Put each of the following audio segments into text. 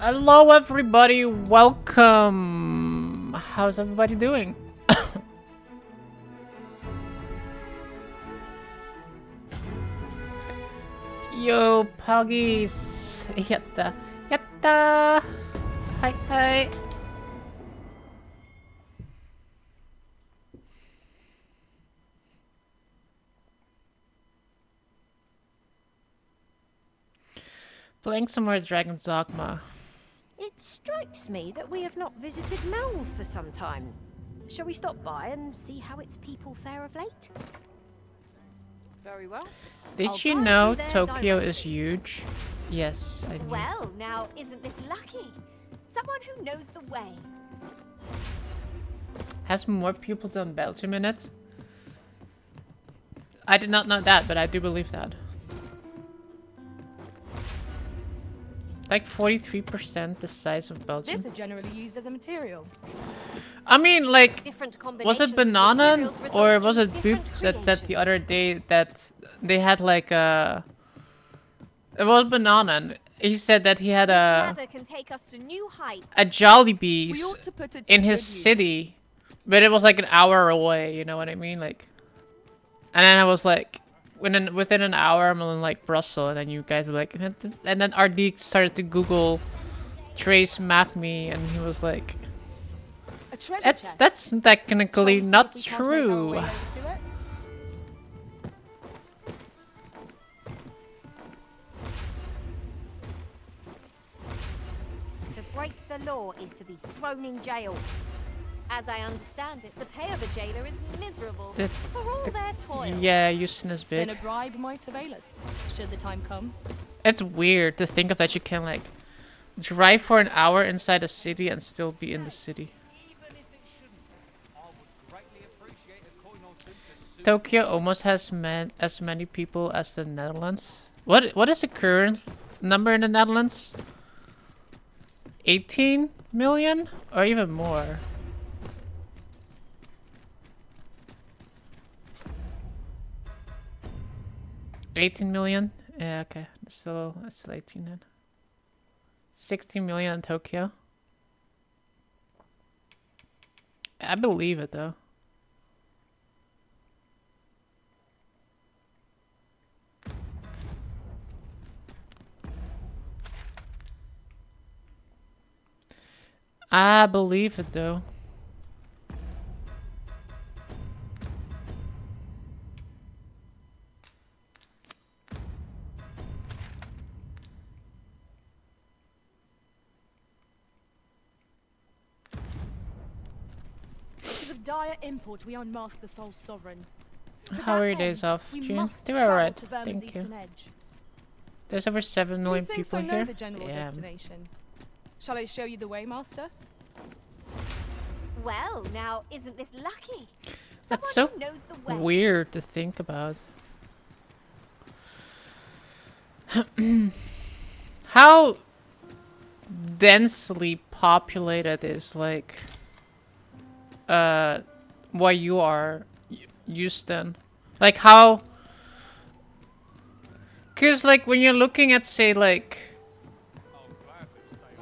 Hello everybody, welcome! How's everybody doing? Yo, puggies! Yatta! Yatta! Hi, hi! Playing some more Dragon's Dogma. It strikes me that we have not visited Melv for some time. Shall we stop by and see how its people fare of late? Very well. Did you know Tokyo is huge? Yes, I knew. Well, now isn't this lucky? Someone who knows the way. Has more people than Belgium in it? I did not know that, but I do believe that. Like 43% the size of Belgium. This is generally used as a material. I mean, like, was it Combinations of banana materials result or in was it different Boops that said the creations. other day that they had like a... It was banana and he said that he had This a ladder can take us to new heights. Jollibees We ought to put it in to his good use. city, but it was like an hour away, you know what I mean? Like, and then I was like, within an hour I'm in like Brussels, and then you guys were like, and then RD started to Google Trace Map Me, and he was like, A treasure chest. that's technically Shall we see not if we can't make our true. way over to it? To break the law is to be thrown in jail. As I understand it, the pay of a jailer is miserable That's for all their toil. Yeah, Houston is big. Then a bribe might avail us, should the time come. It's weird to think of that you can like drive for an hour inside a city and still be in the city. Tokyo almost has as many people as the Netherlands. What is the current number in the Netherlands? 18 million or even more? $18 million? Yeah, okay. It's still 18 then. 16 million in Tokyo. I believe it though. I believe it though. It is of dire import we unmask the false sovereign. To How that are your days end, off, we June? must They were travel alright, to Vermin's thank you. eastern edge. There's over 7 million Methinks people I know here. the general Damn. destination. Shall I show you the way, master? Well, now isn't this lucky? That's Someone so who knows the way. weird to think about. How densely populated is like where you are, Houston? Like how? Cause like when you're looking at say like,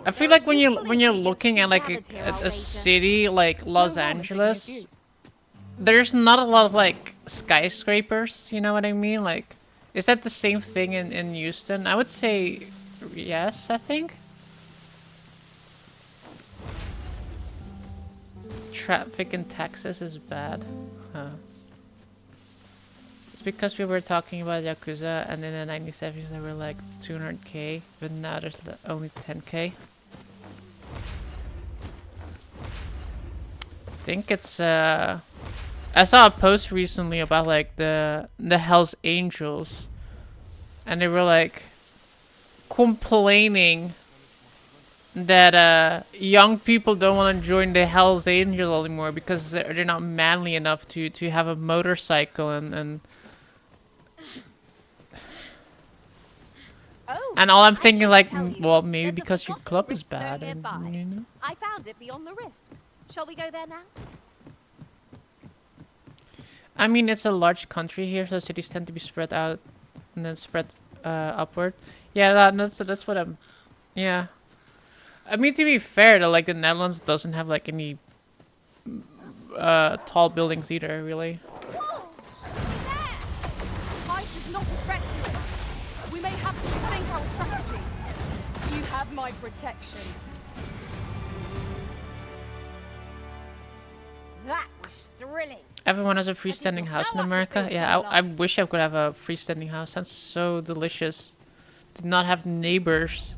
I feel like when you're looking at like a city like Los No harm in taking a Angeles, few. there's not a lot of like skyscrapers, you know what I mean? Like, is that the same thing in Houston? I would say yes, I think. Traffic in Texas is bad. Huh. It's because we were talking about Yakuza and in the 97s there were like 200k, but now there's only 10k. I think it's I saw a post recently about like the Hells Angels, and they were like complaining that young people don't want to join the Hells Angels anymore because they're not manly enough to have a motorcycle and Oh, and all I'm I thinking should like, tell you, well, maybe there's a because your forgotten club is riftstone bad, and nearby. you know. I found it beyond the rift. Shall we go there now? I mean, it's a large country here, so cities tend to be spread out and then spread upward. Yeah, that's what I'm. Yeah, I mean, to be fair, though, like the Netherlands doesn't have like any tall buildings either, really. Ice is not a threat to it. We may have to rethink our strategy. You have my protection. That was thrilling. Everyone has a freestanding know house in I could America. feel Yeah, so I wish I could have a freestanding house. Sounds so delicious. To not have neighbors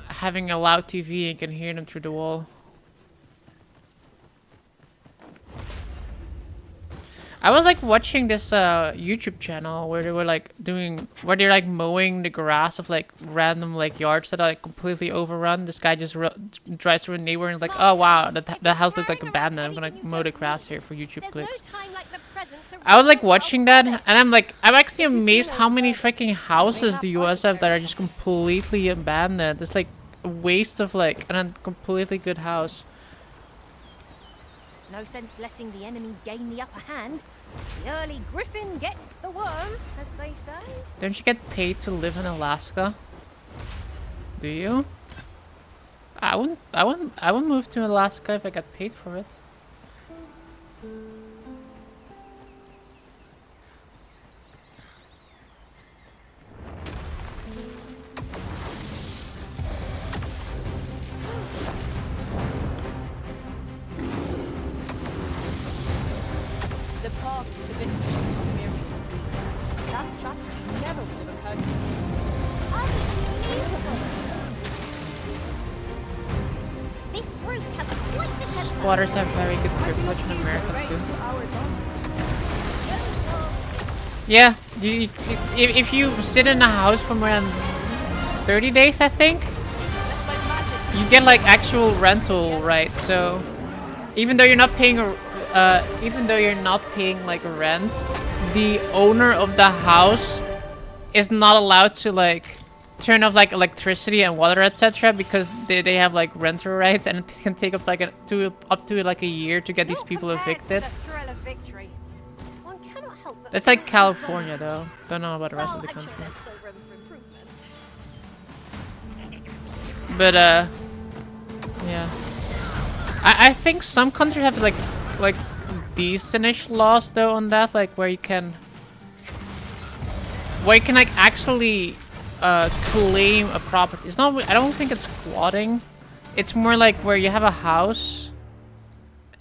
having a loud TV and can hear them through the wall. I was like watching this YouTube channel where they were like where they're like mowing the grass of like random like yards that are like completely overrun. This guy just drives through a neighbor and like, oh wow, the house looked like abandoned. I'm gonna mow the grass here for YouTube clicks. I was like watching that and I'm actually amazed how many freaking houses the US have that are just completely abandoned. It's like a waste of like a completely good house. No sense letting the enemy gain the upper hand. The early griffin gets the worm, as they say. Don't you get paid to live in Alaska? Do you? I wouldn't move to Alaska if I got paid for it. The paths to victory are myriad indeed. That strategy never would have occurred to me. This brute has quite the temper. Squatters have very good I do not privilege in use America their range too. to our advantage. Yeah, if you sit in a house for more than 30 days, I think, you get like actual rental rights. So even though you're not paying like rent, the owner of the house is not allowed to like turn off like electricity and water, etc., because they have like rental rights, and it can take up like up to like a year to get these people evicted. That's like California, though. Don't know about the rest of the country. But yeah, I think some countries have like decentish laws though on that, like where you can like actually claim a property. It's not. I don't think it's squatting. It's more like where you have a house,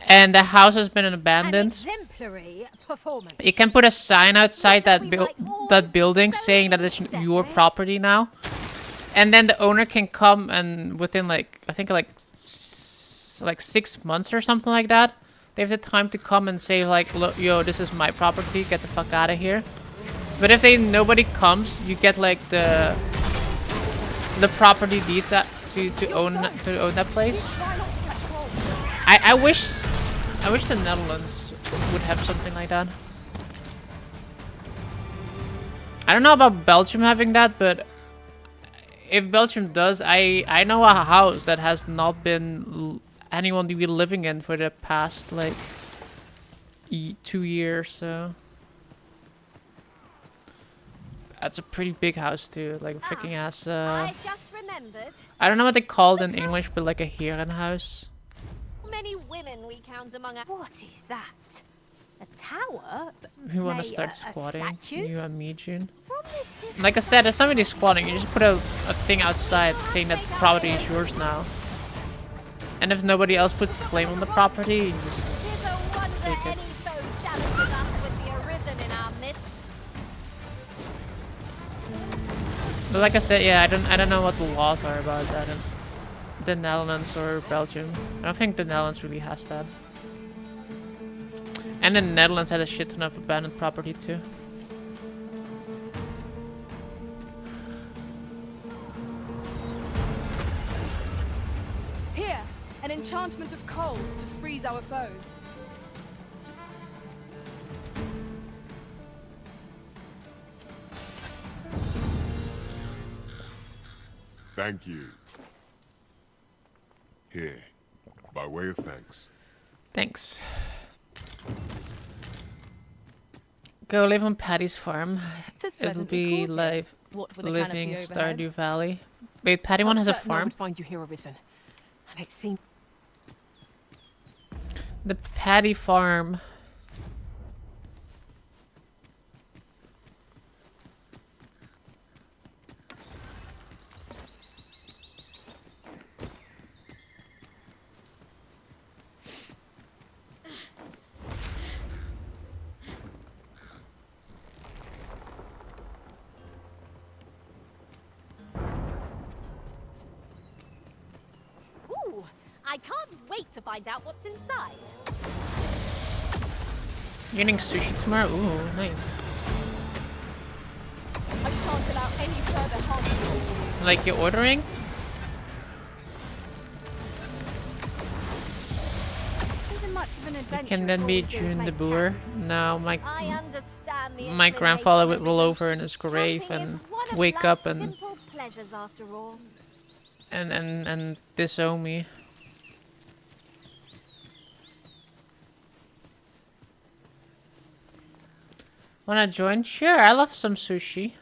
and the house has been abandoned. Exemplary performance. You can put a sign outside that building saying that it's your property now, and then the owner can come and within like I think like 6 months or something like that, they have the time to come and say like, look, yo, this is my property, get the fuck out of here. But if nobody comes, you get like the property deeds to own that place. I wish the Netherlands would have something like that. I don't know about Belgium having that, but if Belgium does, I know a house that has not been anyone to be living in for the past like 2 years. So that's a pretty big house too, like a freaking ass. I just remembered. I don't know what they called in English, but like a Herenhuis. Many women we count among us. What is that? A tower? Who wanna Nay, start a squatting? statue? You and me, June. From this distance, Like I said, it's not really squatting. You just put a thing outside saying that the property is yours now. And if nobody else puts claim on the property, you just Tis a wonder take it. any foe challenges us with the arisen in our midst. But like I said, yeah, I don't know what the laws are about that in the Netherlands or Belgium. I don't think the Netherlands really has that. And the Netherlands had a shit ton of abandoned property too. Here, an enchantment of cold to freeze our foes. Thank you. Here, by way of thanks. Thanks. Go live on Patty's farm. Does It'll pleasantly be cool. live What with the canopy Living overhead? Stardew Valley. Wait, Patty one I'm has a certain I farm? would find you here, Arisen. And it seemed The Patty farm. Ooh, I can't wait to find out what's inside. You're getting sushi tomorrow? Ooh, nice. I shan't allow any further harm to you. Like you're ordering? Isn't much of an You adventure. can then if be all we do is June the make Boer. camp. No, I understand the my grandfather would inclination, roll Arisen. over in his grave Camping is and one of wake life's up and simple pleasures after all. and disown me. Wanna join? Sure, I love some sushi.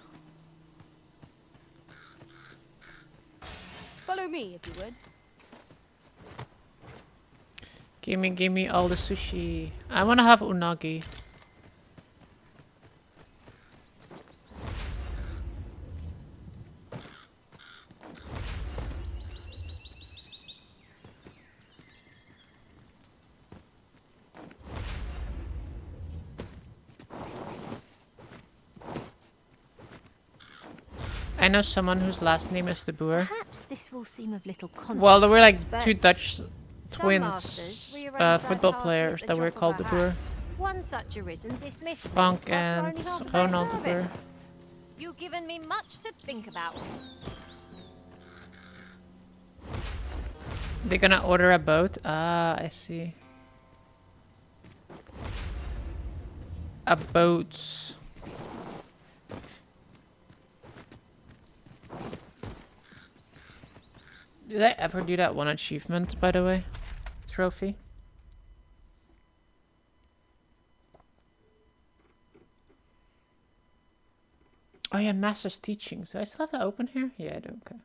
Follow me, if you would. Give me all the sushi. I wanna have unagi. I know someone whose last name is the Boer. Perhaps this will seem of little consequence. Well, there were like but two Dutch some masters twins, rearrange their football party players at that the were drop of called a the Boer. hat. One such Arisen dismissed me Frank after and only half a day's Ronald de Boer. service. You've given me much to think about. They're gonna order a boat? Ah, I see. A boat. Did I ever do that one achievement, by the way? Trophy? Oh yeah, Master's Teachings. Do I still have that open here? Yeah, I do. Okay.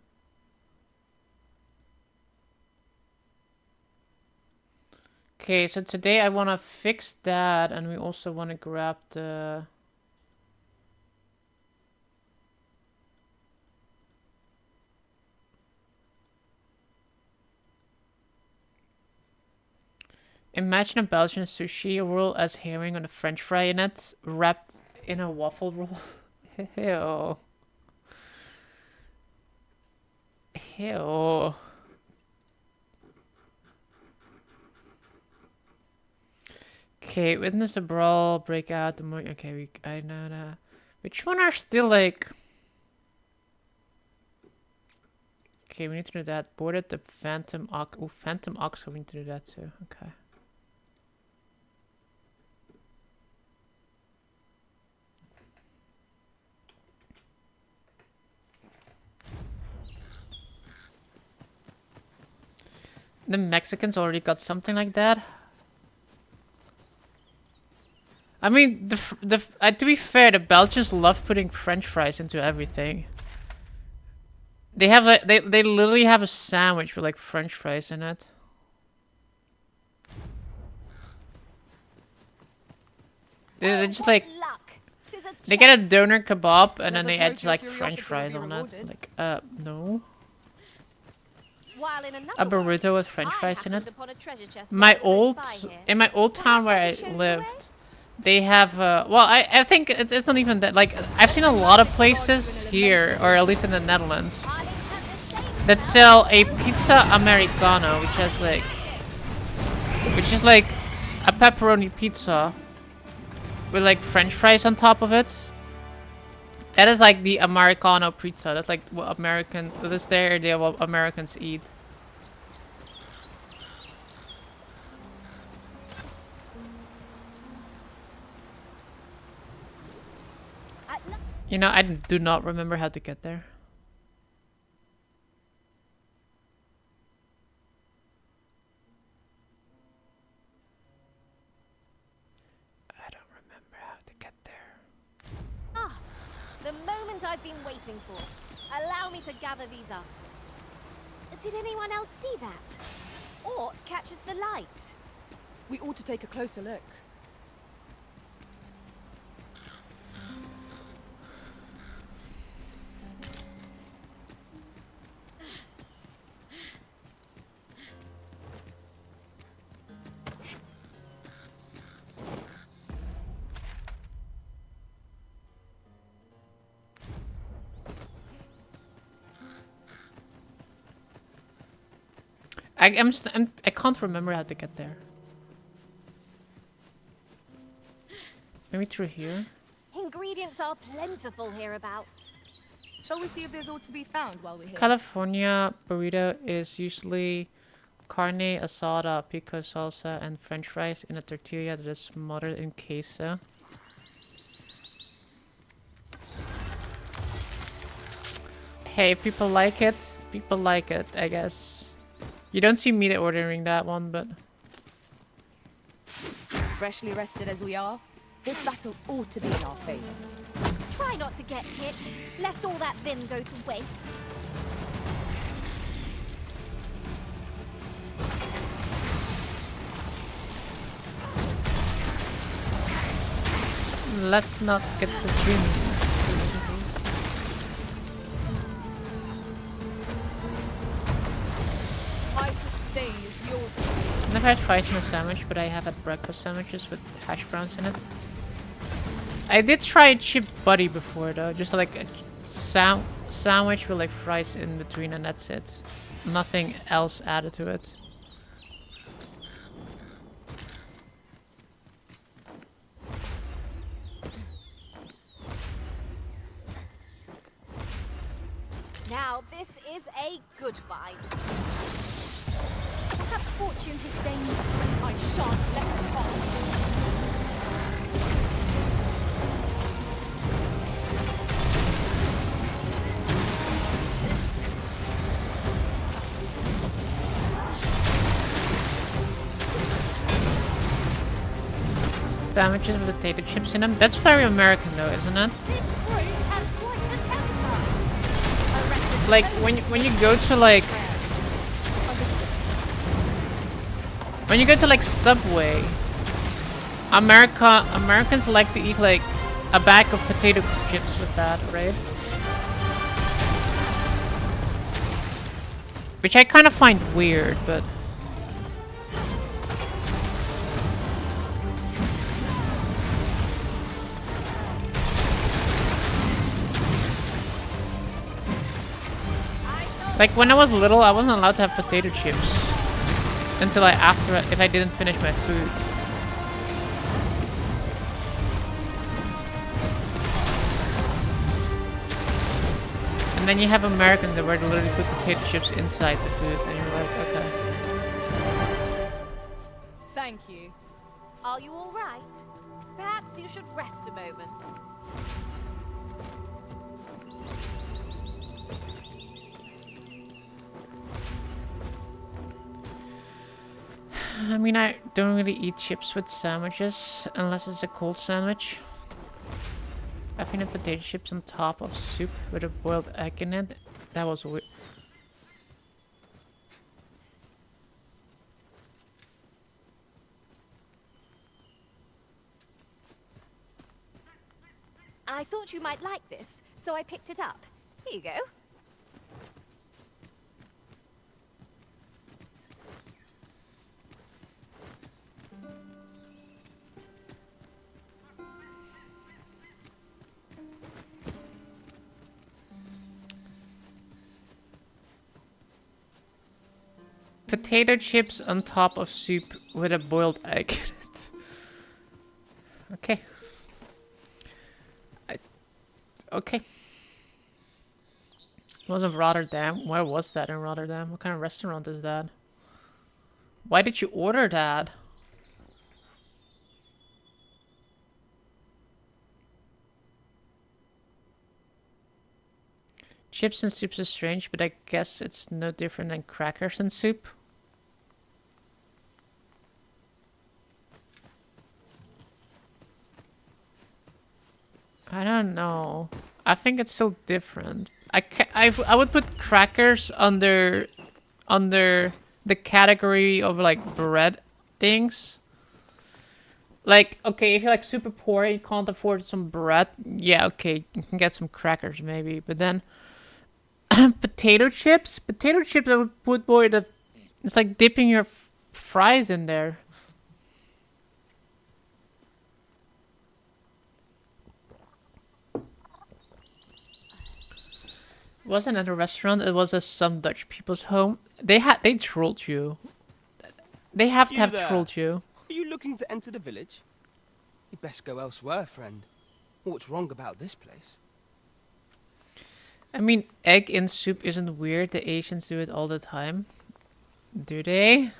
Okay, so today I want to fix that, and we also want to grab the... Imagine a Belgian sushi roll as herring on a French fry in it, wrapped in a waffle roll. Ew. Ew. Okay, witness a brawl break out. Okay, I know that. Which one are still like? Okay, we need to do that. Boarded the Phantom Ox. Oh, Phantom Ox. We need to do that too. Okay. The Mexicans already got something like that. I mean, to be fair, the Belgians love putting French fries into everything. They have like they literally have a sandwich with like French fries in it. They just like they get a doner kebab and then they add like French fries on it. Like no. While in another A burrito world, with French I fries in happened it. upon a treasure chest My rather than a old spy here. in my old town where I Perhaps I can show you the lived, way? they have well I think it's not even that, like I've seen a lot of places here, or at least in the Netherlands, Darling, at the same that time, sell a pizza americano, which is like a pepperoni pizza with like French fries on top of it. That is like the americano pizza. That's like what that is their idea of what Americans eat. You know, I do not remember how to get there. I don't remember how to get there. past. The moment moment I've been waiting for. Allow me to gather these up. Did anyone else see that? Ort catches the light. We ought to take a closer look. I can't remember how to get there. Maybe through here? Ingredients are plentiful hereabouts. Shall we see if there's ought to be found while we're here? California burrito is usually carne asada, pico salsa, and french fries in a tortilla that is smothered in queso. Hey, people like it. People like it, I guess. You don't see me ordering that one, but... Freshly rested as we are, this battle ought to be in our favor. Try not to get hit, lest all that vim go to waste. Let's not get the dream. I sustain is yours. I've never had fries in a sandwich, but I have had breakfast sandwiches with hash browns in it. I did try a chip buddy before though, just like a sandwich with like fries in between and that's it. Nothing else added to it. Now this is a good find. Perhaps fortune has deigned to... I shan't let them fall. Sandwiches with potato chips in them. That's very American though, isn't it? This fruit has quite the temper. I reckon Like when you go to like Subway, Americans like to eat like a bag of potato chips with that, right? Which I kind of find weird, but like when I was little, I wasn't allowed to have potato chips until if I didn't finish my food. And then you have Americans that where they literally put potato chips inside the food, and you're like, okay. Thank you. Are you all right? Perhaps you should rest a moment. I mean, I don't really eat chips with sandwiches unless it's a cold sandwich. Having the potato chips on top of soup with a boiled egg in it, that was weird. I thought you might like this, so I picked it up. Here you go. Potato chips on top of soup with a boiled egg in it. Okay. Okay. It wasn't Rotterdam. Where was that in Rotterdam? What kind of restaurant is that? Why did you order that? Chips and soups is strange, but I guess it's no different than crackers and soup. I don't know. I think it's still different. I would put crackers under the category of like bread things. Like, okay, if you're like super poor and you can't afford some bread, yeah, okay, you can get some crackers maybe. But then potato chips, I would put more the. It's like dipping your fries in there. It wasn't at a restaurant. It was some Dutch people's home. They trolled you. They have to You have there. trolled you. Are you looking to enter the village? You'd best go elsewhere, friend. What's wrong about this place? I mean, egg in soup isn't weird. The Asians do it all the time. Do they?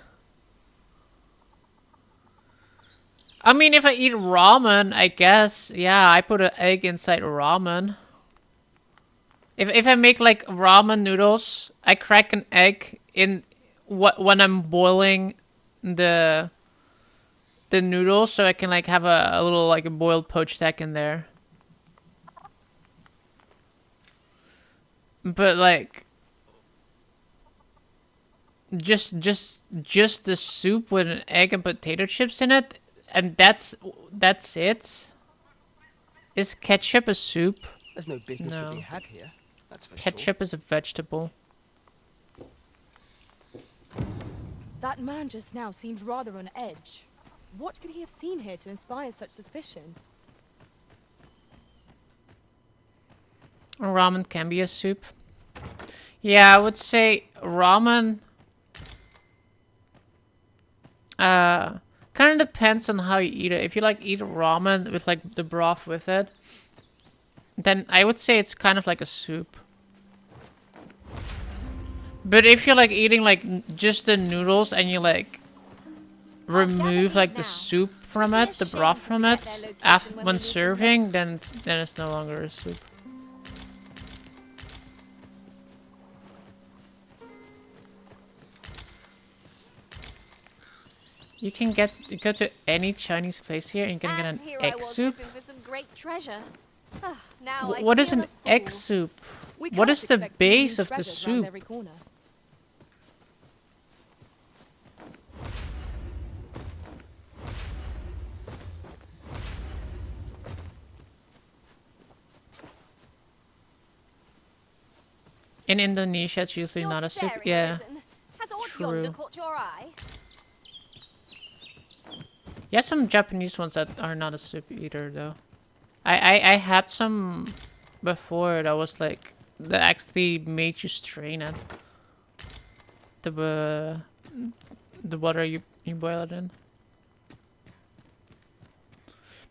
I mean, if I eat ramen, I guess, yeah, I put an egg inside ramen. If I make like ramen noodles, I crack an egg in when I'm boiling the noodles, so I can like have a little like a boiled poached egg in there. But like just the soup with an egg and potato chips in it, and that's it. Is ketchup a soup? There's no business to No. be had here. That's for Ketchup is a vegetable. That man just now seemed rather on edge. What could he have seen here to inspire such suspicion? Ramen can be a soup. Yeah, I would say ramen. Kind of depends on how you eat it. If you like eat ramen with like the broth with it, then I would say it's kind of like a soup. But if you're like eating like just the noodles and you like remove like the soup from it, the broth from it, when serving, then it's no longer a soup. You can go to any Chinese place here and you can get And an here I egg was soup. hoping for some great treasure. Ah, now I What is feel an a egg fool. soup? We What can't is the expect base new of the treasures round soup? every corner. In Indonesia, it's usually You're not a soup. staring, Yeah. Arisen. Has aught True. yonder caught your eye? You have some Japanese ones that are not a soup either, though. I had some before that was like that actually made you strain it. The water you boil it in.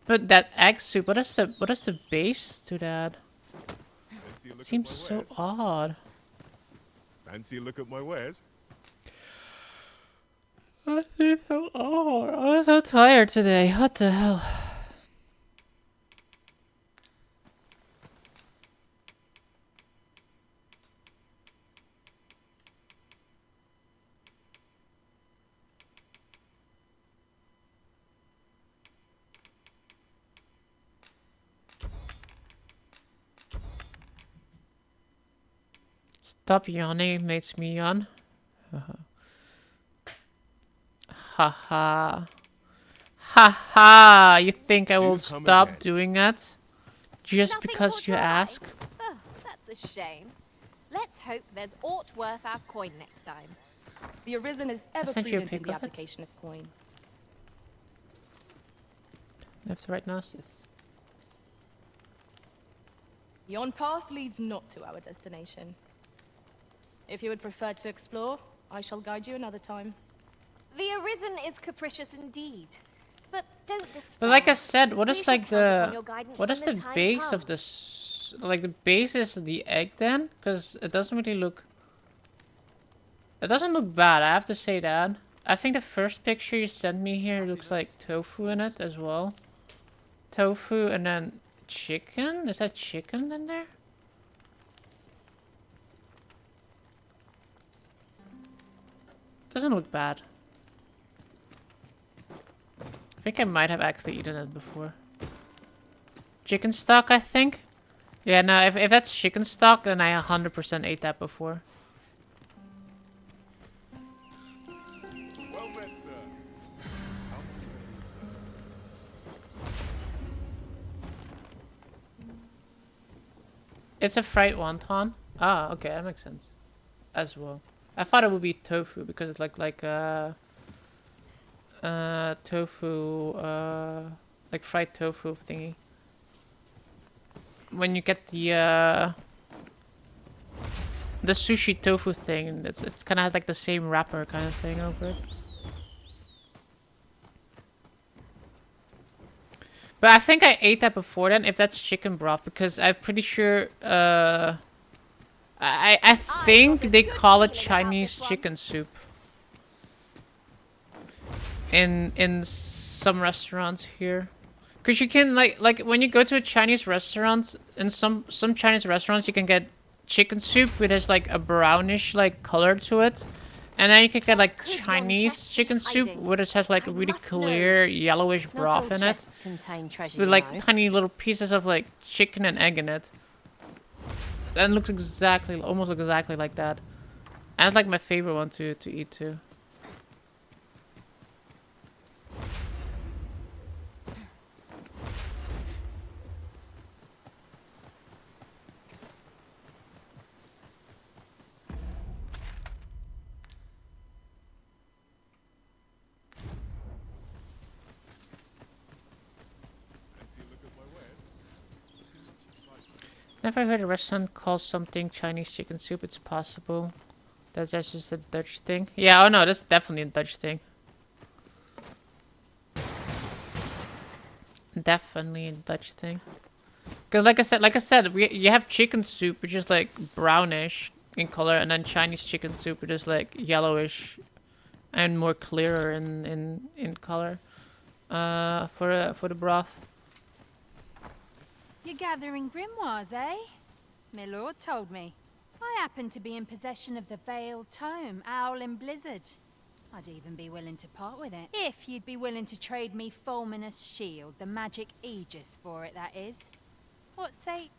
But that egg soup, what is the base to that? Fancy a look It seems at my so wares? odd. Fancy a look at my wares? That seems so odd. I'm so tired today. What the hell? Stop yawning, it makes me yawn. Haha. Haha. You think I will Do come stop again. doing that? Just Nothing because caught you your eye? ask? Oh, that's a shame. Let's hope there's aught worth our coin next time. The Arisen is ever sent you a prudent in pic the of it. application of coin. Left, right, gnosis. Yon path leads not to our destination. If you would prefer to explore, I shall guide you another time. The Arisen is capricious indeed. But don't despair. But like I said, what We is shall like count upon the your guidance what when is the time base of comes. this? Like the base is the egg then, because it doesn't really look. It doesn't look bad. I have to say that. I think the first picture you sent me here looks like tofu in it as well. Tofu and then chicken. Is that chicken in there? Doesn't look bad. I think I might have actually eaten it before. Chicken stock, I think. Yeah, no, if that's chicken stock, then I 100% ate that before. Well met, sir. How may I be of service? It's a fried wonton. Ah, okay, that makes sense. As well. I thought it would be tofu because it's like tofu like fried tofu thingy. When you get the sushi tofu thing, it's kind of has like the same wrapper kind of thing over it. But I think I ate that before then, if that's chicken broth, because I'm pretty sure I think they call it Chinese chicken soup in some restaurants here. Cause you can like when you go to a Chinese restaurant, in some Chinese restaurants you can get chicken soup which has like a brownish like color to it. And then you can get like Chinese chicken soup which has like a really clear yellowish broth in it. With like tiny little pieces of like chicken and egg in it. And it looks exactly, almost exactly like that. And it's like my favorite one to eat too. Fancy a look at my wares? Too much excitement. Never heard a restaurant call something Chinese chicken soup. It's possible. That's just a Dutch thing. Yeah, oh no, that's definitely a Dutch thing. Definitely a Dutch thing. Cause like I said, you have chicken soup, which is like brownish in color, and then Chinese chicken soup, which is like yellowish and more clearer in color. For the broth. You're gathering grimoires, eh? My lord told me. I happen to be in possession of the Veiled Tome, Owl in Blizzard. I'd even be willing to part with it. If you'd be willing to trade me Fulminous Shield, the magic Aegis for it, that is. What say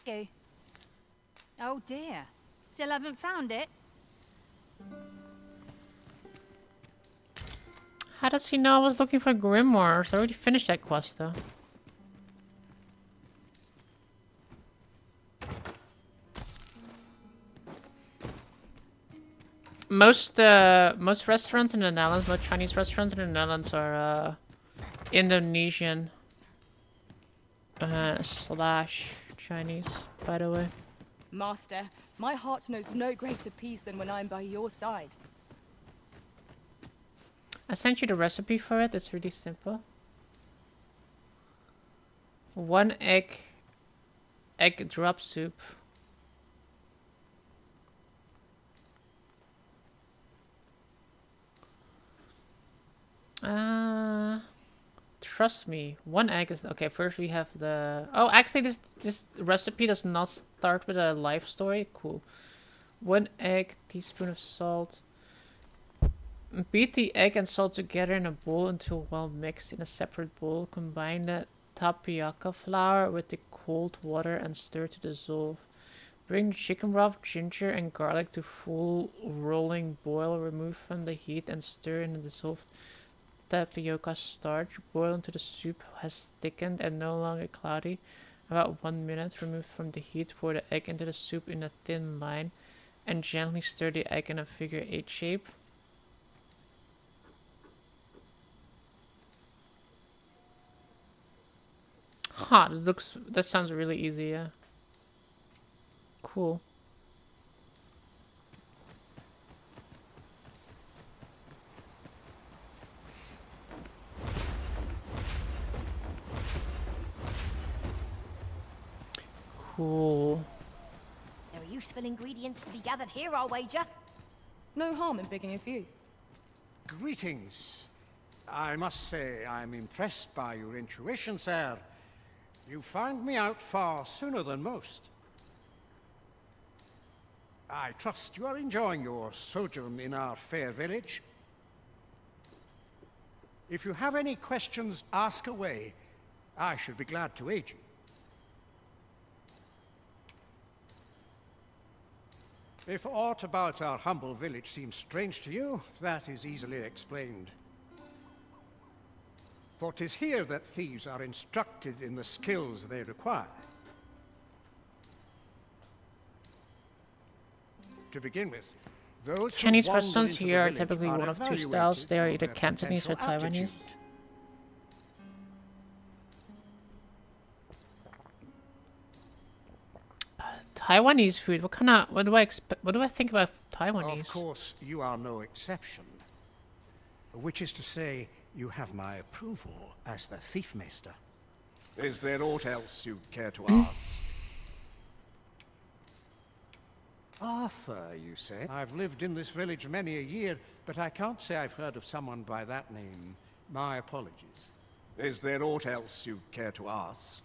you? Oh dear. Still haven't found it? How does he know I was looking for grimoires? I already finished that quest though. Most restaurants in the Netherlands, most Chinese restaurants in the Netherlands are Indonesian slash Chinese, by the way. Master, my heart knows no greater peace than when I'm by your side. I sent you the recipe for it. It's really simple. 1 egg drop soup. Trust me, 1 egg is okay. First we have the actually this recipe does not start with a life story. Cool. 1 egg, teaspoon of salt. Beat the egg and salt together in a bowl until well mixed. In a separate bowl, combine the tapioca flour with the cold water and stir to dissolve. Bring the chicken broth, ginger, and garlic to full rolling boil. Remove from the heat and stir in the dissolved tapioca starch. Boil until the soup has thickened and no longer cloudy. About 1 minute. Remove from the heat. Pour the egg into the soup in a thin line and gently stir the egg in a figure 8 shape. Huh, that sounds really easy, yeah. Cool. Cool. There are useful ingredients to be gathered here, I'll wager. No harm in picking a few. Greetings. I must say I'm impressed by your intuition, sir. You found me out far sooner than most. I trust you are enjoying your sojourn in our fair village. If you have any questions, ask away. I should be glad to aid you. If aught about our humble village seems strange to you, that is easily explained. For 'tis here that thieves are instructed in the skills they require. To begin with, those who Chinese wander restaurants into the here are village typically are one of two evaluated styles. They are for either their Cantonese or potential Taiwanese. aptitude. Taiwanese food. What do I expect? What do I think about Taiwanese? Of course, you are no exception. Which is to say, you have my approval as the thief master. Is there aught else you care to ask? Arthur, you say? I've lived in this village many a year, but I can't say I've heard of someone by that name. My apologies. Is there aught else you care to ask?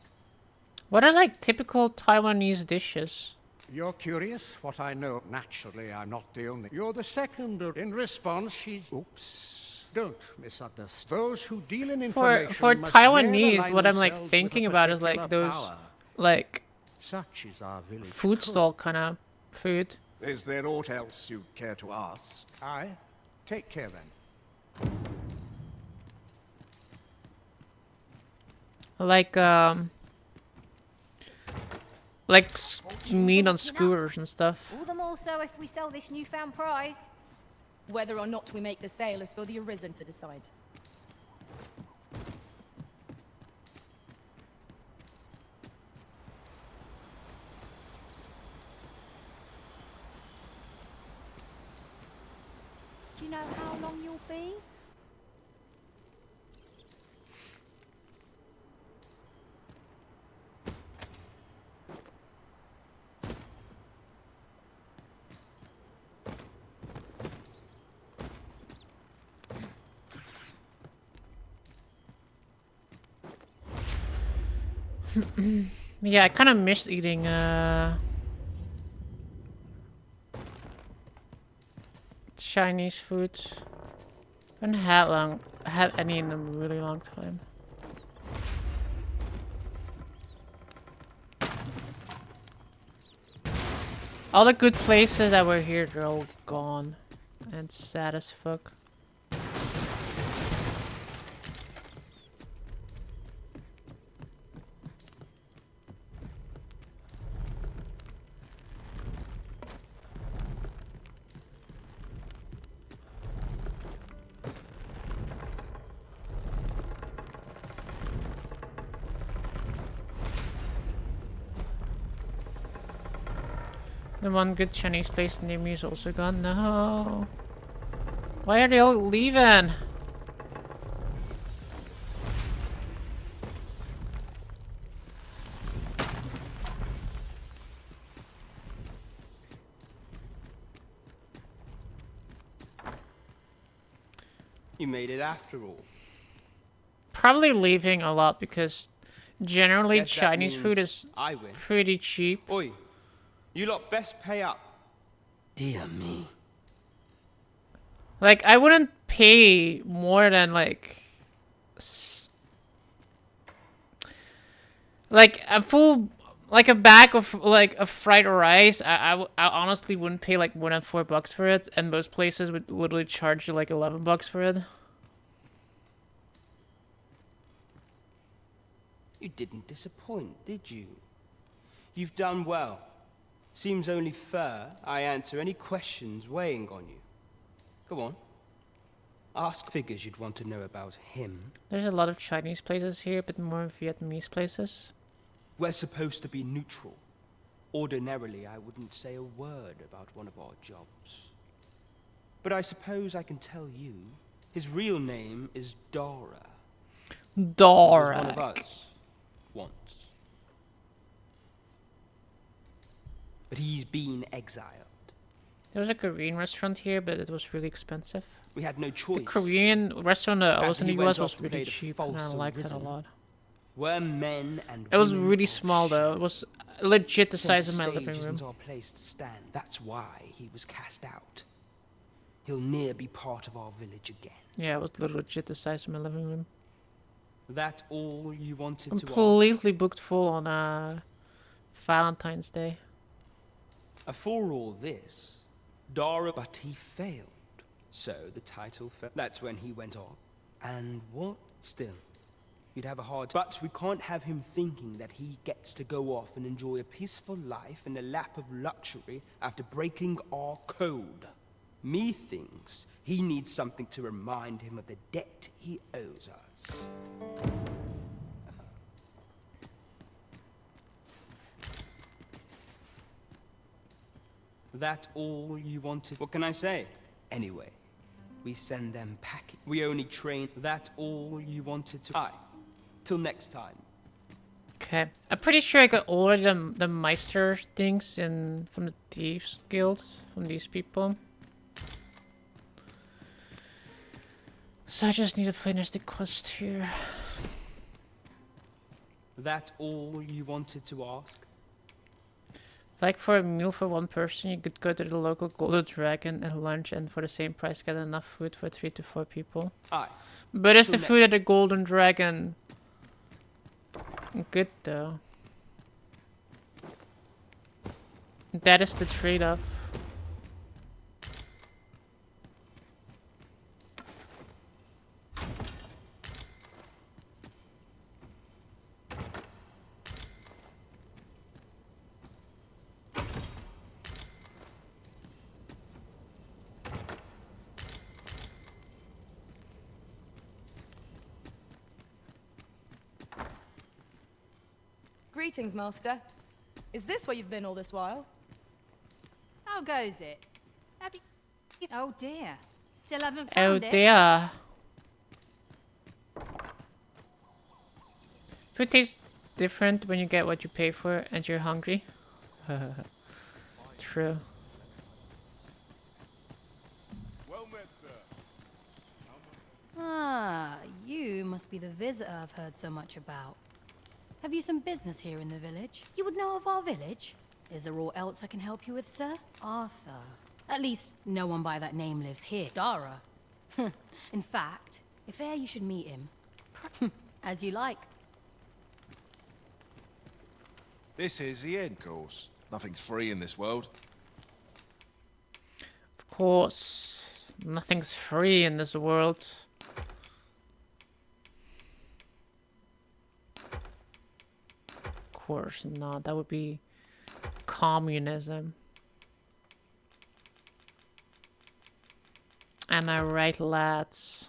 What are like typical Taiwanese dishes? You're curious what I know. Naturally, I'm not the only. You're the second. In response, she's... Oops. Don't misunderstand. Those who deal in information For must Taiwanese, never what I'm like align thinking themselves about is with a like particular those power. like Such is our village food code. stall kind of food. Is there aught else you care to ask? Aye. Take care then. Like meat on skewers and stuff. All the more so if we sell this newfound prize. Whether or not we make the sale is for the Arisen to decide. Do you know how long you'll be? Yeah, I kind of miss eating Chinese foods. I haven't had any in a really long time. All the good places that were here, they're all gone. And sad as fuck. The one good Chinese place near me is also gone. No. Why are they all leaving? You made it after all. Probably leaving a lot because generally Guess that Chinese food means is I win. pretty cheap. Oi, you lot best pay up. Dear me. Like, I wouldn't pay more than like a full, like a bag of like a fried rice. I honestly wouldn't pay like more than $4 for it, and most places would literally charge you like $11 for it. You didn't disappoint, did you? You've done well. Seems only fair I answer any questions weighing on you. Go on. Ask figures you'd want to know about him. There's a lot of Chinese places here, but more Vietnamese places. We're supposed to be neutral. Ordinarily, I wouldn't say a word about one of our jobs. But I suppose I can tell you, his real name is Dora. He was one of Dora. us. Once. But he's been exiled. There was a Korean restaurant here, but it was really expensive. We had no choice. The Korean restaurant that I was in He the went US off was to really play the cheap, and I false liked it a Arisen. lot. We're men and It was women really of small though. shame. It was legit the Center size of my stage living room. isn't our place to stand. That's why he was cast out. He'll ne'er be part of our village again. Yeah, it was legit the size of my living room. That all you wanted to ask? Completely booked full on Valentine's Day. For all this, Dara, but he failed. So the title fell. That's when he went on. And what? Still, you'd have a hard time. But we can't have him thinking that he gets to go off and enjoy a peaceful life in a lap of luxury after breaking our code. Methinks he needs something to remind him of the debt he owes us. That all you wanted? What can I say? Anyway, we send them packing. We only train. That all you wanted to? Aye. Till next time. Okay. I'm pretty sure I got all of the Meister things from the Thieves Guilds from these people. So I just need to finish the quest here. That all you wanted to ask? Like for a meal for one person, you could go to the local Golden Dragon at lunch and for the same price get enough food for 3 to 4 people. Aye. But is Till the food at the Golden Dragon good though? That is the trade-off. Greetings, Master. Is this where you've been all this while? How goes it? Have you... Oh dear. Still haven't Oh found it? dear. Food tastes different when you get what you pay for and you're hungry. True. Well met, sir. Ah, you must be the visitor I've heard so much about. Have you some business here in the village? You would know of our village? Is there aught else I can help you with, sir? Arthur. At least, no one by that name lives here. Dara. In fact, if e'er you should meet him, as you like. This is the end course. Nothing's free in this world. Of course, nothing's free in this world. Of course not. That would be communism. Am I right, lads?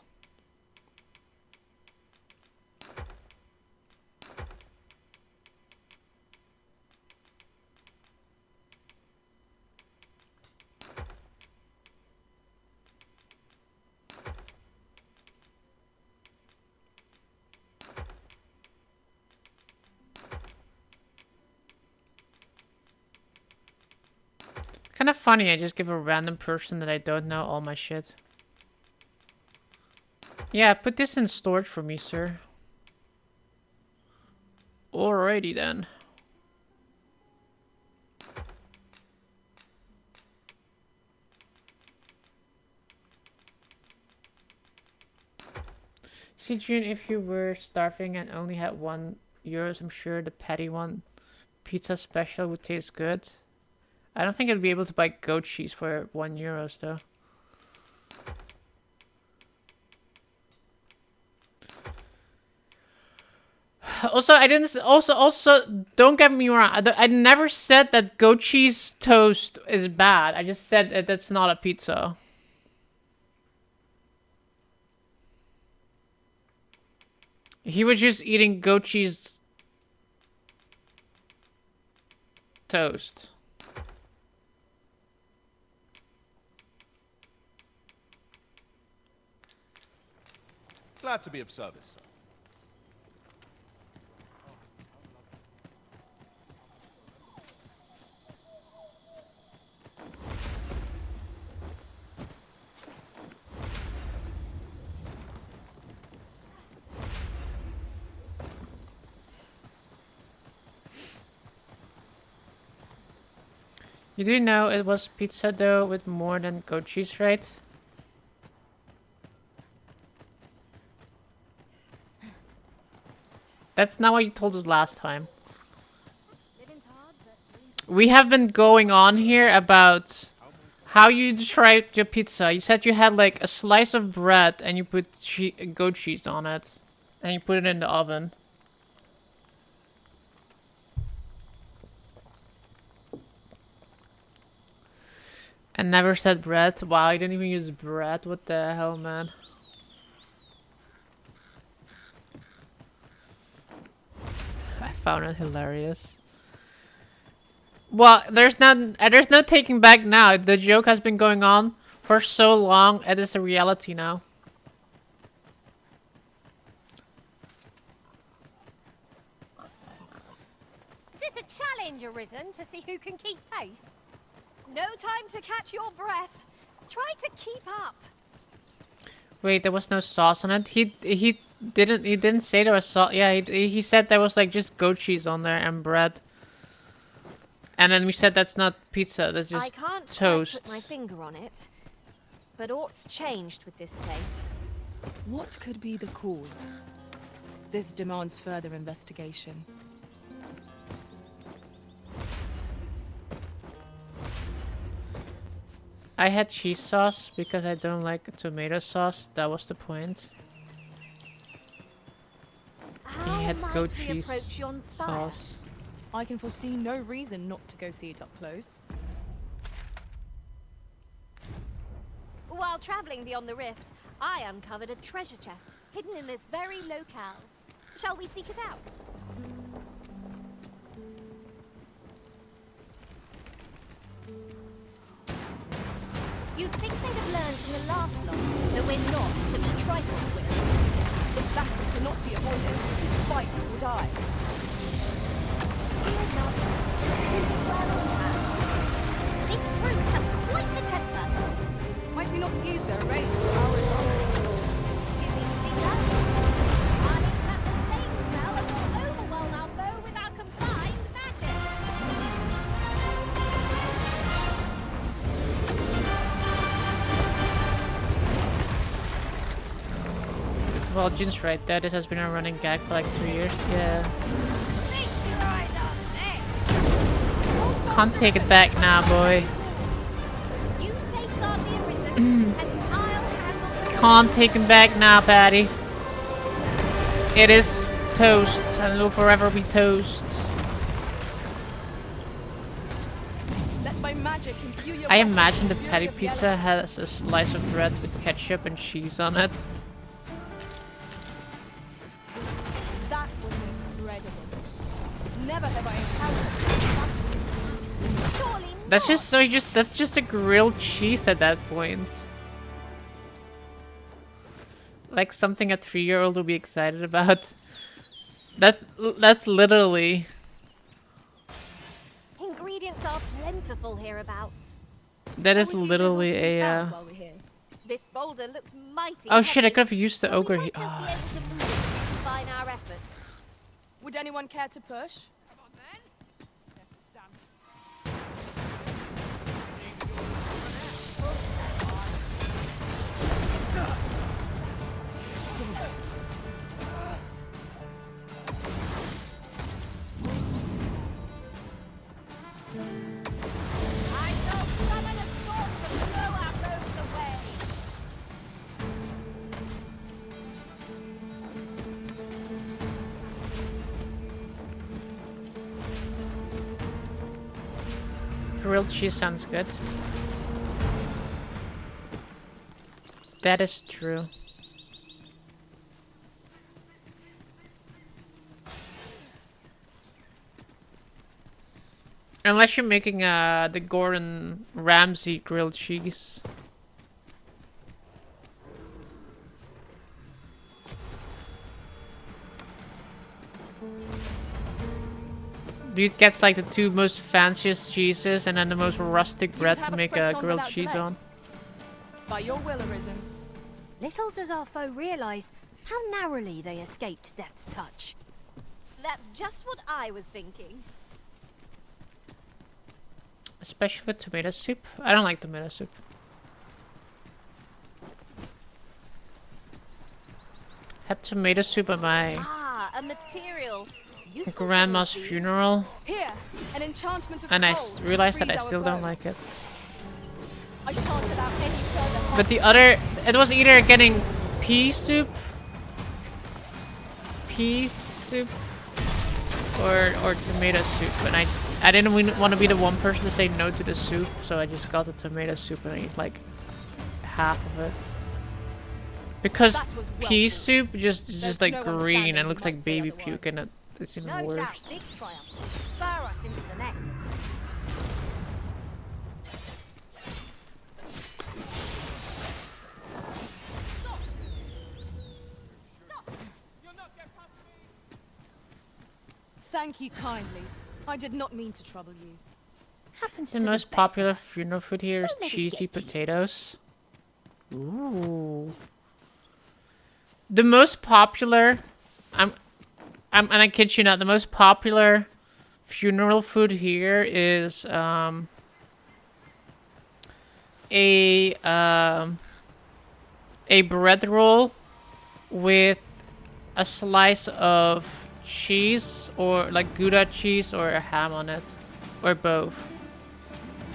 Kind of funny, I just give a random person that I don't know all my shit. Yeah, put this in storage for me, sir. Alrighty then. See, June, if you were starving and only had €1, I'm sure the patty one pizza special would taste good. I don't think I'd be able to buy goat cheese for €1 though. Also, I didn't. Also, don't get me wrong. I never said that goat cheese toast is bad. I just said that that's not a pizza. He was just eating goat cheese toast. Glad to be of service, sir. You do know it was pizza dough with more than goat cheese, right? That's not what you told us last time. We have been going on here about how you described your pizza. You said you had like a slice of bread and you put goat cheese on it. And you put it in the oven. And never said bread. Wow, you didn't even use bread. What the hell, man? I found it hilarious. Well, there's no taking back now. The joke has been going on for so long, it is a reality now. Is this a challenge arisen to see who can keep pace? No time to catch your breath. Try to keep up. Wait, there was no sauce on it. He didn't say there was sauce. Yeah, he said there was like just goat cheese on there and bread. And then we said that's not pizza. That's just I can't toast. quite put my finger on it, but aught's changed with this place. What could be the cause? This demands further investigation. I had cheese sauce because I don't like tomato sauce. That was the point. How He had might goat we cheese approach yon spire? sauce. I can foresee no reason not to go see it up close. While traveling beyond the rift, I uncovered a treasure chest hidden in this very locale. Shall we seek it out? You'd think they'd have learned from the last lot that we're not to be trifled with. If battle cannot be avoided, it is fight or die. Fear not. It is well in hand. This brute has quite the temper. Might we not use their rage to our advantage? Do you think we can? I have the same spell that will overwhelm our foe with our combined magic. Well, Jin's right there. This has been a running gag for like 3 years. Yeah. Feast your eyes on this. Can't take it back now, boy. You safeguard the arisen, and I'll handle the Can't take it back now, Patty. It is toast, and it will forever be toast. Let my magic imbue your I body imagine the with patty fury of the pizza elements. has a slice of bread with ketchup and cheese on it. That was incredible. Never have I encountered such surely That's not. that's just a grilled cheese at that point. Like something a 3-year-old would be excited about. That's literally. Ingredients are plentiful hereabouts. That Shall is we see if there's literally aught to be a. found while we're here? This boulder looks mighty Oh shit! I heavy, could have used the but we ogre. might just be able to move it to combine our efforts. Would anyone care to push? I shall summon a storm to blow our foes away. Grilled cheese sounds good. That is true. Unless you're making the Gordon Ramsay grilled cheese. Dude gets like the 2 most fanciest cheeses and then the most rustic bread have to us make press a on grilled without cheese delay. on. By your will, Arisen. Little does our foe realise how narrowly they escaped death's touch. That's just what I was thinking. Especially with tomato soup. I don't like tomato soup. Had tomato soup in my... Ah, a material Useful grandma's things, these. funeral, Here, an enchantment of and I cold to realized that I freeze our still don't foes. like it. I shan't allow any further harm. But the other, it was either getting pea soup, or tomato soup, and I didn't want to be the one person to say no to the soup, so I just got the tomato soup and I ate like half of it. Because That was well pea fought. soup just is just There's like no one green standing and who looks might like say baby otherwise. puke, and it's even No worse. doubt this triumph will spur us into the next. Thank you kindly. I did not mean to trouble you. Happens The to most the best popular of us. funeral food here is Don't let it cheesy get to you. potatoes. Ooh. The most popular, and I kid you not, the most popular funeral food here is a bread roll with a slice of cheese, or like Gouda cheese, or a ham on it, or both.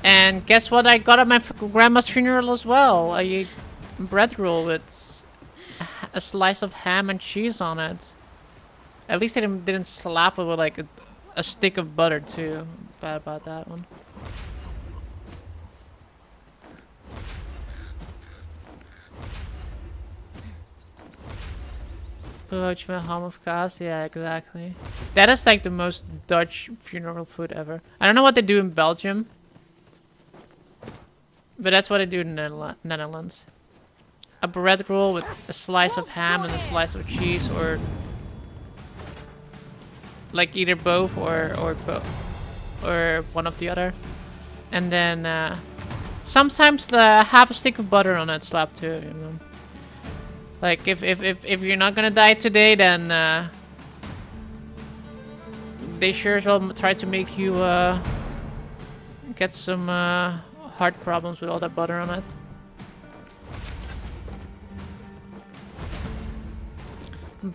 And guess what I got at my grandma's funeral as well? A bread roll with a slice of ham and cheese on it. At least they didn't slap it with like a stick of butter too. Bad about that one. Broodje ham of kaas, yeah, exactly. That is like the most Dutch funeral food ever. I don't know what they do in Belgium, but that's what they do in the Netherlands. A bread roll with a slice of ham and a slice of cheese, or like either both or one of the other, and then sometimes the half a stick of butter on it slap too. You know, like if you're not gonna die today, then they sure as well try to make you get some heart problems with all that butter on it.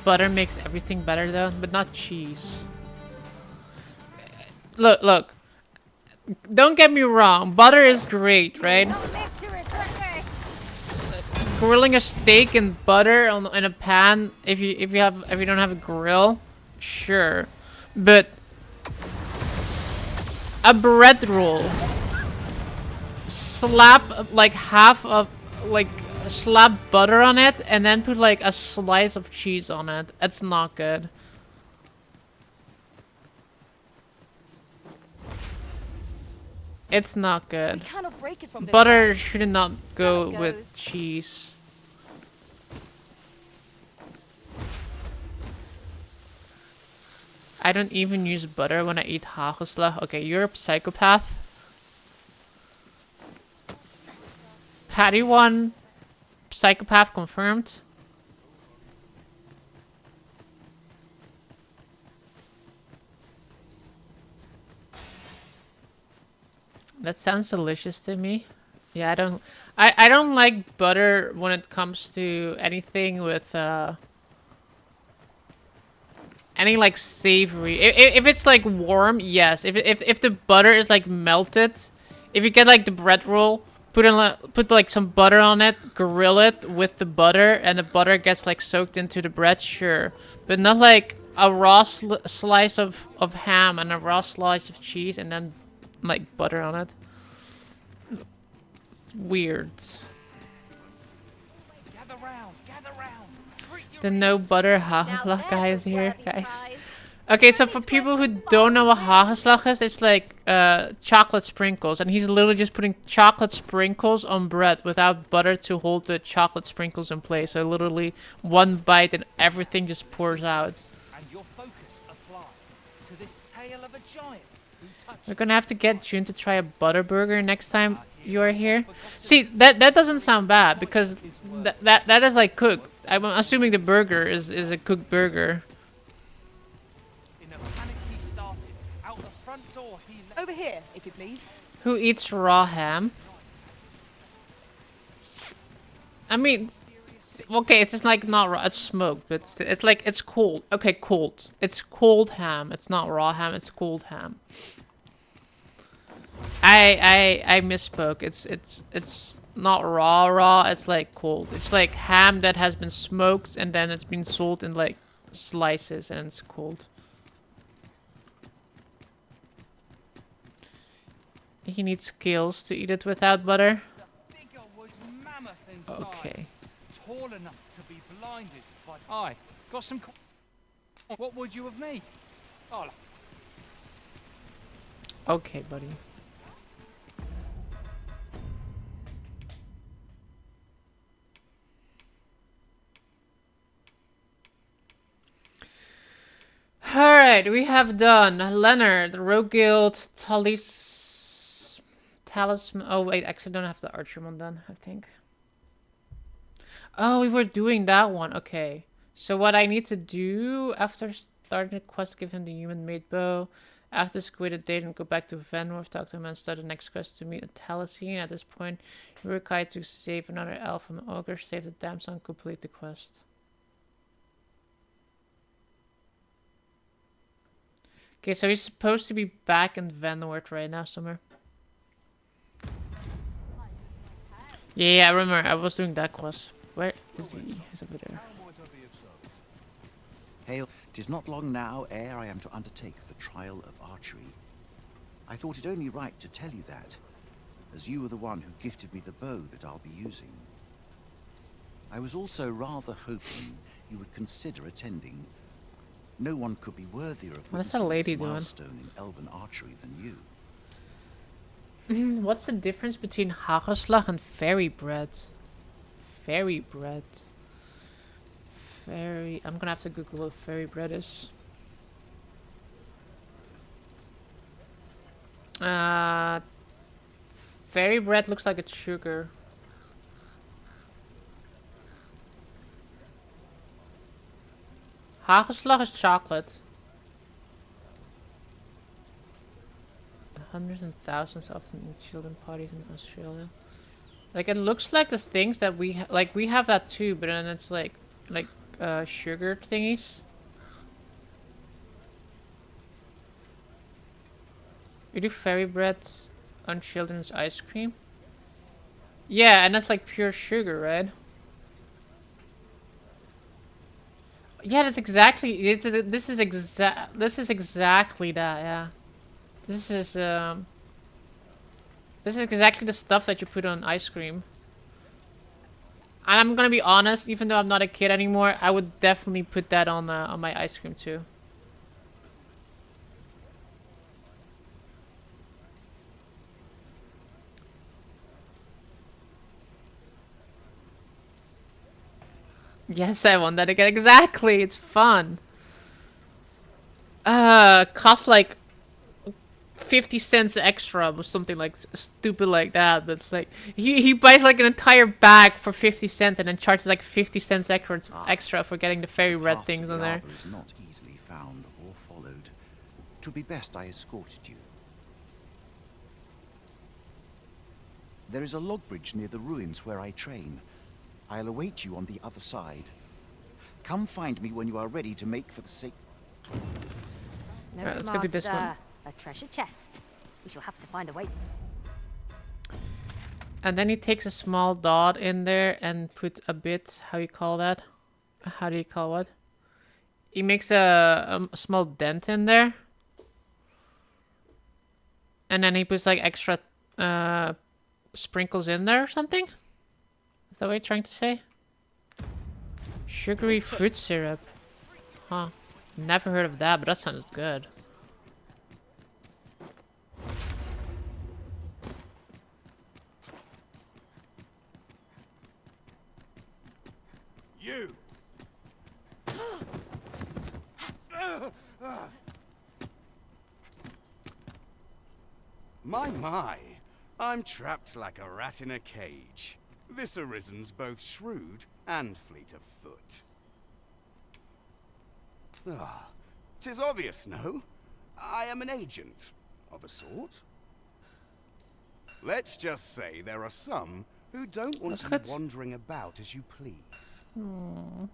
Butter makes everything better though, but not cheese. Look. Don't get me wrong, butter is great, right? Don't live to regret this. Grilling a steak in butter in a pan, if you don't have a grill, sure. But a bread roll, slap like half of slap butter on it and then put like a slice of cheese on it. It's not good. It's not We good. cannot break it from this Butter side. should not go it with goes. cheese. I don't even use butter when I eat hagelslag. Okay, you're a psychopath. Patty 1, psychopath confirmed. That sounds delicious to me. Yeah, I don't like butter when it comes to anything with any like savory. If it's like warm, yes. If the butter is like melted, if you get like the bread roll, put like some butter on it, grill it with the butter, and the butter gets like soaked into the bread, sure. But not like a raw slice of ham and a raw slice of cheese and then like butter on it. It's weird. Gather round, gather round. The no butter Now hagelslag guy is there's a here, worthy guys. prize. Okay, so for people who don't know what hagelslag is, it's like chocolate sprinkles, and he's literally just putting chocolate sprinkles on bread without butter to hold the chocolate sprinkles in place. So literally one bite and everything just pours out. And your focus applied to this tale of a giant who touched We're gonna have to get June to try a butter burger next time you are here. See, that doesn't sound bad because that is like cooked. I'm assuming the burger is a cooked burger. in a panic he started. Out the front door he left. Over here, if you please. Who eats raw ham? I mean, Okay, it's just like not raw. It's smoked, but it's like it's cold. Okay, cold. It's cold ham. It's not raw ham. It's cold ham. I misspoke. It's not raw. It's like cold. It's like ham that has been smoked and then it's been sold in like slices and it's cold. He needs skills to eat it without butter. The figure was mammoth in size. Okay. Tall enough to be blinded by... Aye, got some... What would you have me? Oh. Okay, buddy. Alright, we have done Leonard, the Rogue Guild, Talisman. Oh, wait, actually, don't have the Archer one done, I think. Oh, we were doing that one. Okay. So, what I need to do after starting the quest, give him the human made bow. After squid a date and go back to Venworth, talk to him and start the next quest to meet a Taliesin. At this point, you are required to save another elf from an ogre, save the damsel, and complete the quest. Okay, so he's supposed to be back in Venworth right now somewhere. Yeah, I remember. I was doing that quest. Where is he? He's over there. Hail, 'tis not long now ere I am to undertake the trial of archery. I thought it only right to tell you that, as you were the one who gifted me the bow that I'll be using. I was also rather hoping you would consider attending. No one could be worthier of What's that witnessing lady this doing? milestone in elven archery than you. What's the difference between hagelslag and fairy bread? Fairy bread. Fairy... I'm gonna have to Google what fairy bread is. Fairy bread looks like it's sugar. Hagelslag is chocolate. Hundreds and thousands often in children parties in Australia. Like it looks like the things that we like we have that too, but then it's like sugar thingies. We do fairy bread on children's ice cream. Yeah, and that's like pure sugar, right? Yeah, that's exactly. This is exactly that. Yeah, this is exactly the stuff that you put on ice cream. And I'm gonna be honest, even though I'm not a kid anymore, I would definitely put that on my ice cream too. Yes, I want that again. Exactly, it's fun. Cost like 50 cents extra or something like stupid like that. But it's like he buys like an entire bag for 50 cents and then charges like 50 cents extra for getting the fairy red things on there. Is not easily found or followed. 'Twould be best I escorted you. There is a log bridge near the ruins where I train. I'll await you on the other side. Come find me when you are ready to make for the sake. Alright, let's go do this one. A treasure chest. We shall have to find a way. And then he takes a small dot in there and put a bit. How you call that? How do you call what? He makes a small dent in there. And then he puts like extra sprinkles in there or something. Is that what you're trying to say? Sugary fruit syrup. Huh. Never heard of that, but that sounds good. You! My, I'm trapped like a rat in a cage. This Arisen's both shrewd and fleet of foot. Ah, 'tis obvious, no? I am an agent, of a sort. Let's just say there are some who don't want That's to good. be wandering about as you please. Hmm.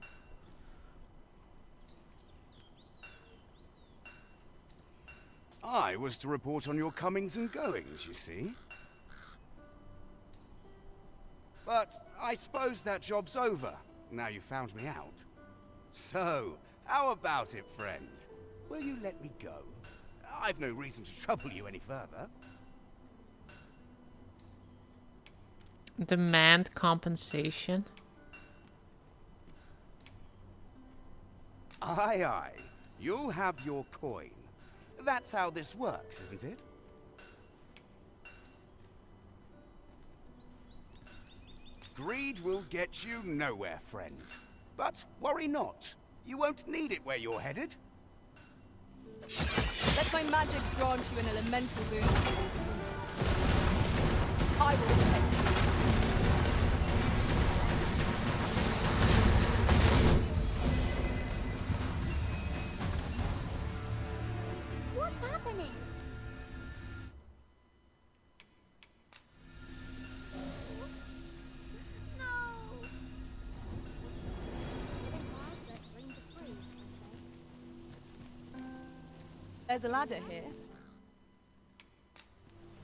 I was to report on your comings and goings, you see. But I suppose that job's over, now you found me out. So, how about it, friend? Will you let me go? I've no reason to trouble you any further. Demand compensation. Aye, aye. You'll have your coin. That's how this works, isn't it? Greed will get you nowhere, friend. But worry not. You won't need it where you're headed. Let my magics grant you an elemental boon. I will protect you. What's happening? There's a ladder here.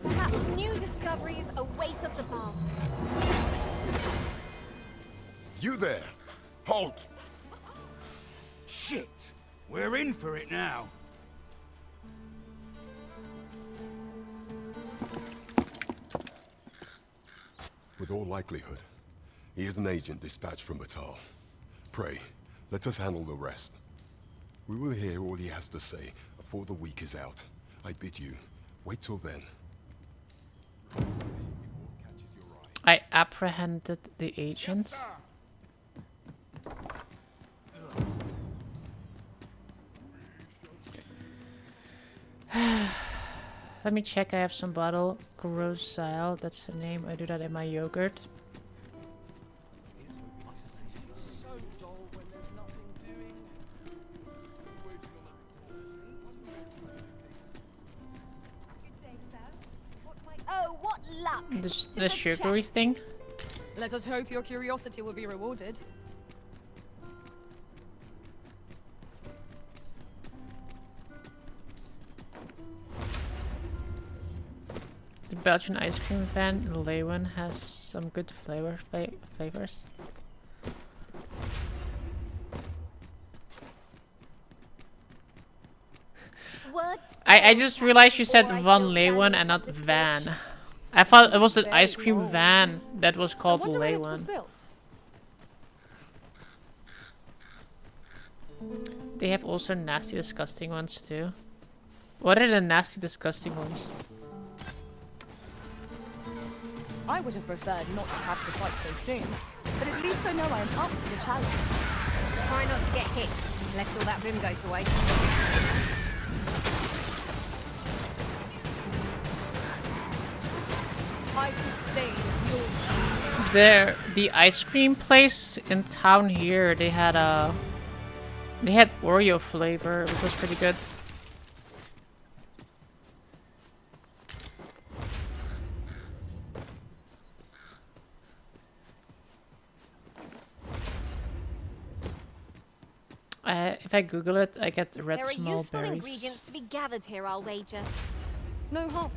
Perhaps new discoveries await us above. You there! Halt! Shit! We're in for it now. With all likelihood, he is an agent dispatched from Batal. Pray, let us handle the rest. We will hear all he has to say before the week is out. I bid you, wait till then. I apprehended the agent. Let me check. I have some bottle. Grosile, that's the name. I do that in my yogurt. Oh, what luck! The sugary thing. Let us hope your curiosity will be rewarded. The Belgian ice cream van in Leeuwen has some good flavors. I just realized you said Van Leeuwen and not Van. I thought it was an ice cream van that was called Leeuwen. They have also nasty, disgusting ones too. What are the nasty, disgusting ones? I would have preferred not to have to fight so soon, but at least I know I am up to the challenge. Try not to get hit, lest all that vim go to waste. I sustain your... There, the ice cream place in town here, they had Oreo flavor, which was pretty good. If I Google it, I get red There are small useful berries. ingredients to be gathered here, I'll wager. No harm.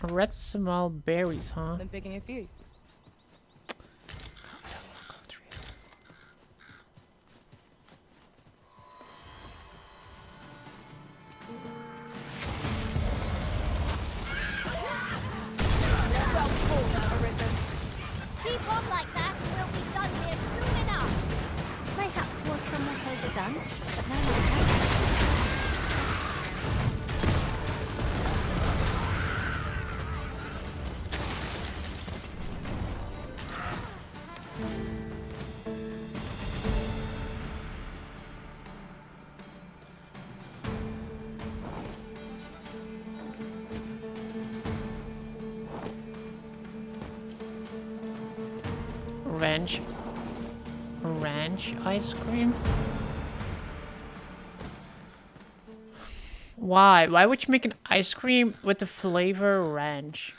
Red small berries, huh? I'm picking a few. Well fought, Arisen. Keep on like that and we'll be done here soon enough. Mayhap 'twas somewhat overdone, but no matter. Ranch ice cream? Why? Why would you make an ice cream with the flavor ranch?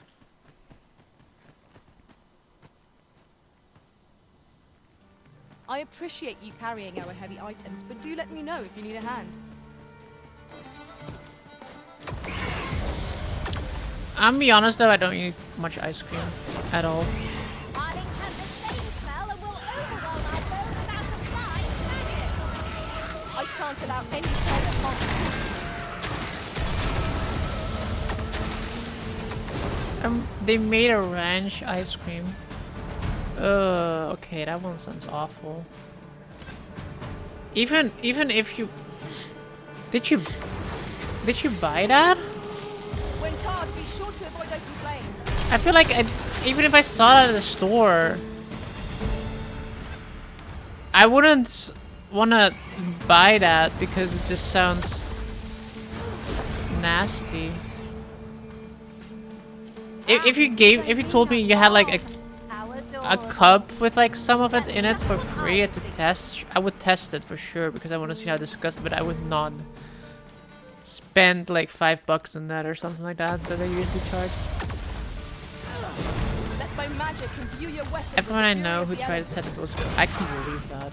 I appreciate you carrying our heavy items, but do let me know if you need a hand. I'm be honest though, I don't eat much ice cream at all. Darling has the same smell and will overwhelm our bows without a flying maggot. I shan't allow any further harm. They made a ranch ice cream. Okay, that one sounds awful. Even if you did you buy that? When tarred, be sure to avoid open flame. I feel like even if I saw it at the store, I wouldn't want to buy that because it just sounds nasty. If you told me you had like a cup with like some of it in it for free to test, I would test it for sure because I want to see how disgusting. But I would not spend like $5 on that or something like that I usually charge. Let my magic imbue your weapon. Everyone I know who tried to set it was I can't believe that.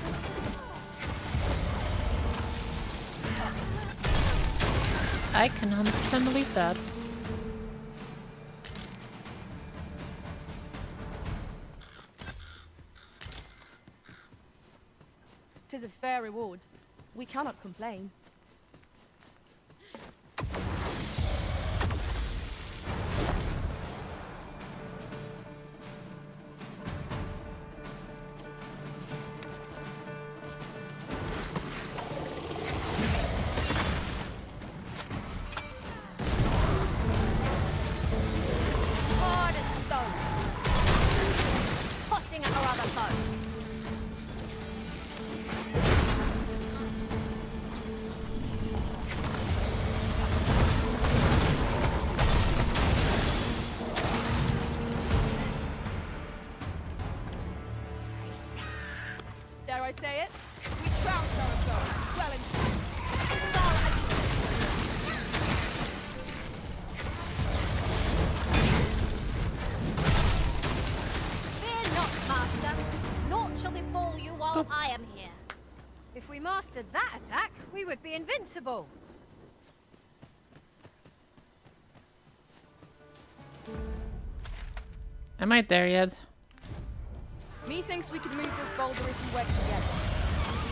I can 100% believe that. Tis a fair reward. We cannot complain. Hard as stone. Tossing at our other foes. Dare I say it? We trounced our foes. Well and Fear not, master. Naught shall befall you while I am here. If we mastered that attack, we would be invincible. Am I there yet? methinks we could move this boulder if we work together.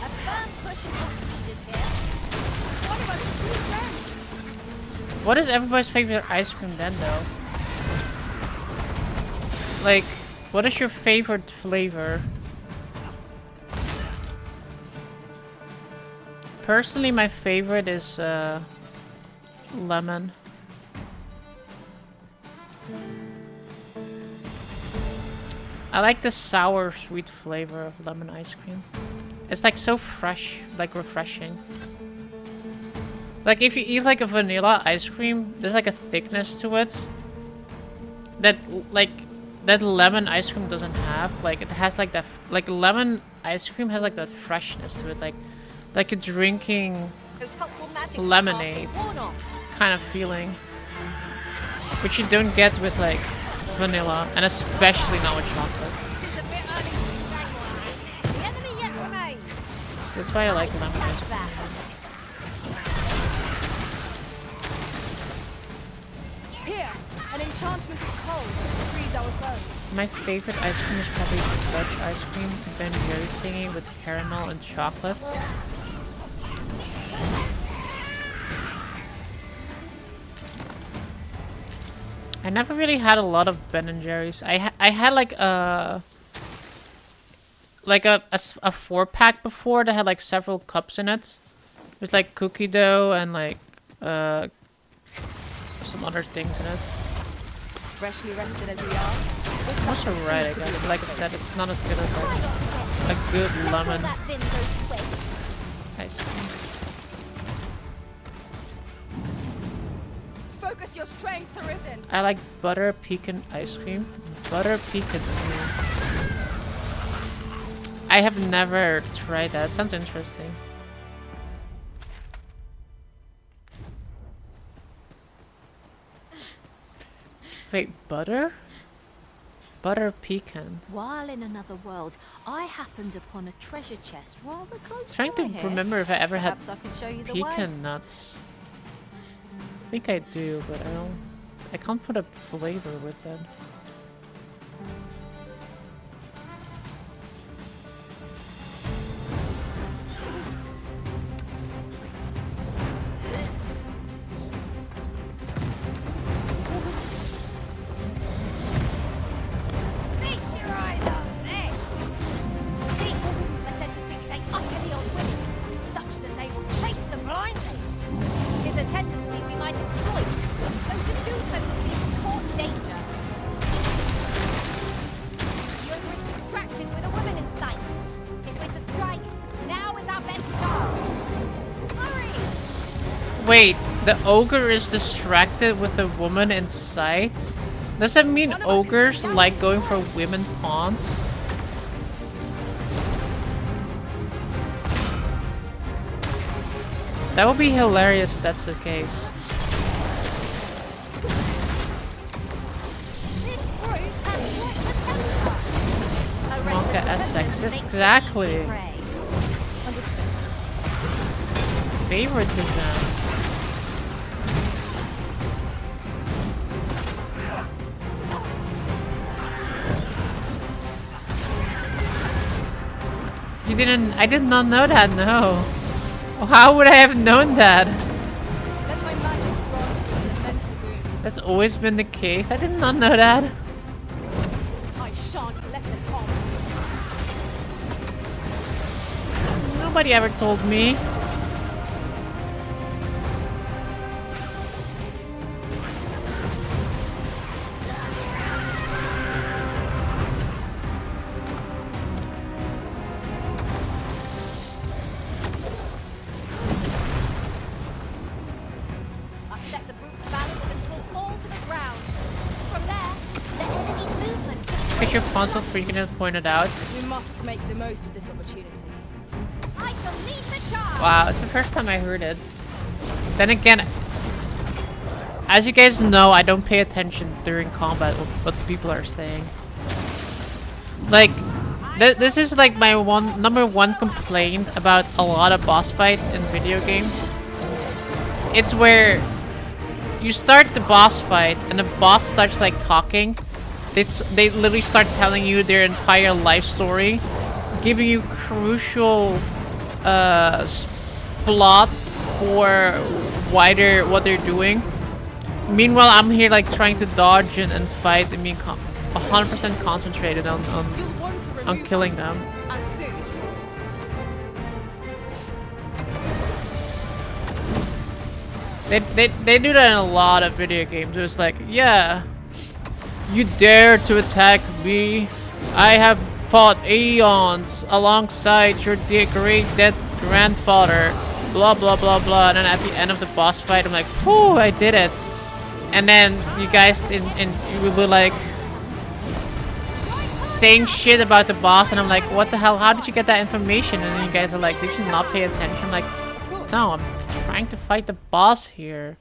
A firm push is what's needed here. One of us is too strong. What is everybody's favorite ice cream then, though? Like, what is your favorite flavor? Personally, my favorite is lemon. I like the sour, sweet flavor of lemon ice cream. It's like so fresh, like refreshing. Like if you eat like a vanilla ice cream, there's like a thickness to it that that lemon ice cream doesn't have. Like it has like that, like lemon ice cream has like that freshness to it, like you're drinking lemonade kind of feeling, which you don't get with like vanilla, and especially not with chocolate. That's why I like lemon ice cream. Here, an enchantment of cold to freeze our foes. My favorite ice cream is probably Dutch ice cream, Ben Jerry thingy with caramel and chocolate. I never really had a lot of Ben & Jerry's. I had like a 4-pack before that had like several cups in it. With like cookie dough and like some other things in it. Freshly rested as we are. That's alright, I guess. But like I said, it's not as good as like a good lemon ice cream. Focus your strength, Arisen. I like butter pecan ice cream. Butter pecan. I have never tried that. Sounds interesting. Wait, butter? Butter pecan. While in another world, I happened upon a treasure chest rather close Trying to by here. remember if I ever had Perhaps I could show you the way. pecan nuts. I think I do, but I don't. I can't put a flavor with it. Feast your eyes on this! These are said to fixate utterly on women, such that they will chase them blindly. 'Tis a tendency we might exploit, though to do so would be to cause danger. You're distracted with a woman in sight. If we're to strike, now is our best chance. Hurry! Wait, the ogre is distracted with a woman in sight? Does that mean ogres like going for women pawns? That would be hilarious if that's the case. This brute has quite the temper. A Monka reckless SX, opponent makes exactly. easy prey. Understood. Favoritism. You didn't. I did not know that, no. How would I have known that? Let my magic grant you a mental boon. That's always been the case. I did not know that. I shan't let them harm you. Nobody ever told me. Upset the brute's balance and will fall to the ground. From there, the enemy's movements. Picture console freaking pointed out. We must make the most of this opportunity. I shall lead the charge. Wow, it's the first time I heard it. Then again, as you guys know, I don't pay attention during combat of what people are saying. Like, this is like my number one complaint about a lot of boss fights in video games. It's where you start the boss fight and the boss starts like talking. They literally start telling you their entire life story, giving you crucial plot for what they're doing. Meanwhile, I'm here like trying to dodge and fight and being 100% concentrated on killing them. And soon. They do that in a lot of video games. It's like, yeah, you dare to attack me? I have fought eons alongside your great dead grandfather. Blah blah blah blah. And then at the end of the boss fight, I'm like, whew, I did it. And then you guys you will be like saying shit about the boss, and I'm like, what the hell? How did you get that information? And then you guys are like, did you not pay attention? I'm like, no, I'm trying to fight the boss here.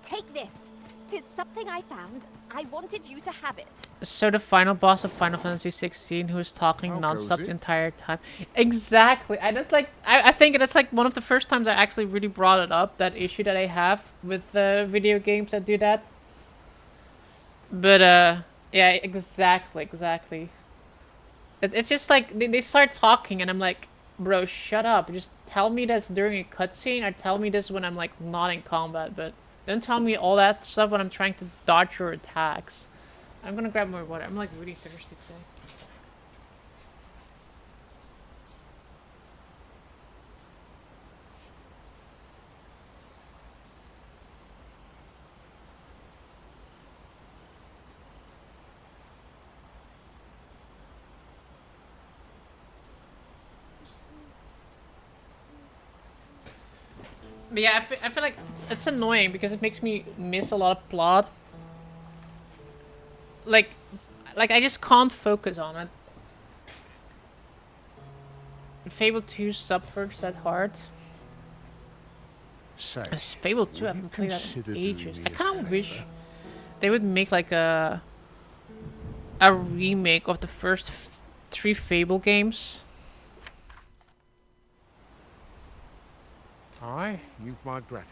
Take this. 'Tis something I found. I wanted you to have it. So the final boss of Final Fantasy 16, who's talking How non-stop cozy. the entire time. Exactly. I think that's like one of the first times I actually really brought it up, that issue that I have with video games that do that. But yeah, exactly. It's just like they start talking and I'm like, bro, shut up. Just tell me this during a cutscene, or tell me this when I'm like not in combat, but don't tell me all that stuff when I'm trying to dodge your attacks. I'm gonna grab more water. I'm like really thirsty today. But yeah, I feel like it's annoying because it makes me miss a lot of plot. Like I just can't focus on it. Fable 2 subverts that hard. Say, Fable 2, I haven't played that in ages. I kind of wish they would make like a remake of the first 3 Fable games. Aye, you've my gratitude.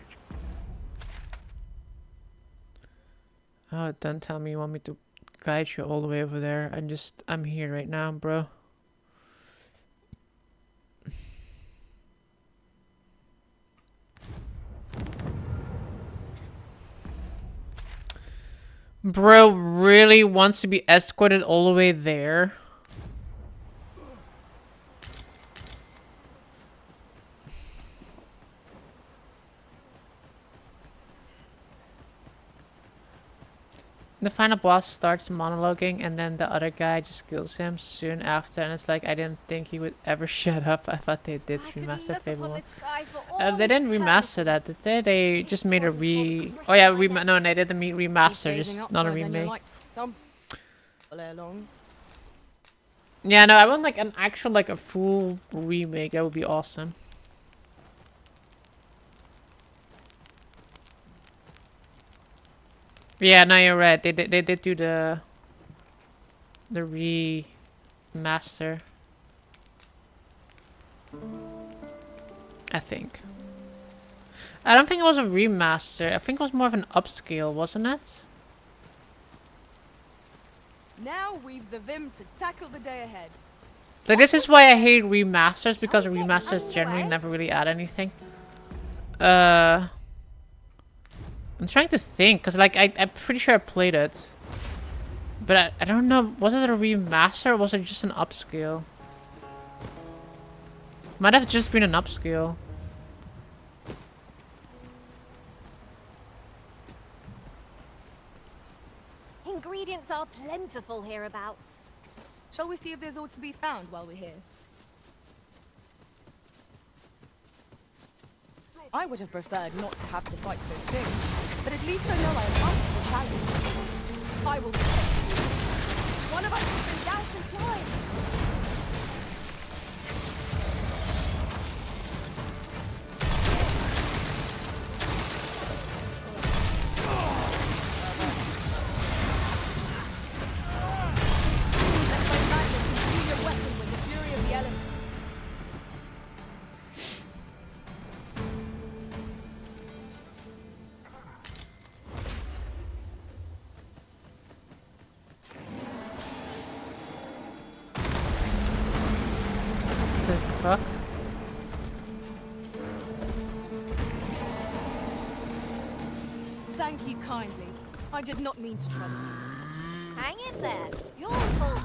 Oh, don't tell me you want me to guide you all the way over there. I'm here right now, bro. Bro really wants to be escorted all the way there. The final boss starts monologuing and then the other guy just kills him soon after, and it's like, I didn't think he would ever shut up. I thought they did remaster Fable 1. They didn't remaster that, did they? They just made a oh yeah, no, they didn't remaster, just not a remake. Yeah, no, I want like an actual, like a full remake. That would be awesome. Yeah, no, you're right. They did do the remaster. I think. I don't think it was a remaster. I think it was more of an upscale, wasn't it? Now we've the vim to tackle the day ahead. Like, this is why I hate remasters, because remasters generally never really add anything. I'm trying to think, because like I'm pretty sure I played it. But I don't know, was it a remaster or was it just an upscale? Might have just been an upscale. Ingredients are plentiful hereabouts. Shall we see if there's aught to be found while we're here? I would have preferred not to have to fight so soon, but at least I know I am up to the challenge. I will protect you. One of us has been doused in slime. Let my magic imbue your weapon with the fury of the elements. The fuck? Thank you kindly. I did not mean to trouble you. Hang in there. You're full.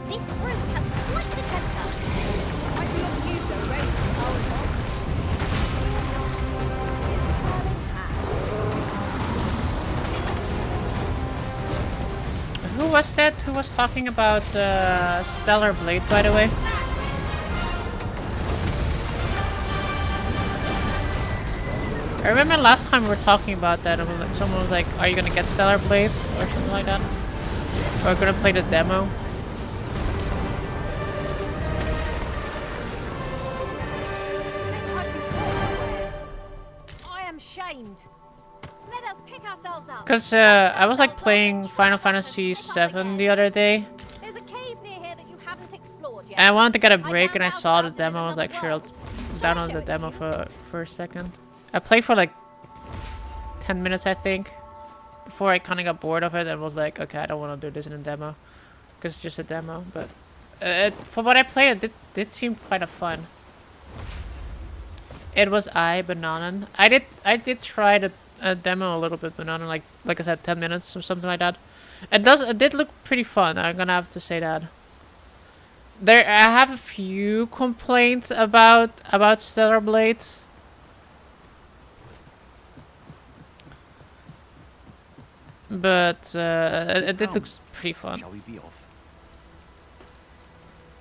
This brute has quite the temper. I do not use their rage to our advantage. Who was that? Who was talking about Stellar Blade, by the way? I remember last time we were talking about that, and someone was like, "Are you gonna get Stellar Blade or something like that? Or gonna play the demo?" I am shamed. Let us pick ourselves up. Cause I was like playing Final Fantasy VII the other day, There's a cave near here that you haven't explored yet. and I wanted to get a break, and I saw the demo. I was like, "Sure, I'll download the demo for a second." I played for like 10 minutes, I think, before I kind of got bored of it and was like, okay, I don't want to do this in a demo, because it's just a demo. But for what I played, it did seem quite a fun. It was Banana. I did try the demo a little bit, Banana, like I said, 10 minutes or something like that. It did look pretty fun. I'm gonna have to say that. I have a few complaints about Stellar Blade. But it looks pretty fun. Shall we be off?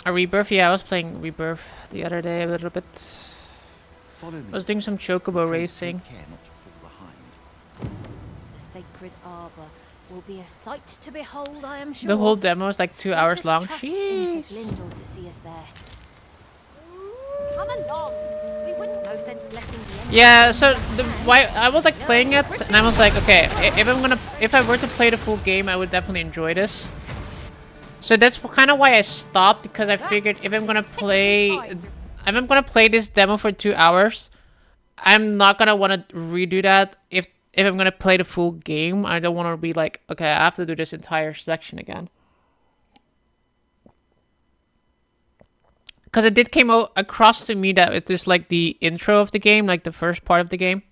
A Rebirth? Yeah, I was playing Rebirth the other day a little bit. Follow me. I was doing some chocobo racing. Take care not to fall behind. sacred arbor will be a sight to behold, I am sure. The whole demo is like 2 Let hours us long. trust in Jeez. Sir Glindor to see us there. Come along. We wouldn't. No sense letting the enemy Yeah, run so left the hand. why I was like playing it, and I was like, okay, if I were to play the full game, I would definitely enjoy this. So that's kind of why I stopped, because I figured if I'm gonna play this demo for 2 hours, I'm not gonna want to redo that. If I'm gonna play the full game, I don't want to be like, okay, I have to do this entire section again. Because it did came across to me that it is like the intro of the game, like the first part of the game.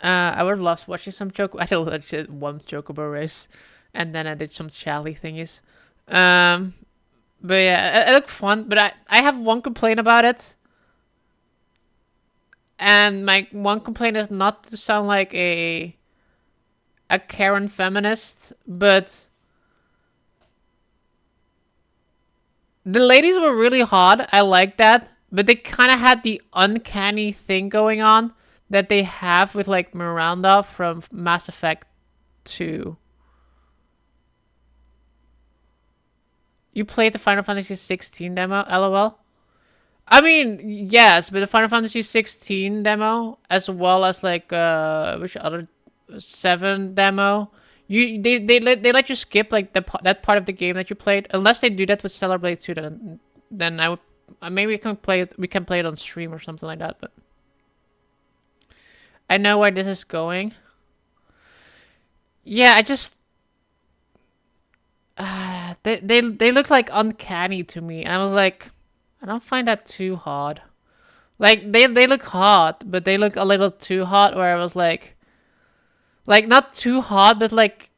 I would have loved watching some I did one Chocobo race, and then I did some Chally thingies. But yeah, it looked fun. But I have one complaint about it, and my one complaint is not to sound like a Karen feminist, but the ladies were really hot. I like that, but they kind of had the uncanny thing going on that they have with like Miranda from Mass Effect 2. You played the Final Fantasy 16 demo, LOL? I mean, yes, but the Final Fantasy 16 demo, as well as like which other 7 demo, they let you skip like that part of the game that you played, unless they do that with Stellar Blade 2. Then I would maybe we can play it on stream or something like that. But I know where this is going. Yeah, I just they look like uncanny to me, and I was like, I don't find that too hot. Like they look hot, but they look a little too hot. Where I was like not too hot, but like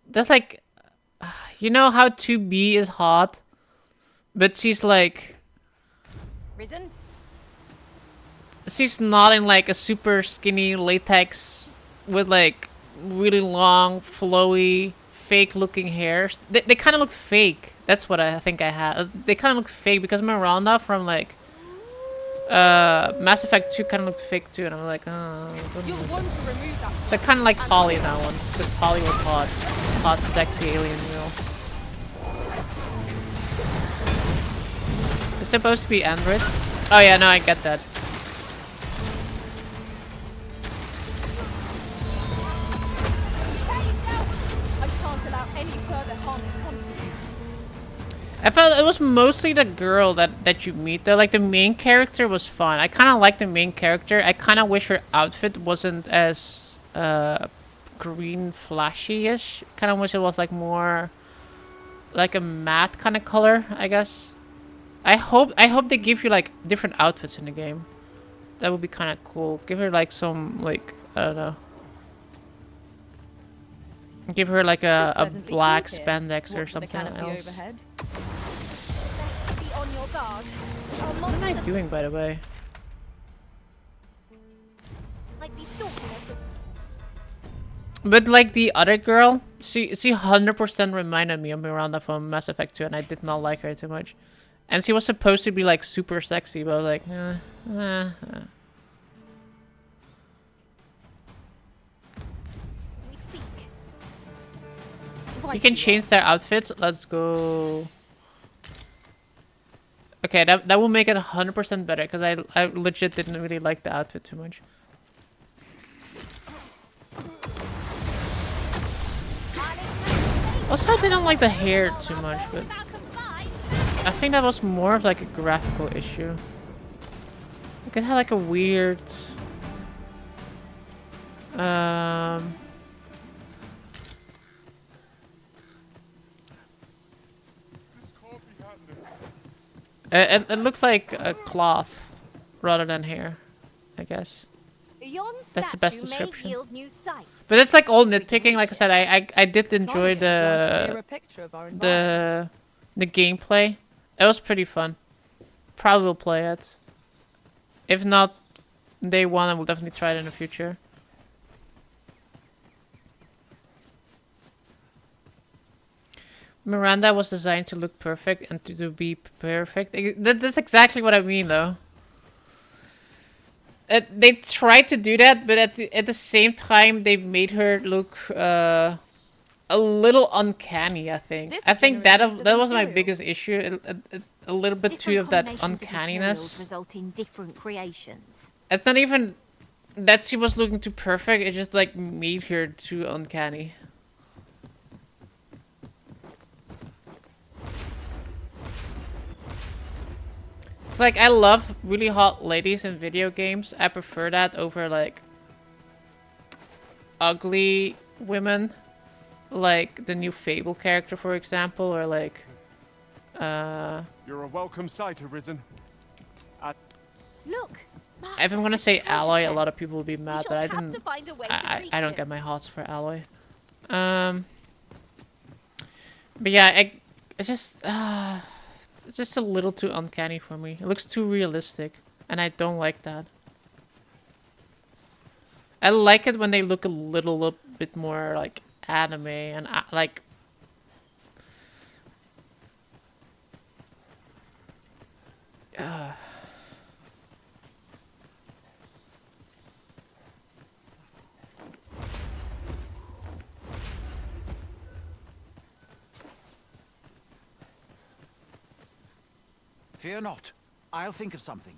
that's like, you know how 2B is hot, but she's like Risen? She's not in like a super skinny latex with like really long, flowy, fake looking hair. They kind of looked fake. That's what I think I had. They kind of looked fake because Miranda from like Mass Effect 2 kind of looked fake too, and I'm like, oh. You'll want to remove that. They're kind of like Holly in that one, because Holly was hot, sexy alien girl. It's supposed to be Android. Oh yeah, no, I get that. I shan't allow any further harm to come to you. I felt it was mostly the girl that you meet though. Like the main character was fun. I kind of like the main character. I kind of wish her outfit wasn't as green flashy-ish. Kind of wish it was like more like a matte kind of color, I guess. I hope they give you like different outfits in the game. That would be kind of cool. Give her like some like, I don't know. Give her like a black spandex or something else. What am I doing, by the way? But like the other girl, she 100% reminded me of Miranda from Mass Effect 2, and I did not like her too much. And she was supposed to be like super sexy, but I was like, You can change their outfits. Let's go. Okay, that will make it 100% better, because I legit didn't really like the outfit too much. Also, I didn't like the hair too much, but I think that was more of like a graphical issue. Like it had like a weird it looks like a cloth rather than hair, I guess. That's the best description. But it's like all nitpicking. Like I said, I did enjoy the gameplay. It was pretty fun. Probably will play it. If not day one, I will definitely try it in the future. Miranda was designed to look perfect and to be perfect. That's exactly what I mean, though. They tried to do that, but at the same time, they made her look a little uncanny. I think. This I think incineration used as that a was my material. biggest issue. A little bit too Different of that combinations of materials uncanniness. result in different creations. It's not even that she was looking too perfect. It just like made her too uncanny. It's like I love really hot ladies in video games. I prefer that over like ugly women, like the new Fable character, for example, or like You're a welcome sight, Arisen. Look. if I'm gonna say Alloy, a lot of people will be mad that I have didn't. to find a way I to don't reach get it. my hots for Alloy. But yeah, it's just a little too uncanny for me. It looks too realistic, and I don't like that. I like it when they look a little bit more like anime and like. Fear not. I'll think of something.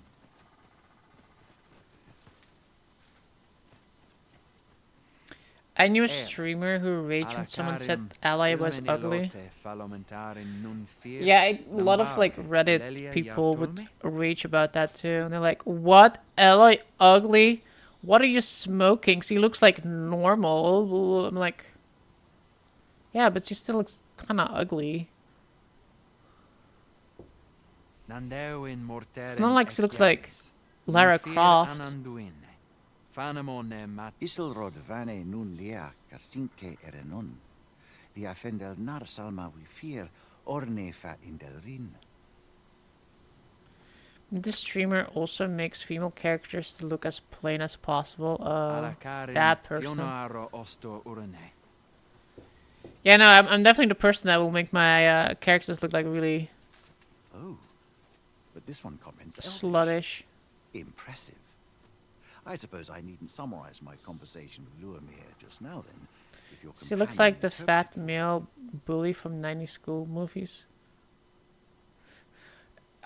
I knew a streamer who raged when someone said Ally was ugly. Yeah, a lot of like Reddit people would rage about that too. And they're like, what? Ally ugly? What are you smoking? She looks like normal. I'm like, yeah, but she still looks kind of ugly. It's not like she looks like Lara Croft. Isilrod vane nun lia castinque erenon. Lia fendel nar salma we fear orne fat indelrin. This streamer also makes female characters to look as plain as possible. That person. Yeah, no, I'm definitely the person that will make my characters look like really. Oh, but this one comments sluttish. Impressive. I suppose I needn't summarize my conversation with Luamir just now then. If your She looks like the fat male bully from 90s school movies.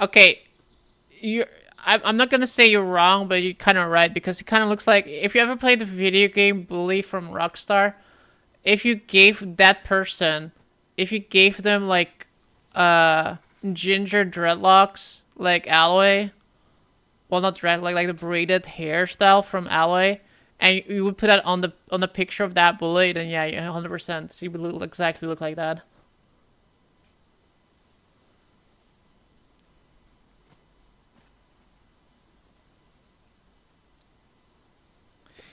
Okay, I'm not gonna say you're wrong, but you're kind of right because it kind of looks like if you ever played the video game Bully from Rockstar, if you gave that person, if you gave them like ginger dreadlocks like Alloy. Well, not dread, like the braided hairstyle from Alloy, and you would put that on the picture of that bullet, then yeah, 100%, she would exactly look like that.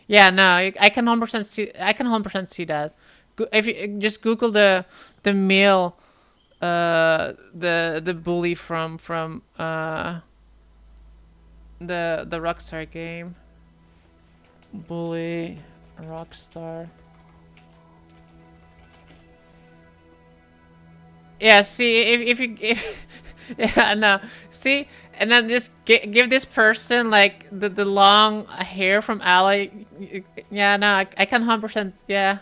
Yeah, no, I can 100% see. I can 100% see that. If you just Google the male, the bully from the Rockstar game. Bully Rockstar. Yeah, see if yeah, no. See, and then just give this person like the long hair from Ally. Yeah, no, I can 100%. Yeah.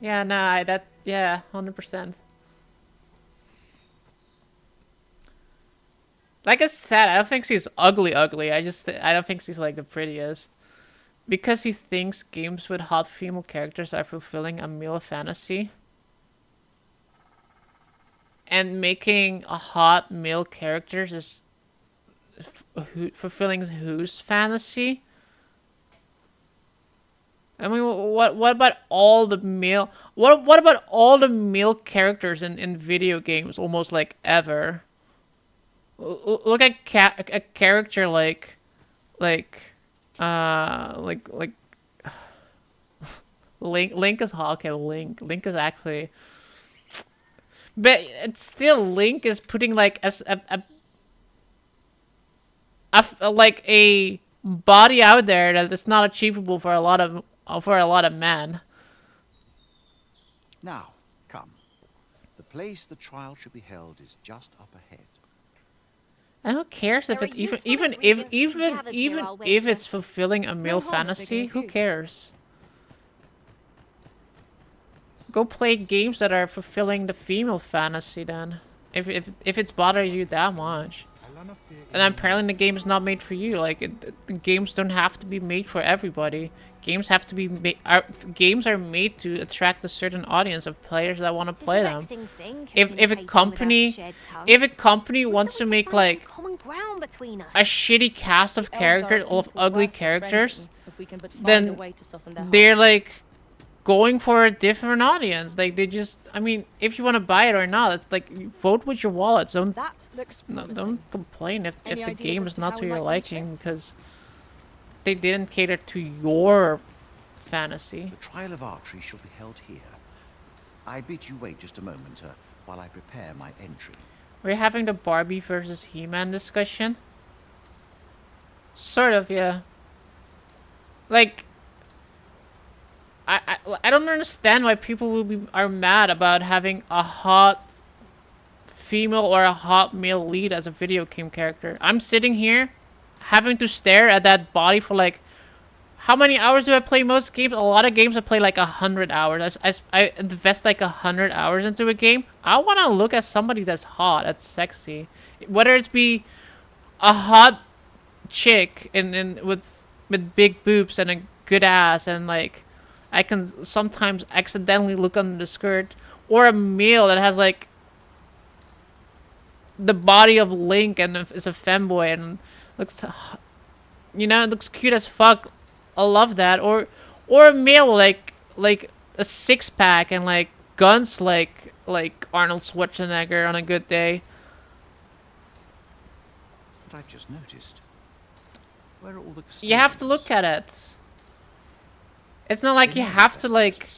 Yeah, no, yeah, 100%. Like I said, I don't think she's ugly. I don't think she's like the prettiest. Because he thinks games with hot female characters are fulfilling a male fantasy. And making a hot male characters is fulfilling whose fantasy? I mean, what about all the male? What about all the male characters in video games? Almost like ever. Look at a character like Link is hot. Okay, Link is actually, but it's still Link is putting like like a body out there that is not achievable for a lot of men. Now, come. The place the trial should be held is just up ahead. And who cares if There it are even useful even if ingredients to be even gathered even here, I'll if wager. it's fulfilling a male harm in fantasy? digging a Who few. cares? Go play games that are fulfilling the female fantasy then. If it's bothering you that much. And apparently the game is not made for you. Like the games don't have to be made for everybody. Games have to be games are made to attract a certain audience of players that want to play them. If a company wants to make like a shitty cast of characters, of ugly characters, If we can but find a then way to soften their they're hearts. like going for a different audience. Like they just, I mean, if you want to buy it or not, it's like you vote with your wallets. Don't That looks no, promising. don't complain if Any the ideas game as is to not how to we your might reach liking it? because they didn't cater to your fantasy. The trial of archery shall be held here. I bid you wait just a moment while I prepare my entry. We're having the Barbie versus He-Man discussion. Sort of, yeah. Like, I don't understand why people are mad about having a hot female or a hot male lead as a video game character. I'm sitting here having to stare at that body for like, how many hours do I play most games? A lot of games I play like 100 hours. I invest like 100 hours into a game. I want to look at somebody that's hot, that's sexy. Whether it's be a hot chick in with big boobs and a good ass and like I can sometimes accidentally look under the skirt, or a male that has like the body of Link and is a femboy and looks, you know, it looks cute as fuck. I love that. Or a male like a six pack and like guns like Arnold Schwarzenegger on a good day. But I've just noticed. Where are all the You have to look at it. It's not like you have to like,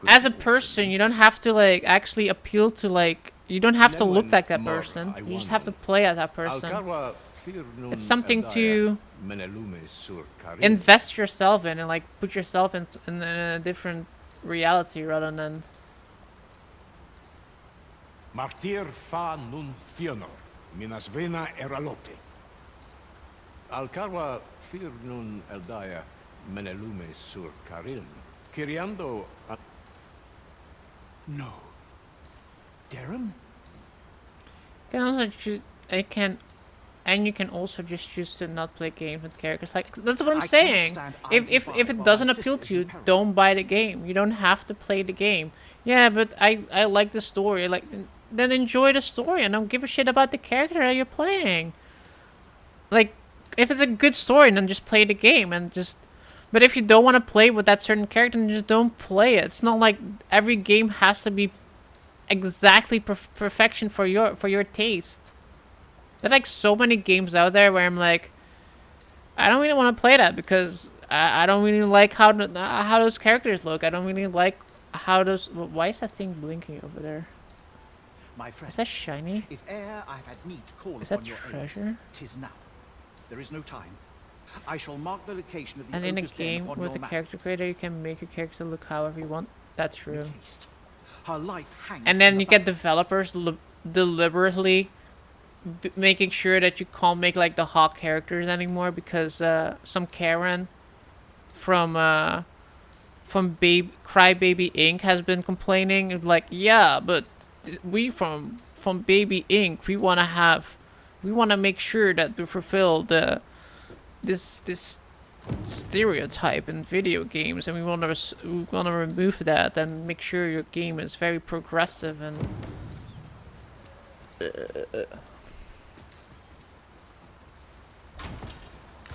as a person, you don't have to like actually appeal to like, you don't have to look like that person. You just have to play as that person. It's something to invest yourself in and like put yourself in a different reality rather than. Martir fa nun fionor, minas vena eralote. Alcarwa fir nun eldaya menelume sur carin. Kiriando. No. Darren? Can also choose. And you can also just choose to not play games with characters. Like that's what I'm saying. If it doesn't appeal to you, don't buy the game. You don't have to play the game. Yeah, but I like the story. Like then enjoy the story and don't give a shit about the character that you're playing. Like if it's a good story, then just play the game and just. But if you don't want to play with that certain character, then just don't play it. It's not like every game has to be exactly perfection for your taste. There's like so many games out there where I'm like, I don't really want to play that because I don't really like how those characters look. I don't really like how those. Why is that thing blinking over there? My friend, is that shiny? If e'er I've had need to call is upon that your treasure? aid, 'tis now. There is no time. I shall mark the location of the And in a ogre's den game upon with your a map. character creator, you can make your character look however you want. That's true. Her life hangs And then in the you get developers deliberately making sure that you can't make like the hot characters anymore because some Karen from Crybaby Inc. has been complaining like, yeah, but we from Baby Inc. we want to make sure that we fulfill this stereotype in video games, and we want to remove that and make sure your game is very progressive and.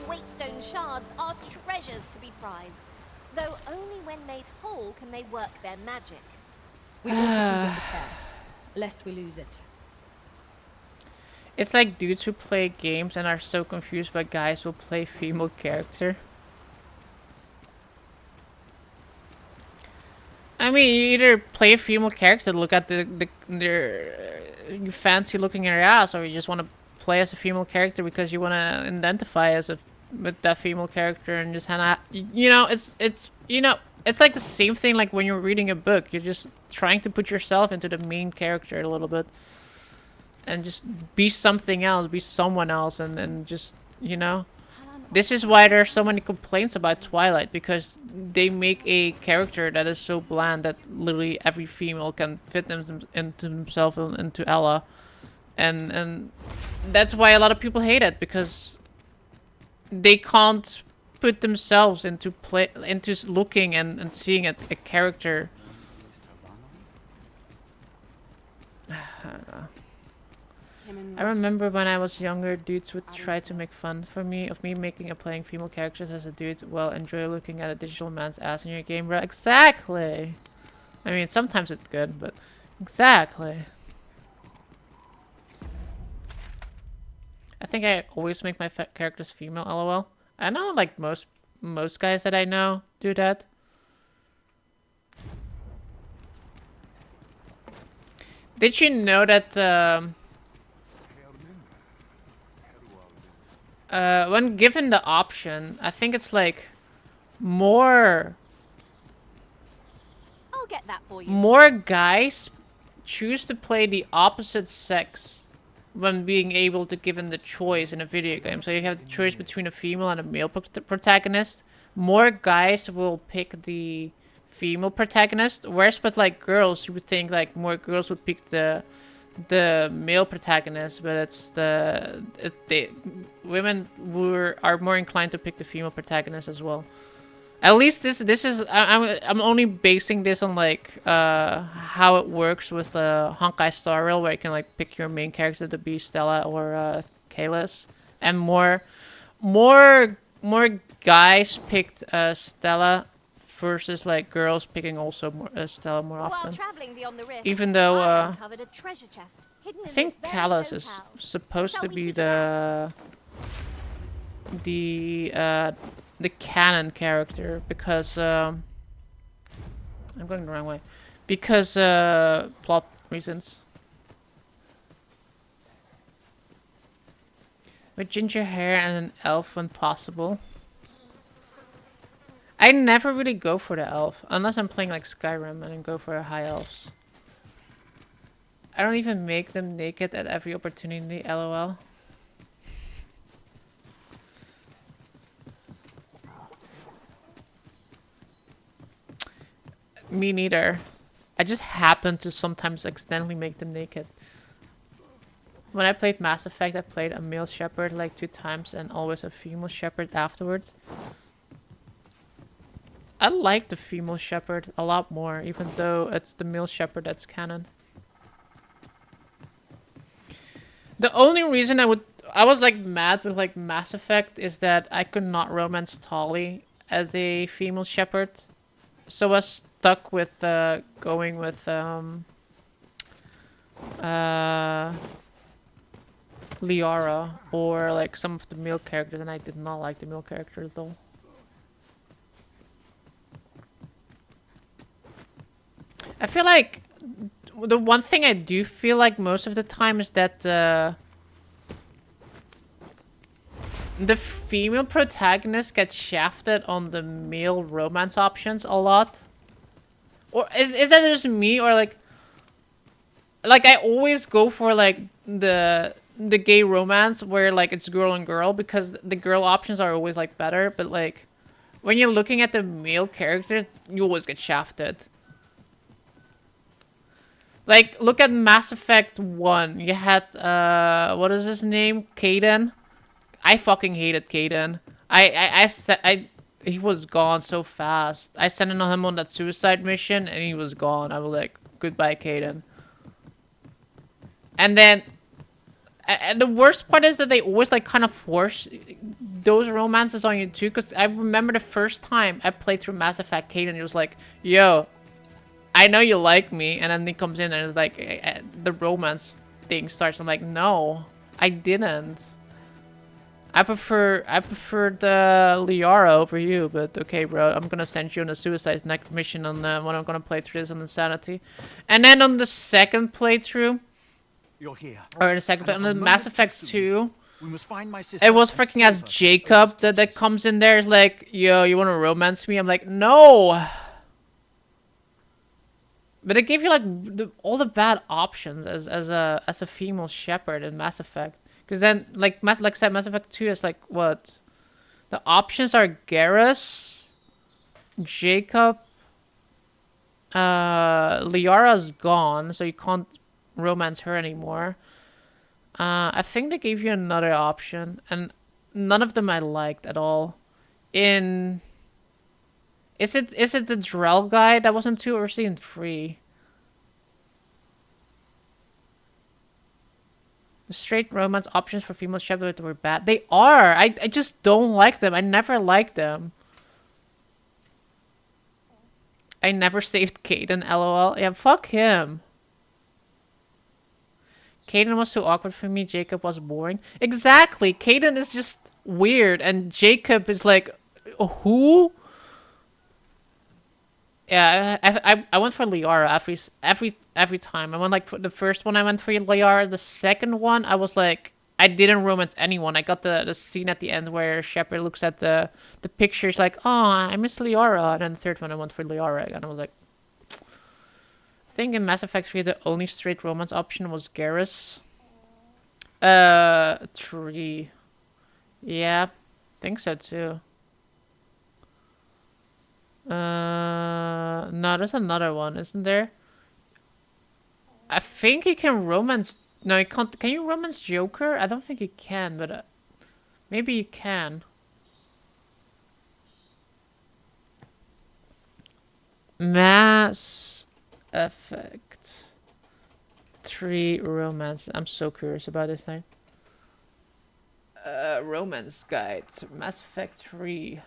Waitstone shards are treasures to be prized, though only when made whole can they work their magic. We ought to keep it with care, lest we lose it. It's like dudes who play games and are so confused by guys who play female character. I mean, you either play a female character, look at their you fancy looking at her ass, or you just want to play as a female character because you want to identify with that female character and just kind of, it's like the same thing like when you're reading a book. You're just trying to put yourself into the main character a little bit. and just be something else, be someone else, and just, you know. This is why there's so many complaints about Twilight, because they make a character that is so bland that literally every female can fit them into themselves and into Ella, and that's why a lot of people hate it, because they can't put themselves into looking and seeing a character. I don't know. I remember when I was younger, dudes would try to make fun of me making playing female characters as a dude. Well, enjoy looking at a digital man's ass in your game, bro. Exactly. I mean, sometimes it's good, but exactly. I think I always make my characters female. LOL. I know, like most guys that I know do that. Did you know that? When given the option, I think it's like more I'll get that for you. More guys choose to play the opposite sex when being able to given the choice in a video game. So you have the choice between a female and a male protagonist. More guys will pick the female protagonist, whereas with like girls, you would think like more girls would pick the male protagonist, but it's women are more inclined to pick the female protagonist as well. At least this is I'm only basing this on like how it works with Honkai Star Rail, where you can like pick your main character to be Stella or Kalis, and more guys picked Stella versus like girls picking also Stella more often. Even though I think Kalis is supposed to be the canon character, because I'm going the wrong way, because plot reasons. With ginger hair and an elf when possible. I never really go for the elf, unless I'm playing like Skyrim and then go for high elves. I don't even make them naked at every opportunity, LOL. Me neither. I just happen to sometimes accidentally make them naked. When I played Mass Effect, I played a male shepherd like 2 times and always a female shepherd afterwards. I like the female shepherd a lot more, even though it's the male shepherd that's canon. The only reason I was like mad with like Mass Effect is that I could not romance Tali as a female shepherd. So I was stuck with going with Liara or like some of the male characters, and I did not like the male characters though. I feel like the one thing I do feel like most of the time is that the female protagonist gets shafted on the male romance options a lot. Or is that just me, or like I always go for like the gay romance where like it's girl and girl, because the girl options are always like better, but like when you're looking at the male characters, you always get shafted. Like, look at Mass Effect 1. You had, what is his name? Kaidan. I fucking hated Kaidan. He was gone so fast. I sent him on that suicide mission, and he was gone. I was like, goodbye, Kaidan. And then, and the worst part is that they always, like, kind of force those romances on you, too. Because I remember the first time I played through Mass Effect, Kaidan, he was like, yo, I know you like me, and then he comes in and it's like the romance thing starts. I'm like, no, I didn't. I prefer the Liara over you, but okay, bro. I'm gonna send you on a suicide next mission on when I'm gonna play through this on Insanity, and then on the second playthrough, you're here. Or the second on the Mass Effect 2. We must find my sister. It was freaking as Jacob that comes in there. It's like, yo, you wanna romance me? I'm like, no. But it gave you like all the bad options as a female shepherd in Mass Effect. Because then like I said, Mass Effect 2 is like what? The options are Garrus, Jacob, Liara's gone, so you can't romance her anymore. I think they gave you another option, and none of them I liked at all. In is it the Drell guy that wasn't 2 or in 3? The straight romance options for female shepherds were bad. They are. I just don't like them. I never liked them. I never saved Caden, lol. Yeah, fuck him. Caden was too awkward for me. Jacob was boring. Exactly. Caden is just weird, and Jacob is like, who? Yeah, I went for Liara every time. I went like for the first one. I went for Liara. The second one, I was like, I didn't romance anyone. I got the scene at the end where Shepard looks at the pictures like, oh, I miss Liara. And then the third one, I went for Liara, and I was like, I think in Mass Effect 3, the only straight romance option was Garrus. 3. Yeah, I think so too. No, there's another one, isn't there? I think he can romance. No, he can't. Can you romance Joker? I don't think he can, but maybe you can. Mass Effect 3 romance. I'm so curious about this thing. Romance guide. Mass Effect 3.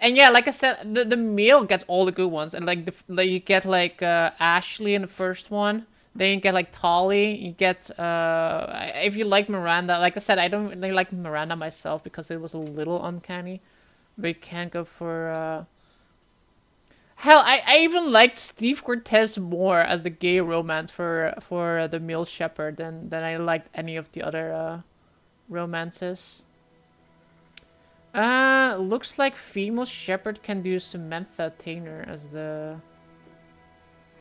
And yeah, like I said, the male gets all the good ones, and like you get like Ashley in the first one. Then you get like Tali. You get if you like Miranda. Like I said, I don't really like Miranda myself because it was a little uncanny. But you can't go for hell. I even liked Steve Cortez more as the gay romance for the male shepherd than I liked any of the other romances. Looks like female shepherd can do Samantha Taylor as the.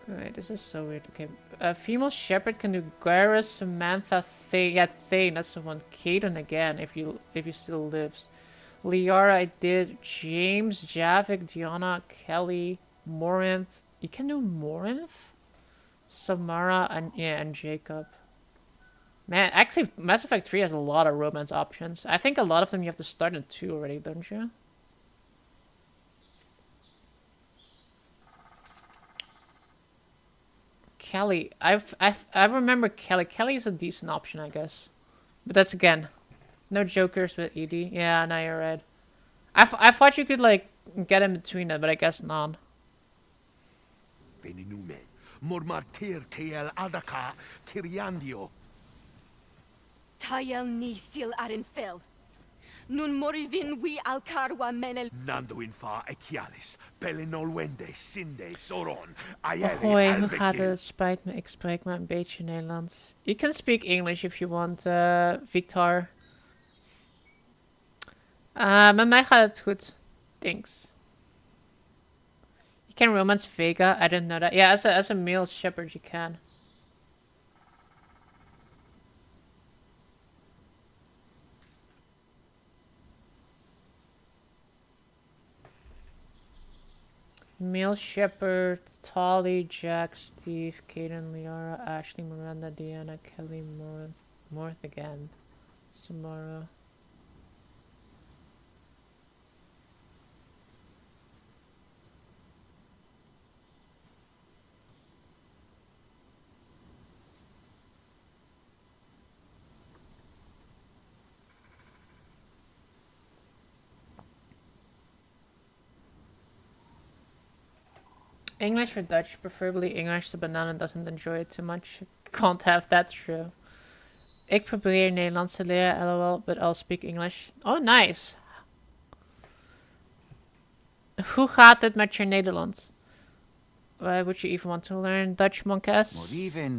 Wait, this is so weird. Okay, female shepherd can do Garrus, Samantha, Thane. Yeah, Thane. That's the one. Caden again, if you still lives. Liara, I did. James, Javik, Diana, Kelly, Morinth. You can do Morinth, Samara, and Jacob. Man, actually, Mass Effect 3 has a lot of romance options. I think a lot of them you have to start in 2 already, don't you? Kelly. I remember Kelly. Kelly is a decent option, I guess. But that's again, no jokers with ED. Yeah, now you're right. I thought you could, like, get in between it, but I guess not. Tayel ni sil arin fel. Nun morivin we alcarwa menel. Nando infa ekialis, pelinolwende, sinde, soron, Ahoy, hoe gaat het? Spijt me, ik spreek maar een beetje Nederlands. You can speak English if you want, Victor. Met mij gaat het goed. Thanks. You can romance Vega. I didn't know that. Yeah, as a male shepherd, you can. Male shepherd, Tali, Jack, Steve, Caden, Liara, Ashley, Miranda, Deanna, Kelly, Morth again, Samara. English or Dutch? Preferably English. The banana doesn't enjoy it too much. Can't have that, true. Ik probeer Nederlands te leren, lol, but I'll speak English. Oh, nice. Hoe gaat het met je Nederlands? Why would you even want to learn Dutch, Monkas?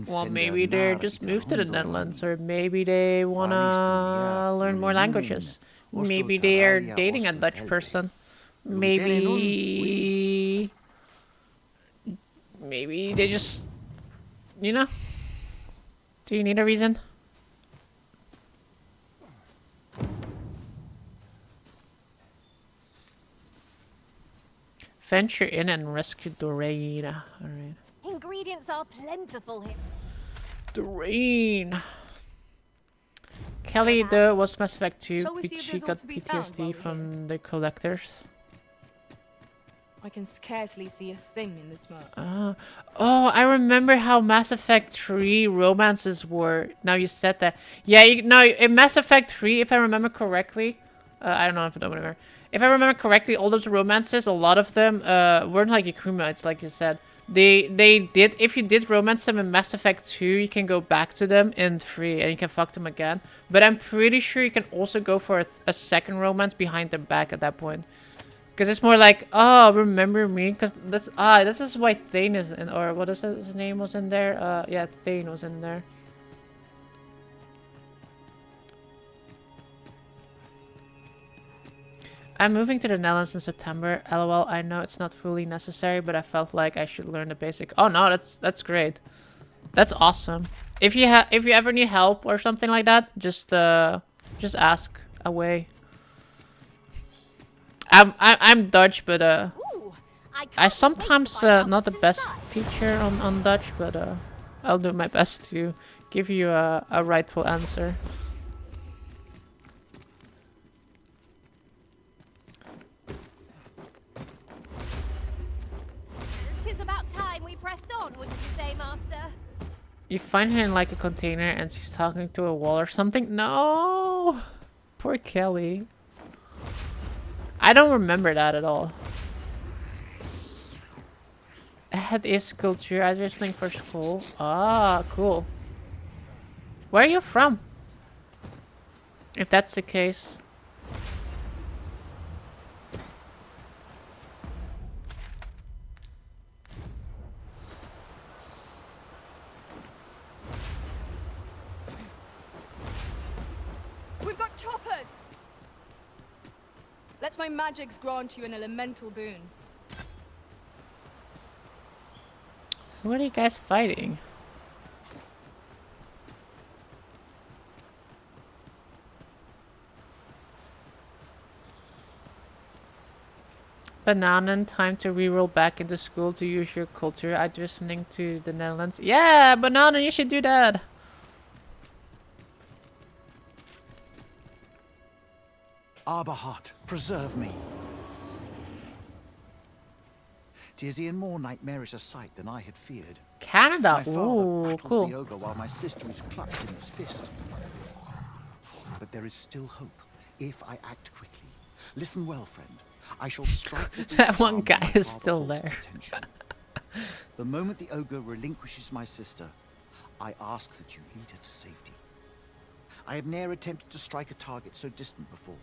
Well, maybe they're just moved to the Netherlands, or maybe they wanna learn more languages. Maybe they are dating a Dutch person. Maybe maybe they just, you know? Do you need a reason? Venture in and rescue Doreen. Alright. Ingredients are plentiful here. Doreen. Kelly, though, was Mass Effect 2. Shall we see if She there's all got to be found while PTSD we're from the collectors. I can scarcely see a thing in this map. Oh, I remember how Mass Effect 3 romances were. Now you said that. Yeah, no, in Mass Effect 3, if I remember correctly, I don't know if I don't remember. If I remember correctly, all those romances, a lot of them weren't like Yakumites, like you said. They did, if you did romance them in Mass Effect 2, you can go back to them in 3 and you can fuck them again. But I'm pretty sure you can also go for a second romance behind their back at that point. Because it's more like, oh, remember me? Because this is why Thane is in, or what is his name was in there? Yeah, Thane was in there. I'm moving to the Netherlands in September. LOL, I know it's not fully necessary, but I felt like I should learn the basic. Oh no, that's great. That's awesome. If you ever need help or something like that, just ask away. I'm Dutch, but I sometimes not the best teacher on Dutch, but I'll do my best to give you a rightful answer. Tis about time we pressed on, wouldn't you say, Master? You find her in like a container and she's talking to a wall or something. No, poor Kelly. I don't remember that at all. Ahead is culture. I just link for school. Ah, cool. Where are you from? If that's the case. We've got choppers! Let my magics grant you an elemental boon. What are you guys fighting? Banana, time to reroll back into school to use your culture. I just linked to the Netherlands. Yeah, Banana, you should do that. Arbahat, preserve me. 'Tis e'en more nightmarish a sight than I had feared. Canada, My father ooh, battles cool. the ogre while my sister is clutched in his fist. But there is still hope, if I act quickly. Listen well, friend. I shall strike the That one arm guy my is father still holds there. attention. The moment the ogre relinquishes my sister, I ask that you lead her to safety. I have ne'er attempted to strike a target so distant before.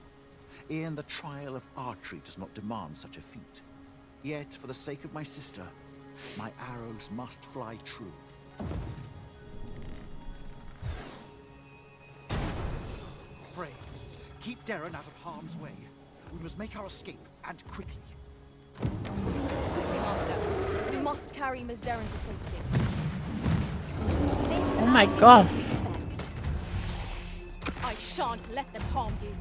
E'en the trial of archery does not demand such a feat. Yet, for the sake of my sister, my arrows must fly true. Pray, keep Darren out of harm's way. We must make our escape, and quickly. Quickly, Master. We must carry Miss Darren to safety. Oh my god. I shan't let them harm you.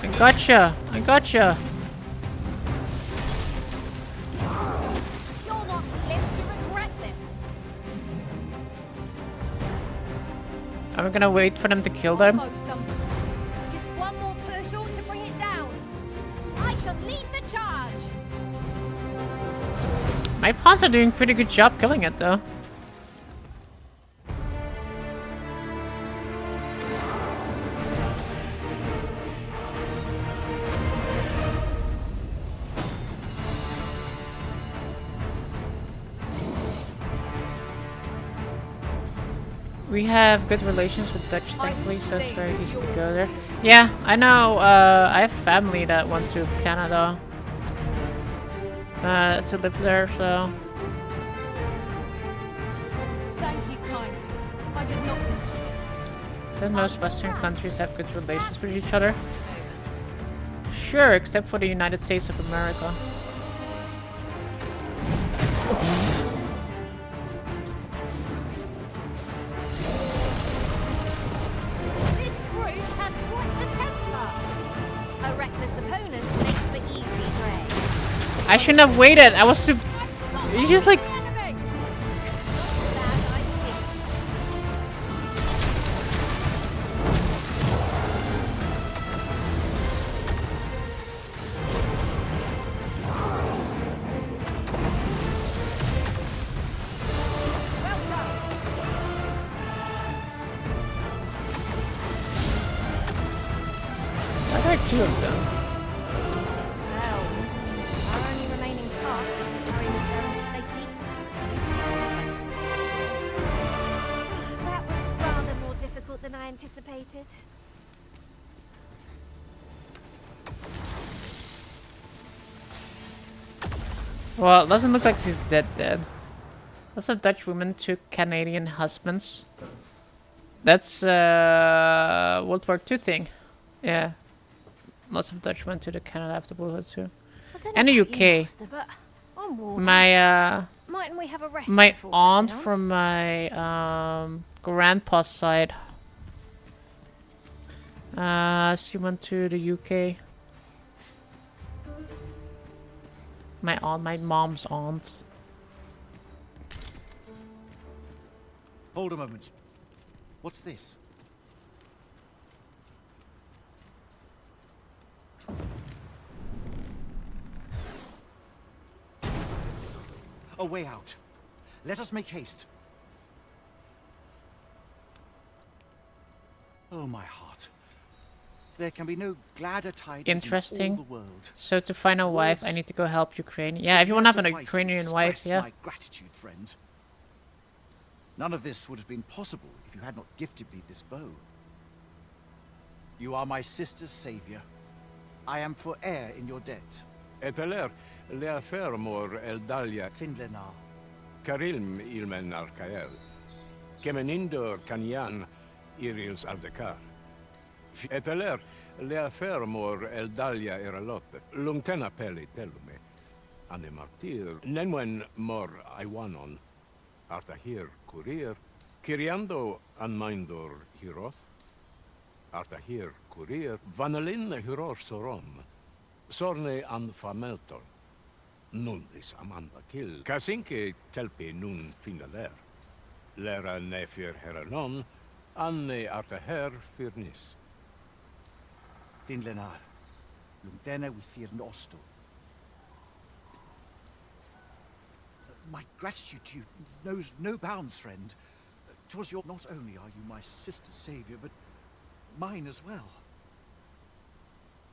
I gotcha. I gotcha. You'll not live to regret this. Are we gonna wait for them to kill them? Almost stumbles. Just one more push ought to bring it down. I shall lead the charge. My pawns are doing a pretty good job killing it though. We have good relations with Dutch, thankfully, so it's very easy to go there. Yeah, I know. I have family that went to Canada to live there, so. Thank you kindly. I did not mean to trouble. Don't most Western countries have good relations with each other? Sure, except for the United States of America. I shouldn't have waited. I was too. You just like. I got 2 of them. It is failed. Our only remaining task is to carry Miss Bell to safety. That was rather more difficult than I anticipated. Well, it doesn't look like she's dead. Lots of Dutch women took Canadian husbands. That's World War II thing. Yeah. Lots of Dutch went to the Canada after World War II. I don't know And the about you, UK. Master, but I'm worn out. My Mightn't we have a rest my before aunt pressing on? from my grandpa's side. She went to the UK. My mom's aunt. Hold a moment. What's this? A way out. Let us make haste. Oh, my heart. There can be no gladder tidings Interesting. in all the world. So to find a wife, I Words need to go help Ukraine. Yeah, if you want to have a Ukrainian wife, express yeah. my gratitude, friend. None of this would have been possible if you had not gifted me this bow. You are my sister's savior. I am forever in your debt. Eteler, lea fermor eldalia Finlenar. Karilm ilmen arkael. Kemenindor kanyan irils aldekar. Eteler, lea fermor eldalia eralote. Lungtena peli telume. Ane martir. Nenwen mor aiwanon. Artahir kurir. Kiriando anmindor hiroth. Artahir kurir. Vanalin hirosh soron. Sorne an fameltor. Nundis amanda kill. Kasinke telpe nun finaler. Lera nefir heranon. Anne artaher firnis. Finlenar. Lungtena with Osto. My gratitude to you knows no bounds, friend. 'Twas your... Not only are you my sister's savior, but mine as well.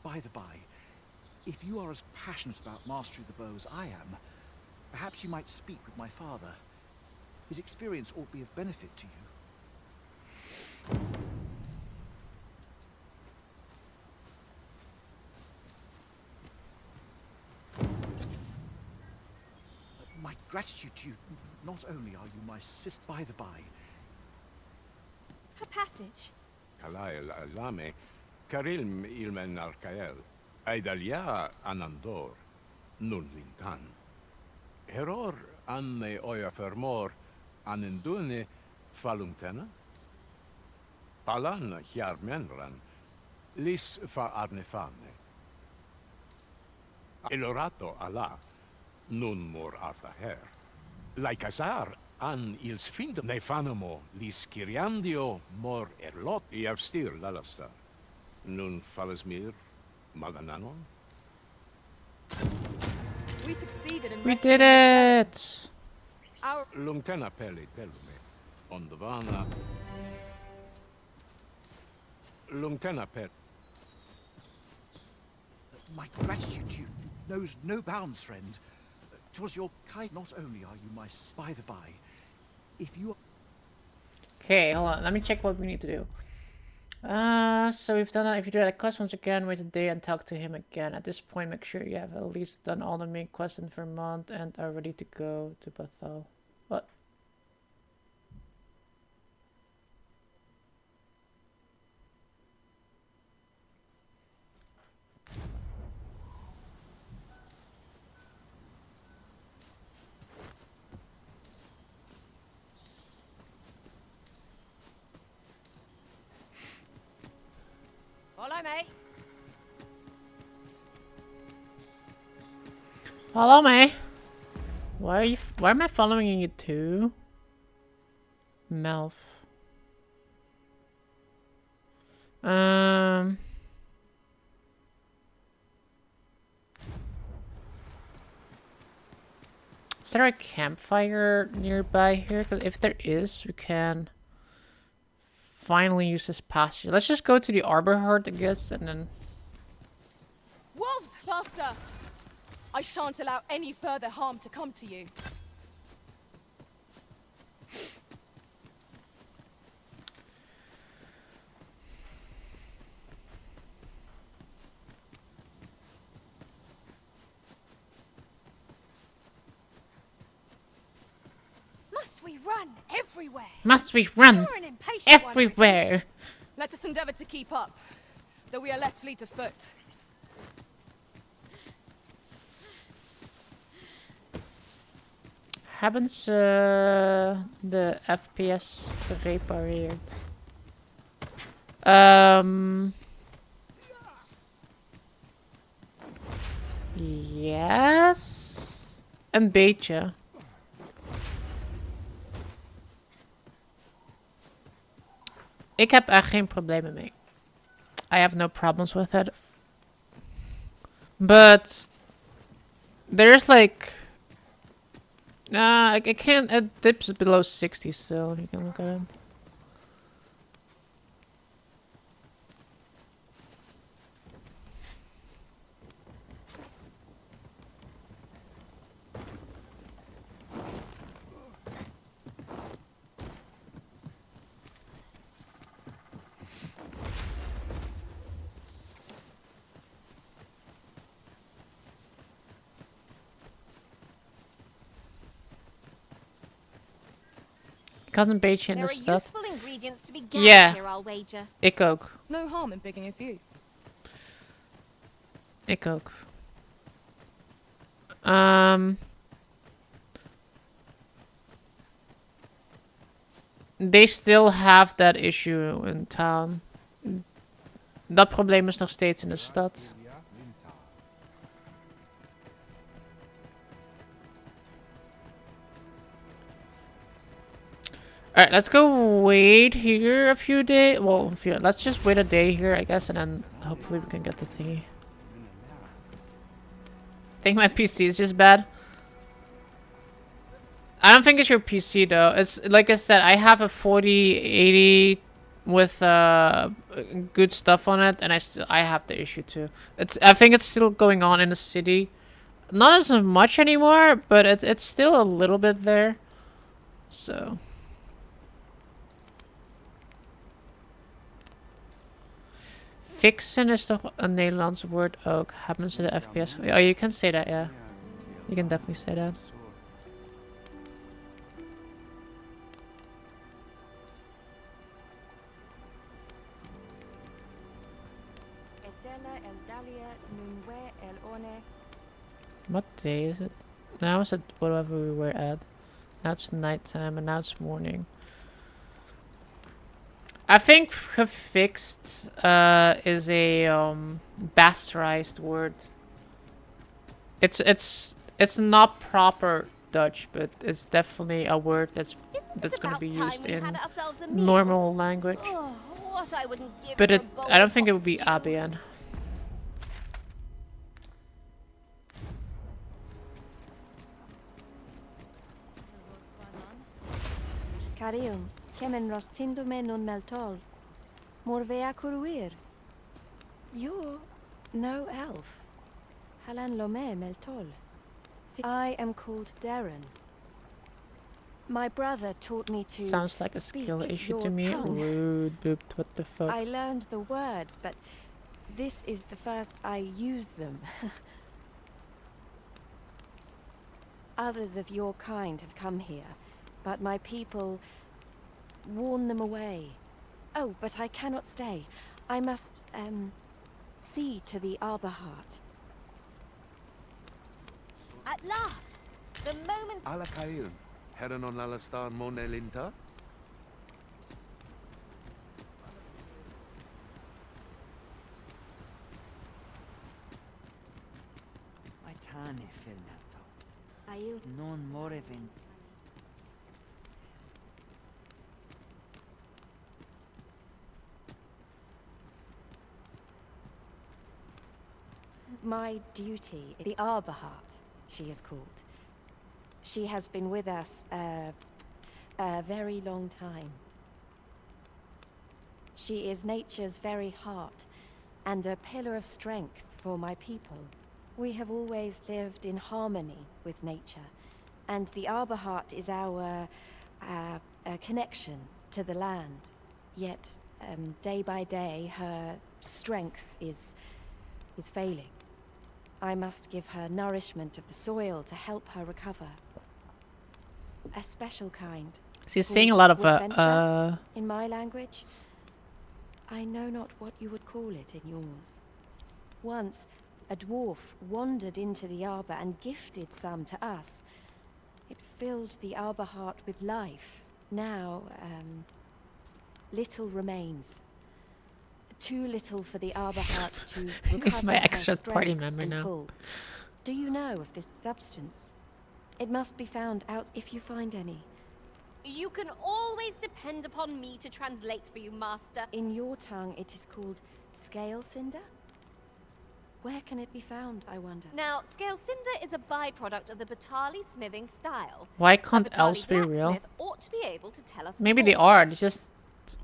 By the by, if you are as passionate about mastery of the bow as I am, perhaps you might speak with my father. His experience ought to be of benefit to you. My gratitude to you, not only are you my sister, by the by. A passage. Kalael alame. Karilm ilmen arkael. Aidalia anandor. Nun lintan. Heror anne oia fermor. Anendune falumtena. Palan hiarmenran. Lis fa arnefane. Elorato ala. Nun mor artaher. Laicasar an ils findo nefanamo lis kiriandio mor erlot iavstir lalasta. Nun falasmir magananon. We succeeded in We rescuing did it! our... Lungtena peli telume. Ondavana. Lungtena pet. My gratitude to you knows no bounds, friend. 'Twas your kind. Not only are you my... By the by, if you... Okay, hold on. Let me check what we need to do. So we've done that. If you do that quest once again, wait a day and talk to him again. At this point, make sure you have at least done all the main quests in Vermont and are ready to go to Bethel. What? Follow me. Follow me. Why am I following you too? Melf. Is there a campfire nearby here? Because if there is, we can finally use this pasture. Let's just go to the Arbor Heart, I guess, and then... Wolves, Master! I shan't allow any further harm to come to you. Must we run everywhere? Must we run You're an impatient one, everywhere? Let us endeavor to keep up, though we are less fleet of foot. Happens the FPS repareerd? Yes. Een beetje. Ik heb er geen problemen mee. I have no problems with it. But there's like I can't, it dips below 60 still. You can look at it. Ik had een beetje in de There are stad. useful ingredients to be gathered Ja, here, I'll wager. ik ook. No harm in picking a few. Ik ook. They still have that issue in town. Dat probleem is nog steeds in de stad. Alright, let's go wait here a few days. Well, let's just wait a day here, I guess, and then hopefully we can get the thingy. I think my PC is just bad. I don't think it's your PC though. It's like I said, I have a 4080 with good stuff on it, and I have the issue too. I think it's still going on in the city, not as much anymore, but it's still a little bit there. So. Fixen is toch een Nederlands woord ook. Happens to the FPS. Oh, you can say that, yeah. You can definitely say that. What day is it? Now is it whatever we were at. Now it's nighttime and now it's morning. I think fixed is a bastardized word. It's not proper Dutch, but it's definitely a word that's gonna be used in normal language. Oh, what I wouldn't give But for a bowl I don't of think it hot would be stew. ABN. Carium, kemen rostindo me non meltol. Morvea curuir. You, no elf. Halan lome meltol. I am called Darren. My brother taught me to Sounds like a speak skill issue to your me. tongue. Rude, booped, what the fuck. I learned the words, but this is the first I use them. Others of your kind have come here, but my people warn them away. Oh, but I cannot stay. I must, see to the Arbor Heart. At last, the moment. Ala kayun. Heron on lalastan monelinta? My tani filnat. Non morevin. My duty, the Arborheart, she is called. She has been with us a very long time. She is nature's very heart, and a pillar of strength for my people. We have always lived in harmony with nature, and the Arborheart is our connection to the land. Yet, day by day, her strength is failing. I must give her nourishment of the soil to help her recover. A special kind. She's saying a lot of in my language. I know not what you would call it in yours. Once, a dwarf wandered into the arbor and gifted some to us. It filled the Arborheart with life. Now, little remains. Too little for the Arborheart to recover. He's my extra her party strength member in now. full. Do you know of this substance? It must be found out if you find any. You can always depend upon me to translate for you, Master. In your tongue, it is called scale cinder? Where can it be found, I wonder? Now, scale cinder is a byproduct of the Batali smithing style. Why A can't Batali elves be real? blacksmith ought to be able to tell us Maybe more. they are. They're just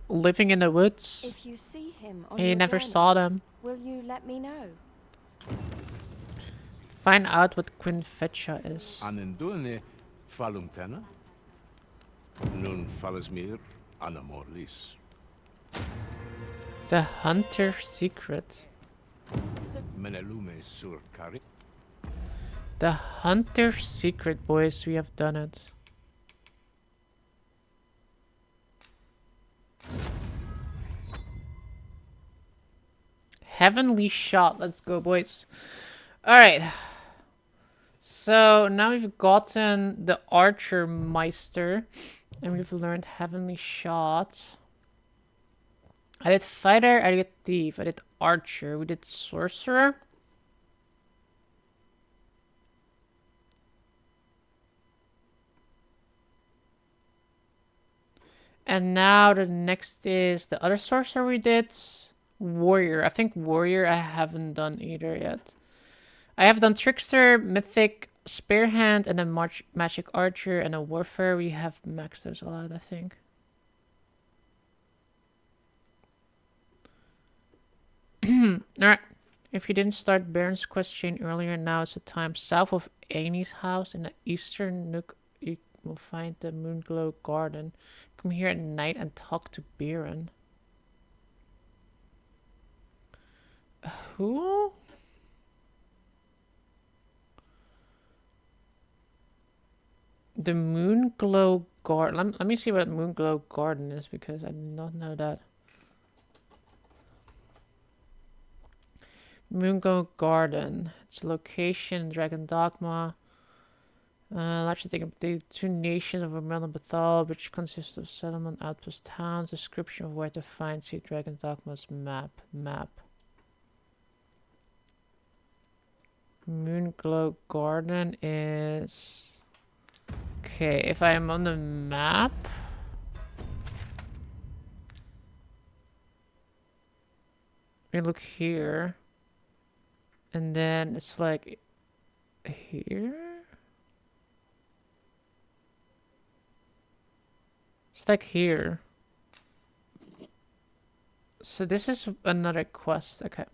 living in the woods. If you see him on And you your never journey, saw them. will you let me know? Find out what Quinfetcha is. Anendune falumtena. Nun falasmir anamorlis. The Hunter's Secret. Menelume sur cari. The Hunter's Secret, boys. We have done it. Heavenly Shot. Let's go, boys. Alright. So now we've gotten the Archer Meister. And we've learned Heavenly Shot. I did Fighter, I did Thief, I did Archer, we did Sorcerer. And now the next is the other Sorcerer we did. Warrior. I think Warrior I haven't done either yet. I have done Trickster, Mythic, Spearhand, and then Magic Archer, and a Warfare. We have maxed those a lot, I think. Alright. If you didn't start Baron's quest chain earlier, now is the time. South of Annie's house in the eastern nook, you will find the Moonglow Garden. Come here at night and talk to Baron. Who? The Moonglow Garden. Let me see what Moonglow Garden is, because I did not know that. Moonglow Garden. Its location, Dragon Dogma. Let's think of the two nations of Vermel and Bethal, which consist of settlement, outpost towns. Description of where to find. See Dragon Dogma's map. Moonglow Garden is... Okay, if I am on the map... We look here. And then it's like... Here? It's like here. So this is another quest. Okay.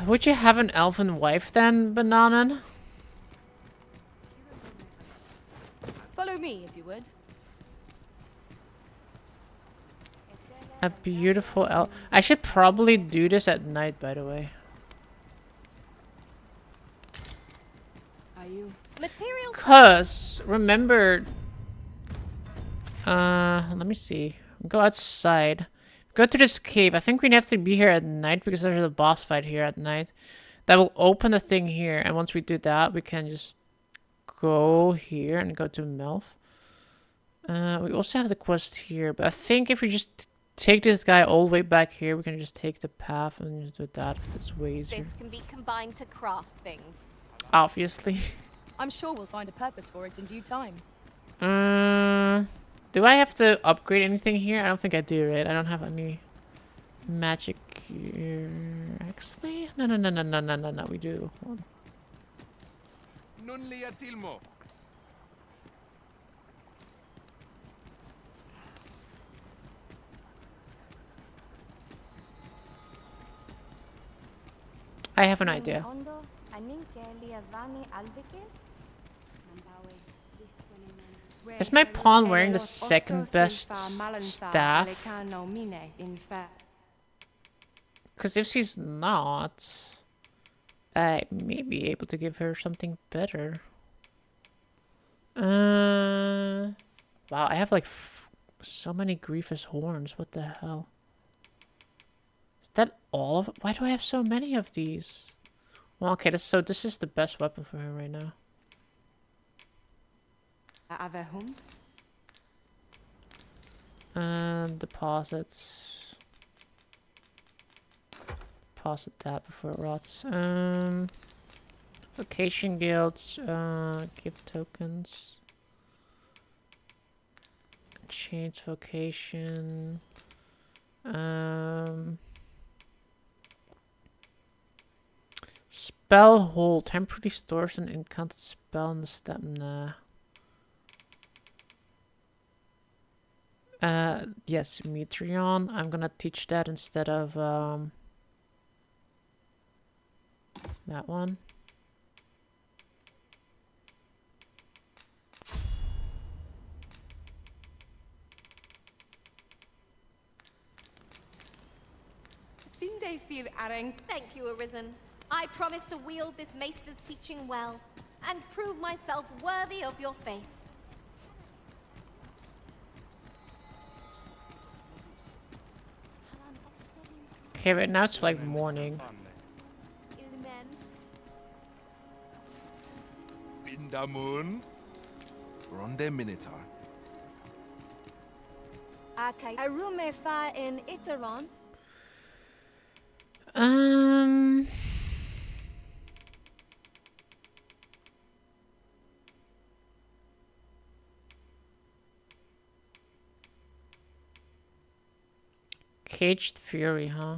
Would you have an elven wife then, Bananan? Follow me, if you would. A beautiful elf. I should probably do this at night, by the way. Are you? Materials. Cause remember, let me see. Go outside. Go to this cave. I think we have to be here at night because there's a boss fight here at night. That will open the thing here, and once we do that, we can just go here and go to Melf. We also have the quest here, but I think if we just take this guy all the way back here, we can just take the path and just do that. It's way easier. This can be combined to craft things. Obviously. I'm sure we'll find a purpose for it in due time. Do I have to upgrade anything here? I don't think I do, right? I don't have any magic here. Actually, no, we do. Non li atilmo. I have an idea. Is my pawn wearing the second best staff? Because if she's not, I may be able to give her something better. Wow, I have like so many Grievous horns. What the hell? Is that all of it? Why do I have so many of these? Well, okay, so this is the best weapon for her right now. Deposits. Deposit that before it rots. Vocation guilds. Give tokens. Change vocation. Spell hold. Temporarily stores an encountered spell in the stamina. Yes, Metreon. I'm gonna teach that instead of that one. Thank you, Arisen. I promise to wield this maester's teaching well and prove myself worthy of your faith. Okay, right now it's like morning. Vindamun. We're on their Minotaur. Okay. Arume fa in Iteron. Caged Fury, huh?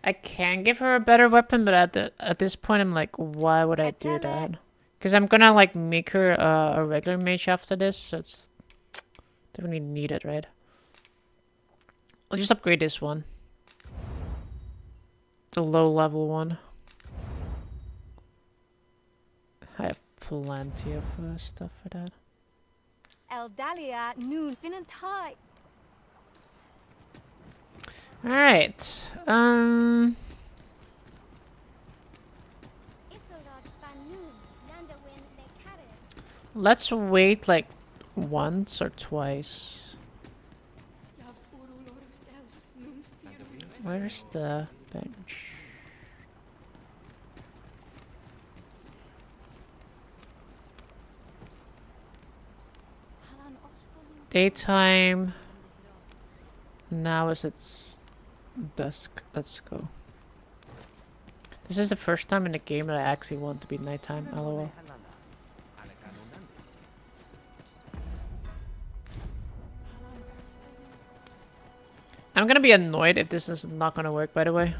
I can give her a better weapon, but at this point I'm like, why would I do that? Because I'm gonna like make her a regular mage after this, so it's don't really need it, right? I'll just upgrade this one. The low level one. I have plenty of stuff for that. Eldalia noon finant high. Alright. Let's wait like once or twice. Where's the bench? Daytime. Now is it's dusk. Let's go. This is the first time in the game that I actually want to be nighttime. LOL. I'm gonna be annoyed if this is not gonna work, by the way.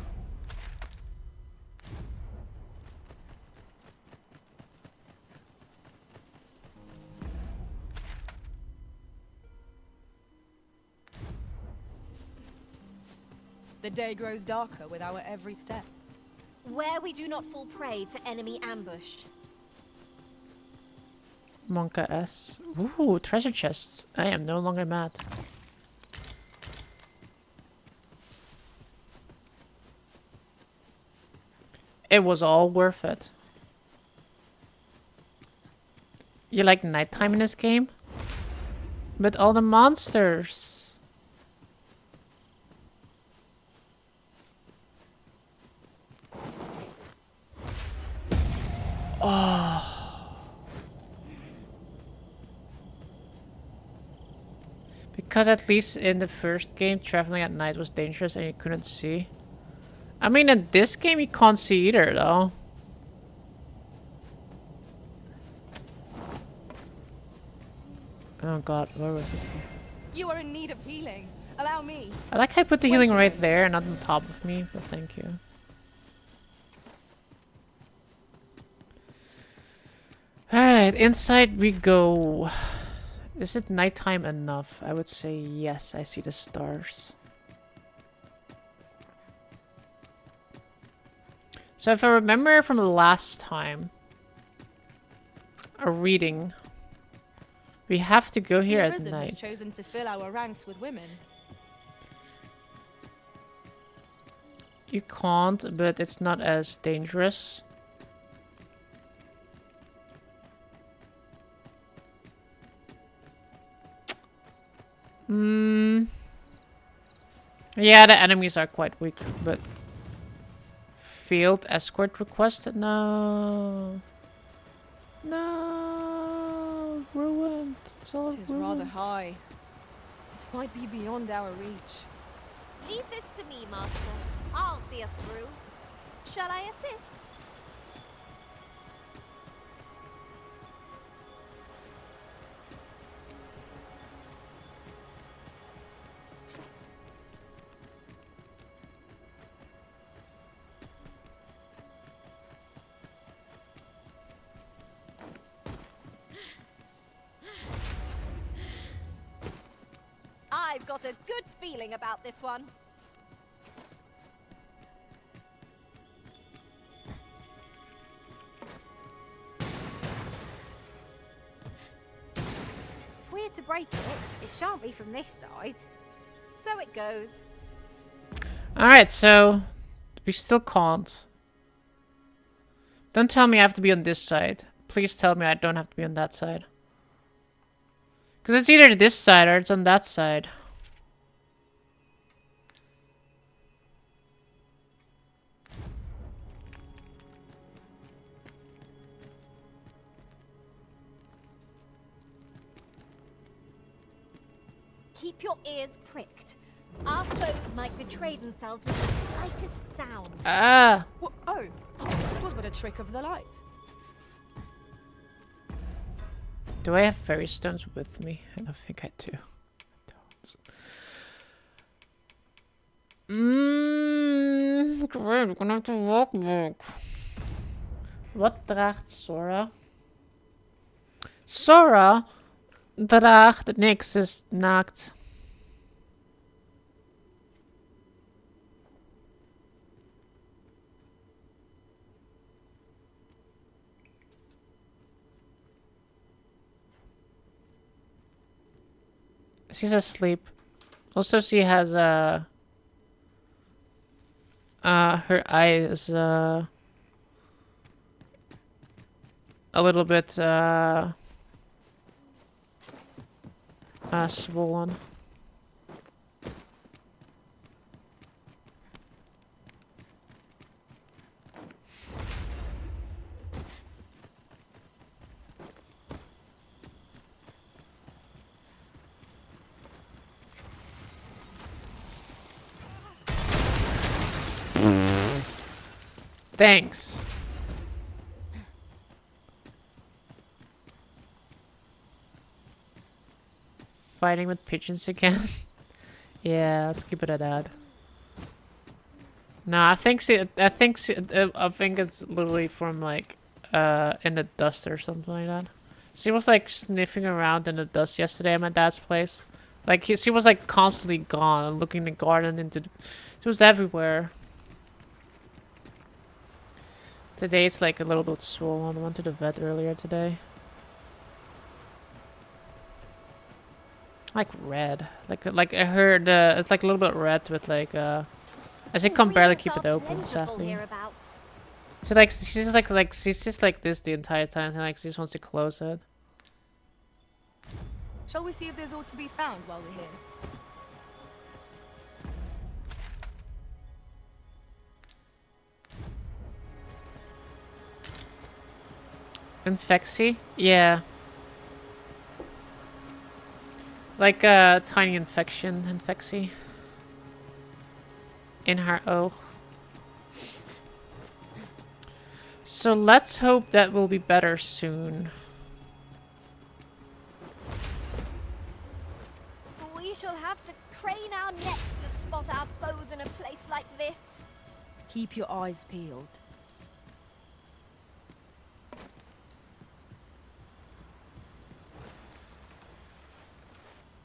The day grows darker with our every step. Where we do not fall prey to enemy ambush. Monka S. Ooh, treasure chests. I am no longer mad. It was all worth it. You like nighttime in this game? But all the monsters. Oh. because at least in the first game, traveling at night was dangerous and you couldn't see. I mean, in this game, you can't see either, though. Oh god, where was it? You are in need of healing. Allow me. I like how I put the healing right there, not on top of me, but thank you. Alright, inside we go. Is it nighttime enough? I would say yes, I see the stars. So if I remember from the last time, a reading, we have to go here at The night. has chosen to fill our ranks with women. You can't, but it's not as dangerous. Yeah, the enemies are quite weak, but... Field escort requested? No. No. Ruined. It's all It is ruined. rather high. It might be beyond our reach. Leave this to me, Master. I'll see us through. Shall I assist? I've got a good feeling about this one. If we're to break it, it shan't be from this side. So it goes. Alright, so... We still can't. Don't tell me I have to be on this side. Please tell me I don't have to be on that side. Because it's either this side or it's on that side. Keep your ears pricked. Our foes might betray themselves with the slightest sound. Ah! Oh, it was but a trick of the light. Do I have fairy stones with me? I don't think I do. Great, we're gonna have to walk back. Wat draagt Sora? Sora draagt niks, is naakt. She's asleep. Also, she has her eye is a little bit swollen. Thanks. Fighting with pigeons again? Yeah, let's keep it at that. Nah, I think it's literally from like in the dust or something like that. She was like sniffing around in the dust yesterday at my dad's place. Like she was like constantly gone and looking in the garden into she was everywhere. Today it's like a little bit swollen. I went to the vet earlier today. Like red. Like I heard it's like a little bit red with like I can't barely keep it open, sadly. She's just like this the entire time and like she just wants to close it. Shall we see if there's aught to be found while we're here? Infexi? Yeah. Like a tiny infection in her eye. So let's hope that will be better soon. We shall have to crane our necks to spot our foes in a place like this. Keep your eyes peeled.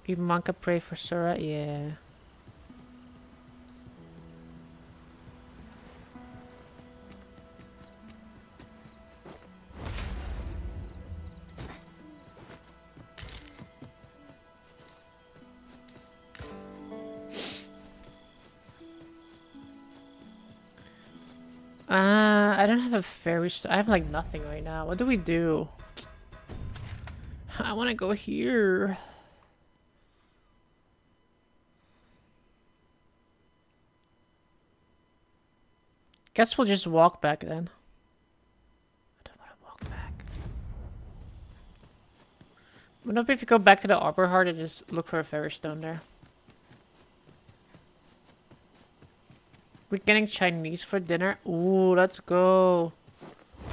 Be Monka pray for Sura? Yeah. I don't have a fairy I have like nothing right now. What do we do? I want to go here. Guess we'll just walk back then. I don't want to walk back. Wouldn't it be if you go back to the Arbor Heart and just look for a fairy stone there? We're getting Chinese for dinner? Ooh, let's go.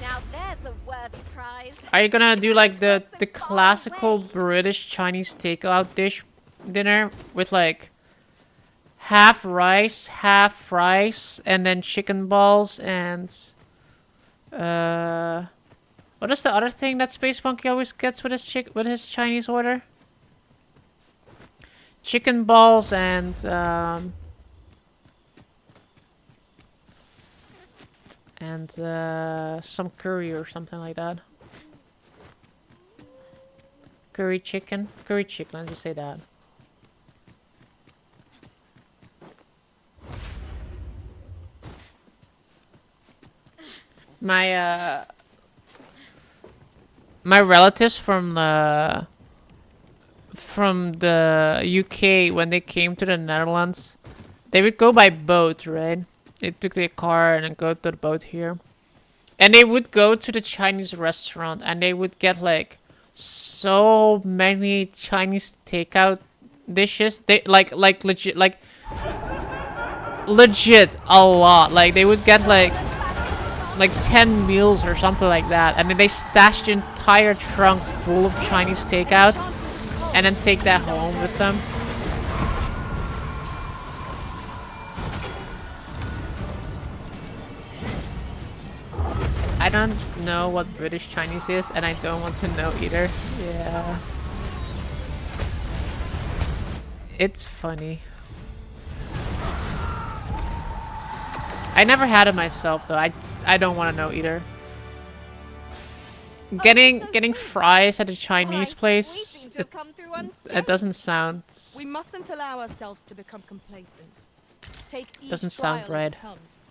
Now there's a worthy prize. Are you gonna do like the classical British Chinese takeout dish dinner with like half rice, half fries, and then chicken balls and what is the other thing that Space Monkey always gets with his Chinese order? Chicken balls and some curry or something like that. Curry chicken, let's just say that. My my relatives from the UK, when they came to the Netherlands, they would go by boat, right? They took their car and then go to the boat here. And they would go to the Chinese restaurant and they would get like so many Chinese takeout dishes. They like legit a lot. Like they would get like 10 meals or something like that, and then they stashed the entire trunk full of Chinese takeout and then take that home with them. I don't know what British Chinese is, and I don't want to know either. Yeah. It's funny. I never had it myself, though. I don't want to know either. Getting fries at a Chinese place, it doesn't sound... We mustn't allow ourselves to become complacent. Take each Doesn't sound trial right. as it comes.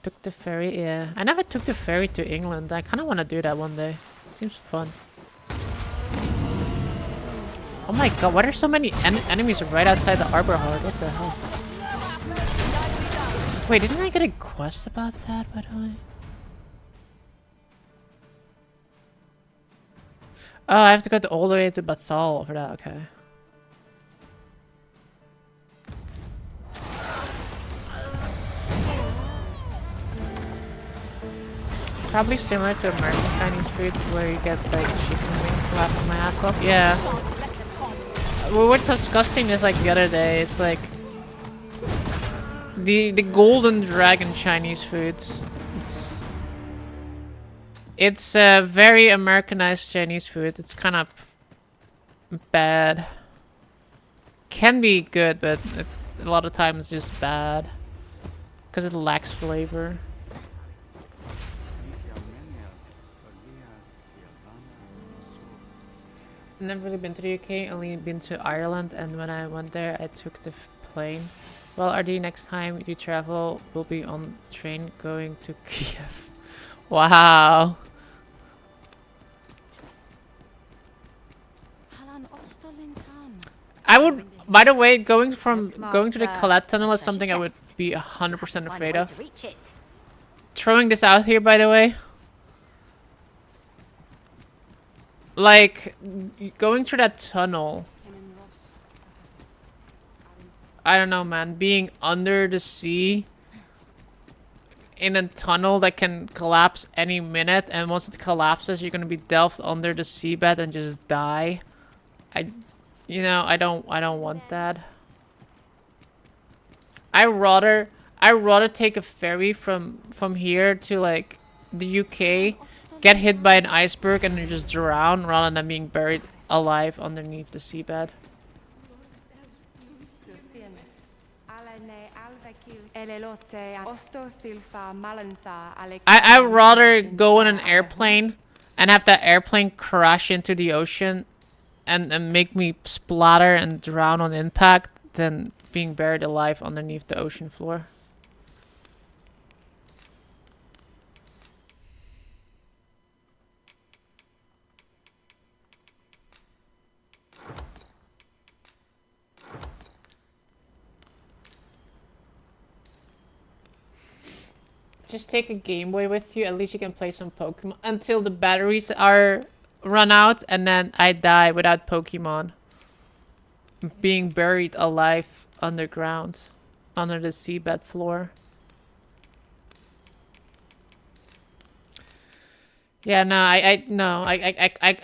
Took the ferry, yeah. I never took the ferry to England. I kind of want to do that one day. It seems fun. Oh my god, why are there so many enemies right outside the Arbor Heart? What the hell? Wait, didn't I get a quest about that, by the way? Oh, I have to go all the way to Bathal for that, okay. Probably similar to American Chinese food, where you get like chicken wings laughing my ass off. Yeah. We were discussing this like the other day. It's like the golden dragon Chinese foods. It's very Americanized Chinese food. It's kind of bad. Can be good, but a lot of times it's just bad because it lacks flavor. Never really been to the UK, only been to Ireland, and when I went there I took the plane. Well, RD, next time you travel will be on train going to Kiev. Wow. I would, by the way, going to the Colette Tunnel is something I would be 100% afraid of. Throwing this out here, by the way. Like, going through that tunnel. I don't know, man. Being under the sea in a tunnel that can collapse any minute, and once it collapses, you're gonna be delved under the seabed and just die. You know, I don't want that. I rather take a ferry from here to like the UK, get hit by an iceberg, and then just drown rather than being buried alive underneath the seabed. I'd rather go in an airplane and have that airplane crash into the ocean and make me splatter and drown on impact than being buried alive underneath the ocean floor. Just take a Game Boy with you. At least you can play some Pokemon until the batteries are run out, and then I die without Pokemon. Being buried alive underground, under the seabed floor. Yeah, no, I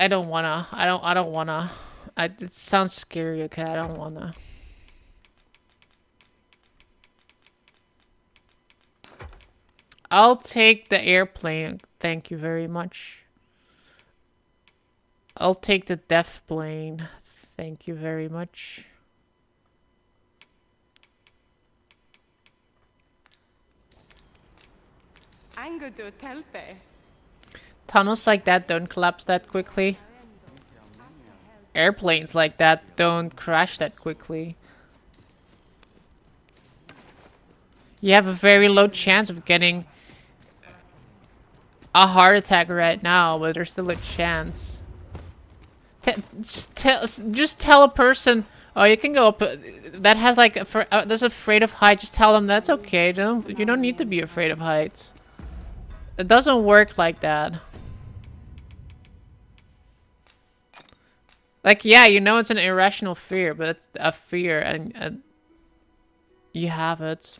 don't wanna. I don't wanna. It sounds scary. Okay, I don't wanna. I'll take the airplane. Thank you very much. I'll take the death plane. Thank you very much. Tunnels like that don't collapse that quickly. Airplanes like that don't crash that quickly. You have a very low chance of getting a heart attack right now, but there's still a chance. Just tell a person, oh, you can go up. That has like that's afraid of heights. Just tell them that's okay. You don't need to be afraid of heights. It doesn't work like that. Like, yeah, you know it's an irrational fear, but it's a fear, and you have it.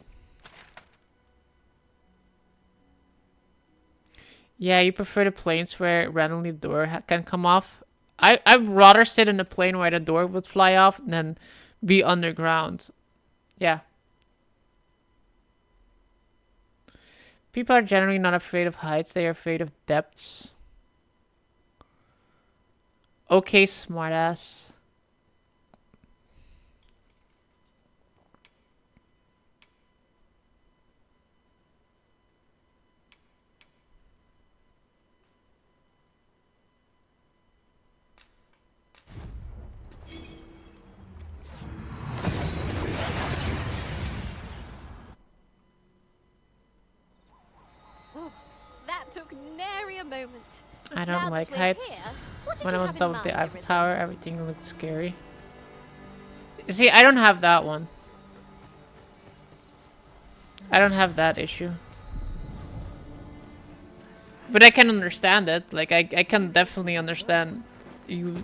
Yeah, you prefer the planes where randomly the door can come off. I'd rather sit in a plane where the door would fly off than be underground. Yeah. People are generally not afraid of heights. They are afraid of depths. Okay, smartass. That took nary a moment. I don't like heights. When I was done with the Eiffel Tower, everything looked scary. See, I don't have that one. I don't have that issue. But I can understand it. Like, I can definitely understand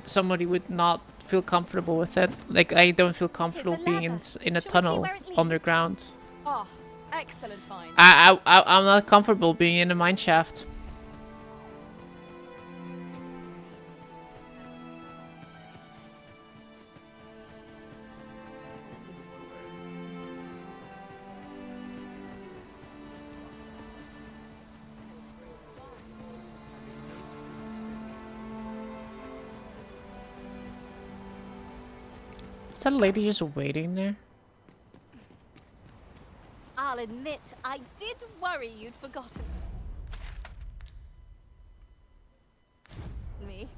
somebody would not feel comfortable with it. Like, I don't feel comfortable being in a tunnel underground. Oh, excellent find. I'm not comfortable being in a mine shaft. Is that lady just waiting there? I'll admit, I did worry you'd forgotten me.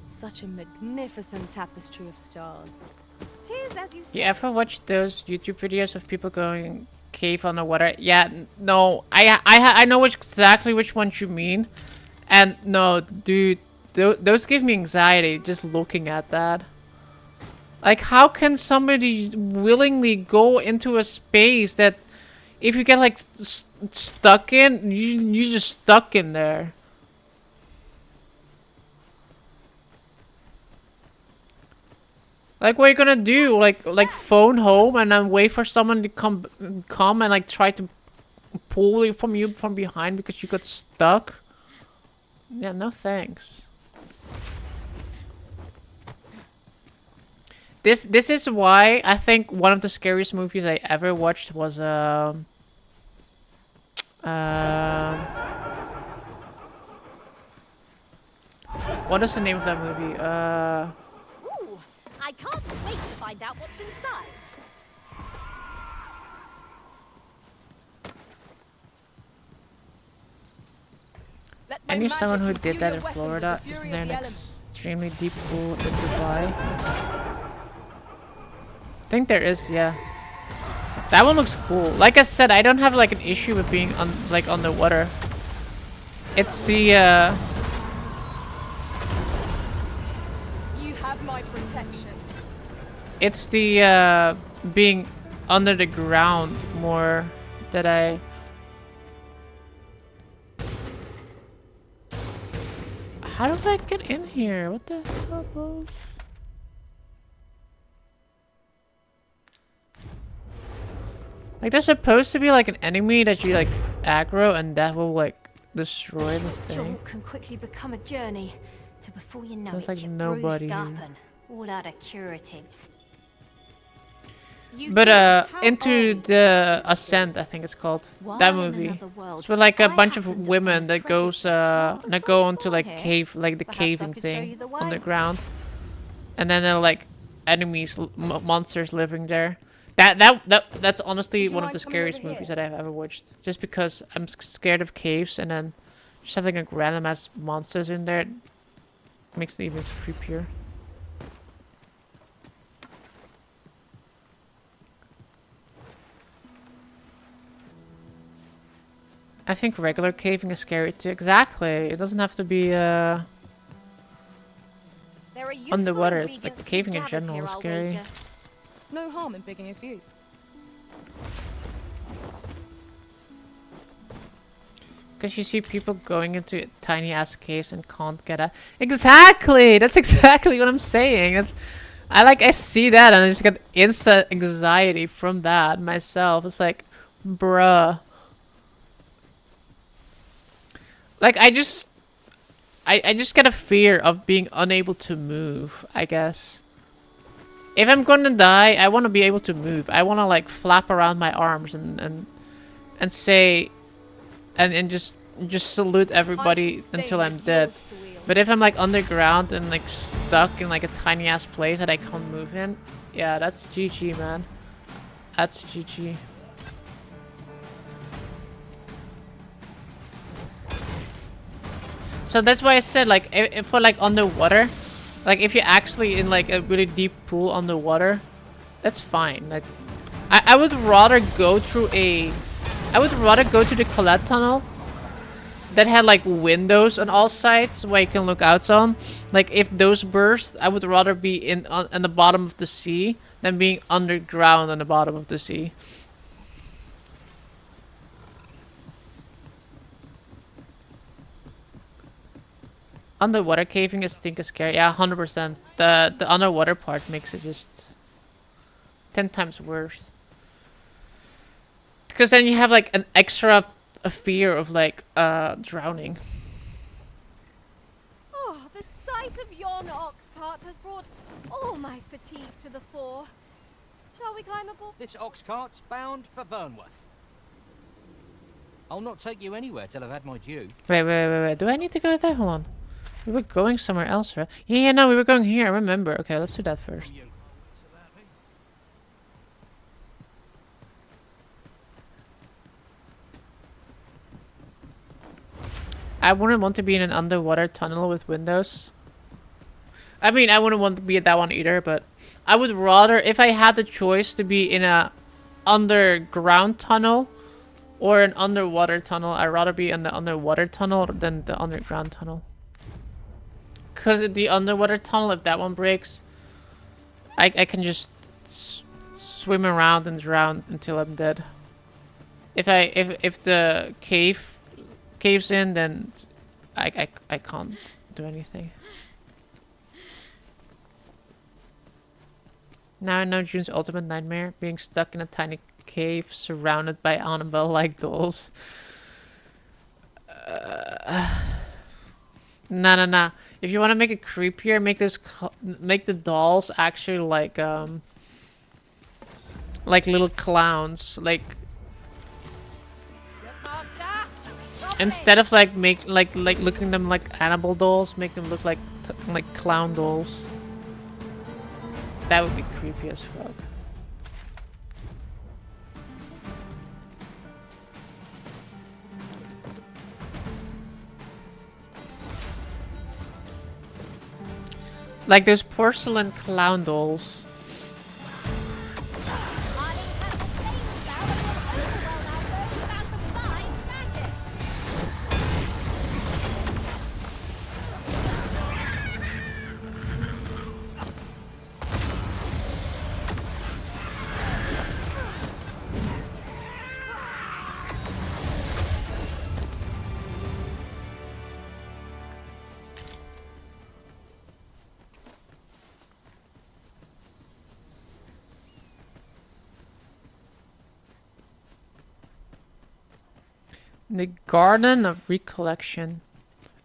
Such a magnificent tapestry of stars. 'Tis as you say. You ever watch those YouTube videos of people going cave underwater? Yeah, no. I know exactly which ones you mean. And no, dude, those give me anxiety just looking at that. Like, how can somebody willingly go into a space that if you get like stuck in, you just stuck in there? Like, what are you gonna do? Like phone home and then wait for someone to come and like try to pull you from behind because you got stuck? Yeah, no thanks. This is why I think one of the scariest movies I ever watched was what is the name of that movie? Ooh, I can't wait to find out what's inside. I knew someone who did that in Florida. Isn't there an extremely deep pool in Dubai? I think there is, yeah. That one looks cool. Like I said, I don't have like an issue with being on the water. It's the You have my protection. it's the being under the ground more that I How do I get in here? What the hell, bro? Like, there's supposed to be like an enemy that you like aggro and that will like destroy the thing. Jaunt can quickly become a journey to before you know There's it, like you're nobody bruised up here. and all out of curatives. But Into the Ascent, I think it's called, that movie. It's with like a bunch of women that goes that go into like cave, like the caving thing underground, and then there are like enemies, monsters living there. That's honestly one of the scariest movies that I've ever watched. Just because I'm scared of caves, and then just having like random ass monsters in there makes it even creepier. I think regular caving is scary too. Exactly. It doesn't have to be underwater. It's like caving in general is scary. No harm in picking a few. Because you see people going into tiny ass caves and can't get out. Exactly. That's exactly what I'm saying. I see that and I just get instant anxiety from that myself. It's like, bruh. Like, I just get a fear of being unable to move, I guess. If I'm gonna die, I want to be able to move. I want to, like, flap around my arms and say... And just salute everybody until I'm dead. But if I'm, like, underground and, like, stuck in, like, a tiny-ass place that I can't move in... Yeah, that's GG, man. That's GG. So that's why I said, like, if for like underwater, like if you're actually in like a really deep pool underwater, that's fine. Like, I would rather go through I would rather go to the Colette tunnel that had like windows on all sides where you can look out on. Like, if those burst, I would rather be in the bottom of the sea than being underground on the bottom of the sea. Underwater caving is scary. Yeah, 100%. The underwater part makes it just 10 times worse. Because then you have like an extra fear of like drowning. Oh, the sight of yon ox cart has brought all my fatigue to the fore. Shall we climb aboard? This ox cart's bound for Burnworth. I'll not take you anywhere till I've had my due. Wait. Do I need to go there? Hold on. We were going somewhere else, right? Yeah, no, we were going here. I remember. Okay, let's do that first. I wouldn't want to be in an underwater tunnel with windows. I mean, I wouldn't want to be at that one either, but I would rather, if I had the choice to be in a underground tunnel or an underwater tunnel, I'd rather be in the underwater tunnel than the underground tunnel. Because the underwater tunnel, if that one breaks, I can just swim around and drown until I'm dead. If the caves in, then I can't do anything. Now I know June's ultimate nightmare, being stuck in a tiny cave surrounded by Annabelle-like dolls. Nah. If you want to make it creepier, make the dolls actually like little clowns, like instead of like looking them like Annabelle dolls, make them look like clown dolls. That would be creepy as fuck. Like those porcelain clown dolls. The Garden of Recollection.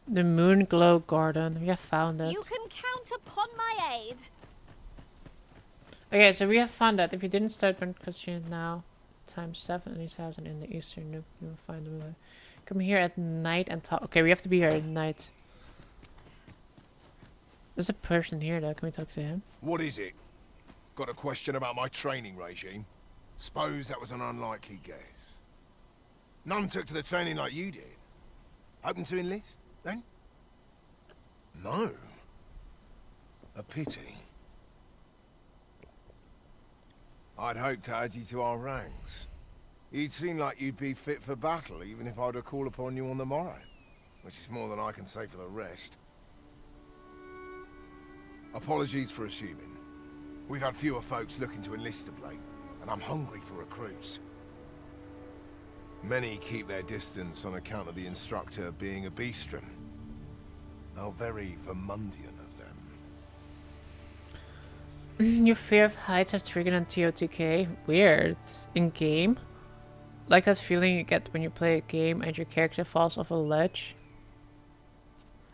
The Moonglow Garden. We have found it. You can count upon my aid. Okay, so we have found that. If you didn't start Burnt Christian now, times 70,000 in the eastern nook, you will find the moon. Come here at night and talk. Okay, we have to be here at night. There's a person here though. Can we talk to him? What is it? Got a question about my training regime? Suppose that was an unlikely guess. None took to the training like you did. Open to enlist, then? No. A pity. I'd hoped to add you to our ranks. You'd seem like you'd be fit for battle, even if I were to call upon you on the morrow. Which is more than I can say for the rest. Apologies for assuming. We've had fewer folks looking to enlist of late, and I'm hungry for recruits. Many keep their distance on account of the instructor being a beastren. How very Vermundian of them. Your fear of heights have triggered on TOTK. Weird. In-game? Like that feeling you get when you play a game and your character falls off a ledge?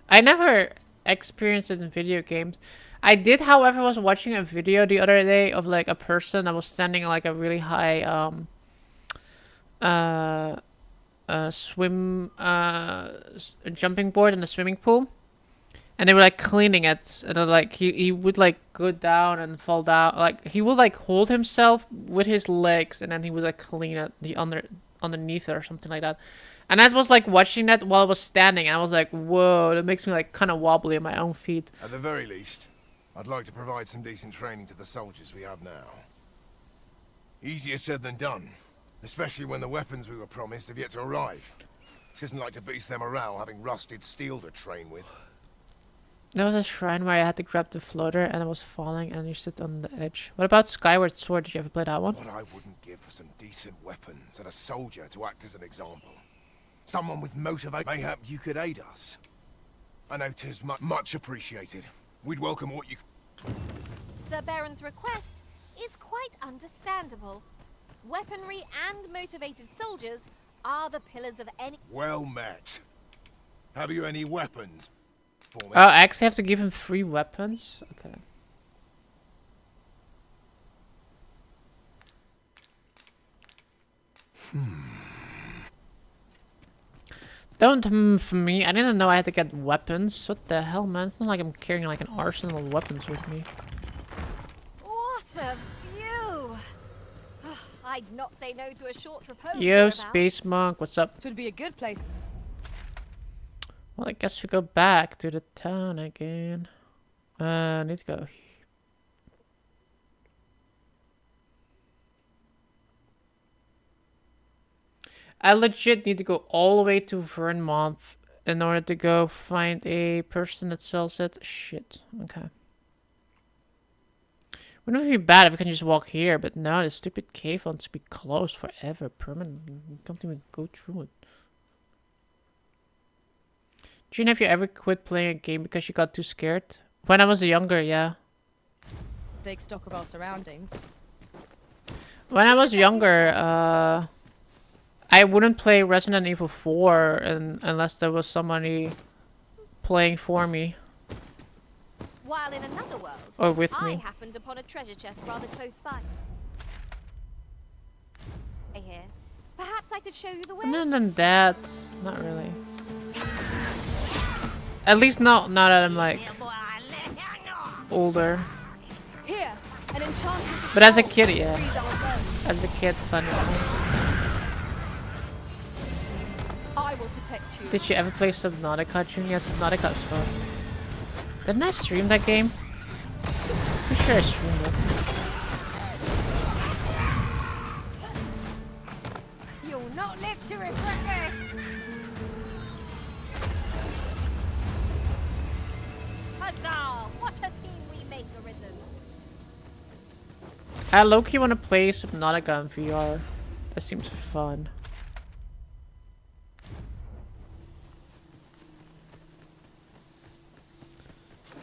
I never experienced it in video games. I did, however, was watching a video the other day of like a person that was standing like a really high jumping board in the swimming pool, and they were like cleaning it, and like he would like go down and fall down, like he would like hold himself with his legs, and then he would like clean it the underneath it or something like that. And I was like watching that while I was standing, and I was like, whoa, that makes me like kind of wobbly on my own feet. At the very least, I'd like to provide some decent training to the soldiers we have now. Easier said than done. Especially when the weapons we were promised have yet to arrive. It isn't like to boost their morale having rusted steel to train with. There was a shrine where I had to grab the floater and I was falling and you stood on the edge. What about Skyward Sword? Did you ever play that one? What I wouldn't give for some decent weapons and a soldier to act as an example. Someone with motivation. Mayhap you could aid us. I know 'tis much appreciated. We'd welcome what you... Sir Baron's request is quite understandable. Weaponry and motivated soldiers are the pillars of any... Well met. Have you any weapons for me? Oh, I actually have to give him 3 weapons? Okay. Don't for me. I didn't know I had to get weapons. What the hell, man? It's not like I'm carrying like an arsenal of weapons with me. What a view! I'd not say no to a short repose. Yo, Space Monk, what's up? Should be a good place. Well, I guess we go back to the town again. I need to go. I legit need to go all the way to Vermont in order to go find a person that sells it. Shit. Okay. Wouldn't it be bad if I can just walk here, but no, the stupid cave wants to be closed forever, permanent. You can't even go through it. Do you know if you ever quit playing a game because you got too scared? When I was younger, yeah. Take stock of our surroundings. When I was younger, I wouldn't play Resident Evil 4 unless there was somebody playing for me. While in another world, Or with I me. happened upon a treasure chest rather close by. Here, perhaps I could show you the way. And then that, not really. At least not now that I'm like older. Here, an enchantment. But as a kid, yeah. As a kid, plenty of times. I will protect you. Did you ever play Subnautica, June? Yeah, Subnautica is fun. Didn't I stream that game? Pretty sure I streamed it. You'll not live to regret this. Huzzah! What a team we make, Arisen. I low-key want to play Subnautica in VR. That seems fun.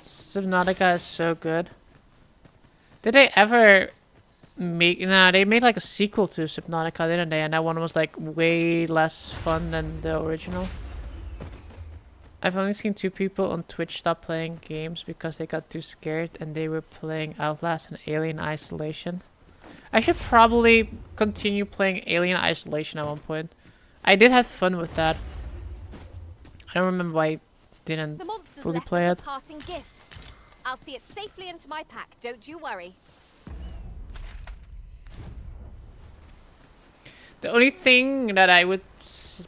Subnautica is so good. Did they ever make... Nah, they made like a sequel to Subnautica, didn't they? And that one was like way less fun than the original. I've only seen 2 people on Twitch stop playing games because they got too scared and they were playing Outlast and Alien Isolation. I should probably continue playing Alien Isolation at one point. I did have fun with that. I don't remember why I didn't The monsters fully left play us it. a parting gift. I'll see it safely into my pack. Don't you worry. The only thing that I would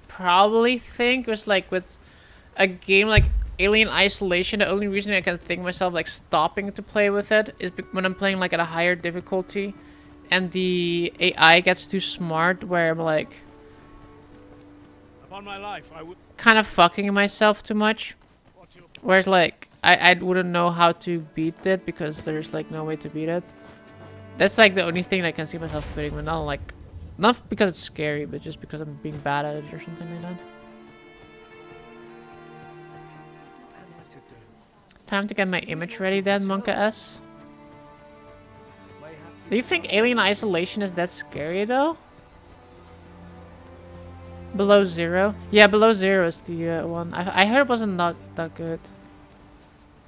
probably think was like with a game like Alien Isolation, the only reason I can think myself like stopping to play with it is when I'm playing like at a higher difficulty and the AI gets too smart where I'm like Upon my life, I would. kind of fucking myself too much. Whereas like I wouldn't know how to beat it because there's like no way to beat it. That's like the only thing I can see myself quitting, but not like not because it's scary, but just because I'm being bad at it or something like that. Time to get my image ready then, Monka S. Do you think Alien Isolation is that scary though? Below Zero? Yeah, Below Zero is the one. I heard it wasn't not that good.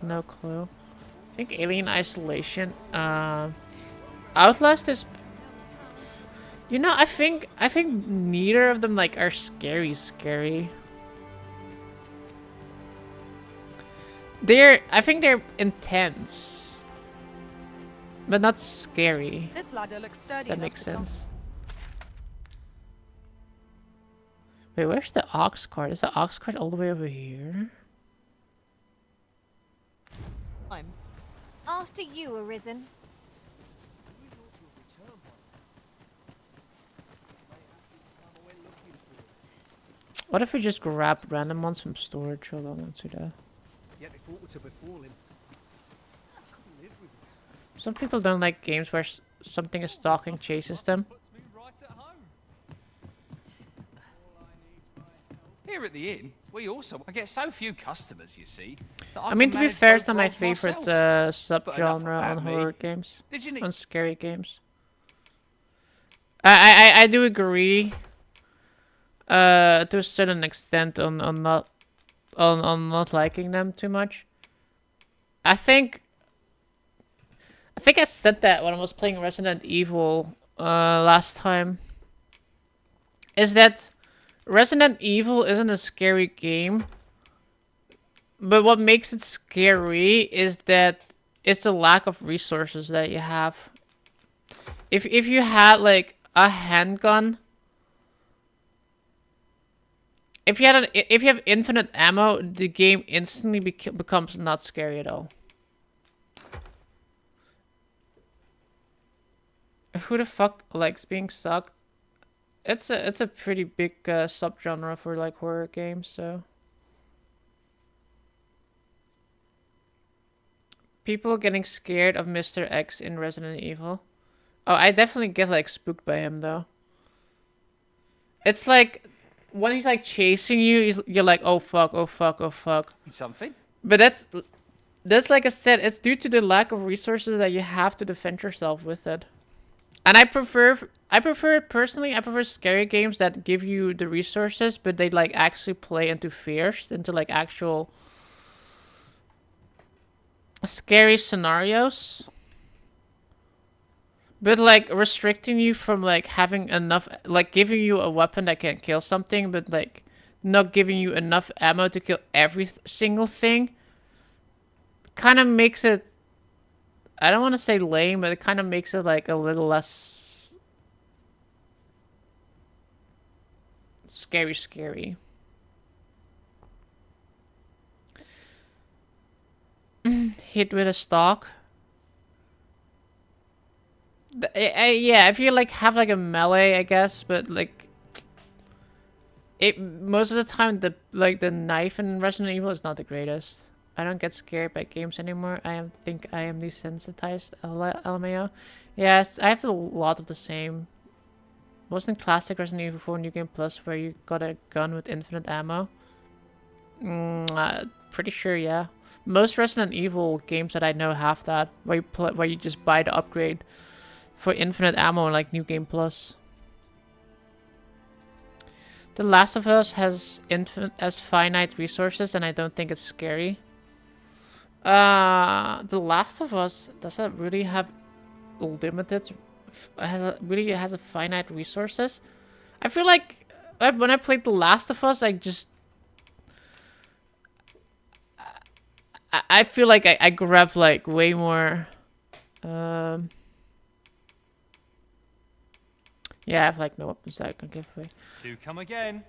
No clue. I think Alien Isolation. Outlast is. You know, I think neither of them like are scary. I think they're intense, but not scary. This ladder looks sturdy. That makes sense. Wait, where's the ox cart? Is the ox cart all the way over here? After you, Arisen. What if we just grab random ones from storage? Hold on, let's do that. Yet they thought to befall him. Some people don't like games where something is stalking chases them. Here at the inn, I get so few customers, you see. that I can mean, to be manage fair, it's both not my roles favorite myself. But enough subgenre about on me. horror games. Did you need- On scary games. I do agree. To a certain extent on not liking them too much. I think I said that when I was playing Resident Evil last time. Is that Resident Evil isn't a scary game, but what makes it scary is that it's the lack of resources that you have. If you had like a handgun, if you have infinite ammo, the game instantly becomes not scary at all. who the fuck likes being sucked? It's a pretty big subgenre for like horror games, so. People getting scared of Mr. X in Resident Evil. Oh, I definitely get like spooked by him though. It's like when he's like chasing you, you're like, oh fuck, oh fuck, oh fuck. Something? But that's like I said, it's due to the lack of resources that you have to defend yourself with it. And I prefer personally, I prefer scary games that give you the resources, but they like actually play into fears, into like actual scary scenarios. But like restricting you from like having enough, like giving you a weapon that can kill something, but like not giving you enough ammo to kill every single thing, kind of makes it, I don't want to say lame, but it kind of makes it like a little less scary. Hit with a stock. Yeah, if you like have like a melee, I guess, but like it most of the time the knife in Resident Evil is not the greatest. I don't get scared by games anymore. Think I am desensitized, LMAO. Yes, I have a lot of the same. Wasn't classic Resident Evil 4 New Game Plus where you got a gun with infinite ammo? Pretty sure, yeah. Most Resident Evil games that I know have that, where you just buy the upgrade for infinite ammo like New Game Plus. The Last of Us has finite resources, and I don't think it's scary. The Last of Us, does that really have limited? Really has a finite resources? I feel like when I played The Last of Us, I feel like I grabbed like way more. Yeah, I have like no weapons that I can give away. Do come again.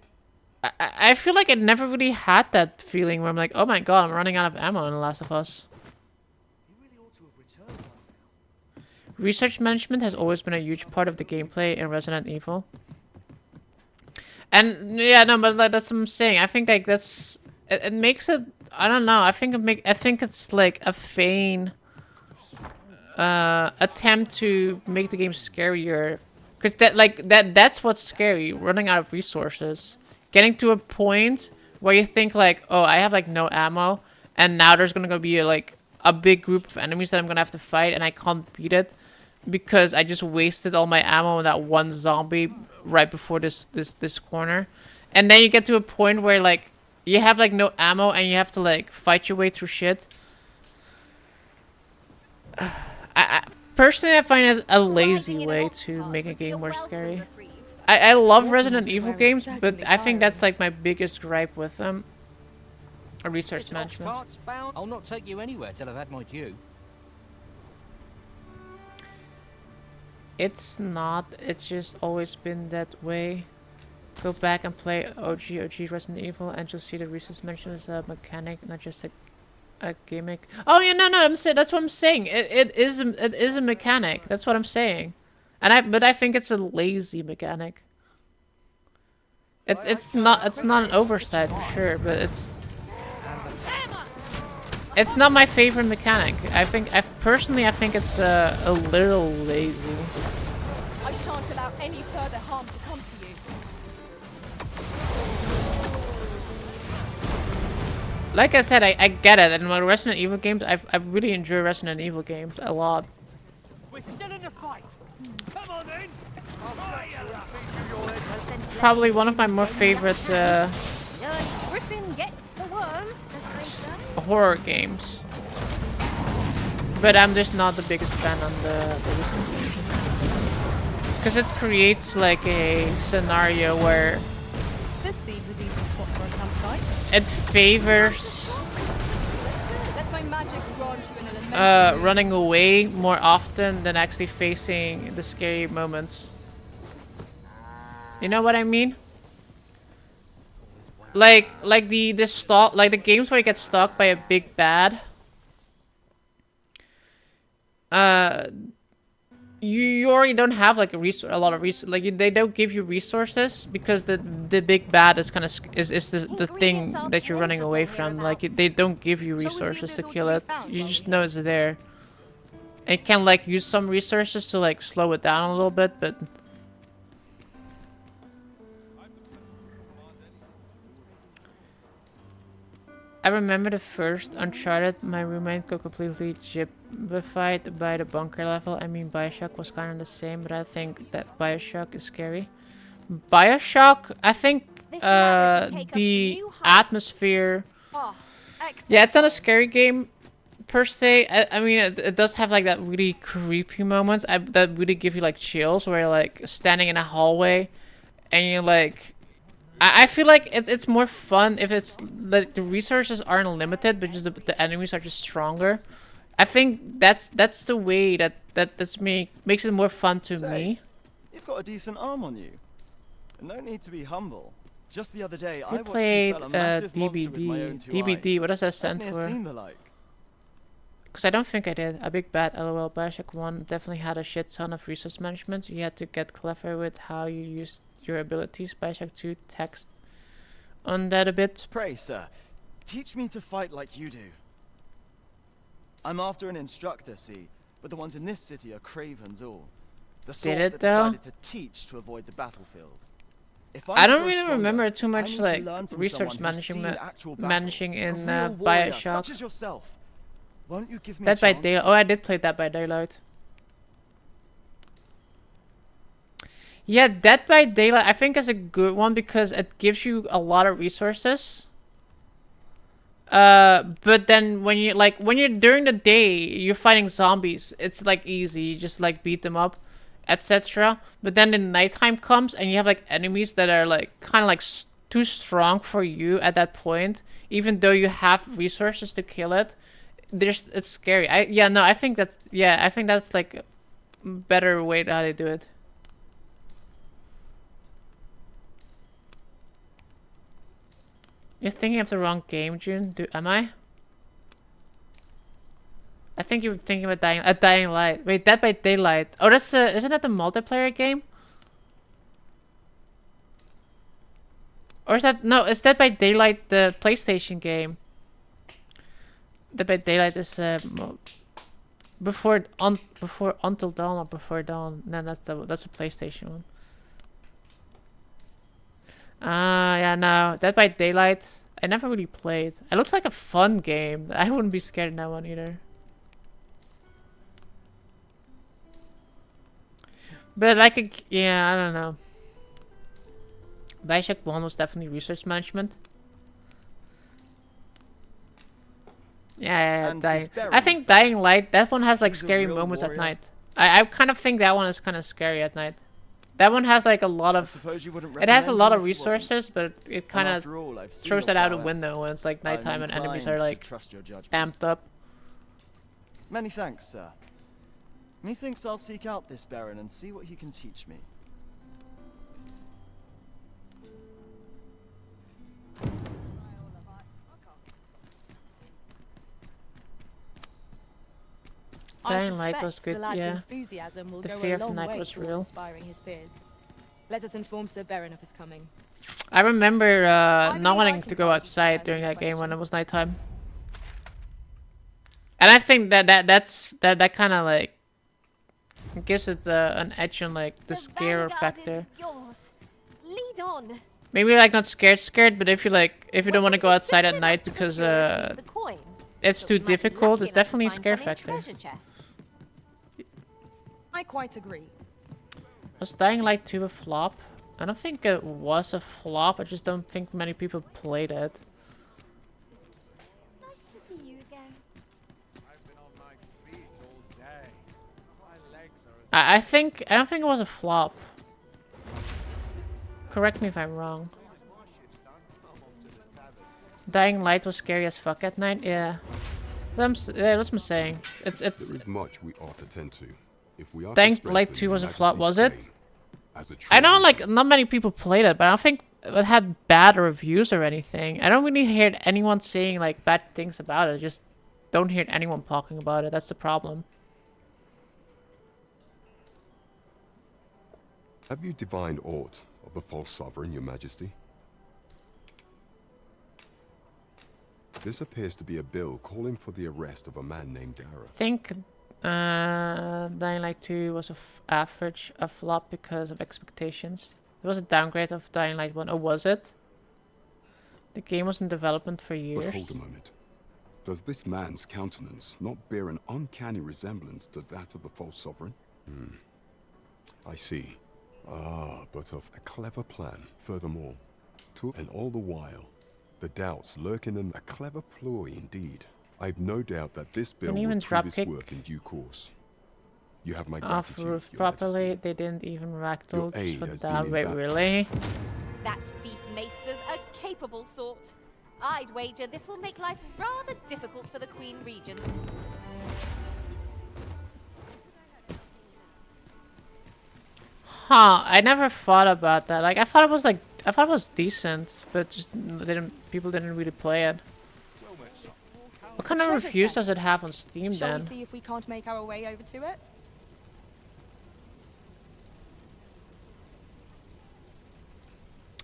I feel like I never really had that feeling where I'm like, oh my god, I'm running out of ammo in The Last of Us. Research management has always been a huge part of the gameplay in Resident Evil. And yeah, no, but like, that's what I'm saying. I think like it makes it, I don't know. I think it's like a vain attempt to make the game scarier. Because that's what's scary, running out of resources. Getting to a point where you think like, oh, I have like no ammo, and now there's gonna be like a big group of enemies that I'm gonna have to fight, and I can't beat it because I just wasted all my ammo on that one zombie right before this corner. And then you get to a point where like you have like no ammo and you have to like fight your way through shit. Personally, I find it a lazy way to make a game more scary. I love Resident Evil games, but I think that's like my biggest gripe with them. Research management. I'll not take you anywhere till I've had my due. It's not. It's just always been that way. Go back and play OG Resident Evil, and you'll see the research mentioned as a mechanic, not just a gimmick. Oh yeah, no, that's what I'm saying. It is a mechanic. That's what I'm saying. But I think it's a lazy mechanic. It's not an oversight for sure, but it's not my favorite mechanic. Personally I think it's a little lazy. I shan't allow any further harm to come to you. Like I said, I get it, and my Resident Evil games, I really enjoy Resident Evil games a lot. We're still in a fight. Come on then. Probably one of my more favorite Griffin gets the worm, as they say. horror games. But I'm just not the biggest fan on the Resident Evil. Because it creates like a scenario where This seems a decent spot for a campsite. it favors Let my magics grant you an elemental. running away more often than actually facing the scary moments. You know what I mean? Like the games where you get stalked by a big bad. you already don't have like a lot of resources. Like they don't give you resources because the big bad is kind of is the thing that you're running away from. Like they don't give you resources to kill it. You just know it's there. And you can like use some resources to like slow it down a little bit, but I remember the first Uncharted, my roommate got completely gypified by the bunker level. I mean, Bioshock was kind of the same, but I think that Bioshock is scary. Bioshock, I think the atmosphere... Yeah, it's not a scary game per se. I mean, it does have like that really creepy moments that really give you like chills, where you're like standing in a hallway and you're like... I feel like it's more fun if it's like the resources aren't limited, but just the enemies are just stronger. I think that's the way that's makes it more fun to me. You've got a decent arm on you. No need to be humble. Just the other day, I played DBD. What does that stand for? Because I don't think I did. A big bad LOL. Bioshock 1 definitely had a shit ton of resource management. You had to get clever with how you used your abilities. Bioshock 2 text on that a bit. Pray, sir, teach me to fight like you do. I'm after an instructor, see, but the ones in this city are cravens all. The sort that decided to teach to avoid the battlefield. I don't really remember too much like resource managing in Bioshock. Such as yourself. Won't you give me Dead by Daylight. Oh, I did play Dead by Daylight. Yeah, Dead by Daylight I think is a good one because it gives you a lot of resources. But then when you're during the day, you're fighting zombies. It's like easy, you just like beat them up, etc. But then the nighttime comes and you have like enemies that are like kind of like too strong for you at that point, even though you have resources to kill it. It's scary. I think that's like a better way to how they do it. You're thinking of the wrong game, June. Am I? I think you're thinking about Dying Light. Wait, Dead by Daylight. Oh, that's isn't that the multiplayer game? Or is that it's Dead by Daylight, the PlayStation game. Dead by Daylight is before Until Dawn or Before Dawn. No, that's a PlayStation one. Yeah, no. Dead by Daylight, I never really played. It looks like a fun game. I wouldn't be scared in that one either. But like, yeah, I don't know. Bioshock 1 was definitely research management. Yeah, I think Dying Light, that one has like scary moments at night. I kind of think that one is kind of scary at night. That one has like a lot of... It has a lot of resources, but it kind of throws that out a window when it's like nighttime and enemies are like amped up. Many thanks, sir. Methinks I'll seek out this Baron and see what he can teach me. Dying Light was good, yeah. The fear of night was real. His peers. Let us inform Sir Baron of his coming. I remember not wanting to go outside during that game when it was nighttime. And I think that kind of like gives it an edge on like the scare factor. Lead on. Maybe like not scared, but if you don't want to go outside at night because it's too difficult, it's definitely a scare factor. I quite agree. Was Dying Light 2 a flop? I don't think it was a flop, I just don't think many people played it. Nice to see you again. I've been on my feet all day. My legs are I don't think it was a flop. Correct me if I'm wrong. Dying Light was scary as fuck at night, yeah. That's what I'm saying. There is much we ought to tend to. If we are Dying Light 2 was a flop, was it? I know like not many people played it, but I don't think it had bad reviews or anything. I don't really hear anyone saying like bad things about it. Just don't hear anyone talking about it. That's the problem. Have you divined aught of the false sovereign, your majesty? This appears to be a bill calling for the arrest of a man named Dara. I think Dying Light 2 was a flop because of expectations. It was a downgrade of Dying Light 1, or was it? The game was in development for years. But hold a moment. Does this man's countenance not bear an uncanny resemblance to that of the false sovereign? I see. Ah, but of a clever plan. Furthermore, and all the while, the doubts lurking in a clever ploy indeed. I've no doubt that this bill will prove its work in due course. You have my gratitude, Off-roof Your properly, Majesty. they didn't even ragdoll Your aid just for has down. been Wait, really? That thief maester's a capable sort. I'd wager this will make life rather difficult for the Queen Regent. Huh, I never thought about that. Like, I thought it was decent, but just people didn't really play it. What kind of Treasure reviews chest. does it have on Steam Shall then? we see if we can't make our way over to it?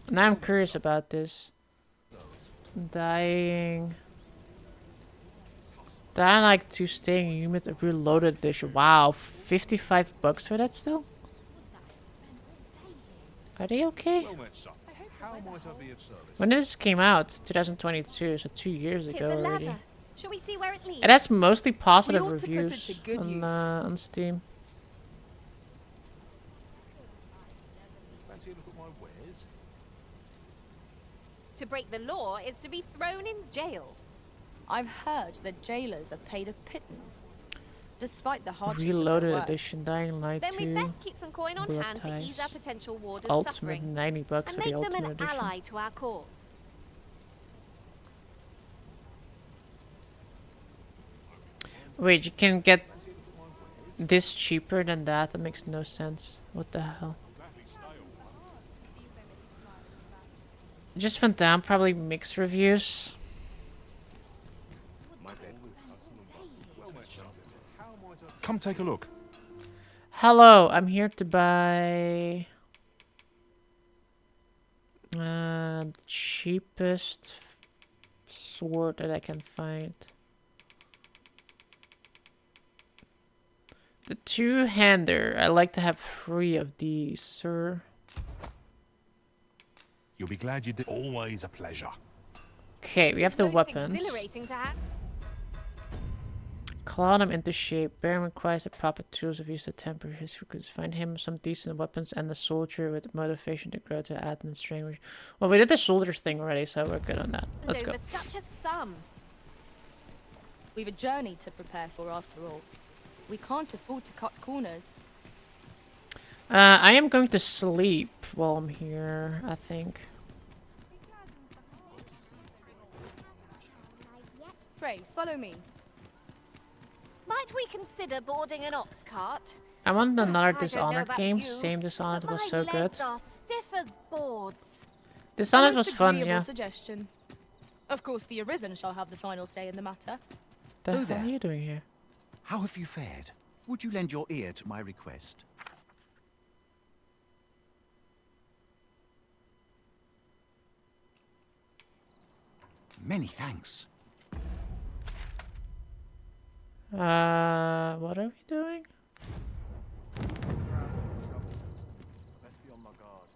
Now I'm curious about this. Dying Light 2 Staying Humid, a reloaded edition. Wow, $55 for that still? Are they okay? Well met, son. How might I be of service? When this came out, 2022, so 2 years Tis ago a already. ladder. Shall we see where it leads? It has mostly positive We ought to put it reviews to good use. on Steam. Fancy a look at my wares? To break the law is to be thrown in jail. I've heard that jailers are paid a pittance, despite the hardships of Reloaded their work. edition, Dying Light Then 2. we'd best keep some coin on Blood hand to ease our Ties. potential warders' Ultimate, suffering. $90 And for make the them Ultimate an edition. ally to our cause. Wait, you can get this cheaper than that? That makes no sense. What the hell? Just went down, probably mixed reviews. Come take a look. Hello, I'm here to buy the cheapest sword that I can find. The two-hander. I like to have 3 of these, sir. You'll be glad you did. Always a pleasure. Okay, we have the Most weapons. exhilarating to have. Claw them into shape. Baron requires the proper tools of use to temper his recruits. Find him some decent weapons and a soldier with motivation to grow to add in strength. Well, we did the soldiers thing already, so we're good on that. Let's And go. over such a sum. We've a journey to prepare for after all. We can't afford to cut corners. I am going to sleep while I'm here, I think. Pray, follow me. Might we consider boarding an ox cart? I want another I don't know Dishonored about game. you, Same Dishonored but was my so good. legs are stiff as boards. Dishonored A most was fun, agreeable yeah. suggestion. Of course, the Arisen shall have the final say in the matter. The Oh, hell there. are you doing here? How have you fared? Would you lend your ear to my request? Many thanks. What are we doing? Best be on my guard.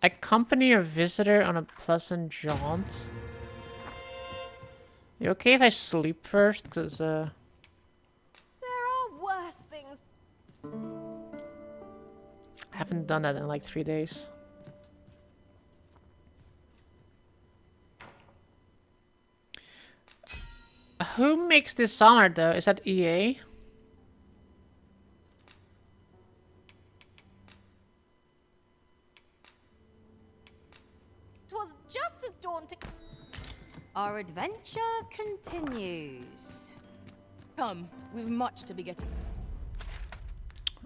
Accompany your visitor on a pleasant jaunt. You okay if I sleep first? Cause There are worse things. I haven't done that in like 3 days. Who makes Dishonored though? Is that EA? Twas just as daunting. Our adventure continues. Come, we've much to be getting.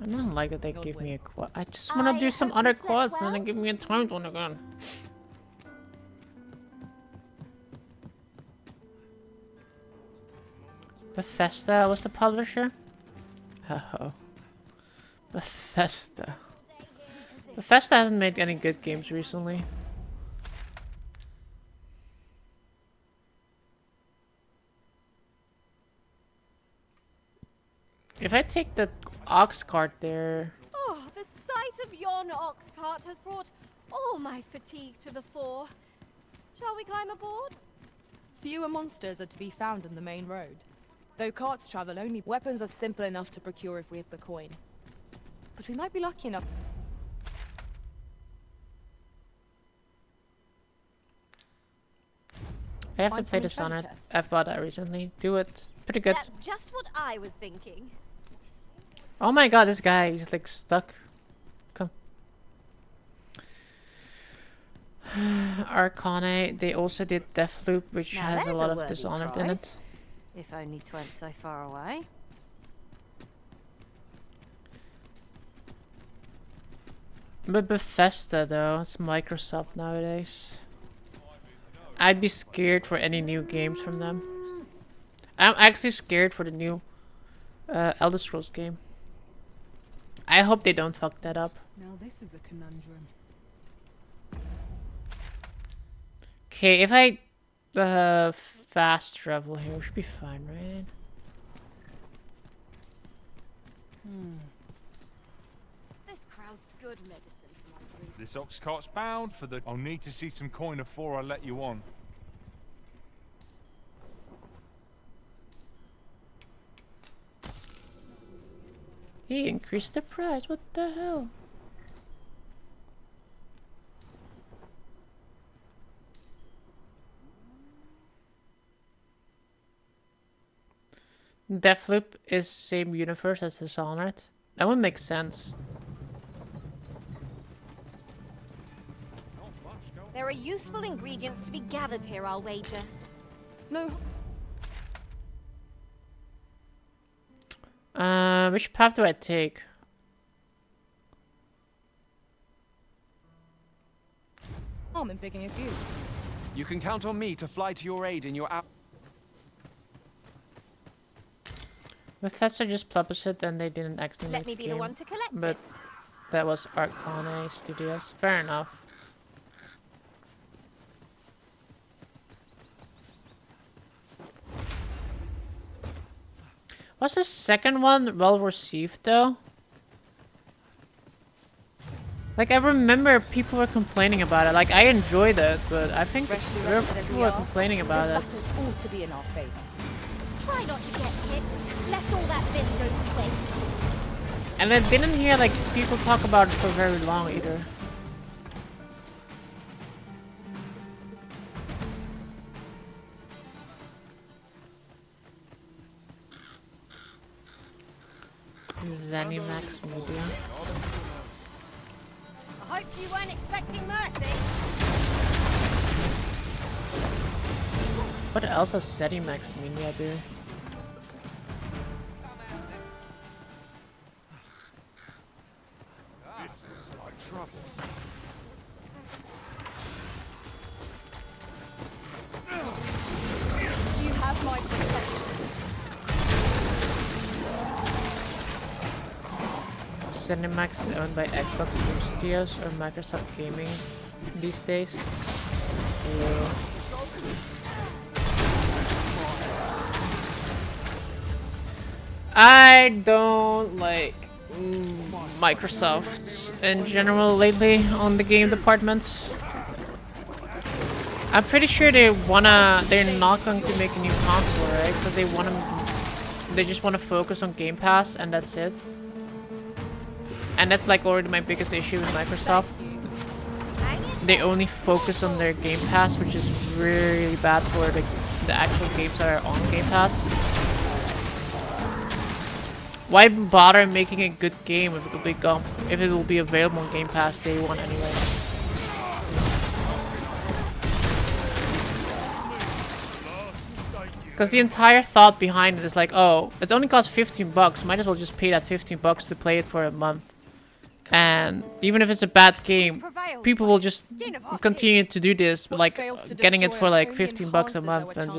I don't like that they God give me a willing. quad. I just want to do some hope other you slept quads and well. then give me a timed one again. Bethesda was the publisher? Oh. Bethesda. Bethesda hasn't made any good games recently. If I take the ox cart there... Oh, the sight of yon ox cart has brought all my fatigue to the fore. Shall we climb aboard? Fewer monsters are to be found on the main road. Though carts travel only, weapons are simple enough to procure if we have the coin. But we might be lucky enough. I have to play Dishonored. I've bought that recently. Do it. Pretty good. That's just what I was thinking. Oh my god, this guy, he's like stuck. Come. Arcane, they also did Deathloop, which Now has a there's lot of worthy Dishonored in prize. it. If only 'twent so far away. But Bethesda though, it's Microsoft nowadays. I'd be scared for any new games from them. I'm actually scared for the new Elder Scrolls game. I hope they don't fuck that up. Now this is a conundrum. Okay, if I fast travel here, we should be fine, right? This crowd's good medicine for my grief. This ox cart's bound for the... I'll need to see some coin before I let you on. He increased the price, what the hell? Deathloop is same universe as Dishonored. That would make sense. There are useful ingredients to be gathered here, I'll wager. No. Which path do I take? I'm in picking a few. You can count on me to fly to your aid in your out. Bethesda just published it and they didn't actually Let make me the be the game. one to collect But it. that was Arcane Studios. Fair enough. Was the second one well received though? Like I remember people were complaining about it. Like I enjoyed it, but I think people were complaining about it. This battle ought to be in our favor. Try not to get hit, lest all that vim go to waste. And I didn't hear like people talk about it for very long either. Zenimax Media. I hope you weren't expecting mercy. What else does Zenimax Media do? This looks like trouble. You have my protection. Cinemax is owned by Xbox Game Studios or Microsoft Gaming these days. Yeah. I don't like Microsoft in general lately on the game departments. I'm pretty sure they're not going to make a new console, right? Because they just wanna focus on Game Pass and that's it. And that's like already my biggest issue with Microsoft. They only focus on their Game Pass, which is really bad for the actual games that are on Game Pass. Why bother making a good game if it will be available on Game Pass day one anyway? Because the entire thought behind it is like, oh, it only costs $15, might as well just pay that $15 to play it for a month. And even if it's a bad game, people will just continue to do this, like getting it for like $15 a month and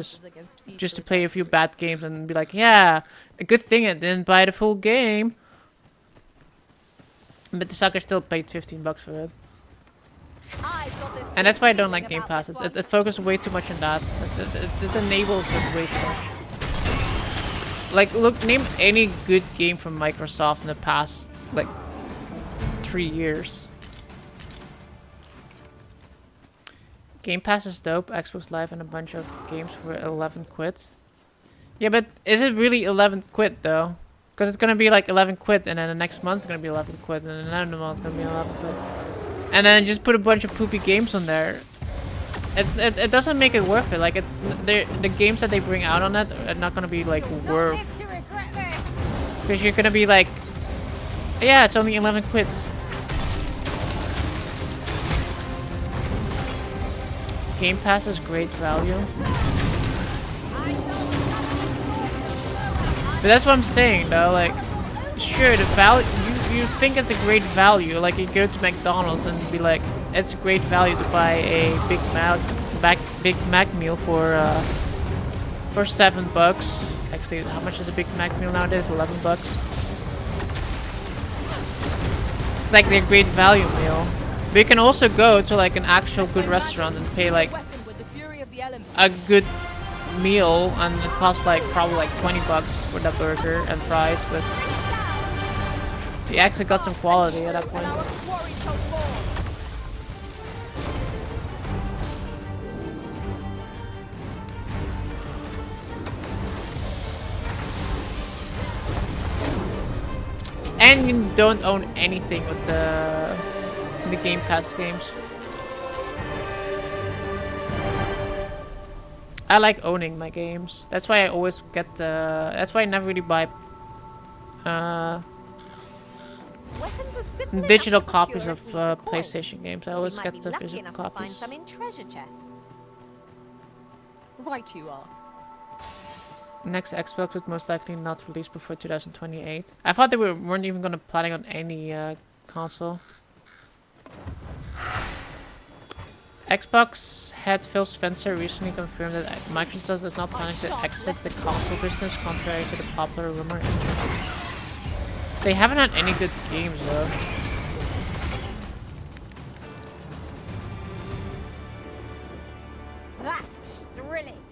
just to play a few bad games and be like, yeah, a good thing I didn't buy the full game. But the sucker still paid $15 for it. I've got a And that's why I don't feeling like Game about Pass. this It focuses way too much on that. It enables it way too much. Like, look, name any good game from Microsoft in the past, like, 3 years. Game Pass is dope, Xbox Live and a bunch of games for 11 quid. Yeah, but is it really 11 quid though? Because it's gonna be like 11 quid and then the next month's gonna be 11 quid and then another month's gonna be 11 quid. And then just put a bunch of poopy games on there. It doesn't make it worth it. Like, it's the games that they bring out on it are not gonna be like worth. Because you're gonna be like, yeah, it's only 11 quid. Game Pass is great value. But that's what I'm saying though, like, sure, the value, you think it's a great value, like you go to McDonald's and be like, it's a great value to buy a Big Mac meal for $7. Actually, how much is a Big Mac meal nowadays? $11. It's like their great value meal. But you can also go to like an actual good restaurant and pay like a good meal, and it costs like probably like $20 for that burger and fries, but you actually got some quality at that point. And you don't own anything with the Game Pass games. I like owning my games. That's why I always get that's why I never really buy digital copies of PlayStation games. I always get the physical copies. Some in treasure chests. Right you are. Next Xbox would most likely not release before 2028. I thought they weren't even gonna planning on any console. Xbox head Phil Spencer recently confirmed that Microsoft is not planning to exit the console business, contrary to the popular rumor. They haven't had any good games though. That was thrilling.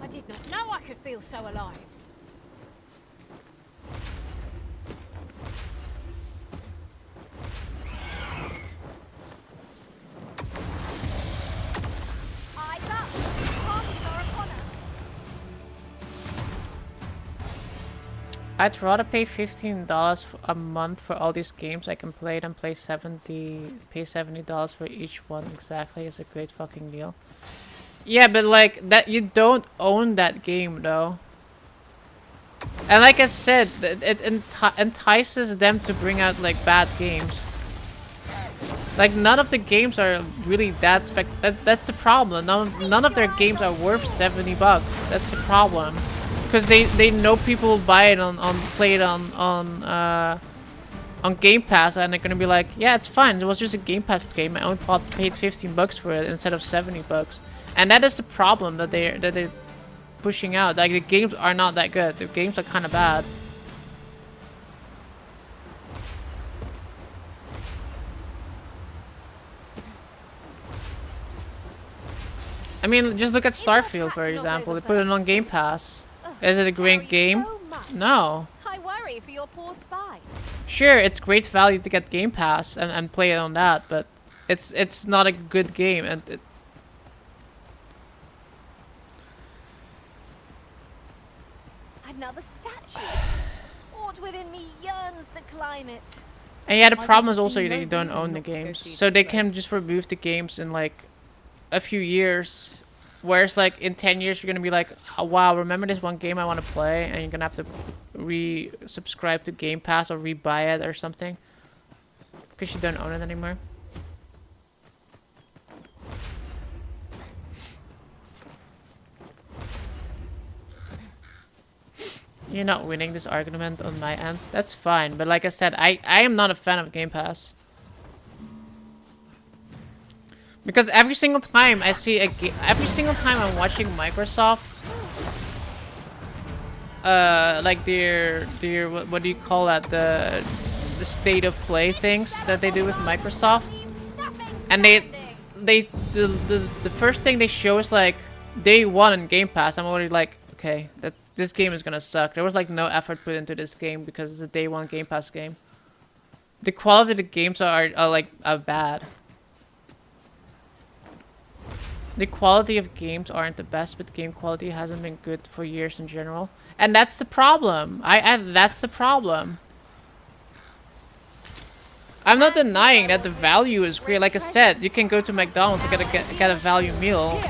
I did not know I could feel so alive. I'd rather pay $15 a month for all these games I can play than pay $70 for each one. Exactly, it's a great fucking deal. Yeah, but like that, you don't own that game though. And like I said, it entices them to bring out like bad games. Like none of the games are really that that's the problem. None of their games are worth $70. That's the problem. Because they know people will buy it play it on Game Pass, and they're gonna be like, yeah, it's fine. It was just a Game Pass game. I only paid $15 for it instead of $70. And that is the problem that they're pushing out. Like the games are not that good. The games are kind of bad. I mean, just look at Starfield for example. They put it on Game Pass. Is it a great game? No. I worry for your poor spy. Sure, it's great value to get Game Pass and play it on that, but it's not a good game, and Another statue. Aught within me yearns to climb it. and yeah, the problem is also that you don't own the games, so they can just remove the games in like a few years. Whereas like in 10 years you're gonna be like, oh, wow, remember this one game I want to play, and you're gonna have to re-subscribe to Game Pass or re-buy it or something because you don't own it anymore. You're not winning this argument on my end. That's fine, but like I said, I am not a fan of Game Pass. Because every single time I see every single time I'm watching Microsoft, like their what do you call that, the state of play things that they do with Microsoft, and the first thing they show is like day one in Game Pass. I'm already like, okay, this game is gonna suck. There was like no effort put into this game because it's a day one Game Pass game. The quality of the games are bad. The quality of games aren't the best, but game quality hasn't been good for years in general. And that's the problem. That's the problem. I'm not denying that the value is great. Like I said, you can go to McDonald's and get a value meal,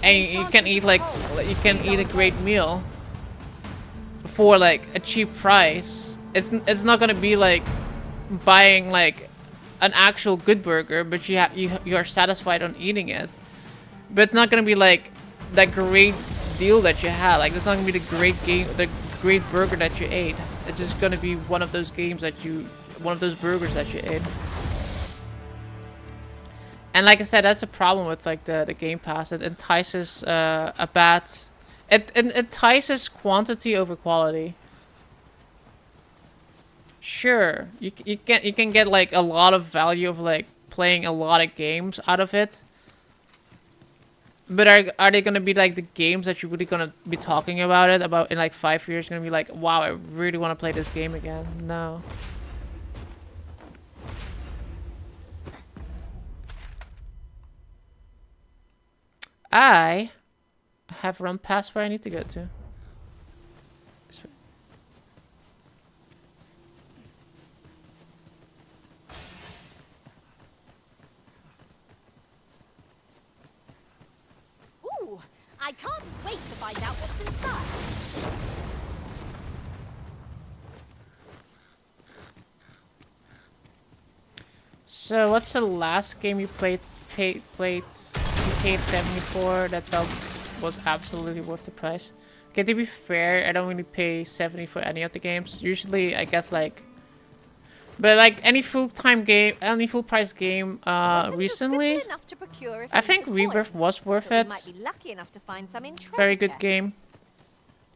and you can eat a great meal for like a cheap price. It's not gonna be like buying like an actual good burger, but you are satisfied on eating it. But it's not gonna be like that great deal that you had. Like it's not gonna be the great burger that you ate. It's just gonna be one of those burgers that you ate. And like I said, that's a problem with like the Game Pass. It entices it entices quantity over quality. Sure, you can get like a lot of value of like playing a lot of games out of it. But are they gonna be like the games that you're really gonna be talking about in like 5 years? Gonna be like, wow, I really want to play this game again. No. I have run past where I need to go to. Ooh, I can't wait to find out what's inside. So, what's the last game you played? You paid 70 for that felt was absolutely worth the price. Okay, to be fair, I don't really pay 70 for any of the games. Usually, I get like, but like any full price game recently, I think Rebirth was worth it. Might be lucky enough to find some in treasure Very good chests. game.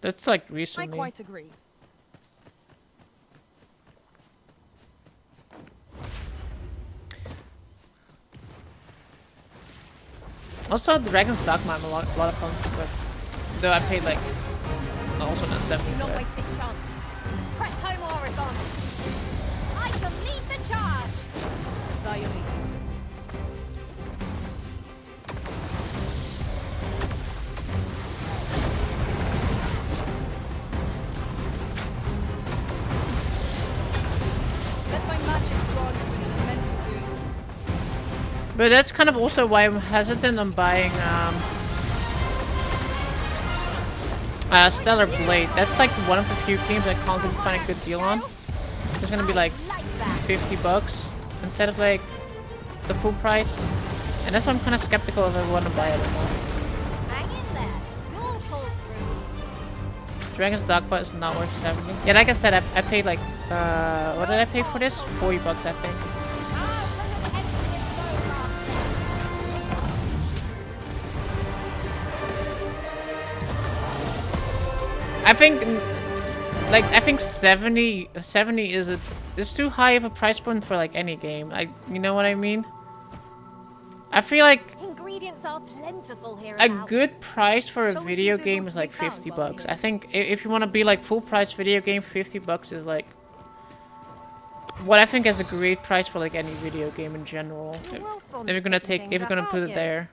That's like I recently. quite agree. Also, Dragon's Dogma I'm a lot of fun with. Though I paid like also not 70 Do not for it. waste this chance. Let's press home our advantage. I shall lead the charge. By your lead. Let my magic squad to an elemental boon. But that's kind of also why I'm hesitant on buying Stellar Blade. That's like one of the few games I can't really find a good deal on. It's gonna be like 50 bucks instead of like the full price. And that's why I'm kind of skeptical if I want to buy it or not. Hang in there. You'll pull through. Dragon's Dogma is not worth 70. Yeah, like I said, I paid like, what did I pay for this? 40 bucks, I think. I think 70 is too high of a price point for like any game. You know what I mean? I feel like Ingredients are plentiful here. a good price for a video game is like 50 bucks. I think if you want to be like full price video game, 50 bucks is like what I think is a great price for like any video game in general. If you're gonna put it there.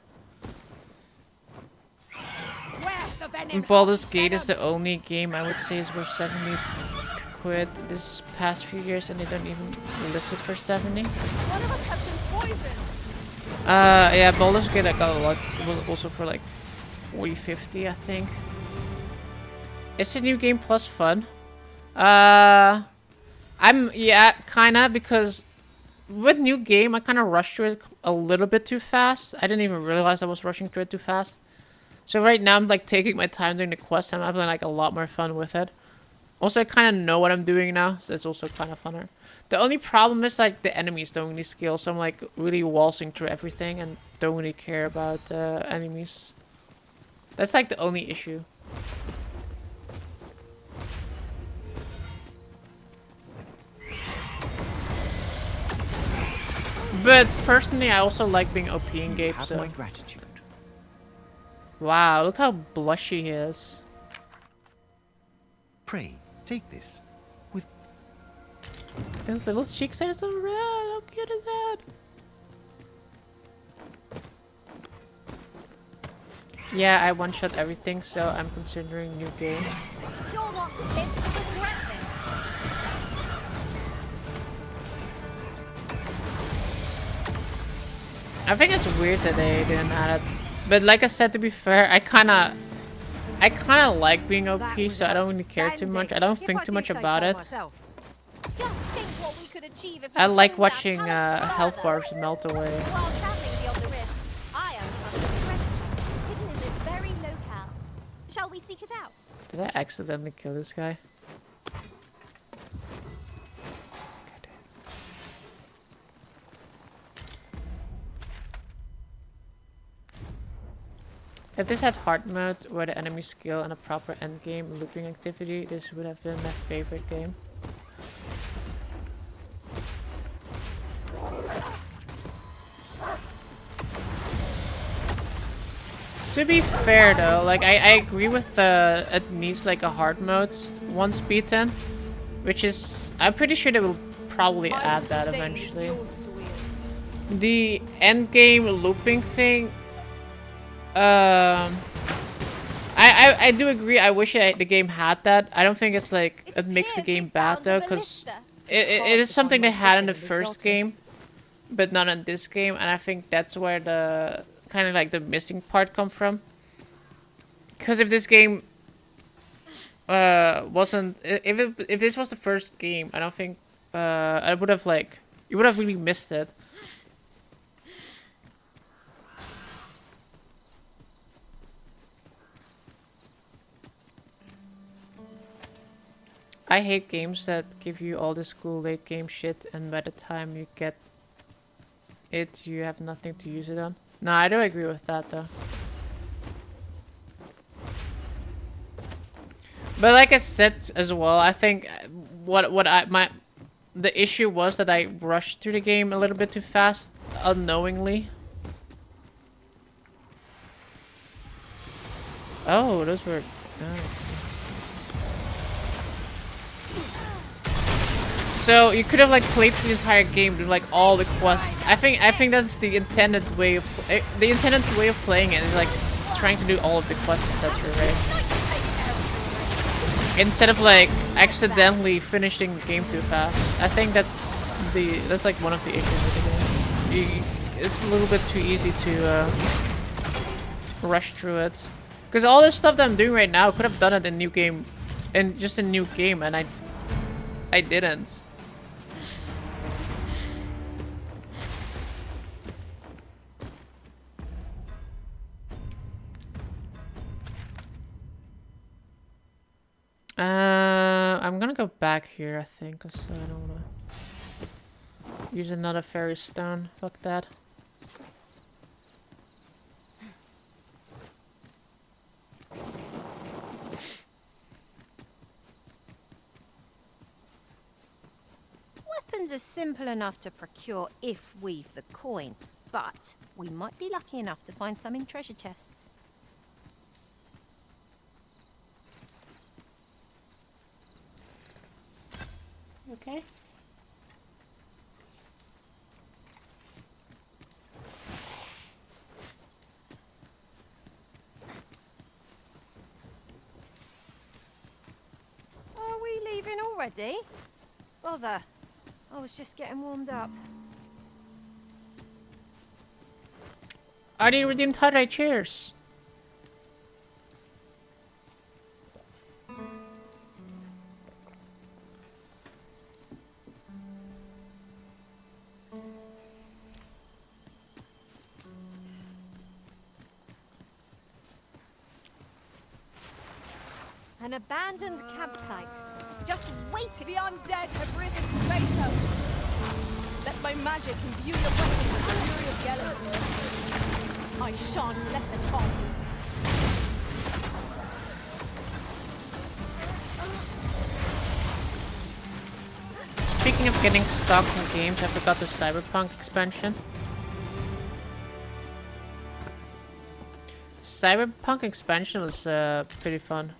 Baldur's Gate is the only game I would say is worth 70 quid this past few years, and they don't even list it for 70. One of us has been poisoned. Yeah, Baldur's Gate I got a lot. It was also for like 40, 50, I think. Is the new game plus fun? Yeah, kinda, because with new game I kind of rushed through it a little bit too fast. I didn't even realize I was rushing through it too fast. So right now I'm like taking my time doing the quest. I'm having like a lot more fun with it. Also, I kind of know what I'm doing now, so it's also kind of funner. The only problem is like the enemies don't really scale, so I'm like really waltzing through everything and don't really care about enemies. That's like the only issue. But personally, I also like being OP in games. Have my gratitude. Wow, look how blushy he is. Pray, take this. His little cheeks are so red. How cute is that? Yeah, I one-shot everything, so I'm considering new game. You're not fit to regret this. I think it's weird that they didn't add it. But like I said, to be fair, I kinda like being OP, so I don't really care too much. I don't think too much about it. Just think what we could achieve if I we like honed our watching talents health further. bars melt away. While traveling beyond the rift, I uncovered a treasure chest hidden in this very locale. Shall we seek it out? Did I accidentally kill this guy? If this had hard mode, where the enemy skill and a proper endgame looping activity, this would have been my favorite game. To be fair though, like I agree with it needs like a hard mode once beaten, which is, I'm pretty sure they will probably add that eventually. The end game looping thing, I do agree. I wish the game had that. I don't think it's like it makes the game bad though, because it is something they had in the first game, but not in this game, and I think that's where the kind of like the missing part come from. Because if this game wasn't, if this was the first game, I don't think I would have like, you would have really missed it. I hate games that give you all this cool late game shit, and by the time you get it, you have nothing to use it on. No, I do agree with that though. But like I said as well, I think the issue was that I rushed through the game a little bit too fast, unknowingly. Oh, those were nice. So you could have like played through the entire game, doing like all the quests. I think that's the intended way of playing it, is like trying to do all of the quests, etc. Right? Instead of like accidentally finishing the game too fast. I think that's like one of the issues with the game. It's a little bit too easy to rush through it. Because all this stuff that I'm doing right now, I could have done it in new game, and I didn't. I'm gonna go back here, I think, because I don't wanna use another fairy stone. Fuck that. Weapons are simple enough to procure if we've the coin, but we might be lucky enough to find some in treasure chests. Okay. Are we leaving already? Bother. I was just getting warmed up. I already redeemed tie-dye chairs. An abandoned campsite. Just wait. The undead have risen to face us. Let my magic imbue your weapon with the fury of Gelen. I shan't let them harm you. Speak Speaking of getting stuck in games, I forgot the Cyberpunk expansion. Cyberpunk expansion was pretty fun.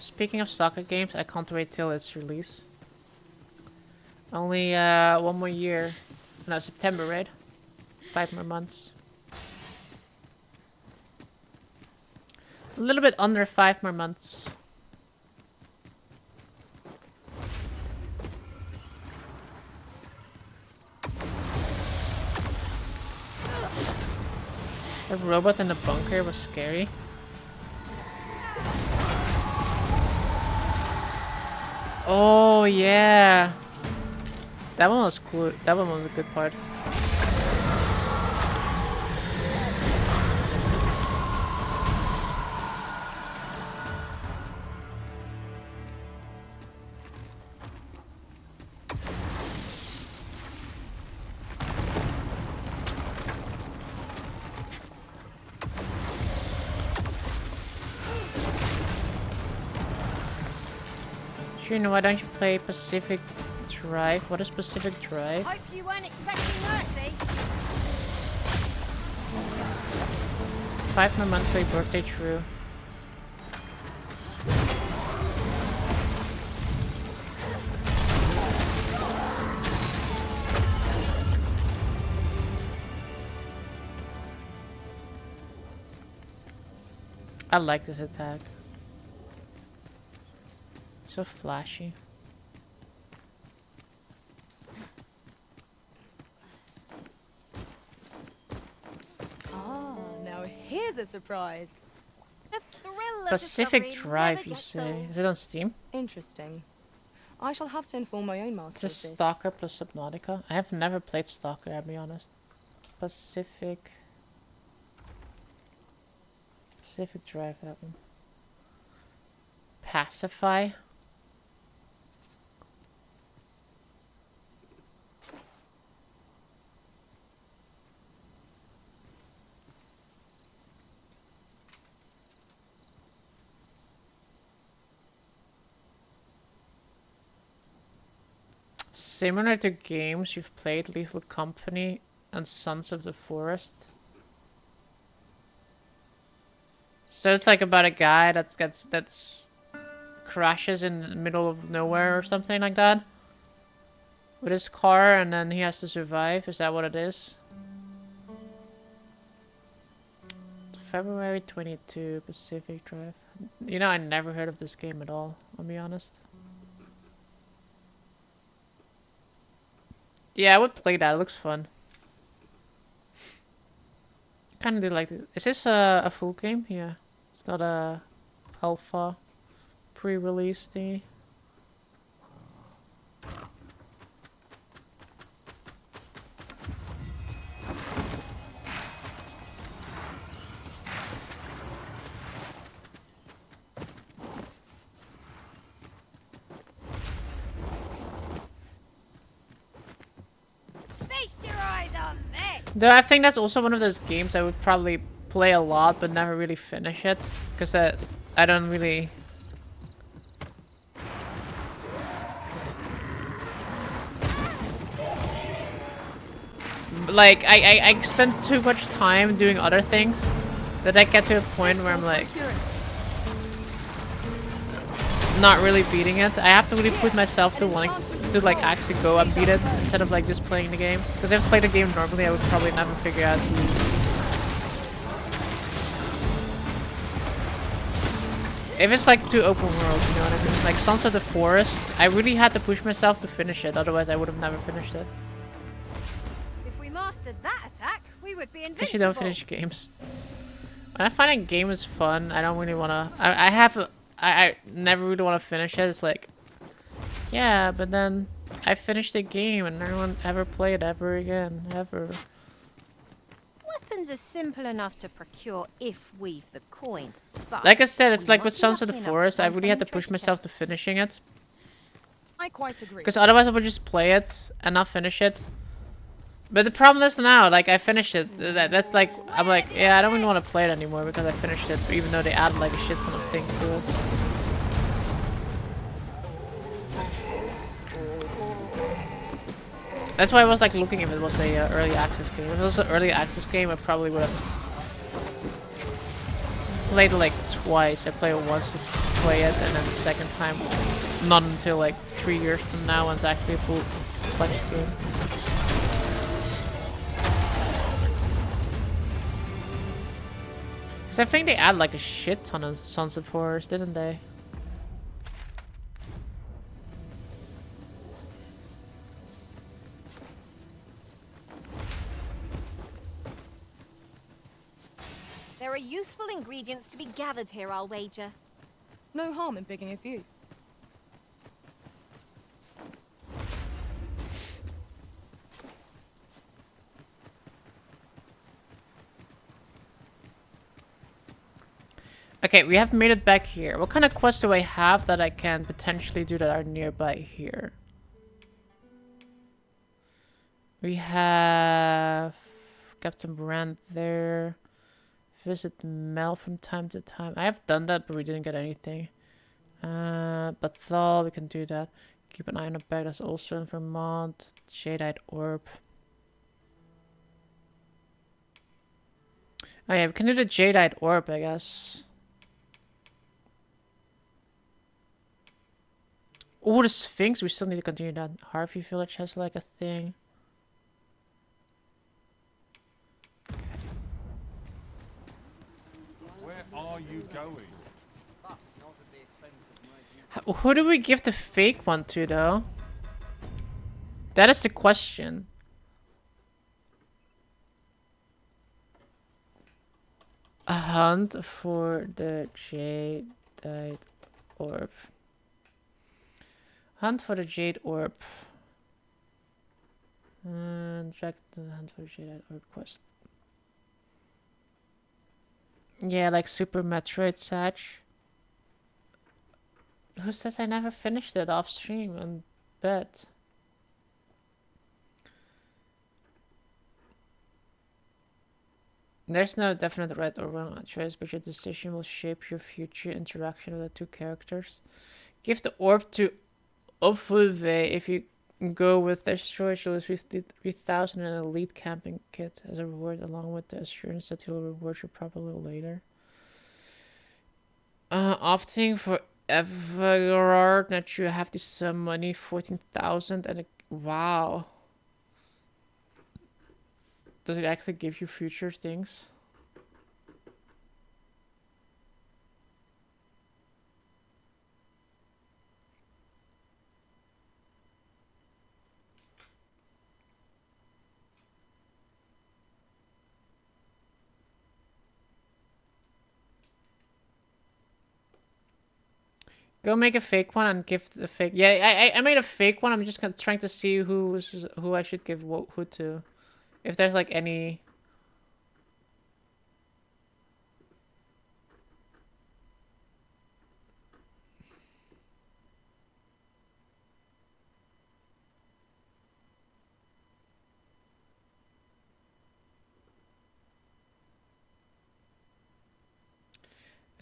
Speaking of soccer games, I can't wait till its release. Only 1 more year. No, September, right? 5 more months. A little bit under 5 more months. The robot in the bunker was scary. Oh yeah, that one was cool. That one was a good part. You know, why don't you play Pacific Drive? What is Pacific Drive? Hope you weren't expecting mercy. 5 more months late birthday, true. I like this attack. So flashy. Ah, now here's a surprise. The thrill of Pacific discovery Drive, never you gets say? old. Is it on Steam? Interesting. I shall have to inform my own master It's a of this. Stalker plus Subnautica. I have never played Stalker, I'll be honest. Pacific Drive, that one. Pacify. Similar to games you've played, Lethal Company and Sons of the Forest. So it's like about a guy that's crashes in the middle of nowhere or something like that with his car, and then he has to survive. Is that what it is? February 22, Pacific Drive. You know, I never heard of this game at all, I'll be honest. Yeah, I would play that. It looks fun. Kind of do like this. Is this a full game? Yeah. It's not a alpha pre-release thingy. Feast your eyes on this. Though I think that's also one of those games I would probably play a lot but never really finish it. Because I don't really... Like, I spend too much time doing other things that I get to a point where I'm like... not really beating it. I have to really put myself to wanting to like actually go and beat it instead of like just playing the game. Because if I played the game normally, I would probably never figure out if it's like too open world, you know what I mean? Like Sons of the Forest, I really had to push myself to finish it, otherwise I would have never finished it. If we mastered that attack, we would be invincible. Because you don't finish games. When I find a game is fun, I don't really wanna... I never really want to finish it. It's like, yeah, but then I finished the game and no one ever played ever again, ever. Weapons are simple enough to procure if we've the coin. But Like I said, it's we like must with be Sons of the lucky enough Forest, I find really had to some push treasure myself to chests. finishing it. I quite agree. Because otherwise I would just play it and not finish it. But the problem is now, like, I finished it. That's like, I'm like, yeah, I don't even want to play it anymore because I finished it, even though they added like a shit ton of things to it. That's why I was like looking if it was a early access game. If it was an early access game, I probably would have played it like twice. I played it once to play it, and then the second time, not until like 3 years from now, when it's actually a full-fledged game. Because I think they added like a shit ton of Sunset Forest, didn't they? There are useful ingredients to be gathered here, I'll wager. No harm in picking a few. Okay, we have made it back here. What kind of quests do I have that I can potentially do that are nearby here? We have Captain Brand there. Visit Mel from time to time. I have done that, but we didn't get anything. Bathal, we can do that. Keep an eye on the bag. That's also in Vermont. Jadeite Orb. Oh yeah, we can do the Jadeite Orb, I guess. Oh, the Sphinx. We still need to continue that. Harvey Village has like a thing. Where are you going? Who do we give the fake one to, though? That is the question. A hunt for the Jadeite Orb. Hunt for the Jade Orb. And track the hunt for the Jadeite Orb quest. Yeah, like Super Metroid Satch. Who says I never finished it off stream on bet? There's no definite right or wrong choice, but your decision will shape your future interaction with the two characters. Give the orb to Ofulve. If you go with Destroy, you'll receive 3,000 and an elite camping kit as a reward, along with the assurance that he'll reward you properly later. Opting for Everard, that you have this some money, 14,000 and a wow. Does it actually give you future things? Go make a fake one and give the fake. Yeah, I made a fake one. I'm just trying to see who I should give who to. If there's like any.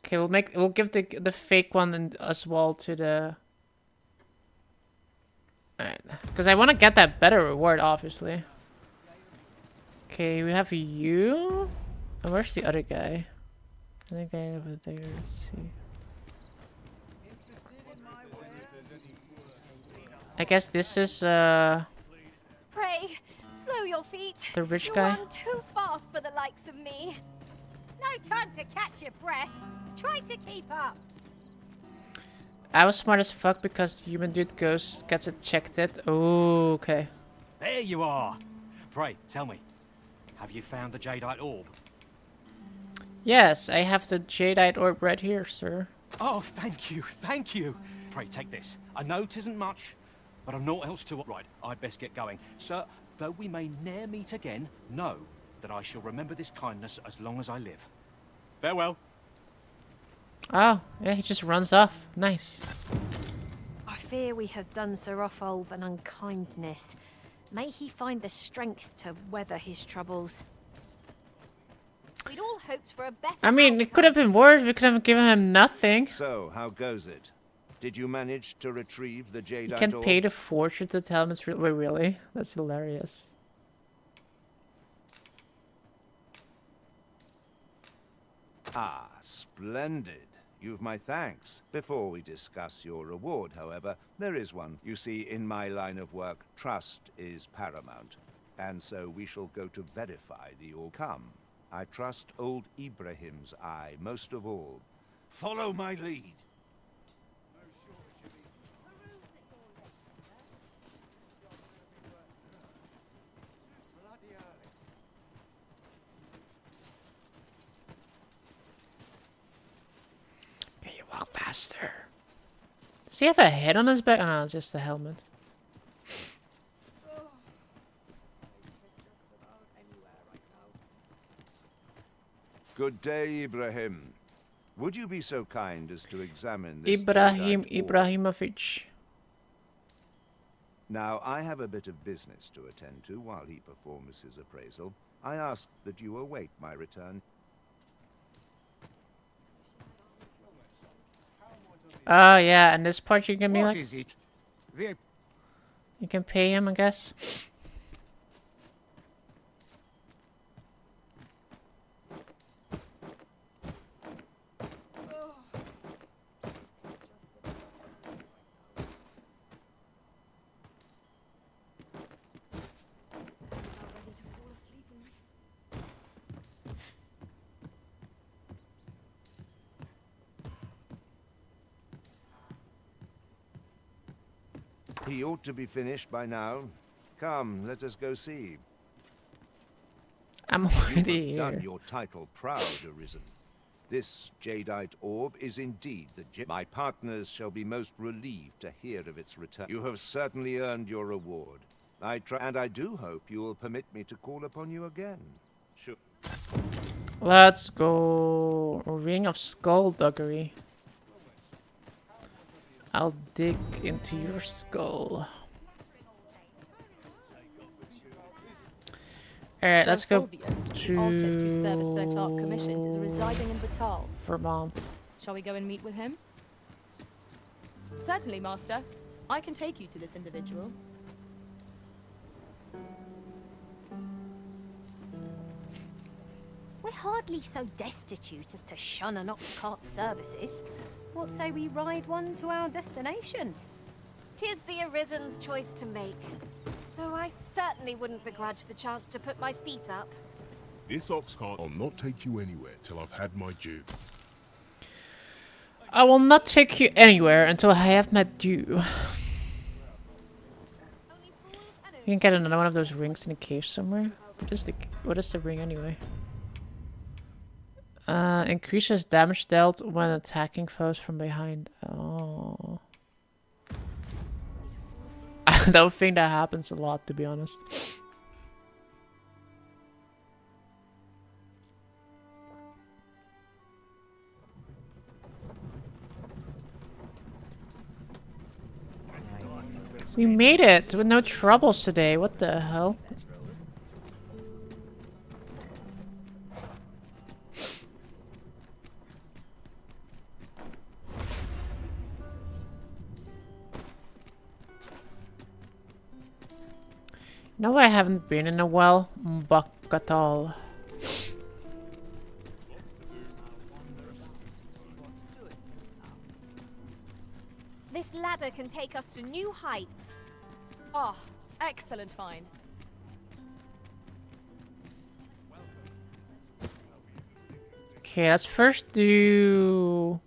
Okay, we'll give the fake one and as well to the. Alright, because I want to get that better reward, obviously. Okay, we have you. And where's the other guy? I think I over there. Let's see. I guess this is Pray, slow your feet. the rich you guy. run too fast for the likes of me. No time to catch your breath. Try to keep up. I was smart as fuck because human dude gets it checked it. Oh, okay. There you are. Pray, tell me, have you found the Jadeite Orb? Yes, I have the Jadeite Orb right here, sir. Oh, thank you, thank you. Pray, take this. I know 'tisn't much, but I've naught else to... Right, I'd best get going. Sir, though we may ne'er meet again, know that I shall remember this kindness as long as I live. Farewell. Oh, yeah, he just runs off. Nice. I fear we have done Sir Rolf an unkindness. May he find the strength to weather his troubles. We'd all hoped for a better I mean, it could have been worse. We could have given him nothing. So, how goes it? Did you manage to retrieve the jadeite You can orb? pay the fortune to tell him it's real. Wait, really? That's hilarious. Ah, splendid. You've my thanks. Before we discuss your reward, however, there is one. You see, in my line of work, trust is paramount. And so we shall go to verify the orb. Come. I trust old Ibrahim's eye most of all. Follow my lead. Can you walk faster? Does he have a head on his back? Oh, no, it's just a helmet. Good day, Ibrahim. Would you be so kind as to examine this Ibrahim jadeite orb? Ibrahimovic. Now, I have a bit of business to attend to while he performs his appraisal. I ask that you await my return. Oh yeah, and this part you can be What like, is it? The you can pay him, I guess. He ought to be finished by now. Come, let us go see. I'm already You have done here. your title proud, Arisen. This jadeite orb is indeed the my partners shall be most relieved to hear of its return. You have certainly earned your reward. And I do hope you will permit me to call upon you again. Sure. Let's go. Ring of Skullduggery. I'll dig into your skull. Alright, Sir let's go Fulvio, to the artist whose service Sir Clark commissioned, is residing in Batal. Vermont. Shall we go and meet with him? Certainly, Master. I can take you to this individual. We're hardly so destitute as to shun an ox cart's services. What say we ride one to our destination? 'Tis the Arisen's choice to make. Though I certainly wouldn't begrudge the chance to put my feet up. This ox cart will not take you anywhere till I've had my due. I will not take you anywhere until I have my due. You can get another one of those rings in a cave somewhere. What is the ring anyway? Increases damage dealt when attacking foes from behind. Oh. I don't think that happens a lot, to be honest. We made it with no troubles today. What the hell? No, I haven't been in a while. Mbakatal. This ladder can take us to new heights. Ah, excellent find. Okay, let's first do...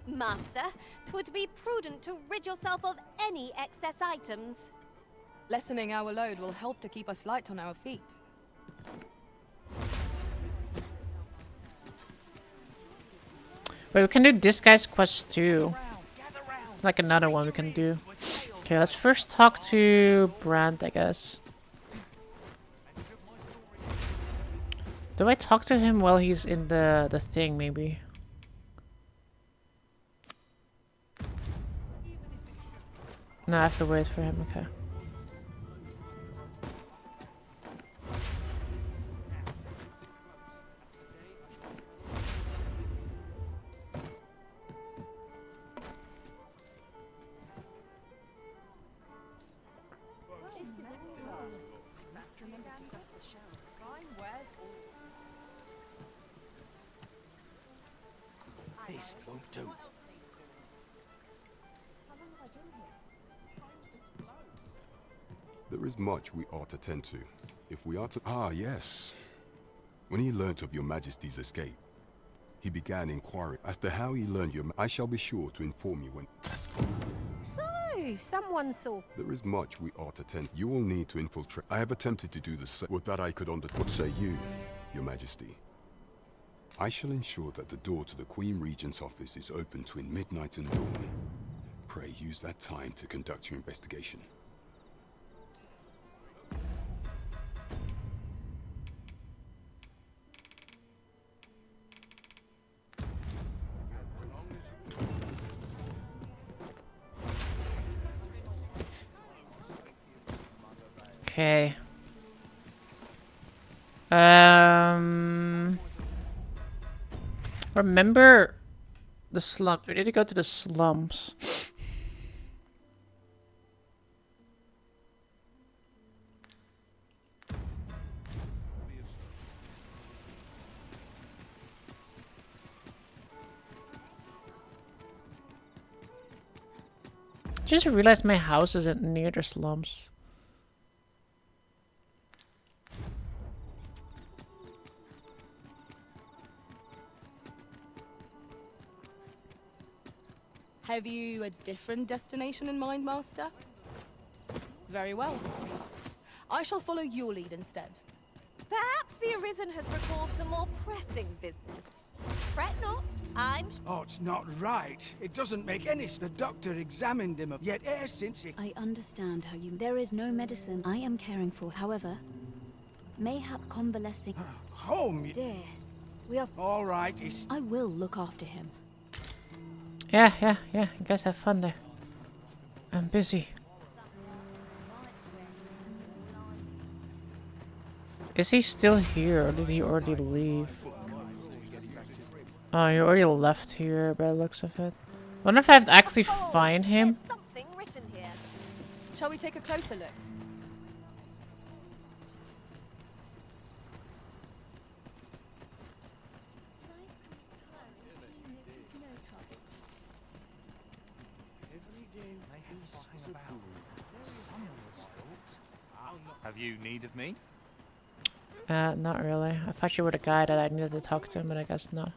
Master, 'twould be prudent to rid yourself of any excess items. Lessening our load will help to keep us light on our feet. Wait, we can do this guy's quest too. It's like another one we can do. Okay, let's first talk to Brand, I guess. Do I talk to him while he's in the thing, maybe? No, I have to wait for him, okay. This won't do. There is much we ought to tend to. If we are to... Ah, yes. When he learnt of your majesty's escape, he began inquiring as to how he learned your... I shall be sure to inform you when... So, someone saw... There is much we ought to tend. You will need to infiltrate. I have attempted to do the same. Would that I could under... What say you, your majesty? I shall ensure that the door to the Queen Regent's office is open between midnight and dawn. Pray use that time to conduct your investigation. Okay. Remember the slums. We need to go to the slums. Just realized my house isn't near the slums. Have you a different destination in mind, Master? Very well. I shall follow your lead instead. Perhaps the Arisen has recalled some more pressing business. Fret not, I'm... Oh, it's not right. It doesn't make any sense. The doctor examined him, yet ever since he... I understand how you... There is no medicine I am caring for. However, mayhap convalescing... Home? Dear, we are... All right, it's... I will look after him. Yeah. You guys have fun there. I'm busy. Is he still here, or did he already leave? Oh, he already left here by the looks of it. Wonder if I have to actually find him. Something written here. Shall we take a closer look? Have you need of me? Not really. I thought you were the guy that I needed to talk to, but I guess no.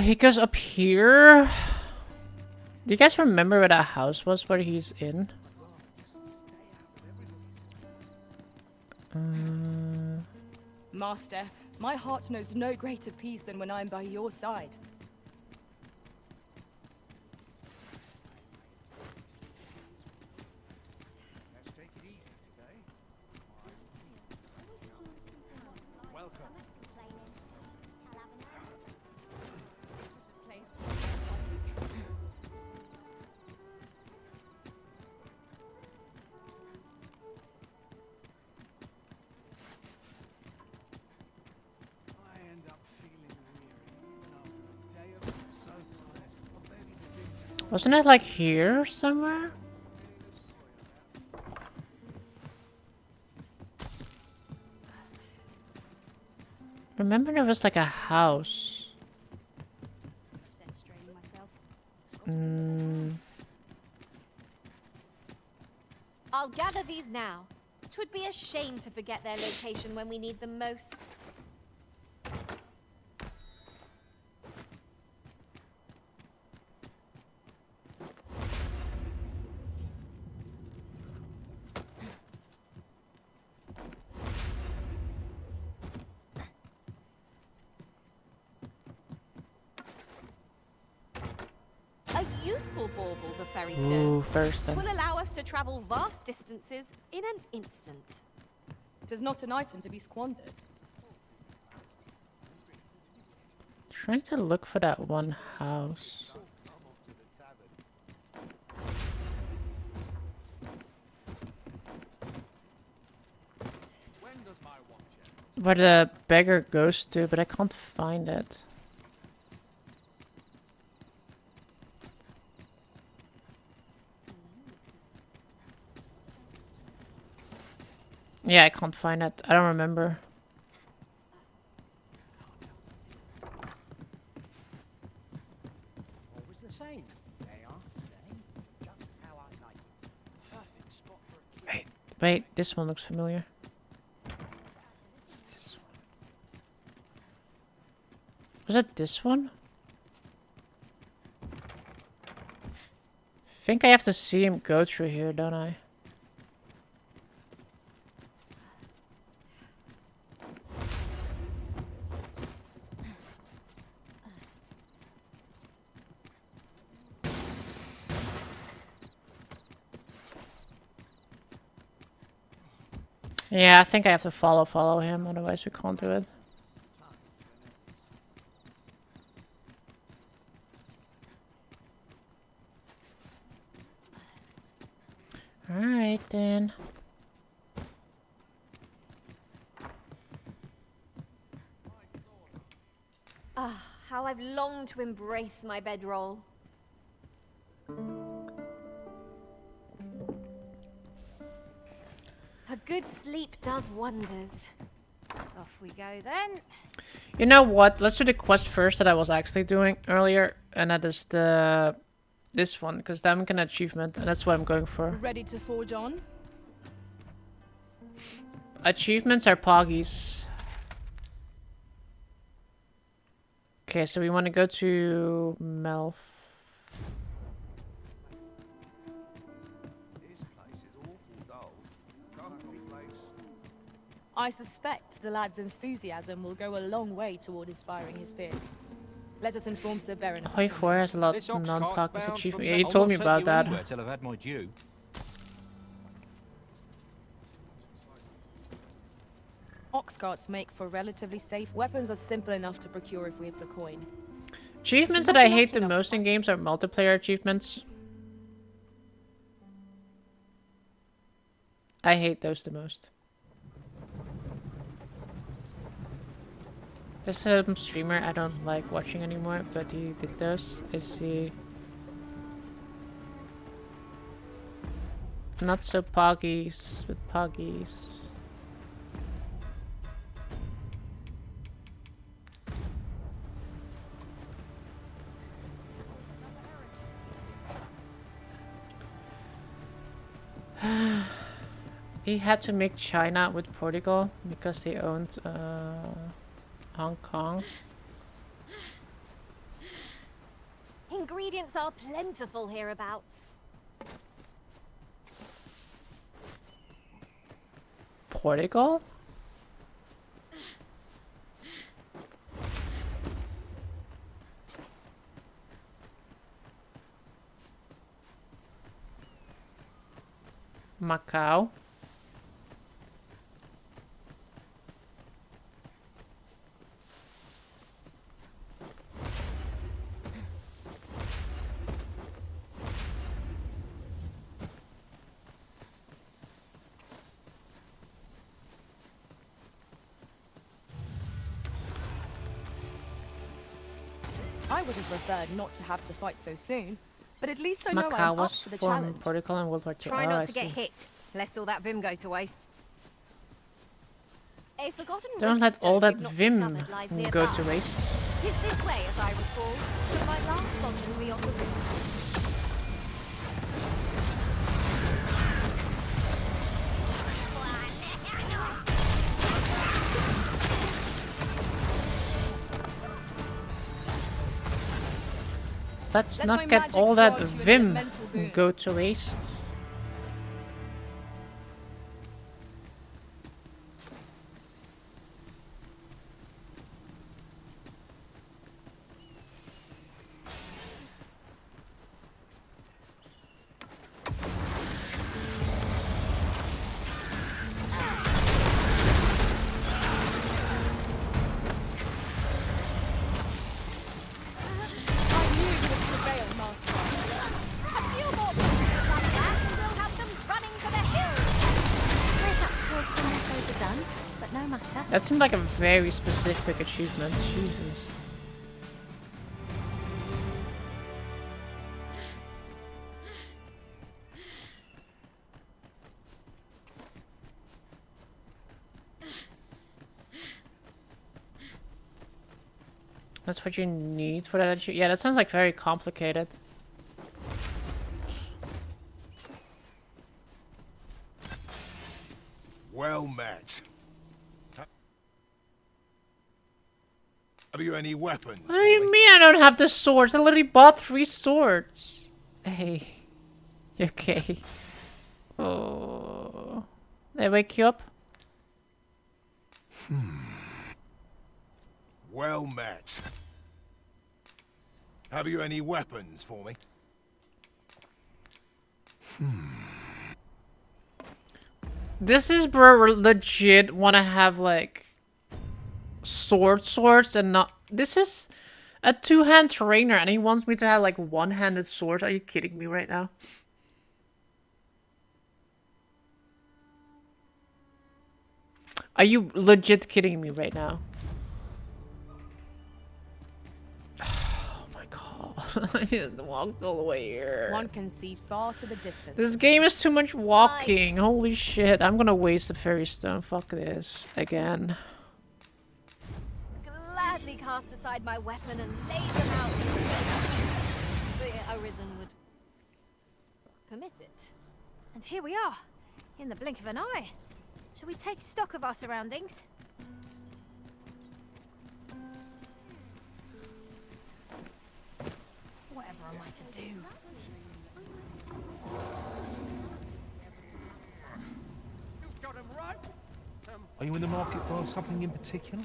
He goes up here. Do you guys remember where that house was where he's in? Master, my heart knows no greater peace than when I am by your side. Wasn't it like here somewhere? Remember there was like a house. I'll gather these now. 'Twould be a shame to forget their location when we need them most. Useful bauble, the ferry stone. Ooh, ferry stone. It will allow us to travel vast distances in an instant. 'Tis not an item to be squandered. Trying to look for that one house. Where the beggar goes to, but I can't find it. Yeah, I can't find it. I don't remember. Always the same. They are they, just how I like it. Perfect spot for a kid. Wait, this one looks familiar. It's this one. Was it this one? I think I have to see him go through here, don't I? Yeah, I think I have to follow him, otherwise we can't do it. Alright then. Ah, how I've longed to embrace my bedroll. A good sleep does wonders. Off we go then. You know what? Let's do the quest first that I was actually doing earlier, and that is this one, because then we can achievement, and that's what I'm going for. Ready to forge on? Achievements are poggies. Okay, so we want to go to Melf. I suspect the lad's enthusiasm will go a long way toward inspiring his peers. Let us inform Sir Baron. Hoi 4 has a lot This of ox cart's non-poggies bound achievements. from Yeah, you I'll told not me take about you that. anywhere till I've had my due. Ox carts make for relatively safe. Weapons are simple enough to procure if we have the coin. Achievements that I hate the most in games are multiplayer achievements. I hate those the most. There's some streamer I don't like watching anymore, but he did those. I see. Not so poggies, but poggies. He had to make China with Portugal because they owned Hong Kong. Ingredients are plentiful hereabouts. Portugal? Macau? I would have preferred not to have to fight so soon, but at least I know Macau I'm up was to the formed in challenge. Portugal in World War II. Try Oh, not I to get see. hit, lest all that vim go to waste. A forgotten Don't let all riftstone that we've not vim discovered lies go nearby. to waste. 'Tis this way, as I recall, to my last sojourn beyond the river. Let's Let not my get magic all that grant you an vim elemental boon. go to waste. one, but no matter. That seemed like a very specific achievement. Jesus. That's what you need for that achievement? Yeah, that sounds like very complicated. Well met. Have you any weapons? What do you mean I don't have the swords? I literally bought 3 swords. Hey. You okay? Oh. Did I wake you up? Well met. Have you any weapons for me? This is bro legit wanna have like swords and not. This is a 2-hand trainer and he wants me to have like 1-handed swords. Are you kidding me right now? Are you legit kidding me right now? Oh my god. I just walked all the way here. One can see far to the distance. This game is too much walking. Holy shit. I'm gonna waste the fairy stone. Fuck this. Again. Gladly cast aside my weapon and lay them out. The Arisen would permit it. And here we are, in the blink of an eye. Shall we take stock of our surroundings? Whatever am I to do? Got him right. Are you in the market for something in particular?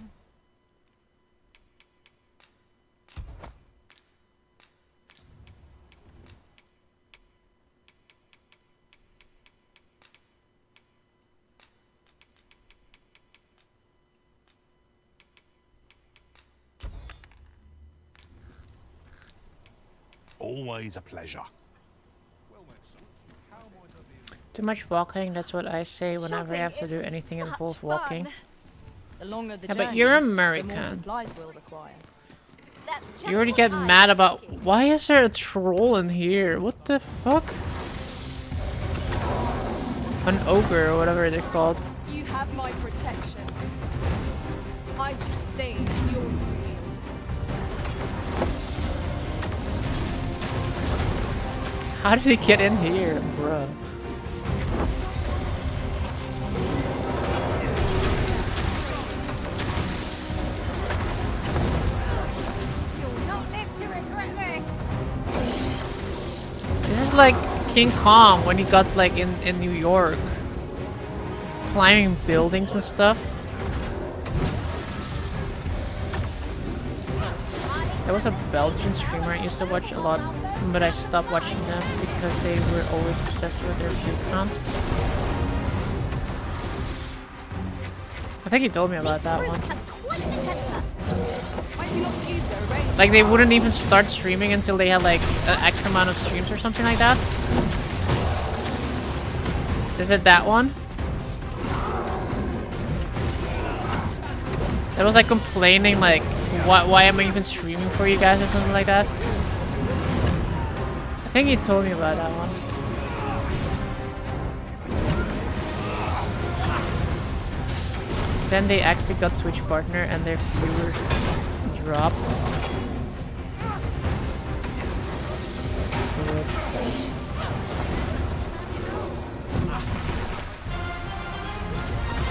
Always a pleasure. Too much walking, that's what I say whenever I have to do anything that involves walking. The longer the Yeah, journey, but you're the more American. supplies we'll require. You already get mad about. Why is there a troll in here? What the fuck? An ogre or whatever they're called. You have my protection. I sustain yours to wield. How did he get in here, bro? You'll not live to regret this. This is like King Kong when he got like in New York. Climbing buildings and stuff. There was a Belgian streamer I used to watch a lot, but I stopped watching them because they were always obsessed with their view count. I think you told me about that one. Like they wouldn't even start streaming until they had like an X amount of streams or something like that. Is it that one? It was like complaining like, why am I even streaming for you guys or something like that? I think you told me about that one. Then they actually got Twitch partner and their viewers dropped.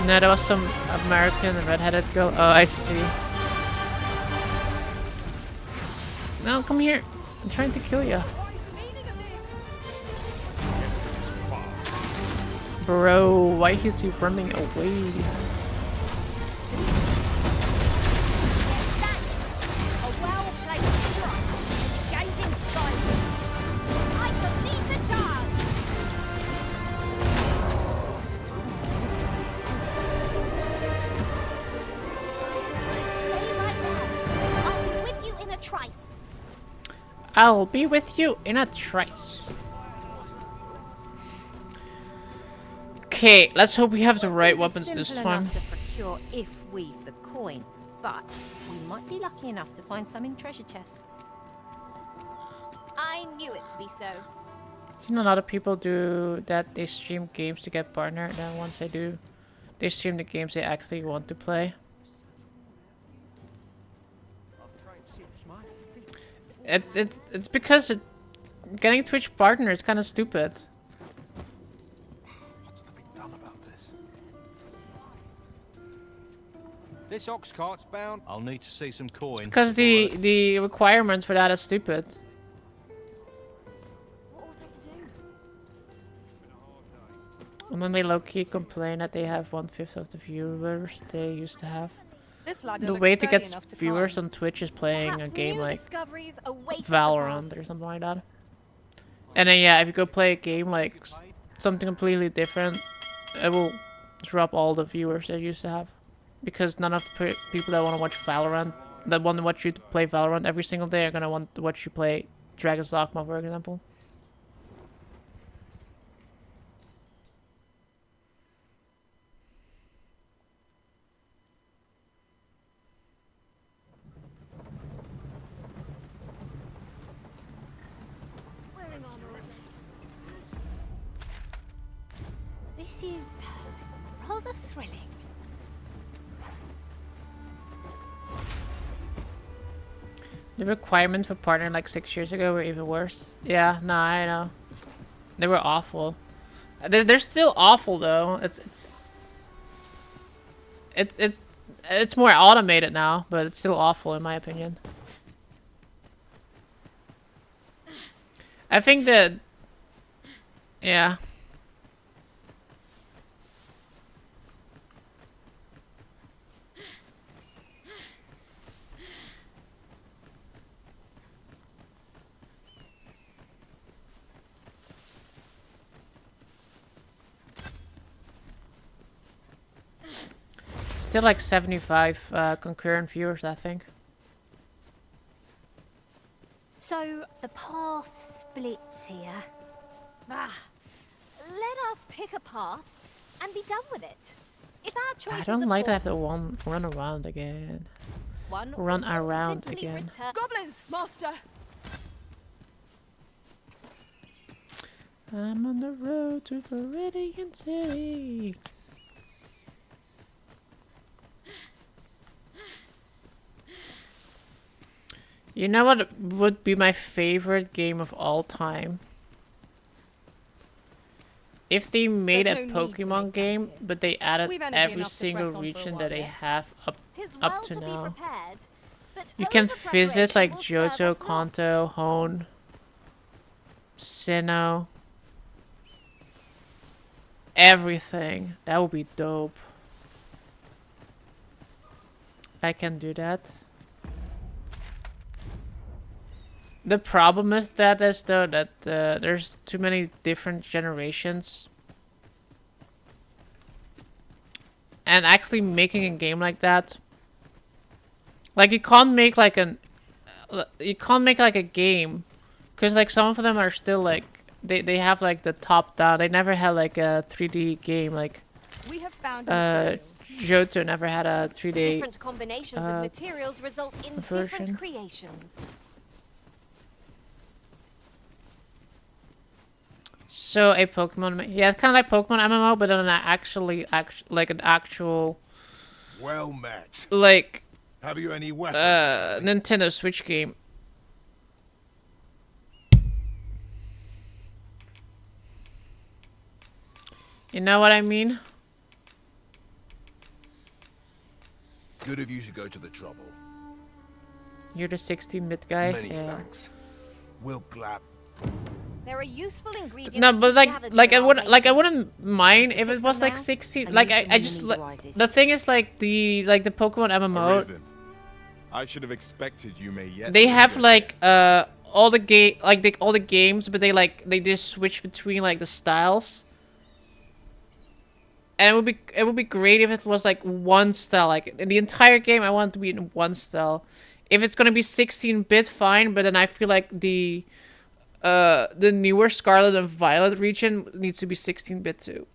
No, there was some American red-headed girl. Oh, I see. No, come here. I'm trying to kill you. Bro, why is he running away? I'll be with you in a trice. Okay, let's hope we have the right Weapons are weapons this simple time. enough to procure if we've the coin, but we might be lucky enough to find some in treasure chests. I knew it to be so. I've seen a lot of people do that. They stream games to get partner, and then once they do, they stream the games they actually want to play. It's because getting Twitch partner is kind of stupid. What's to be done about this? This ox cart's bound. I'll need to see some coin. Because the requirements for that is stupid. And then they low-key complain that they have 1/5 of the viewers they used to have. This ladder The looks way to sturdy get enough to viewers climb. on Twitch is playing Perhaps a game new like discoveries await us Valorant or something like that. And then yeah, if you go play a game like something completely different, it will drop all the viewers they used to have. Because none of the people that want to watch Valorant, that want to watch you play Valorant every single day, are gonna want to watch you play Dragon's Dogma, for example. This is rather thrilling. The requirements for partner like 6 years ago were even worse. Yeah, no, I know. They were awful. They're still awful though. It's more automated now, but it's still awful in my opinion. I think that, yeah. Still like 75 concurrent viewers, I think. So the path splits here. Ah, let us pick a path and be done with it. If our choices I don't like to are have to run around again. one, Run we will around simply again. return- Goblins, master! I'm on the road to Viridian City. You know what would be my favorite game of all time? If they made There's a no need to Pokemon make game, but they added We've energy every enough to single press on for a region while that they yet. have up 'Tis up well to to be now. prepared, but You a can little visit like preparation will serve Johto, us not. Kanto, Hone, Sinnoh. Everything. That would be dope. I can do that. The problem is that there's too many different generations. And actually making a game like that, like you can't make like a game, because like some of them are still like they have like the top down. They never had like a 3D game like We have found material. Johto never had a 3D Different combinations of materials result in version. different creations. So a Pokemon, yeah, it's kind of like Pokemon MMO, but then like an actual, Well met. like, Have you any weapons? Nintendo Switch game. You know what I mean? Good of you to go to the trouble. You're the 16-bit guy. Many Yeah. thanks. We'll glad. There are useful ingredients. No, to but be like, gathered like from I our wouldn't, nation. I wouldn't mind if it Pick was some like now 16. and Like use them I when the just need arises. the thing is like the Pokemon MMO. Arisen. I should have expected you may yet. They bring have your like all the all the games, but they just switch between like the styles. And it would be great if it was like one style. Like in the entire game, I want it to be in one style. If it's gonna be 16-bit, fine. But then I feel like the newer Scarlet and Violet region needs to be 16-bit too.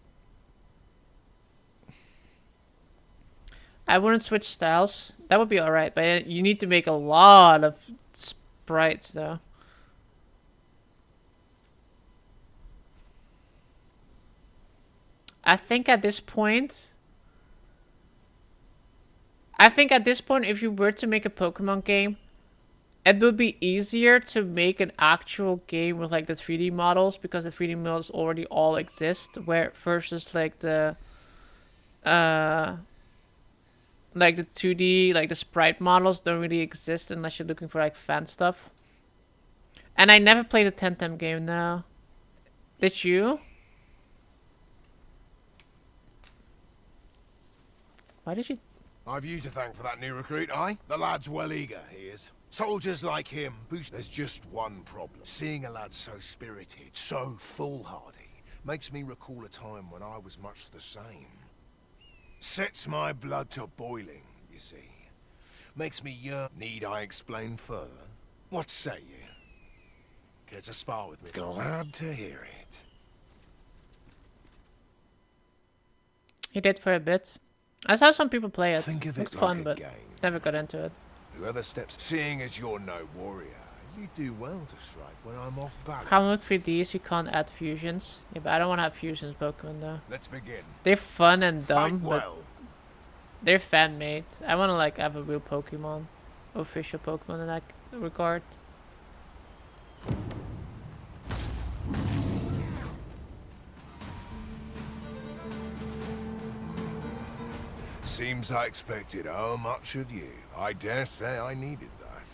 I wouldn't switch styles. That would be alright, but you need to make a lot of sprites though. I think at this point, if you were to make a Pokemon game, it would be easier to make an actual game with like the 3D models because the 3D models already all exist. Where versus like the 2D, like the sprite models don't really exist unless you're looking for like fan stuff. And I never played the Temtem game now. Did you? Why did you? I've you to thank for that new recruit, aye? The lad's well eager, he is. Soldiers like him boost. There's just one problem. Seeing a lad so spirited, so foolhardy, makes me recall a time when I was much the same. Sets my blood to boiling, you see. Makes me yearn. Need I explain further? What say you? Care to spar with me? Glad to hear it. He did for a bit. I saw some people play it. Think of Looks it fun, like a but game. never got into it. Whoever steps, seeing as you're no warrior, you do well to strike when I'm off balance. Problem with 3Ds, you can't add fusions. Yeah, but I don't want to have fusions Pokemon though. Let's begin. They're fun and dumb, Fight but well. they're fan-made. I want to like have a real Pokemon, official Pokemon in that regard. Seems I expected how much of you. I dare say I needed that.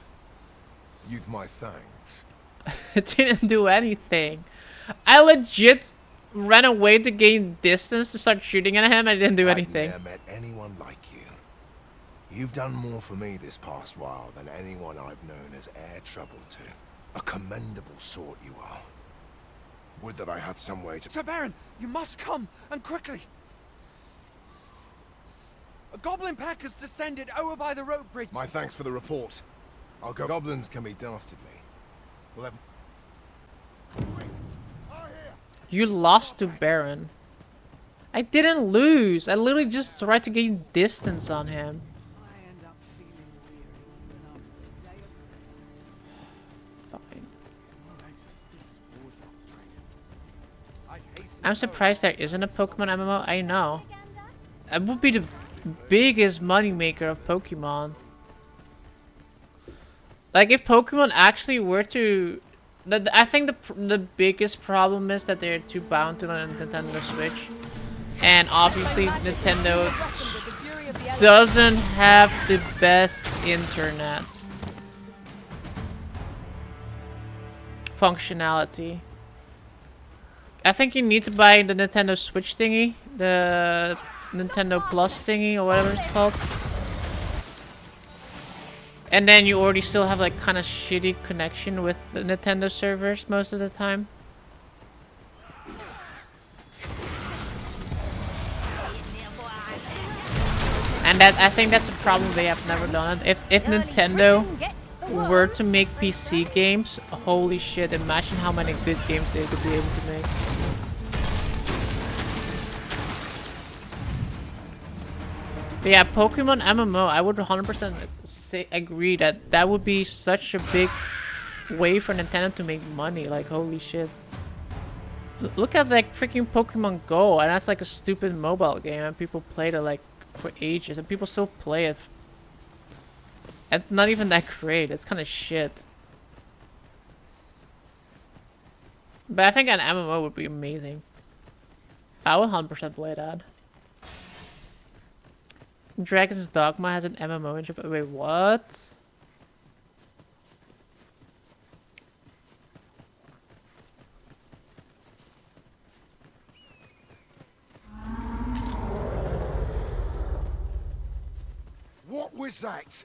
You've my thanks. It didn't do anything. I legit ran away to gain distance to start shooting at him. I didn't do anything. I've never met anyone like you. You've done more for me this past while than anyone I've known has e'er troubled to. A commendable sort you are. Would that I had some way to... Sir Baron, you must come, and quickly. A goblin pack has descended over by the rope bridge. My thanks for the report. I'll go. Goblins can be dastardly. We'll have... You lost to Baron. I didn't lose. I literally just tried to gain distance on him. Fine. I'm surprised there isn't a Pokemon MMO. I know. It would be the biggest moneymaker of Pokemon. Like if Pokemon actually were to... I think the biggest problem is that they're too bound to the Nintendo Switch. And obviously Nintendo doesn't have the best internet functionality. I think you need to buy the Nintendo Switch thingy, the Nintendo Plus thingy or whatever it's called. And then you already still have like kind of shitty connection with the Nintendo servers most of the time. And that I think that's a problem they have never done it. If Nintendo were to make PC games, holy shit, imagine how many good games they could be able to make. But yeah, Pokemon MMO, I would 100% agree that that would be such a big way for Nintendo to make money. Like, holy shit. Look at like freaking Pokemon Go, and that's like a stupid mobile game, and people played it like for ages, and people still play it. And not even that great. It's kind of shit. But I think an MMO would be amazing. I would 100% play that. Dragon's Dogma has an MMO in Japan. Wait, what? What was that?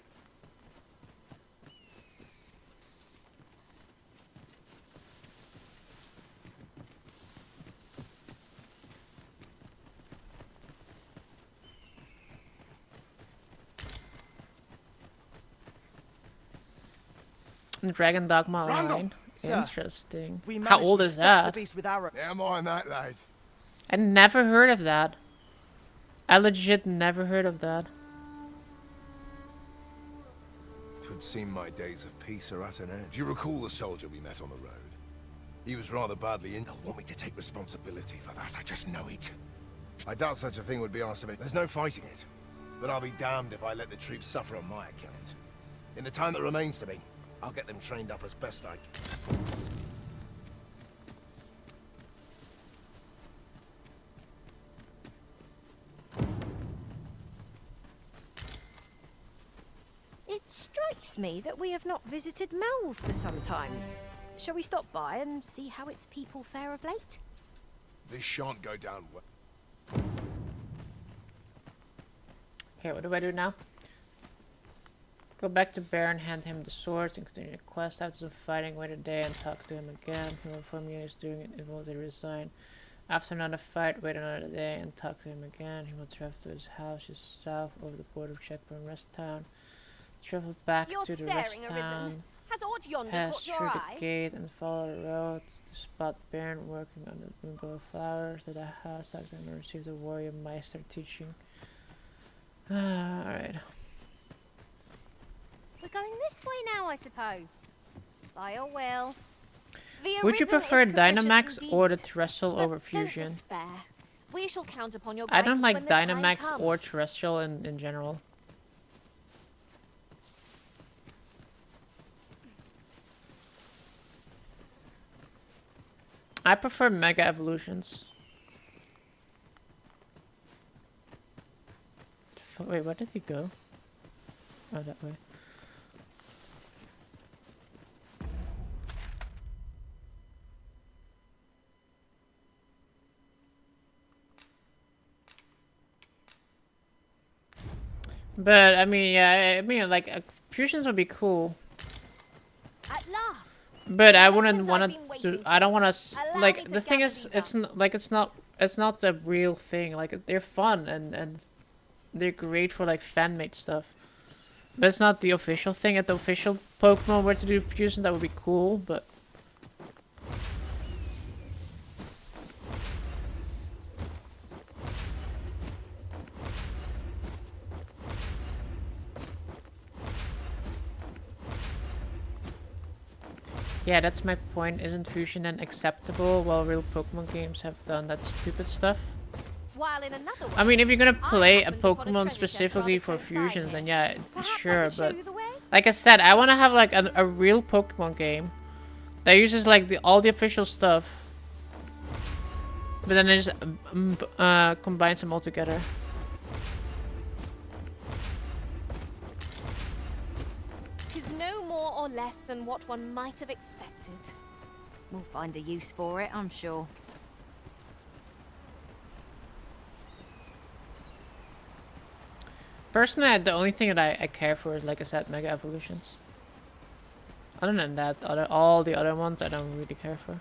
Dragon Dogma Randall! Online. Sir, Interesting. we How managed old to is stop that? the beast with our... Never mind that, lad. I never heard of that. I legit never heard of that. could seem my days of peace are at an end. Do you recall the soldier we met on the road? He was rather badly injured. They'll want me to take responsibility for that, I just know it. I doubt such a thing would be asked of me. There's no fighting it. But I'll be damned if I let the troops suffer on my account. In the time that remains to me, I'll get them trained up as best I can. It strikes me that we have not visited Melve for some time. Shall we stop by and see how its people fare of late? This shan't go down well. Okay, what do I do now? Go back to Bear and hand him the swords and continue the quest. After some fighting, wait a day and talk to him again. He will inform you he's doing it. He will resign. After another fight, wait another day and talk to him again. He will travel to his house just south over the border of Checkpoint Rest Town. Travel back to the rest town. Has aught yonder Pass caught your through eye? the gate and follow the road to spot Baron working on the window of flowers to the house that and receive the warrior meister teaching. Alright. We're going this way now, I suppose. By your will. The Would you Arisen prefer is capricious Dynamax or the indeed, Terrestrial but over Fusion? Don't despair. We shall count upon your I don't guidance like when the time Dynamax comes. or Terrestrial in general. I prefer Mega Evolutions. Wait, where did he go? Oh, that way. But I mean, yeah, I mean, like fusions would be cool. At last. But I wouldn't want to. I don't want to. Like the thing is, it's not the real thing. Like they're fun and they're great for like fan made stuff. But it's not the official thing. If the official Pokemon were to do fusion, that would be cool. But yeah, that's my point. Isn't fusion then acceptable while real Pokemon games have done that stupid stuff? While in another way, I mean, if you're gonna play a happened upon a Pokemon treasure chest specifically rather for close by fusions, here. then yeah, Perhaps I sure. could show But you the way? like I said, I want to have like a real Pokemon game that uses like all the official stuff, but then they just combines them all together. Tis no more or less than what one might have expected. We'll find a use for it, I'm sure. Personally, the only thing that I care for is, like I said, Mega Evolutions. Other than that, all the other ones I don't really care for.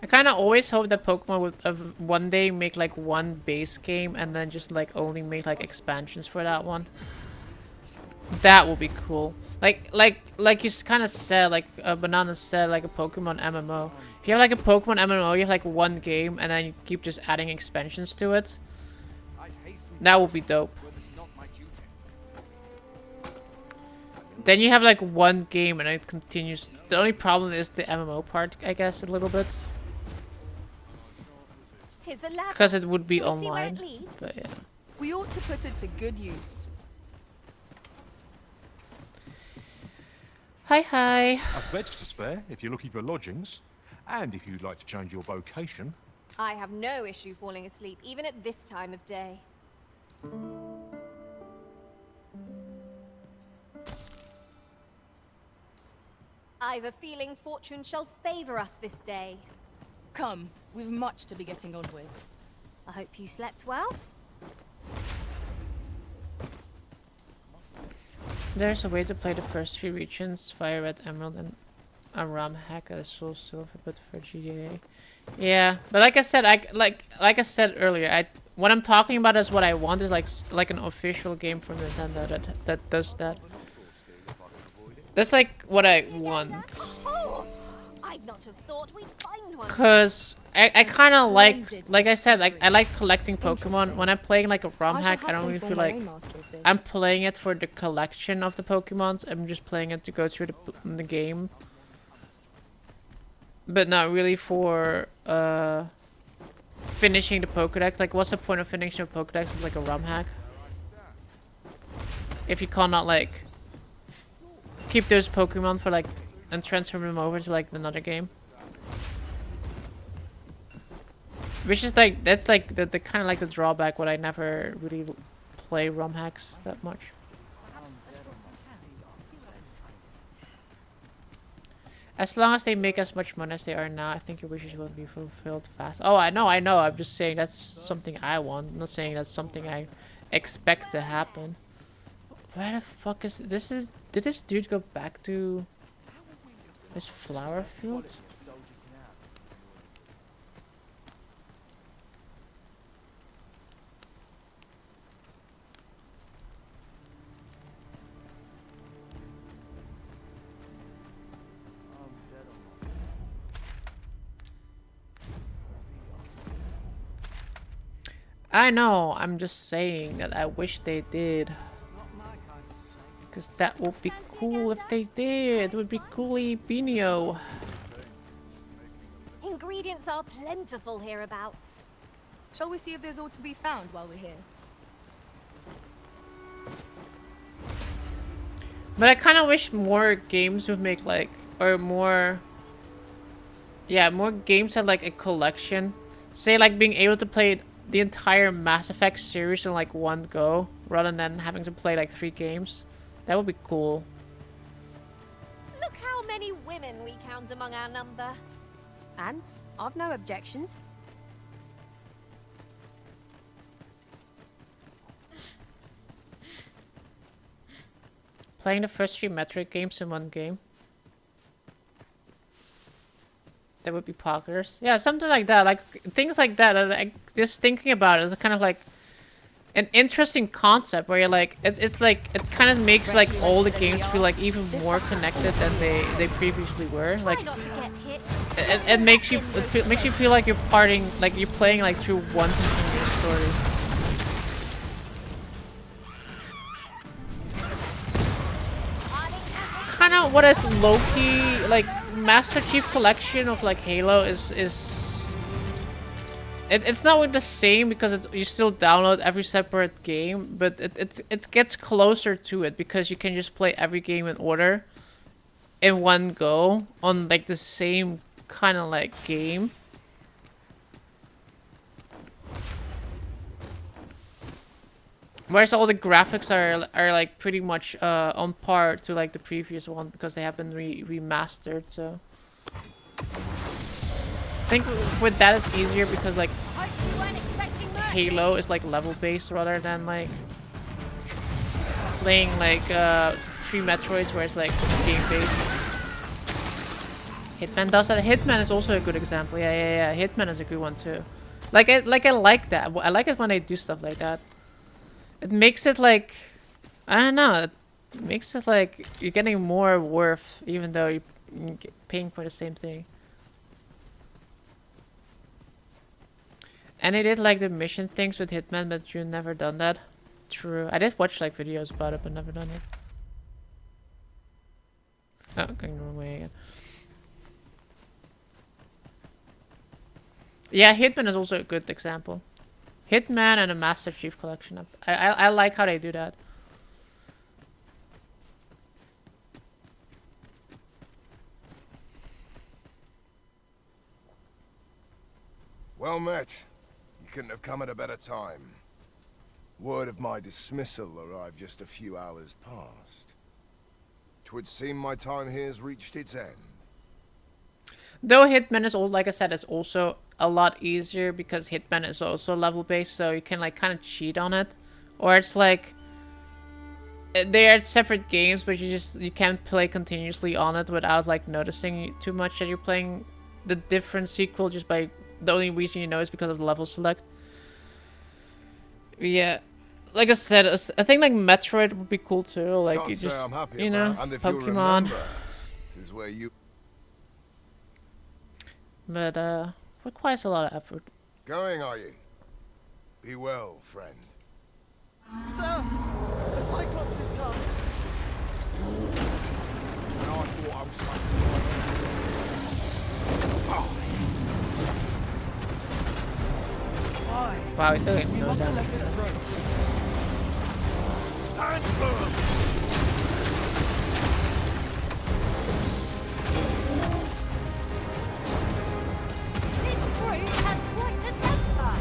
I kind of always hope that Pokemon would one day make like one base game and then just like only make like expansions for that one. That would be cool. Like you kind of said, like Banana said, like a Pokemon MMO. If you have like a Pokemon MMO, you have like one game and then you keep just adding expansions to it. That would be dope. Then you have like one game and it continues. The only problem is the MMO part, I guess, a little bit. Because it would be online. But yeah. We ought to put it to good use. Hi, hi. A bed's to spare if you're looking for lodgings, and if you'd like to change your vocation. I have no issue falling asleep, even at this time of day. I've a feeling fortune shall favor us this day. Come, we've much to be getting on with. I hope you slept well. There's a way to play the first 3 regions, Fire Red, Emerald, and a ROM hack at Soul Silver, but for GDA. Yeah, but like I said, like I said earlier, what I'm talking about is what I want is like an official game from Nintendo that does that. That's like what I want. Oh, I'd not have thought we'd find one. Cause I kind of like I said, like I like collecting Pokemon. When I'm playing like a ROM hack, I don't really feel like I'm playing it for the collection of the Pokemons. I'm just playing it to go through the game, but not really for finishing the Pokédex. Like, what's the point of finishing a Pokédex with like a ROM hack if you cannot like keep those Pokemon for like and transfer them over to like another game? Which is like, that's like the kind of like the drawback what I never really play ROM hacks that much. As long as they make as much money as they are now, I think your wishes will be fulfilled fast. Oh, I know. I'm just saying that's something I want. I'm not saying that's something I expect to happen. Where the fuck is this? Did this dude go back to his flower field? I know, I'm just saying that I wish they did. Because that would be cool if they did. It would be cooly beanio. Ingredients are plentiful hereabouts. Shall we see if there's aught to be found while we're here? But I kind of wish more games would make like, or more... Yeah, more games had like a collection. Say like being able to play the entire Mass Effect series in like one go, rather than having to play like 3 games. That would be cool. Look how many women we count among our number. And I've no objections. Playing the first 3 Metroid games in one game. That would be poggers. Yeah, something like that. Like things like that. Like just thinking about it is kind of like an interesting concept where you're like, it's like it kind of makes like all the games feel like even more connected than they previously were. Like it makes you makes you feel like you're playing like through one continuous story. Kind of what is low-key like Master Chief Collection of like Halo is it's not really the same because you still download every separate game, but it gets closer to it because you can just play every game in order in one go on like the same kind of like game. Whereas all the graphics are like pretty much on par to like the previous one because they have been remastered. So I think with that it's easier because like Halo is like level based rather than like playing like 3 Metroids where it's like game based. Hitman does that. Hitman is also a good example. Yeah. Hitman is a good one too. Like I like that. I like it when they do stuff like that. It makes it like, I don't know, it makes it like you're getting more worth even though you're paying for the same thing. And I did like the mission things with Hitman, but you've never done that. True. I did watch like videos about it, but never done it. Oh, going the wrong way again. Yeah, Hitman is also a good example. Hitman and a Master Chief Collection. I like how they do that. Well met. You couldn't have come at a better time. Word of my dismissal arrived just a few hours past. 'Twould seem my time here's reached its end. Though Hitman is like I said, it's also a lot easier because Hitman is also level based, so you can like kind of cheat on it, or it's like they are separate games, but you can't play continuously on it without like noticing too much that you're playing the different sequel just by the only reason you know is because of the level select. Yeah, like I said, I think like Metroid would be cool too. Like Can't you say just, I'm happy you know, about it. And if you Pokemon. remember, this is where you But requires a lot of effort. going, are you? Be well, friend. Sir, the Cyclops has come. And I thought I was Fine. Wow, he's doing We no mustn't damage. let it approach. Stand firm! This brute has quite the temper.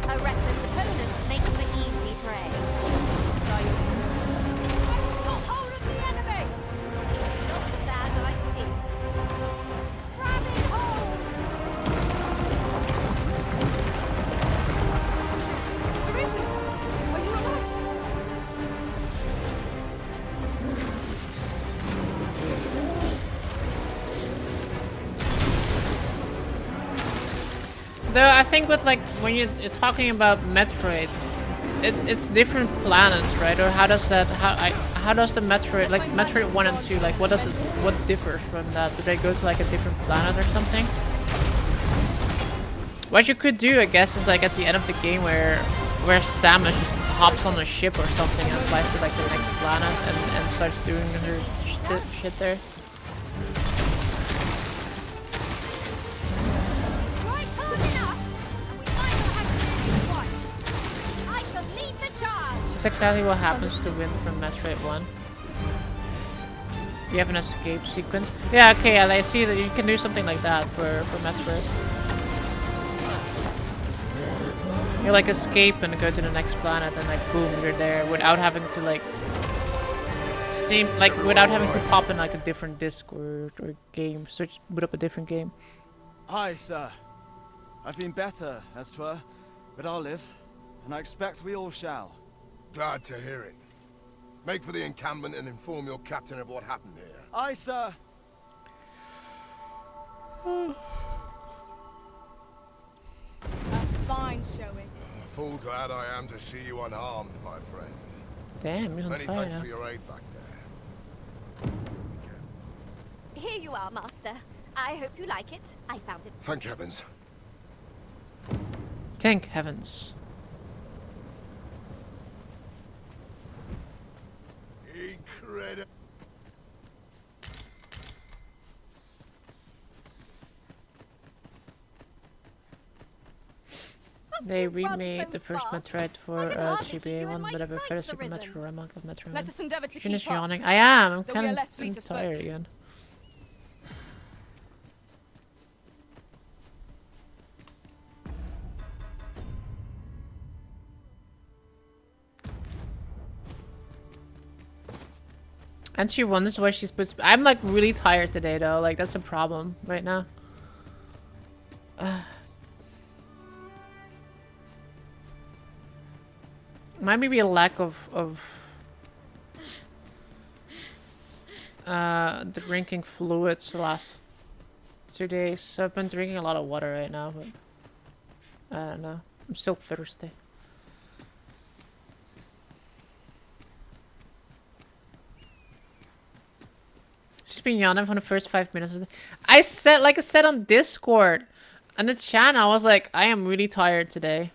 A reckless opponent makes for easy prey. Got hold of the enemy! Not a bad idea. Grabbing hold! Arisen! Are you alright? Though I think with like when you're talking about Metroid, it's different planets, right? Or how does that how does the Metroid like Metroid 1 and 2 like what differs from that? Do they go to like a different planet or something? What you could do, I guess, is like at the end of the game where Samus hops on a ship or something and flies to like the next planet and starts doing her shit there. Strike hard enough, and we might not have to do it twice. I shall lead the charge! That's exactly what happens to win from Metroid 1. You have an escape sequence. Yeah, okay, and I see that you can do something like that for Metroid. You like escape and go to the next planet and like boom, you're there without having to like without having to pop in like a different disc or game, boot up a different game. Aye, sir. I've been better, as 'twere, but I'll live, and I expect we all shall. Glad to hear it. Make for the encampment and inform your captain of what happened here. Aye, sir. A fine showing. Full glad I am to see you unharmed, my friend. Damn, he's on Many fire thanks now. for your aid back there. Here you are, Master. I hope you like it. I found it. Thank heavens. Thank heavens. Incredible. They remade the first Metroid for GBA one, but I've heard Super Metro Remake of Metro. Let us endeavour to Finish keep up. yawning. I am. I'm though we are kind less fleet of of tired foot. again. And she wonders why she's supposed to. I'm like really tired today though. Like that's a problem right now. Might be a lack of drinking fluids the last 2 days. So I've been drinking a lot of water right now, but I don't know. I'm still thirsty. She's been yawning from the first 5 minutes of the I said on Discord on the channel, I was like, I am really tired today.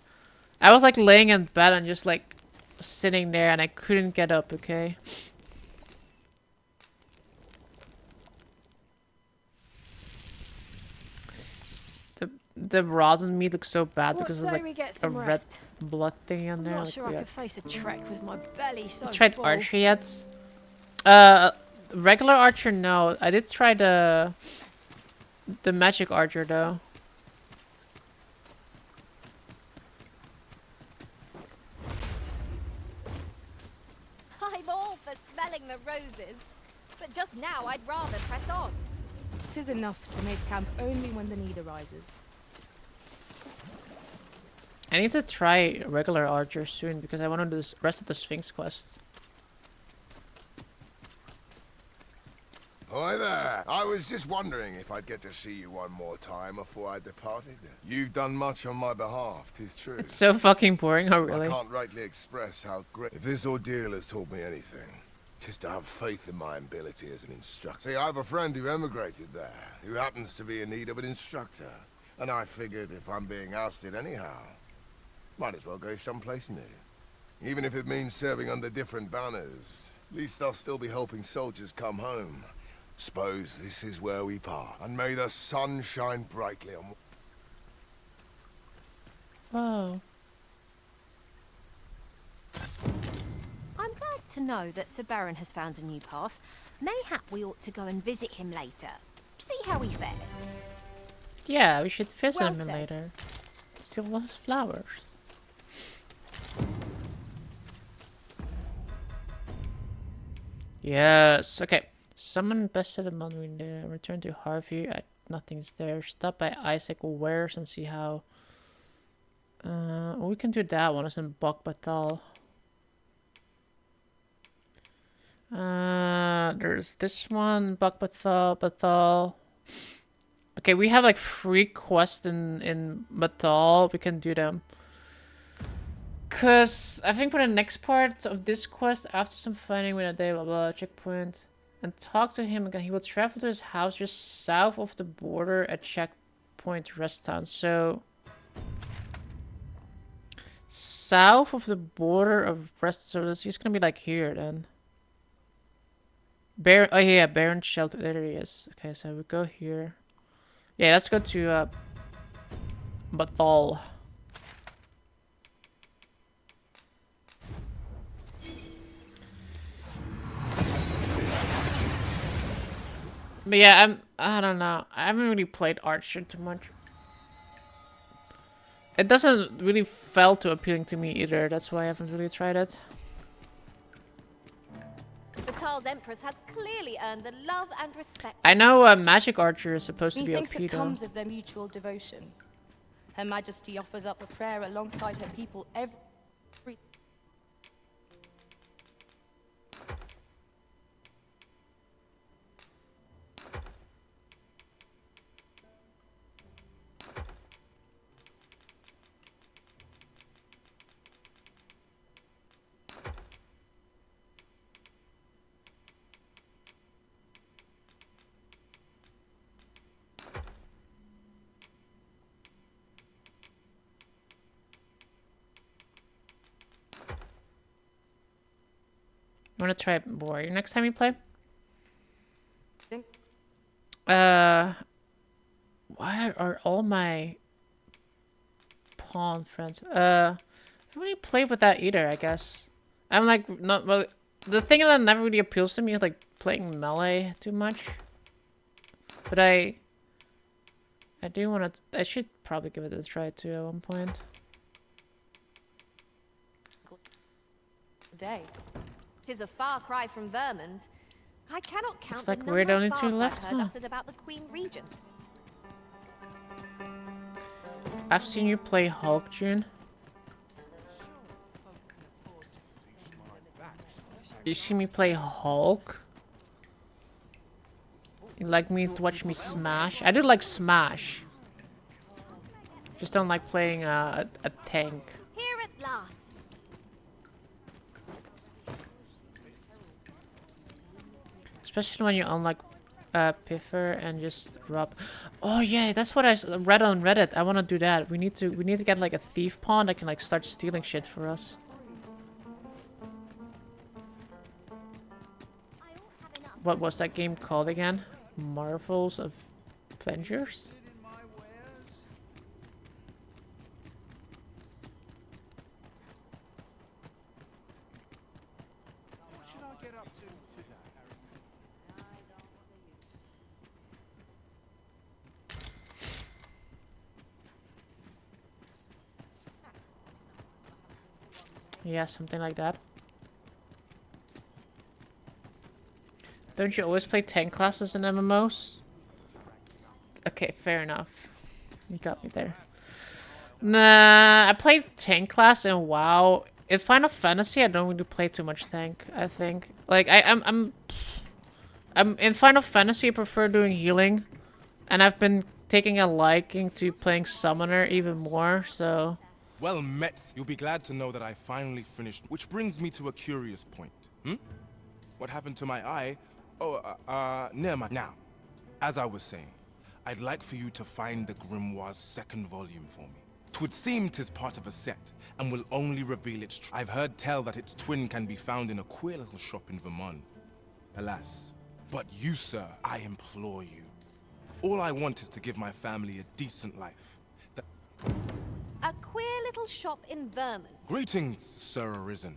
I was like laying in bed and just like sitting there and I couldn't get up, okay? The rotten meat looks so bad because of say like we get a some red rest? blood thing in there. I'm not like, sure I yeah. could face a trek with my belly so You tried full. archer yet? Regular archer, no. I did try the magic archer though. I'm all for smelling the roses, but just now I'd rather press on. 'Tis enough to make camp only when the need arises. I need to try regular archer soon because I want to do the rest of the Sphinx quest. Hi there. I was just wondering if I'd get to see you one more time before I departed. You've done much on my behalf, 'tis true. It's so fucking boring. Oh, really? I can't rightly express how great. If this ordeal has taught me anything, 'tis to have faith in my ability as an instructor. See, I have a friend who emigrated there, who happens to be in need of an instructor. And I figured if I'm being ousted anyhow, might as well go someplace new. Even if it means serving under different banners, at least I'll still be helping soldiers come home. Suppose this is where we part, and may the sun shine brightly on... Whoa. I'm glad to know that Sir Baron has found a new path. Mayhap we ought to go and visit him later. See how he fares. Yeah, we should visit Well him said. later. Still loves flowers. Yes. Okay. Someone invested a money in there. Return to Harvey. Nothing's there. Stop by Isaac Wares and see how. We can do that one. It's in Bokbatal. There's this one. Batal. Okay, we have like 3 quests in Batal. We can do them. Cause I think for the next part of this quest, after some fighting with a day, blah blah, checkpoint, and talk to him again, he will travel to his house just south of the border at checkpoint rest town. So south of the border of rest, so he's gonna be like here then. Baron, oh yeah, Baron Shelter, there he is. Okay, so we go here. Yeah, let's go to Batal. But yeah, I don't know. I haven't really played Archer too much. It doesn't really feel too appealing to me either. That's why I haven't really tried it. Batal's Empress has clearly earned the love and respect. I know Magic Archer is supposed to be Methinks OP it though. comes of their mutual devotion. Her Majesty offers up a prayer alongside her people every... I want to try Warrior next time you play. Why are all my pawn friends? I don't really play with that either, I guess. I'm like, not well. The thing that never really appeals to me is like playing melee too much. But I do want to. I should probably give it a try too at one point. Day. 'Tis a far cry from Vermund. I cannot count Looks like the we're number only of 2 bards left, I've heard huh? uttered about the Queen Regent. I've seen you play Hulk, June. You see me play Hulk? You like me to watch me smash? I do like smash. Just don't like playing a tank. Here at last. Especially when you unlock Piffer and just rob. Oh yeah, that's what I read on Reddit. I want to do that. We need to get like a thief pawn that can like start stealing shit for us. What was that game called again? Marvel's Avengers? What should I get up to today? Yeah, something like that. Don't you always play tank classes in MMOs? Okay, fair enough. You got me there. Nah, I played tank class in WoW. In Final Fantasy, I don't really play too much tank. I think, like, In Final Fantasy, I prefer doing healing, and I've been taking a liking to playing Summoner even more, so... Well met. You'll be glad to know that I finally finished. Which brings me to a curious point. What happened to my eye? Oh, never mind. Now, as I was saying, I'd like for you to find the Grimoire's second volume for me. 'Twould seem 'tis part of a set, and will only reveal its truth. I've heard tell that its twin can be found in a queer little shop in Vermont. Alas. But you, sir, I implore you. All I want is to give my family a decent life. A queer little shop in Vermont. Greetings, Sir Arisen.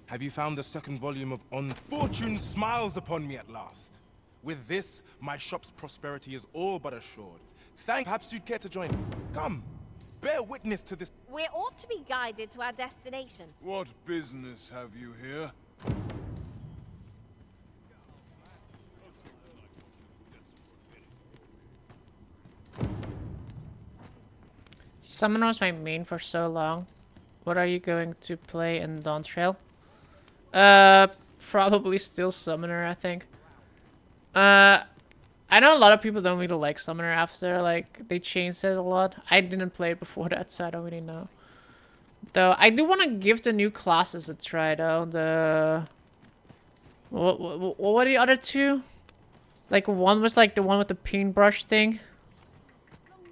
Have you found the second volume of On? Fortune smiles upon me at last. With this, my shop's prosperity is all but assured. Perhaps you'd care to join me. Come, bear witness to this. We ought to be guided to our destination. What business have you here? Summoner was my main for so long. What are you going to play in Dawn Trail? Probably still Summoner, I think. I know a lot of people don't really like Summoner after, like, they changed it a lot. I didn't play it before that, so I don't really know. Though, I do want to give the new classes a try, though. The... What were the other two? Like, one was, like, the one with the paintbrush thing.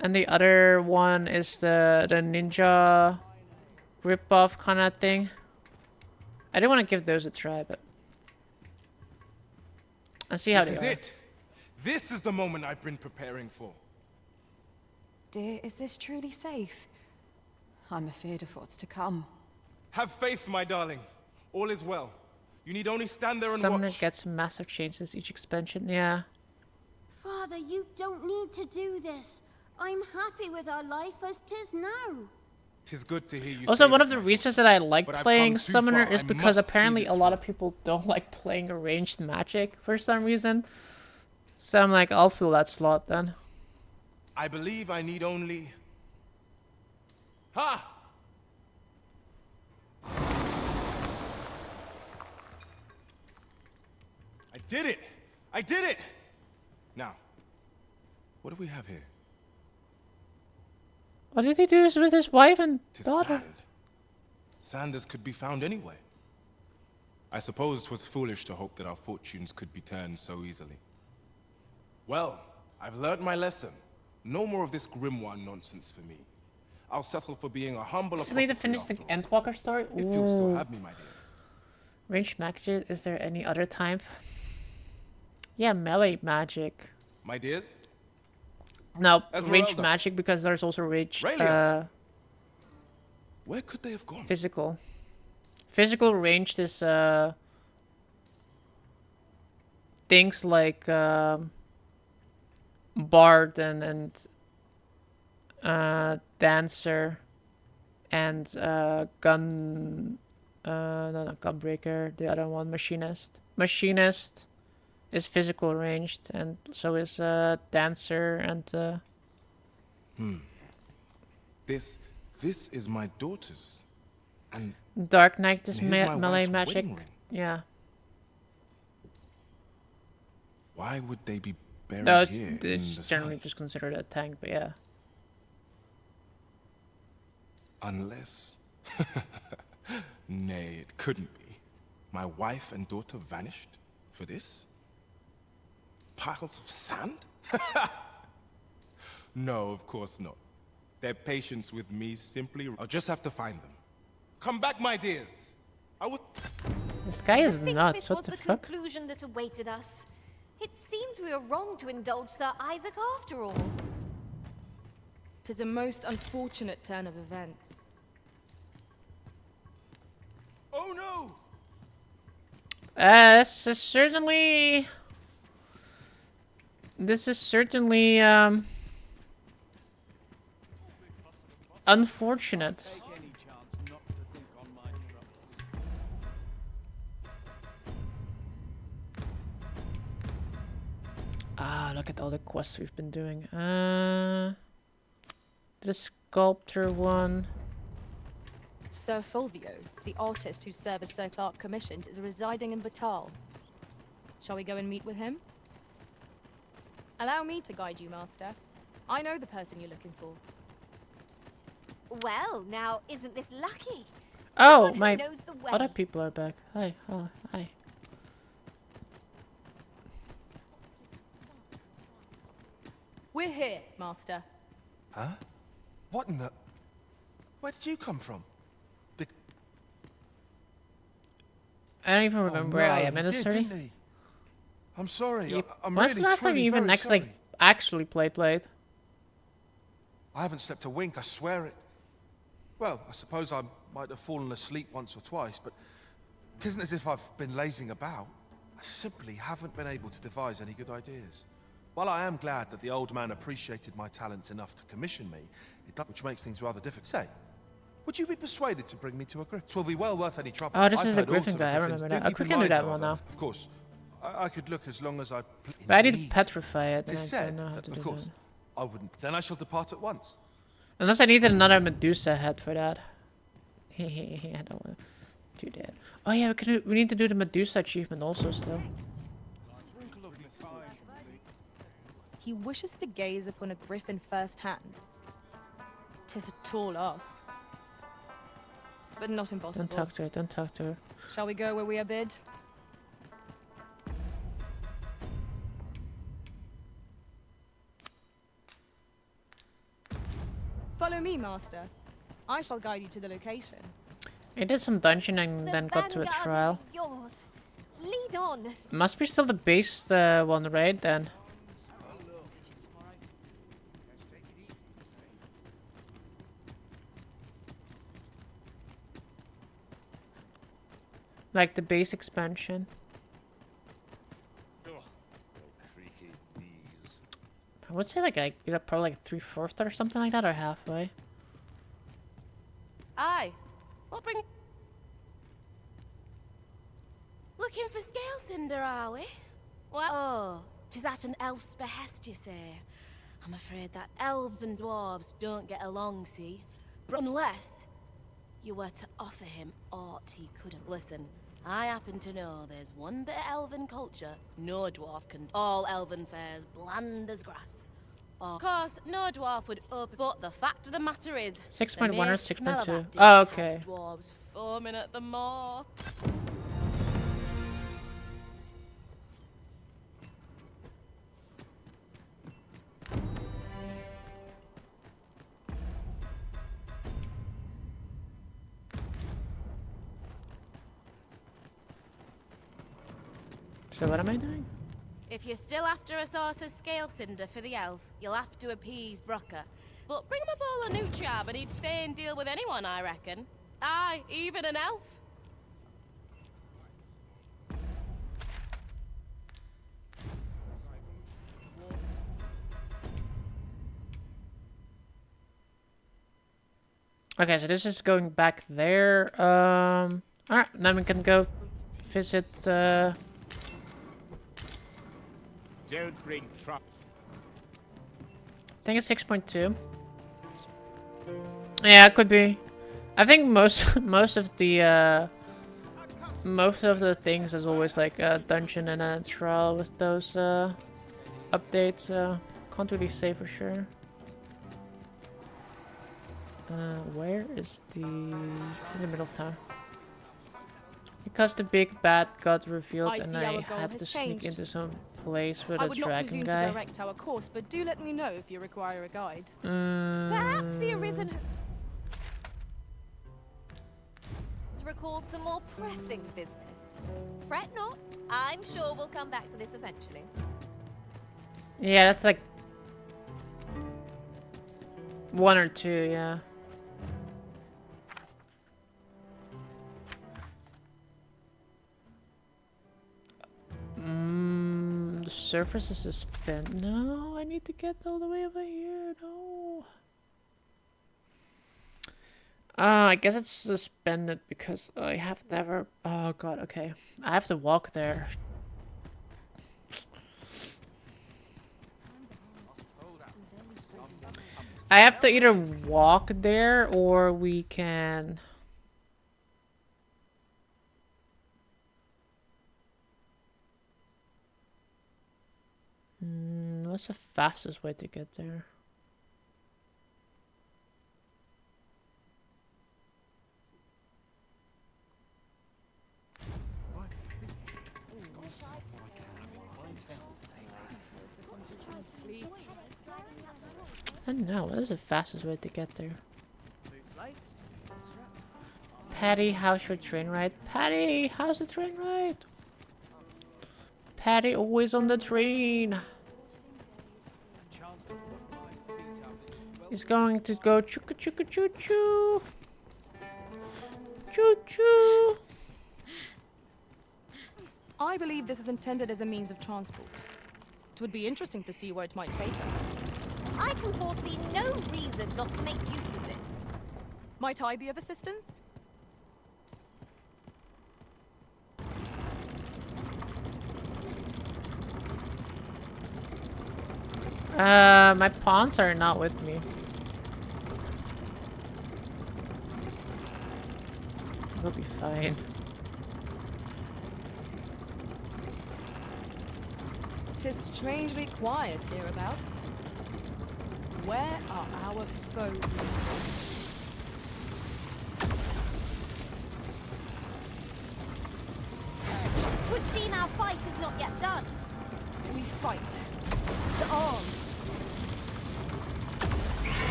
And the other one is the ninja rip-off kind of thing. I do want to give those a try, but... Let's see how they This is are. it. This is the moment I've been preparing for. Dear, is this truly safe? I'm afeard of what's to come. Have faith, my darling. All is well. You need only stand there and Summoner watch. gets massive changes each expansion, yeah. Father, you don't need to do this. I'm happy with our life as 'tis now. 'Tis good to hear you Also, say one that, of the my reasons boy. that I like But I've playing come too Summoner far. is I because must see apparently this a lot through. of people don't like playing ranged magic for some reason. So I'm like, I'll fill that slot then. I believe I need only... Ha! I did it! I did it! Now, what do we have here? What did he do with his wife and 'Tis daughter? sand. Sanders could be found anywhere. I suppose 'twas foolish to hope that our fortunes could be turned so easily. Well, I've learnt my lesson. No more of this grimoire nonsense for me. I'll settle for being a humble Still need to apothecary finish the after all. Endwalker story? If you'll still Ooh. have me, my dears. Ranged magic, is there any other type? Yeah, melee magic. My dears? No, ranged Esmeralda. magic because there's also ranged, Raylia. Where could they have gone? physical. Physical ranged is, things like, bard and dancer and, gun, no, not gunbreaker, the other one, machinist. Machinist is physical ranged, and so is, dancer and, This is my daughter's. And Dark Knight is and here's my melee wife's magic. wedding ring. Yeah. Why would they be buried No, here in it's the generally sun? just considered a tank, but yeah. Unless... Nay, it couldn't be. My wife and daughter vanished? For this? Piles of sand? No, of course not. Their patience with me simply... I'll just have to find them. Come back, my dears! I would... This guy is To think nuts, this what was the the fuck? conclusion that awaited us. It seems we were wrong to indulge Sir Isaac after all. 'Tis a most unfortunate turn of events. Oh no! This is certainly... unfortunate. Ah, look at all the quests we've been doing. The sculptor one. Sir Fulvio, the artist whose service Sir Clark commissioned, is residing in Batal. Shall we go and meet with him? Allow me to guide you, Master. I know the person you're looking for. Well, now, isn't this lucky? Oh, Someone who my knows the way. other people are back. Hi, oh, hi. We're here, Master. Huh? What in the... Where did you come from? I don't even remember where I am in the he did, story. didn't he? I'm sorry. Yep. I'm When's really, the last time truly you even very sorry. actually played? I haven't slept a wink, I swear it. Well, I suppose I might have fallen asleep once or twice, but it isn't as if I've been lazing about. I simply haven't been able to devise any good ideas. While I am glad that the old man appreciated my talents enough to commission me, which makes things rather difficult. Say, would you be persuaded to bring me to a griffin? 'Twill be well worth any trouble. Oh, this I've is the heard all griffin to the guy. I griffins. remember Do that. keep We in can do mind, that one however, now. Of course, I could look as long as I... But I need to Indeed. petrify it. It is And I said don't know how that, to of do course, that. I wouldn't. Then I shall depart at once. Unless I needed another Medusa head for that. I don't want to do that. Oh yeah, we need to do the Medusa achievement also still. He wishes to gaze upon a griffin firsthand. 'Tis a tall ask, but not impossible. Don't talk to her. Don't talk to her. Shall we go where we are bid? Follow me, Master. I shall guide you to the location. I did some dungeon and then got to a Vanguard trial. is yours. Lead on. Must be still the base one, right? Then. Like the base expansion. I would say like probably like 3/4 or something like that, or halfway. Aye. What bring... Looking for Scale Cinder, are we? What? Oh, 'tis at an elf's behest, you say. I'm afraid that elves and dwarves don't get along, see? Unless you were to offer him aught he couldn't. Listen, I happen to know there's one bit of elven culture no dwarf can... All elven fare's bland as grass. Of course, no dwarf would open... But the fact of the matter is... 6.1 or 6.2? Oh, Oh, okay. Dwarves foaming at the maw. So what am I doing? If you're still after a source of Scale Cinder for the elf, you'll have to appease Brocker. But bring him a bowl of Nutriab and he'd fain deal with anyone, I reckon. Aye, even an elf. Okay, so this is going back there. Alright, then we can go visit, Don't bring trouble. I think it's 6.2. Yeah, it could be. I think most of the things is always like a dungeon and a trial with those updates. Can't really say for sure. Where is the... It's in the middle of town. Because the big bad got revealed and I had to sneak into some place with a I would not dragon presume guy. to direct our course, but do let me know if you require a guide. Perhaps the Arisen has recalled some more pressing business. Fret not. I'm sure we'll come back to this eventually. Yeah, that's like 1 or 2, yeah. The surface is suspended. No, I need to get all the way over here. No. I guess it's suspended because I have never... Oh god, okay. I have to walk there. I have to either walk there or we can... What's the fastest way to get there? I don't know. What is the fastest way to get there? Patty, how's your train ride? Patty, how's the train ride? Patty, always on the train. He's going to go choo choo choo choo choo. Choo choo. I believe this is intended as a means of transport. It would be interesting to see where it might take us. I can foresee no reason not to make use of this. Might I be of assistance? My pawns are not with me. We'll be fine. Tis strangely quiet hereabouts. Where are our foes? Would seem our fight is not yet done. We fight. To arms.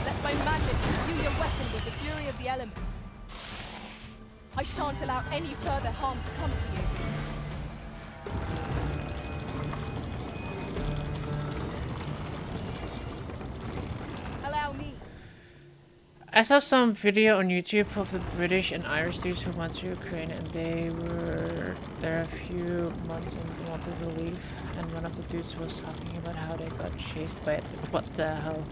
Let my magic imbue your weapon with the fury of the elements. I shan't allow any further harm to come to you. Allow me. I saw some video on YouTube of the British and Irish dudes who went to Ukraine, and they were there a few months and wanted to leave, and one of the dudes was talking about how they got chased by it. What the hell?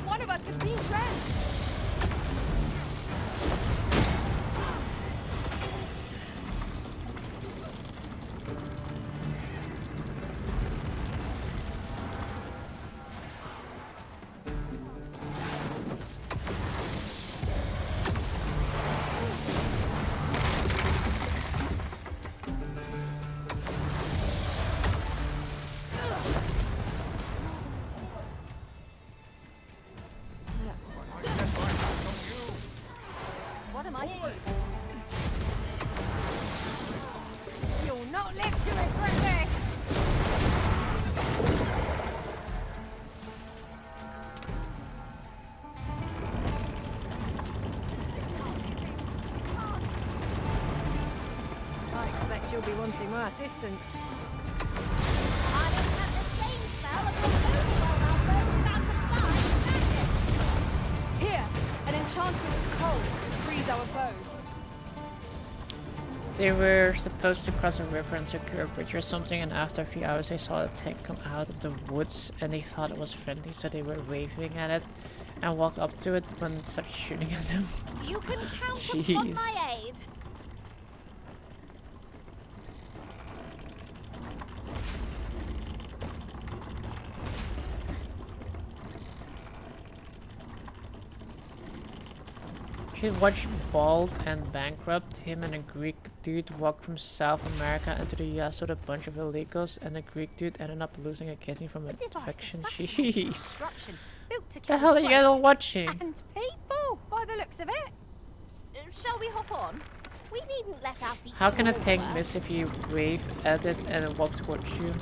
One of us has been drenched. What am I to do? You'll not live to regret this! I expect you'll be wanting my assistance. I don't have the same smell of your food while I'm about to fly. Here, an enchantment of cold to freeze our foes. They were supposed to cross a river and secure a bridge or something, and after a few hours they saw a tank come out of the woods, and they thought it was friendly, so they were waving at it and walked up to it when it started shooting at them. You can count Jeez. upon my aid. He watched Bald and Bankrupt. Him and a Greek dude walked from South America into the US with a bunch of illegals, and the Greek dude ended up losing a kidney from an infection. Jeez. Construction built to The hell are you guys all watching? And people, by the looks of it. Shall we hop on? We needn't let our feet How can a fall tank over. miss if you wave at it and it walks towards you?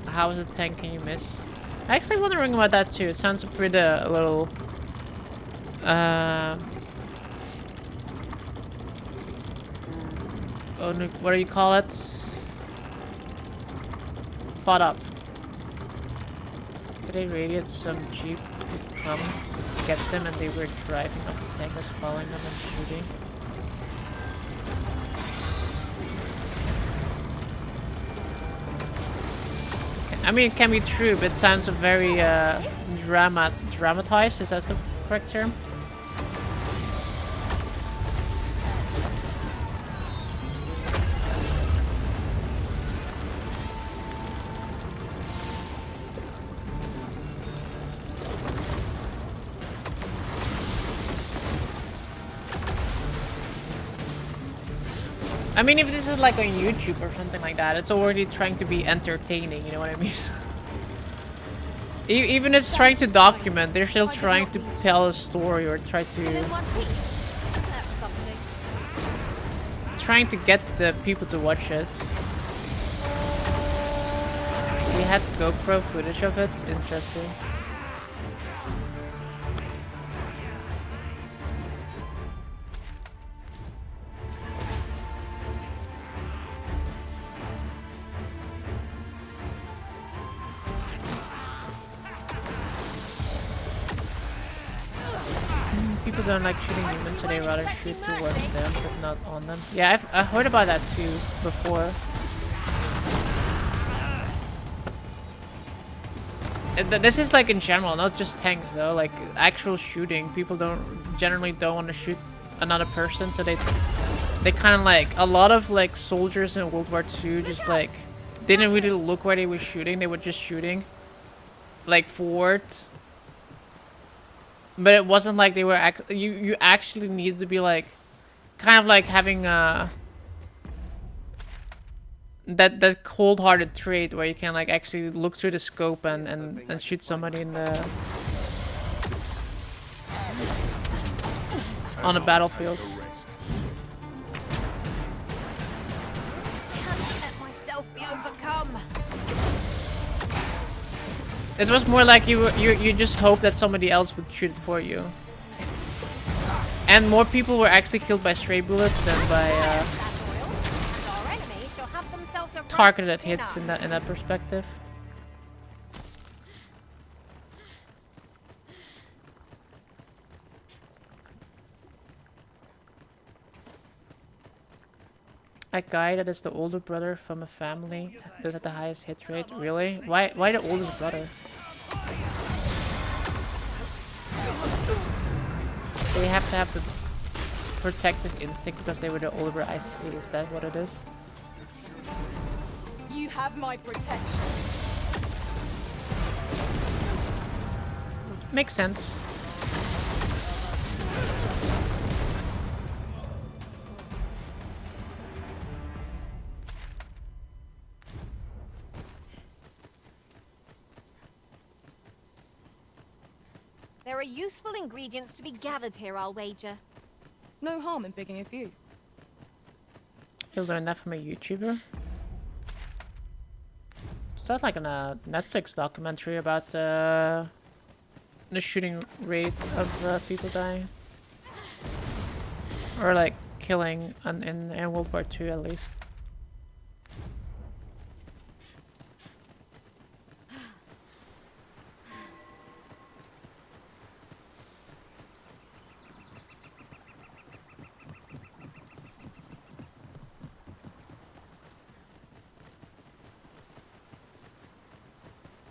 How is a tank can you miss? I'm actually wondering about that too. It sounds pretty a little oh, no, what do you call it? Fought up. Did they radio some jeep to come get them, and they were driving up the tank was following them and shooting? I mean, it can be true, but it sounds very dramatized. Is that the correct term? I mean, if this is like on YouTube or something like that, it's already trying to be entertaining, you know what I mean? Even if it's trying to document, they're still trying to tell a story or trying to get the people to watch it. We had GoPro footage of it. Interesting. People don't like shooting humans, so they rather shoot towards them, but not on them. Yeah, I've heard about that too before. And this is like in general, not just tanks though. Like actual shooting, people generally don't want to shoot another person, so they kind of like a lot of like soldiers in World War II just like didn't really look where they were shooting. They were just shooting like forward. But it wasn't like they were you actually needed to be like kind of like having that cold-hearted trait where you can like actually look through the scope and shoot somebody in the on a battlefield. Can't let myself be overcome. It was more like you just hope that somebody else would shoot it for you. And more people were actually killed by stray bullets than by targeted hits in that perspective. A guy that is the older brother from a family that's at the highest hit rate. Really? Why the oldest brother? They have to have the protective instinct because they were the older. I see. Is that what it is? You have my protection. Makes sense. There are useful ingredients to be gathered here, I'll wager. No harm in picking a few. You learned that from a YouTuber? Is that like a Netflix documentary about the shooting rate of people dying? Or like killing in World War II at least?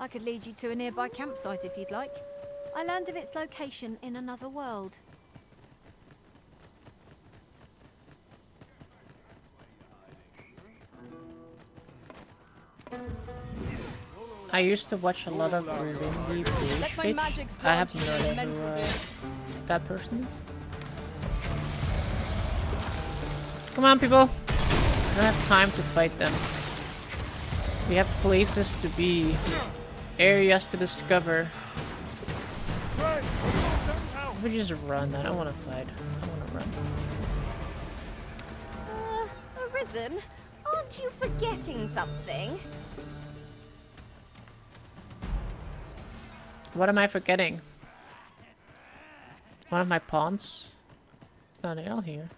I could lead you to a nearby campsite if you'd like. I learned of its location in another world. I used to watch a lot of Lindy Page. I have no idea who that person is. Come on, people! We don't have time to fight them. We have places to be, areas to discover. If we just run, I don't want to fight. I want to run. Arisen, aren't you forgetting something? What am I forgetting? One of my pawns? Not an L here.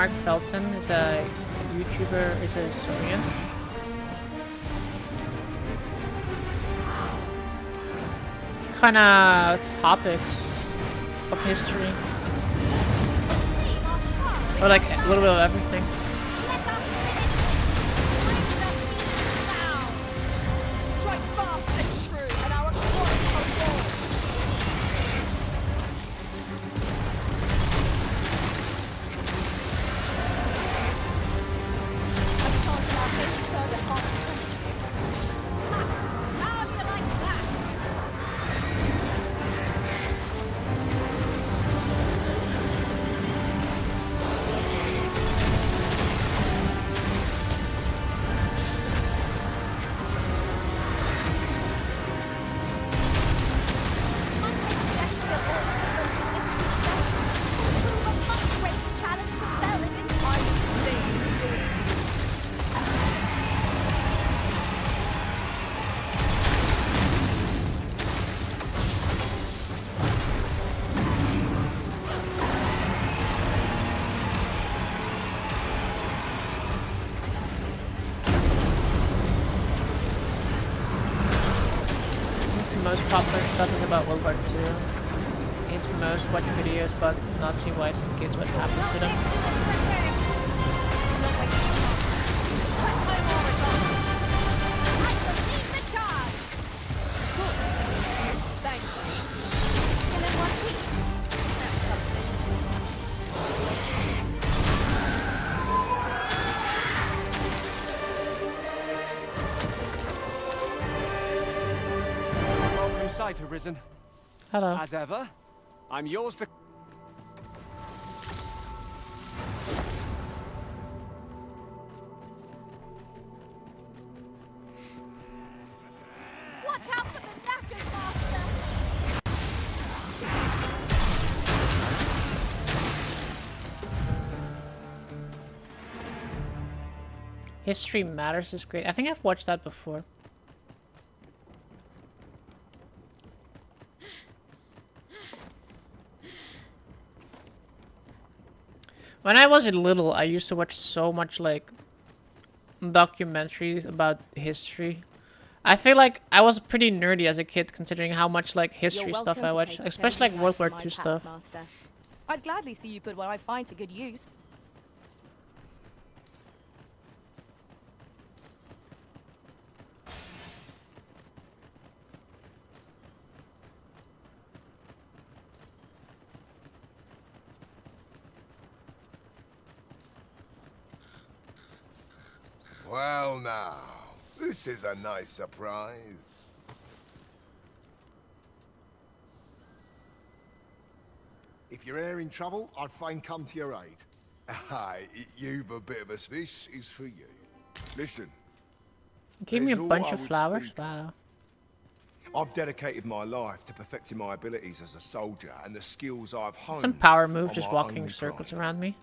Mark Felton is a YouTuber, is a historian. Kind of topics of history, or like a little bit of everything. Strike fast and true, and our cause shall fall. I shan't allow any further harm to come to you. How do you like that? Most popular stuff is about World War II. His most watched videos about Nazi wives and kids, what happened to them. Thank you. And in one piece. That's something. Welcome sight, Arisen. Hello. As ever, I'm yours to... Watch out for the knackers, Master! History Matters is great. I think I've watched that before. When I was little, I used to watch so much like documentaries about history. I feel like I was pretty nerdy as a kid, considering how much like history stuff I watched, especially like World War II stuff. Master. I'd gladly see you put what I find to good use. Well now, this is a nice surprise. If you're e'er in trouble, I'd fain come to your aid. Aye, you've a bit of a this is for you. Listen. Give me a there's all bunch I of would flowers. speak. Wow. I've dedicated my life to perfecting my abilities as a soldier and the skills I've honed. Some power move, on just my walking only circles pride. around me.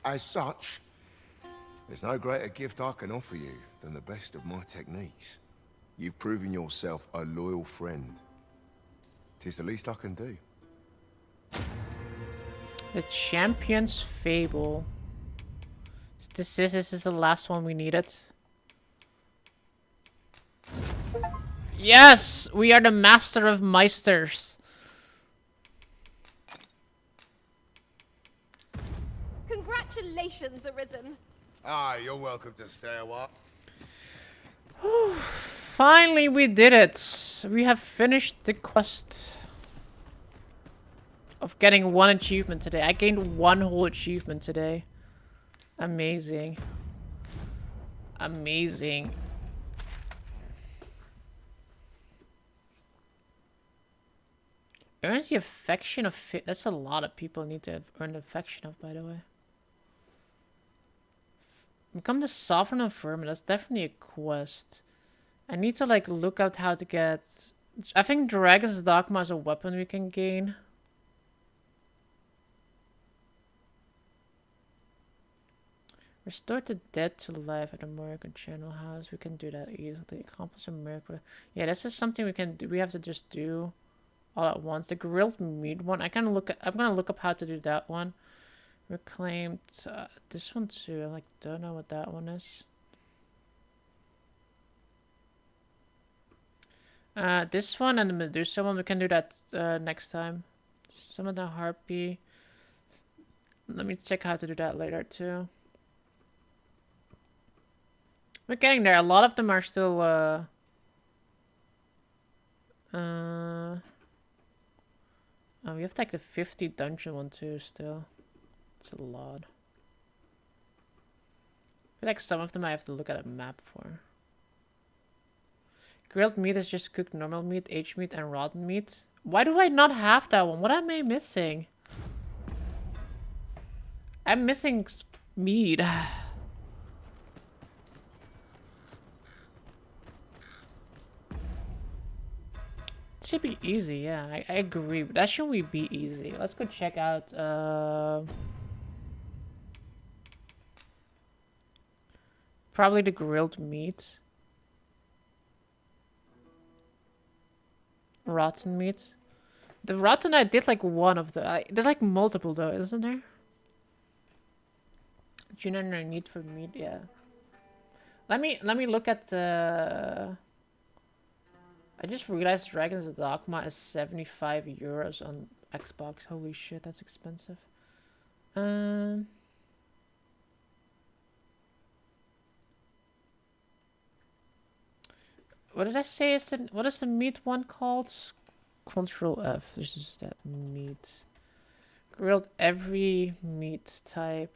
As such, there's no greater gift I can offer you than the best of my techniques. You've proven yourself a loyal friend. 'Tis the least I can do. The Champion's Fable. This is the last one we needed. Yes! We are the master of meisters. Congratulations, Arisen. Ah, you're welcome to stay a while. Finally, we did it. We have finished the quest of getting one achievement today. I gained one whole achievement today. Amazing. Amazing. Earns the affection of... That's a lot of people need to earn the affection of, by the way. Become the Sovereign of Vermin. That's definitely a quest. I need to, like, look out how to get... I think Dragon's Dogma is a weapon we can gain. Restore the dead to life at American Channel House. We can do that easily. Accomplish a miracle. Yeah, this is something we can do. We have to just do all at once. The grilled meat one. I'm gonna look up how to do that one. Reclaimed. This one too. I like don't know what that one is. This one and the Medusa one. We can do that next time. Some of the harpy. Let me check how to do that later too. We're getting there. A lot of them are still. Oh, we have like the 50 dungeon one too. Still, it's a lot. I feel like some of them I have to look at a map for. Grilled meat is just cooked normal meat, aged meat, and rotten meat. Why do I not have that one? What am I missing? I'm missing meat. It should be easy, yeah. I agree. But that shouldn't be easy. Let's go check out probably the grilled meat. Rotten meat. The rotten I did like one of the there's like multiple though, isn't there? General need for meat, yeah. Let me look at the I just realized Dragon's Dogma is 75 euros on Xbox. Holy shit, that's expensive. What did I say? What is the meat one called? Control F. This is that meat. Grilled every meat type.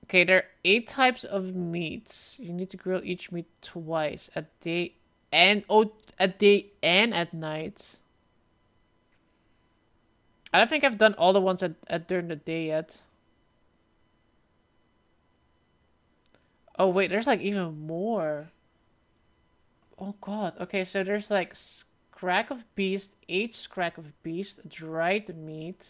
Okay, there are 8 types of meats. You need to grill each meat twice a day and at night. I don't think I've done all the ones at during the day yet. Oh wait, there's like even more. Oh god. Okay, so there's like scrag of beast, aged scrag of beast, dried meat,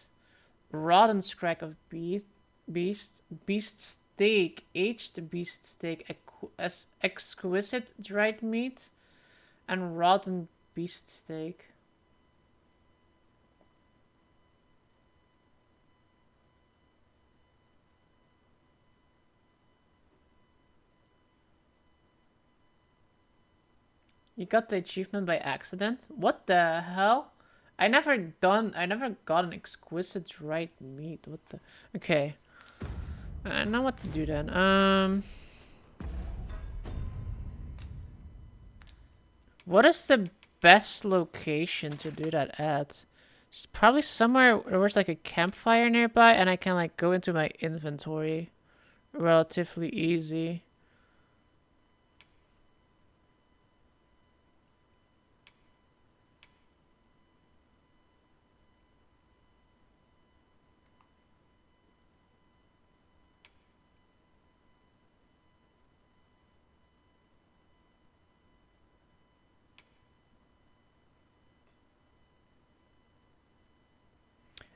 rotten scrag of beast, beast steak, aged beast steak, exquisite dried meat, and rotten beast steak. You got the achievement by accident? What the hell? I never got an exquisite dried meat. What the? Okay. I know what to do then. What is the best location to do that at? It's probably somewhere where there's like a campfire nearby and I can like go into my inventory relatively easy.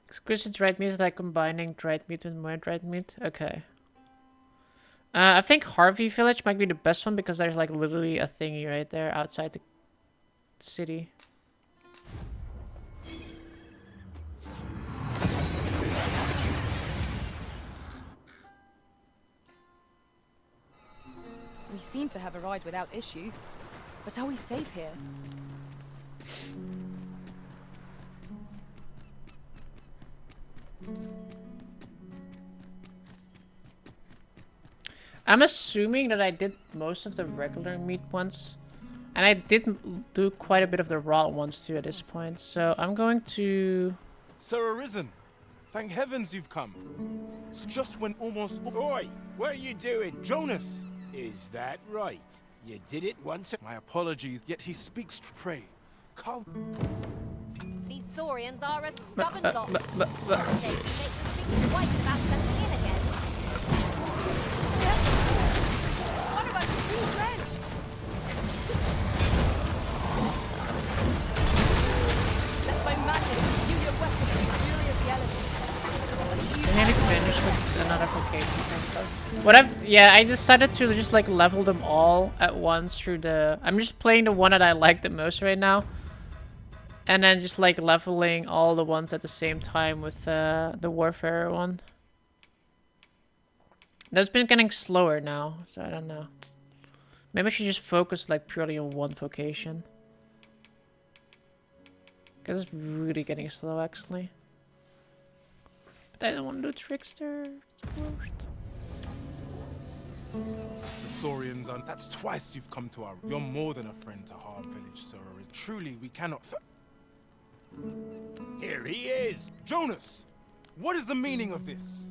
Exquisite dried meat is like combining dried meat with more dried meat. Okay. I think Harvey Village might be the best one because there's like literally a thingy right there outside the city. We seem to have arrived without issue. But are we safe here? I'm assuming that I did most of the regular meat ones. And I did do quite a bit of the raw ones too at this point. So I'm going to... Sir Arisen, thank heavens you've come. It's just when almost... Oi, what are you doing? Jonas! Is that right? You did it once. My apologies, yet he speaks to pray. Come. These Saurians are a stubborn lot. They make them think twice about settling in again. One of us is being drenched. Let my magic imbue your weapon with the fury of the elements. I need to finish with another vocation. What I decided to just like level them all at once through the... I'm just playing the one that I like the most right now. And then just like leveling all the ones at the same time with the warfare one. That's been getting slower now, so I don't know. Maybe I should just focus like purely on one vocation. Because it's really getting slow actually. But I don't want to do Trickster. It's worst. The Saurians are... That's twice you've come to our... You're more than a friend to Harv Village, sir. Truly, we cannot... Here he is! Jonas! What is the meaning of this?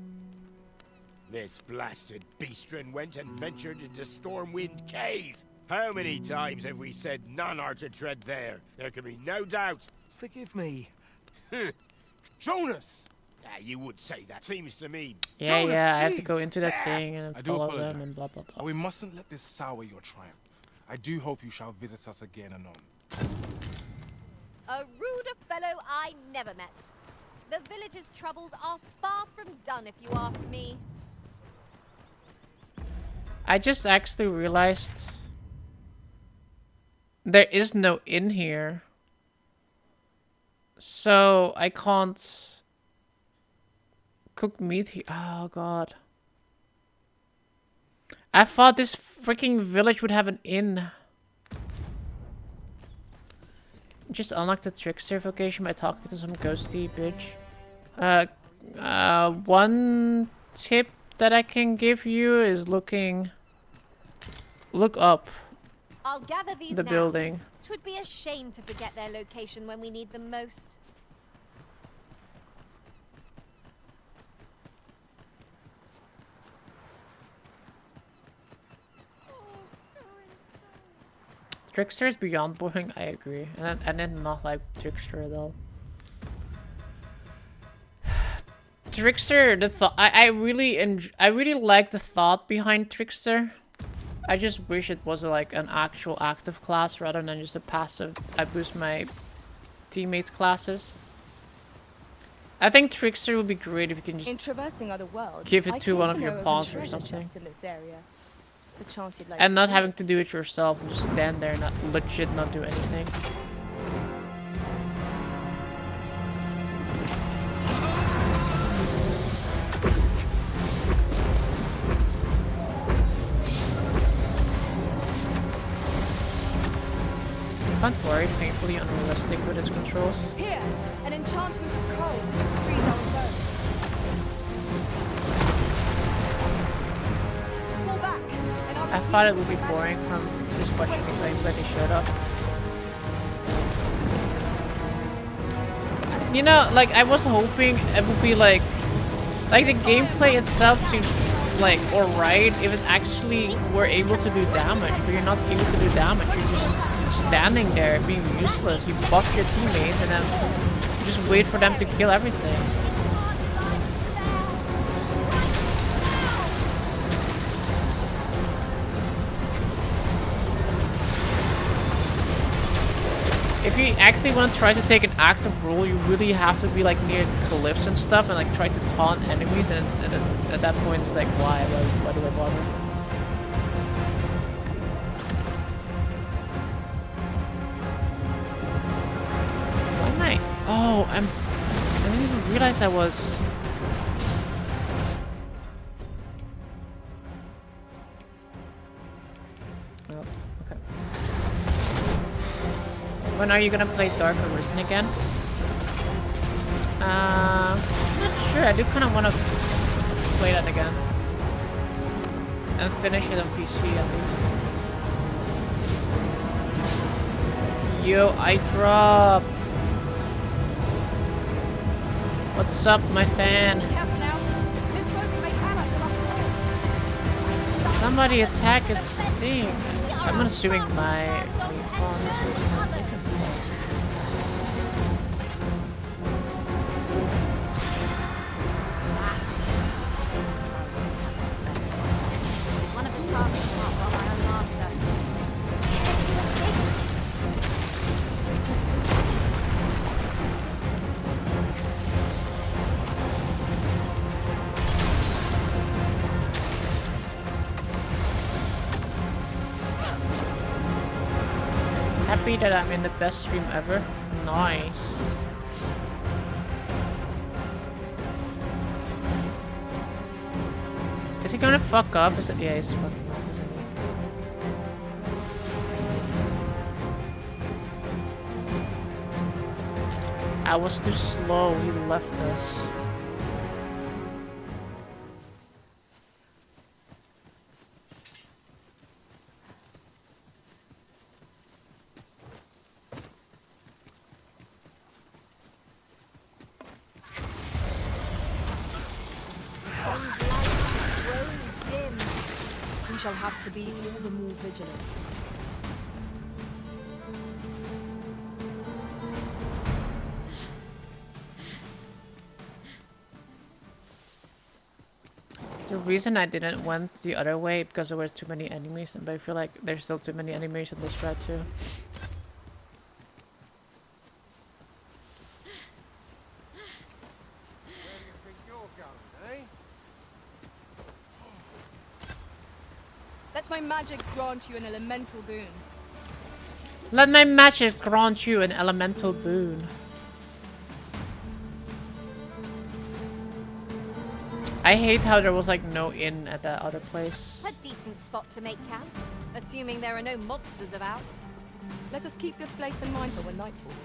This blasted beastren went and ventured into Stormwind Cave. How many times have we said none are to tread there? There can be no doubt. Forgive me. Jonas! You would say that. Seems to me. Yeah, Jonas, yeah, I have to please. go into that thing and I do follow apologize. them and blah blah blah. We mustn't let this sour your triumph. I do hope you shall visit us again anon. A ruder fellow I never met. The village's troubles are far from done, if you ask me. I just actually realized there is no inn here. So I can't cook meat here. Oh god. I thought this freaking village would have an inn. Just unlock the Trickster vocation by talking to some ghosty bitch. One tip that I can give you is look up I'll gather these the now. building. 'Twould be a shame to forget their location when we need them most. Trickster is beyond boring, I agree. And then not like Trickster though. Trickster, the thought I really like the thought behind Trickster. I just wish it was like an actual active class rather than just a passive. I boost my teammates' classes. I think Trickster would be great if you can just In traversing other worlds, give it I to came one of know your a pawns or treasure something. chest in this area. Perchance you'd like And to not see having it. to do it yourself and just stand there and not legit not do anything. Can't worry, painfully unrealistic with its controls. Here, an enchantment of cold to freeze our bones. Fall back, and I'll I thought it would be boring from just watching the gameplay they showed up. You know, like I was hoping it would be like the gameplay itself seems like alright if it actually were able to do damage, but you're not able to do damage. You're just standing there being useless. You buff your teammates and then you just wait for them to kill everything. If you actually want to try to take an active role, you really have to be like near cliffs and stuff and like try to taunt enemies, and at that point it's like why do I bother? Why am I? Oh, I didn't even realize I was. Oh, okay. When are you gonna play Dark Arisen again? I'm not sure. I do kind of want to play that again and finish it on PC at least. Yo, I drop. What's up, my fan? Careful now. This won't make Anna the Somebody attack its thing. I'm assuming my pawn. One of the targets marked by my own master. Happy that I'm in the best stream ever. Nice. Is he gonna fuck up? Is it? Yeah, he's fucking up, isn't he? I was too slow. He left us. We shall have to be all the more vigilant. The reason I didn't went the other way because there were too many enemies, but I feel like there's still too many enemies in this strat too. Let my magics grant you an elemental boon. Let my magic grant you an elemental boon. I hate how there was like no inn at that other place. A decent spot to make camp, assuming there are no monsters about. Let us keep this place in mind for when night falls.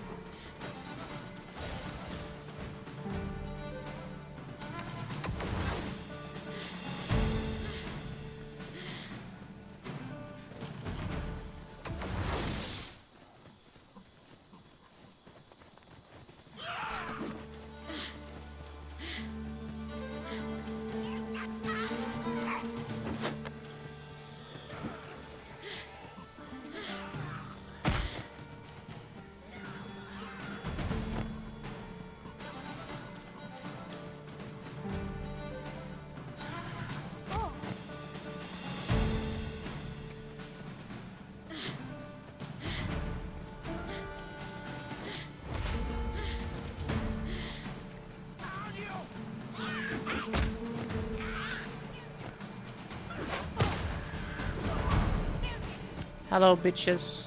Hello, bitches.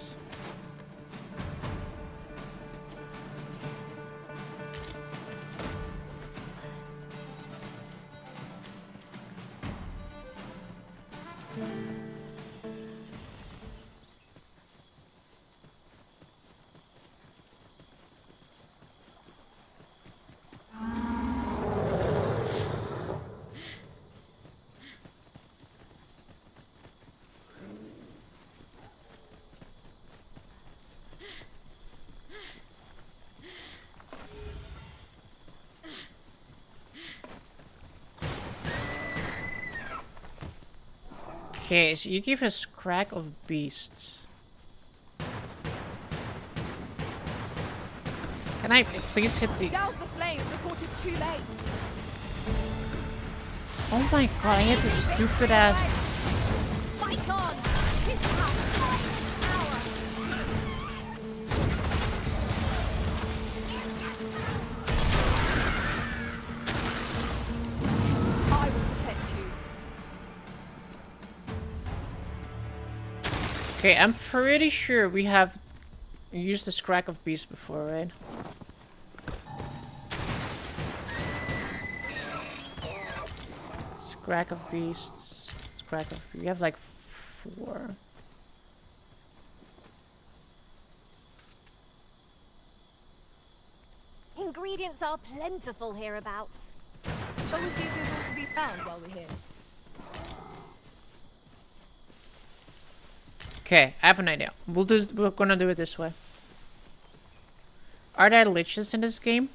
Okay, so you give us crack of beasts. Can I please hit the... Douse the flames before it is too late. Oh my god, I hit this stupid ass... Fight on! Tis our finest hour! I will protect you. Okay, I'm pretty sure we have used this crack of beast before, right? Crack of beasts. Crack of... We have like 4. Ingredients are plentiful hereabouts. Shall we see if there's all to be found while we're here? Okay, I have an idea. We're gonna do it this way. Are there liches in this game?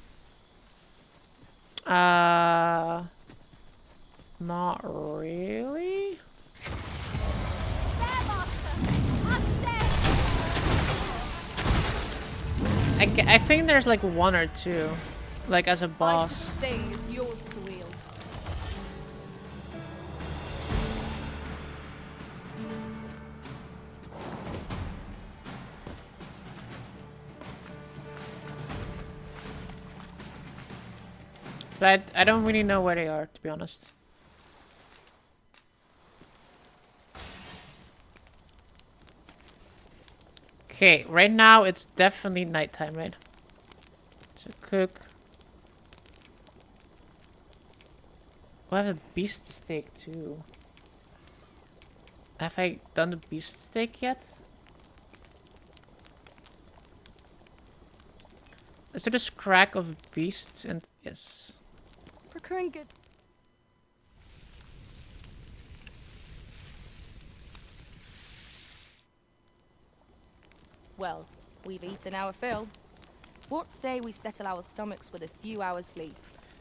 Not really. I think there's like 1 or 2, like as a boss. Ice's sting is yours to wield. But I don't really know where they are, to be honest. Okay, right now it's definitely nighttime, right? cook. Oh, I have a beast steak too. Have I done the beast steak yet? Is there this crack of beasts? And yes. Procuring good. Well, we've eaten our fill. What say we settle our stomachs with a few hours sleep?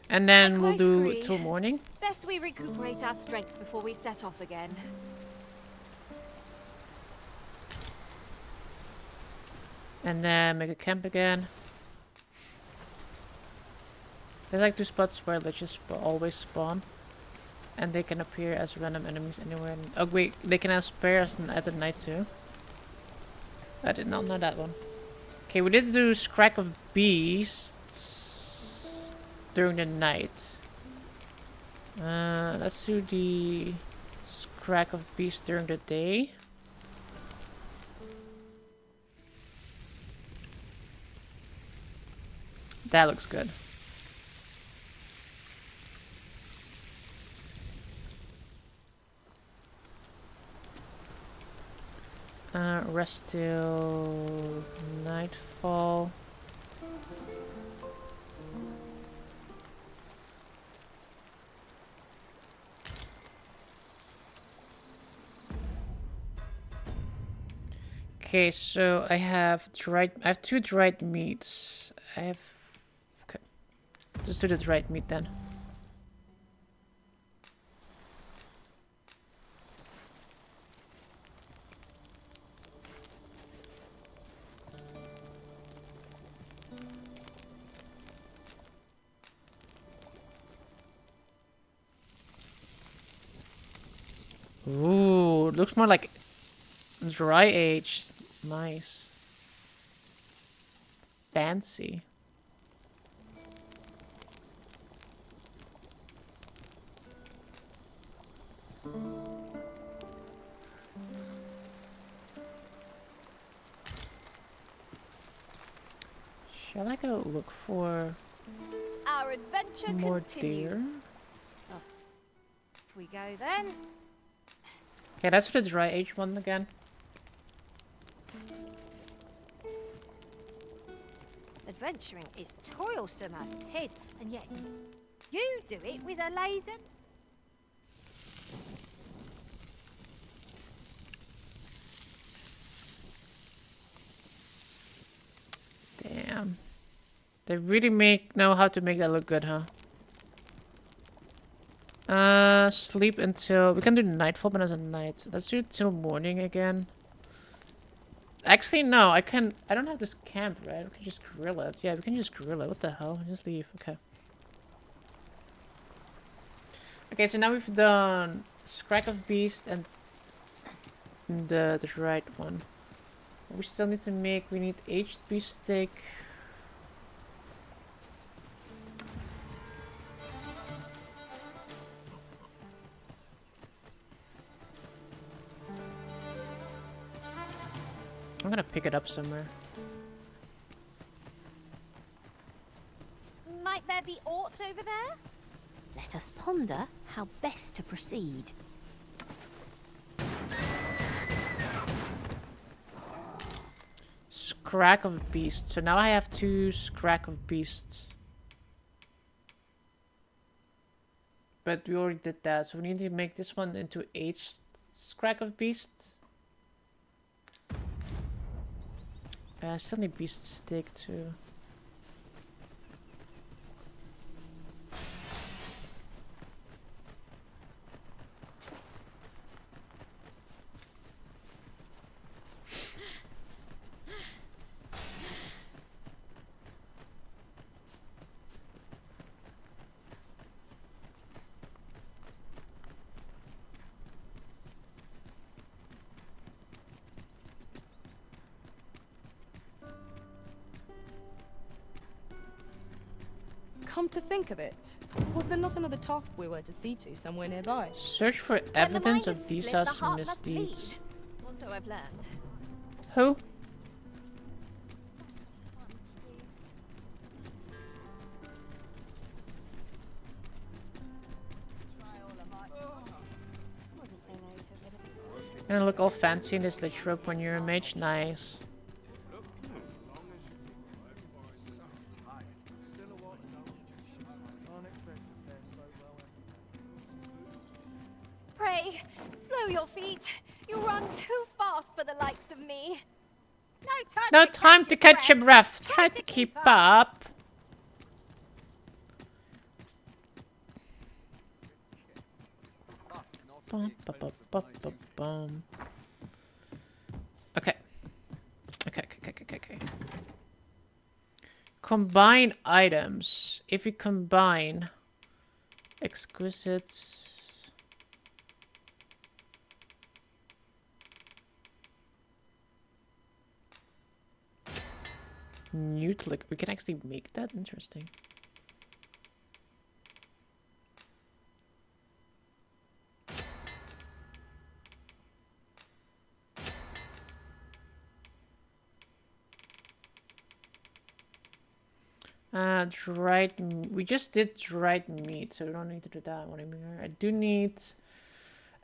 And then we'll quite do agree. till morning. Best we recuperate our strength before we set off again. And then make a camp again. There's like 2 spots where ledges always spawn. And they can appear as random enemies anywhere. Oh wait, they can appear as at the night too. I did not know that one. Okay, we did do Scrack of Beasts during the night. Let's do the Scrack of Beasts during the day. That looks good. Rest till nightfall. Okay, so I have 2 dried meats. Okay. Just do the dried meat then. Ooh, it looks more like dry aged. Nice. Fancy. Shall I go look for Our adventure more continues. deer? Oh. If we go then. Okay, that's for the dry age one again. Adventuring is toilsome as 'tis, and yet you do it with a laden. Damn. They really know how to make that look good, huh? Sleep until... We can do nightfall, but as a night. Let's do till morning again. Actually, no, I don't have this camp, right? We can just grill it. Yeah, we can just grill it. What the hell? Just leave. Okay. Okay, so now we've done Scrack of Beast and the right one. We still need to make... We need aged beef steak. I'm gonna pick it up somewhere. Might there be aught over there? Let us ponder how best to proceed. Scrack of Beasts. So now I have 2 Scrack of Beasts. But we already did that, so we need to make this one into aged Scrack of Beasts. I still need beast steak too. Come to think of it, was there not another task we were to see to somewhere nearby? Search for evidence of Lisa's misdeeds. Also, I've learned. Who? Gonna look all fancy in this lich robe when you're a mage. Nice. Pray, slow your feet. You run too fast for the likes of me. No time to catch your breath. Try to keep up. Bum, ba, ba, ba, ba, bum. Okay. Okay. Combine items. If you combine exquisite. Newtlick. We can actually make that? Interesting. We just did dried meat, so we don't need to do that one anymore. I do need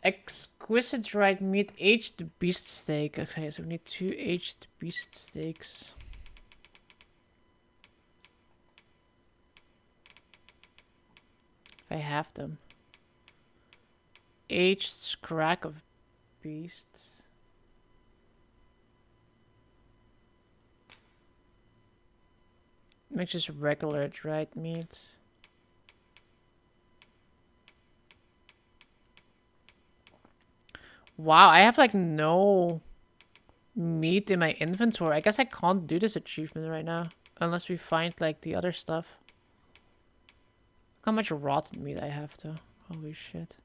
exquisite dried meat, aged beast steak. Okay, so we need 2 aged beast steaks. If I have them. Aged scrag of beasts. Makes just regular dried meat. Wow, I have like no meat in my inventory. I guess I can't do this achievement right now. Unless we find like the other stuff. Look how much rotten meat I have though. Holy shit.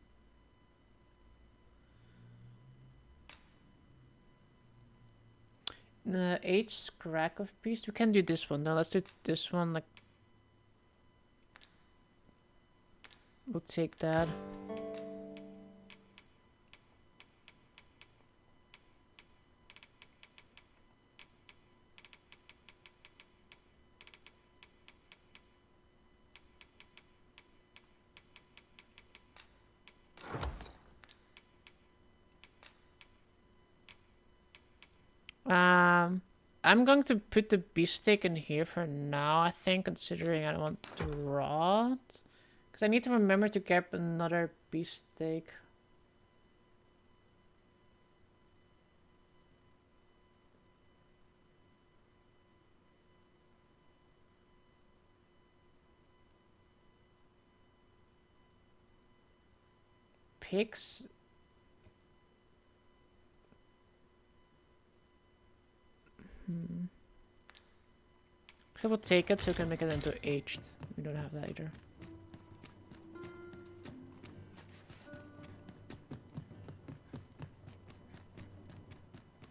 Aged scrag of beast. We can do this one. No, let's do this one. Like, we'll take that. I'm going to put the beefsteak in here for now, I think, considering I don't want to rot. Because I need to remember to get another beefsteak. Pigs. So we'll take it so we can make it into aged. We don't have that either.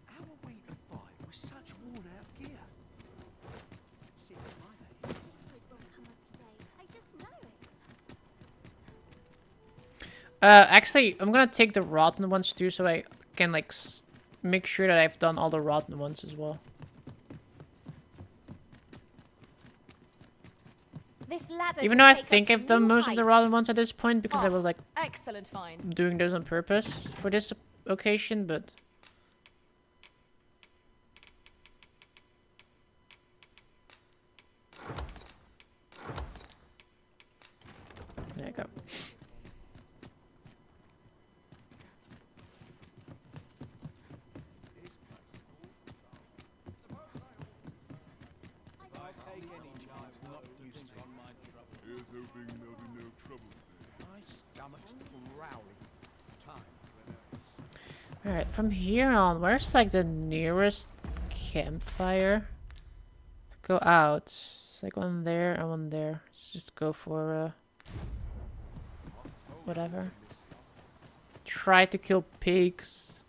How are we to fight with such worn out gear? Actually, I'm gonna take the rotten ones too, so I can like make sure that I've done all the rotten ones as well. This ladder Even though I think I've done most of the rotten ones at this point, because I was like excellent find. doing those on purpose for this occasion, but there you go. Alright, from here on, where's like the nearest campfire? Go out. It's like one there and one there. Let's just go for whatever. Try to kill pigs.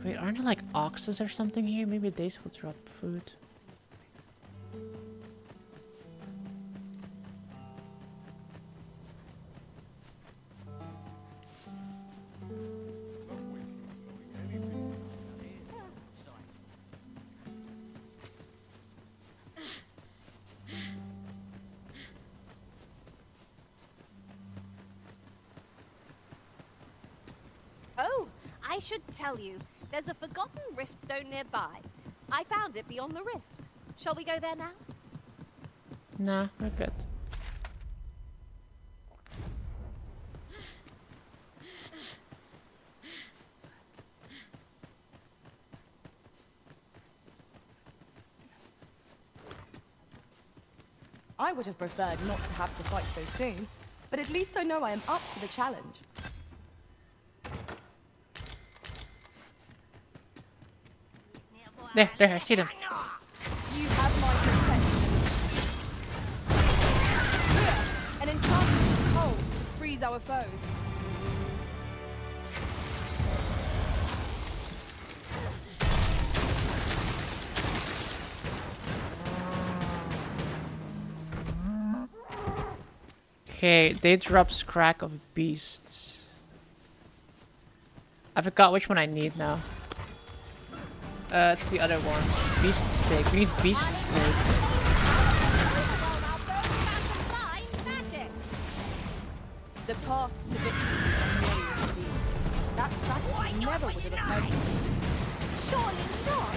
Wait, aren't there like oxes or something here? Maybe they will drop food. Oh, I should tell you, there's a forgotten rift stone nearby. I found it beyond the rift. Shall we go there now? Nah, we're good. I would have preferred not to have to fight so soon, but at least I know I am up to the challenge. There, I see them. You have my protection. An enchantment of cold to freeze our foes. Okay, they drop Scrag of Beasts. I forgot which one I need now. It's the other one. Beast Steak. We need Beast Steak. The paths to victory are many indeed. That strategy never would have occurred to me. Surely not!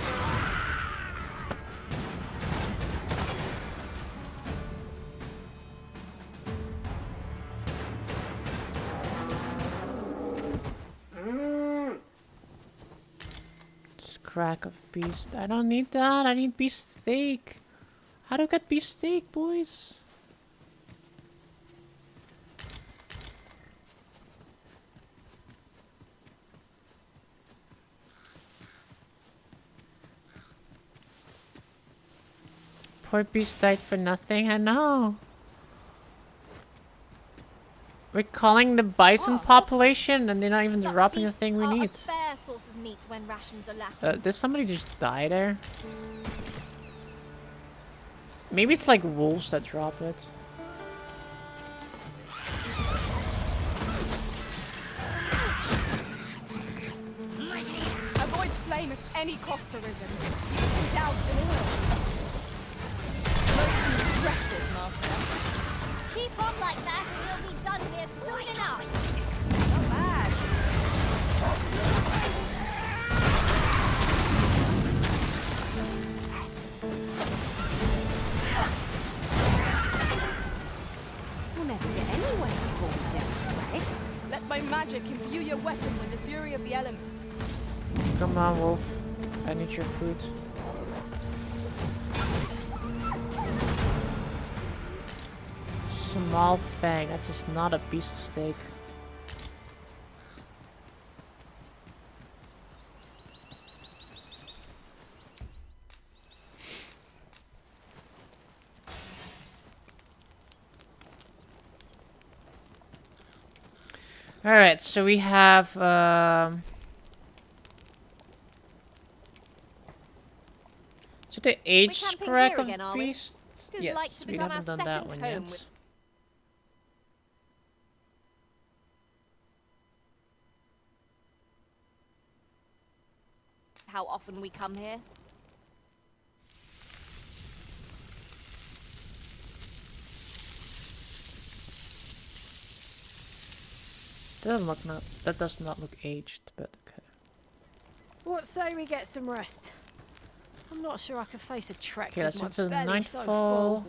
Scrag of Beast. I don't need that. I need Beast Steak. How do I get Beast Steak, boys? Poor Beast died for nothing. I know. We're calling the bison population and they're not even dropping the thing we need. Fair source of meat when rations are lacking. Did somebody just die there? Maybe it's like wolves that drop it. Avoid flame at any cost, Arisen. You've been doused in oil. Most impressive, Master. Keep on like that and we'll be done here soon enough. Not bad. We'll never get anywhere before we don't rest. Let my magic imbue your weapon with the fury of the elements. Come on, wolf. I need your food. Small fang. That's just not a beast steak. Alright, so we have so the age Scrag of Beasts? Yes, like to we become haven't our done that second one home yet. How often we come here? That does not look aged, but okay. What say we get some rest? I'm not sure I can face a trek Okay, with let's my go to the belly so nightfall. full.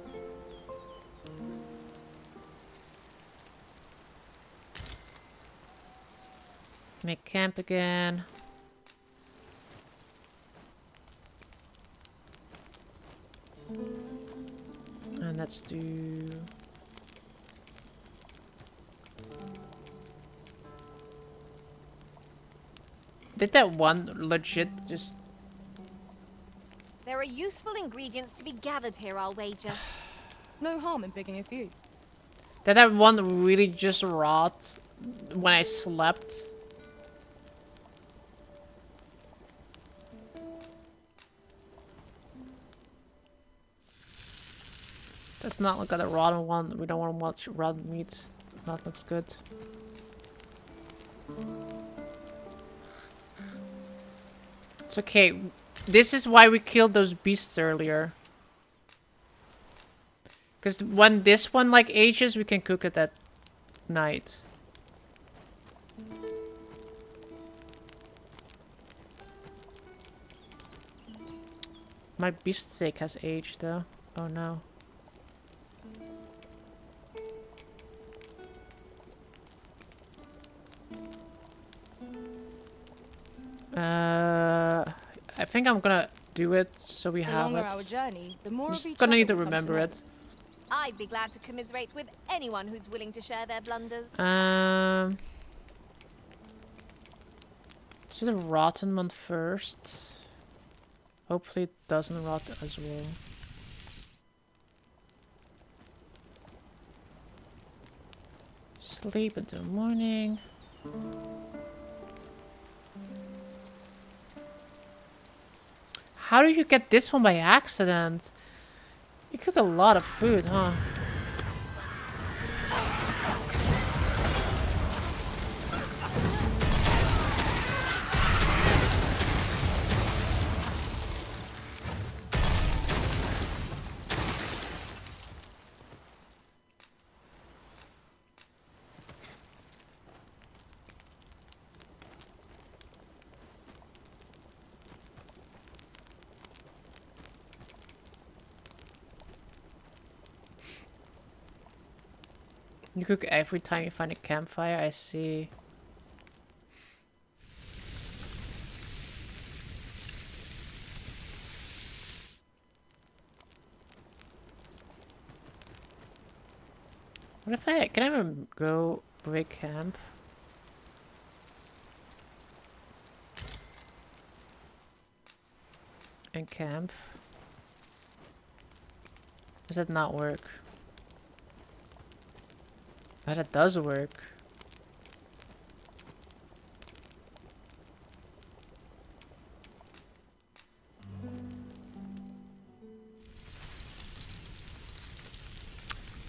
Make camp again. And let's do... Did that one legit just... There are useful ingredients to be gathered here, I'll wager. No harm in picking a few. Did that one really just rot when I slept? Let's not look at the rotten one. We don't want to watch rotten meat. That looks good. It's okay. This is why we killed those beasts earlier. Because when this one like ages, we can cook it at night. My beast steak has aged though. Oh no. I think I'm gonna do it so we The have longer it. our journey, the more I'm of just each gonna other need to we'll come remember know. it. I'd be glad to commiserate with anyone who's willing to share their blunders. Let's do the rotten one first. Hopefully it doesn't rot as well. Sleep until morning. How did you get this one by accident? You cook a lot of food, huh? You cook every time you find a campfire, I see. What if can I ever go break camp? And camp? Does that not work? But it does work.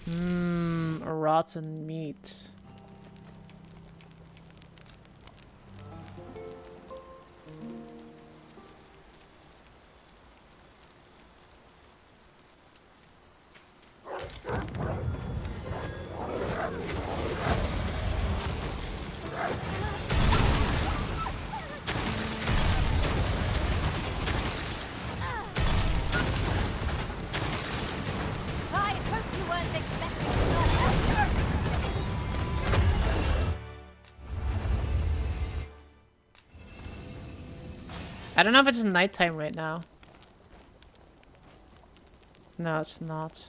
A rotten meat. I hope you weren't expecting to I don't know if it's nighttime right now. No, it's not.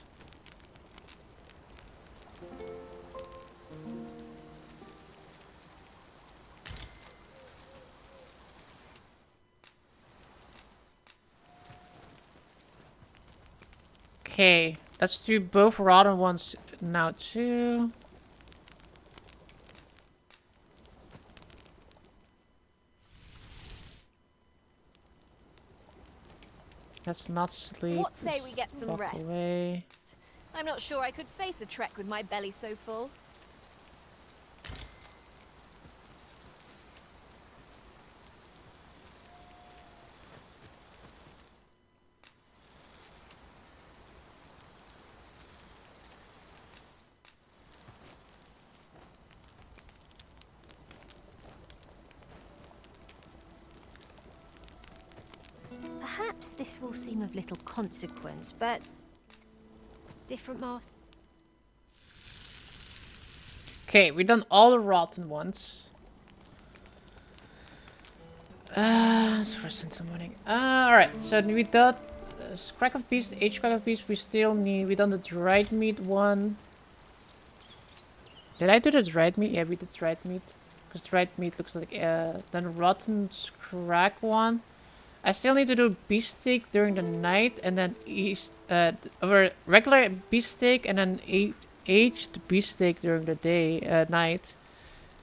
Okay, let's do both rotten ones now too. Let's not sleep. What say we get Just some walk rest? away. I'm not sure I could face a trek with my belly so full. Perhaps this will seem of little consequence, but different master. Okay, we've done all the rotten ones. It's first until morning. Alright, so we done crack of beast, aged crack of beast. We still need. We done the dried meat one. Did I do the dried meat? Yeah, we did dried meat. Because dried meat looks like then rotten crack one. I still need to do beast steak during the night, and then over regular beast steak, and then aged beast steak during the day, night,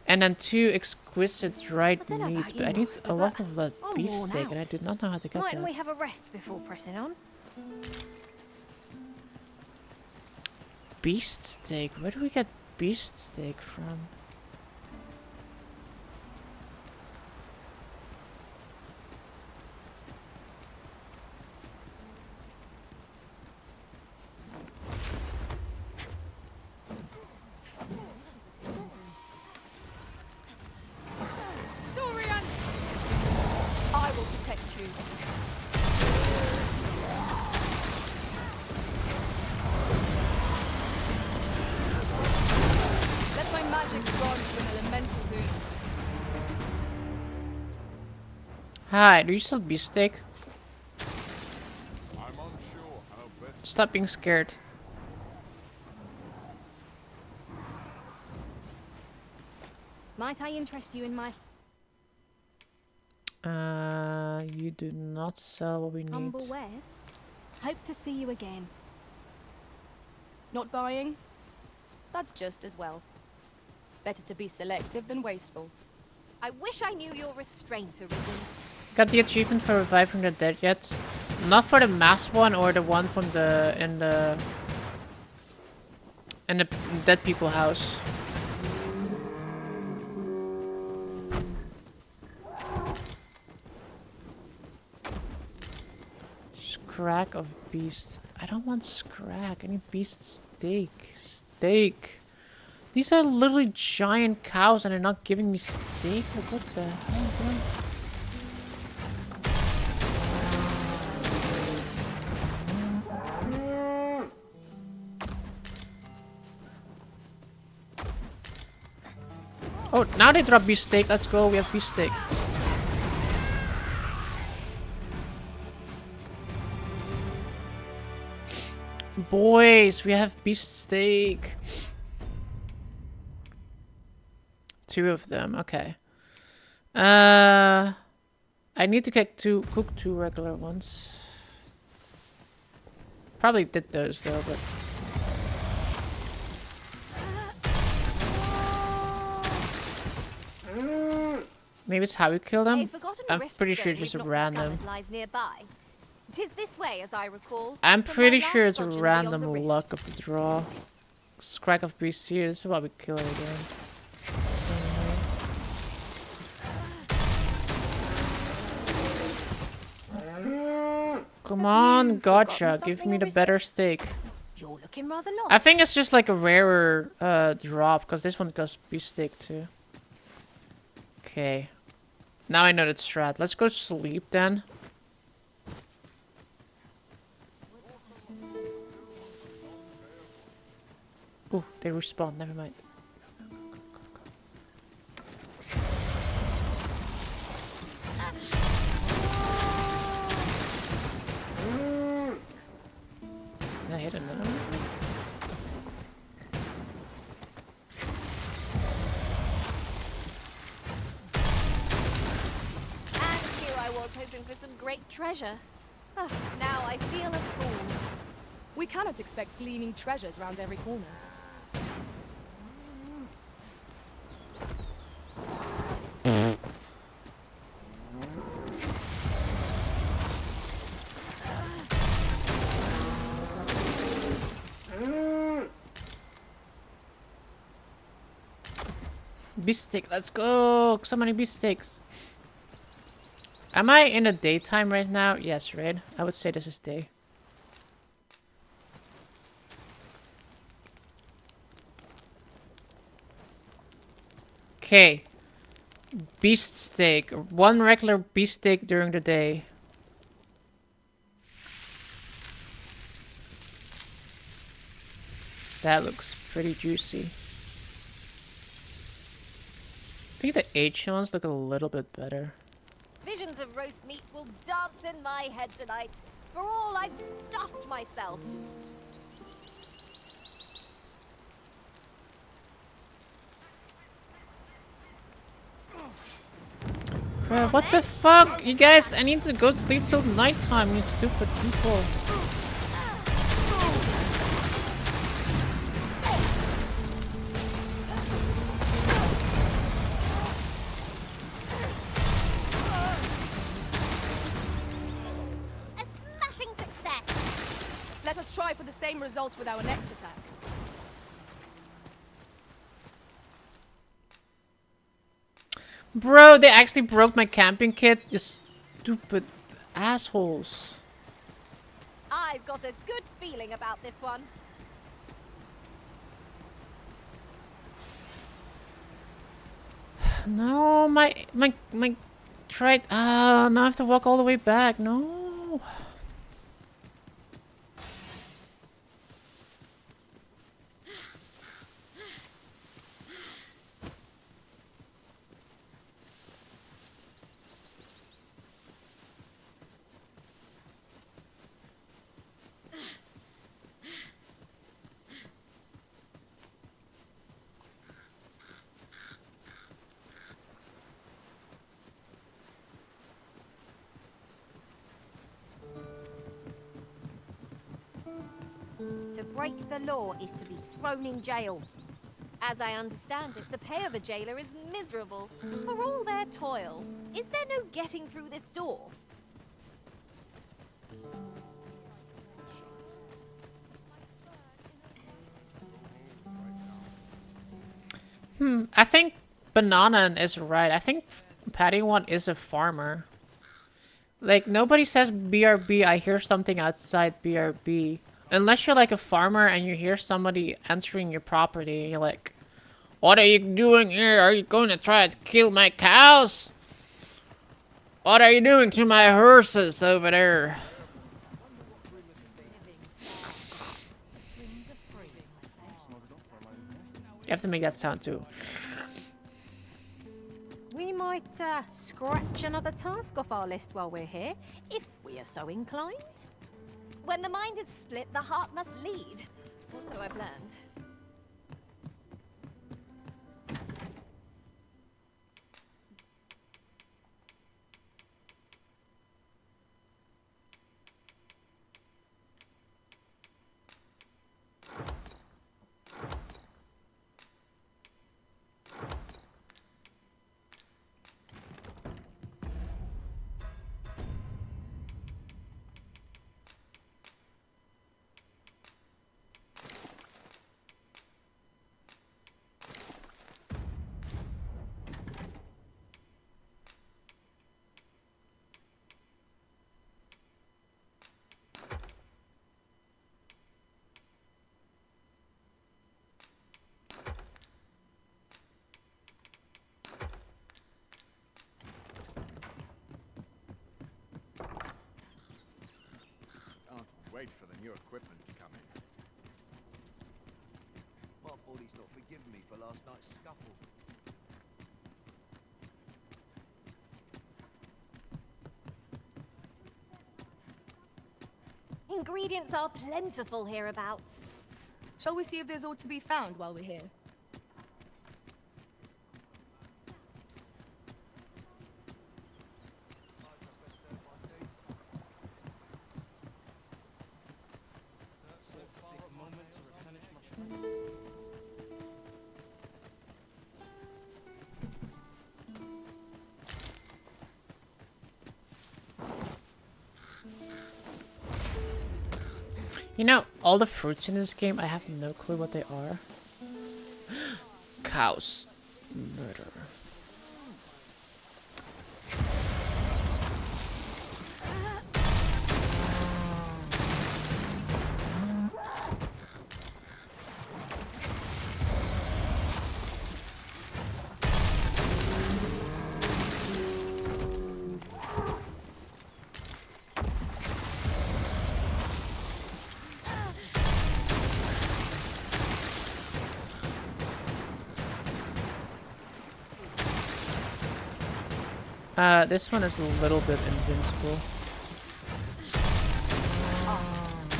and then 2 exquisite dried meat. But I need a lot of that beast steak, and I did not know how to get Mightn't that. we have a rest before pressing on? Beast steak? Where do we get beast steak from? Saurian! I will protect you. Hi, do you still beefsteak? Stop being scared. Might I interest you in my You do not sell what we need. humble wares? Hope to see you again. Not buying? That's just as well. Better to be selective than wasteful. I wish I knew your restraint, Arisen. Got the achievement for reviving the dead yet? Not for the mass one or the one from the in the dead people house. Scrag of beast. I don't want scrag. I need beast steak. Steak. These are literally giant cows and they're not giving me steak? Like, what the hell, bro? Oh, now they drop beef steak. Let's go. We have beef steak. Boys, we have beef steak. 2 of them. Okay. I need to cook 2 regular ones. Probably did those though, but. Maybe it's how we kill them. I'm pretty sure it's just random. Lies nearby. 'Tis this way, as I recall. I'm from pretty my sure last it's sojourn random beyond the rift. luck of the draw. Scrag of beast here. This is why we kill it again. Come on, gotcha. Give me the better steak. You're looking rather lost. I think it's just like a rarer drop because this one does beef steak too. Okay. Now I know that's strat. Let's go sleep then. Oh, they respawn. Never mind. Can I hit another one? And here I was hoping for some great treasure. Ah, now I feel a fool. We cannot expect gleaming treasures round every corner. Beefsteak, let's go! So many beefsteaks. Am I in the daytime right now? Yes, right? I would say this is day. Okay. Beefsteak. 1 regular beefsteak during the day. That looks pretty juicy. I think the H ones look a little bit better. Visions of roast meat will dance in my head tonight. For all I've stuffed myself. Bro, what the fuck? You guys, I need to go to sleep till nighttime, you stupid people. A smashing success! Let us try for the same result with our next attack. Bro, they actually broke my camping kit. You stupid assholes. I've got a good feeling about this one. No, my tried. Now I have to walk all the way back. No. To break the law is to be thrown in jail. As I understand it, the pay of a jailer is miserable. For all their toil, is there no getting through this door? I think Banana is right. I think Patty One is a farmer. Like, nobody says BRB, I hear something outside BRB. Unless you're like a farmer and you hear somebody entering your property and you're like, what are you doing here? Are you going to try to kill my cows? What are you doing to my horses over there? You have to make that sound too. We might scratch another task off our list while we're here, if we are so inclined. When the mind is split, the heart must lead. Or so I've learned. Wait for the new equipment to come in. My body's not forgiven me for last night's scuffle. Ingredients are plentiful hereabouts. Shall we see if there's aught to be found while we're here? You know, all the fruits in this game, I have no clue what they are. Cows. Murder. This one is a little bit invincible.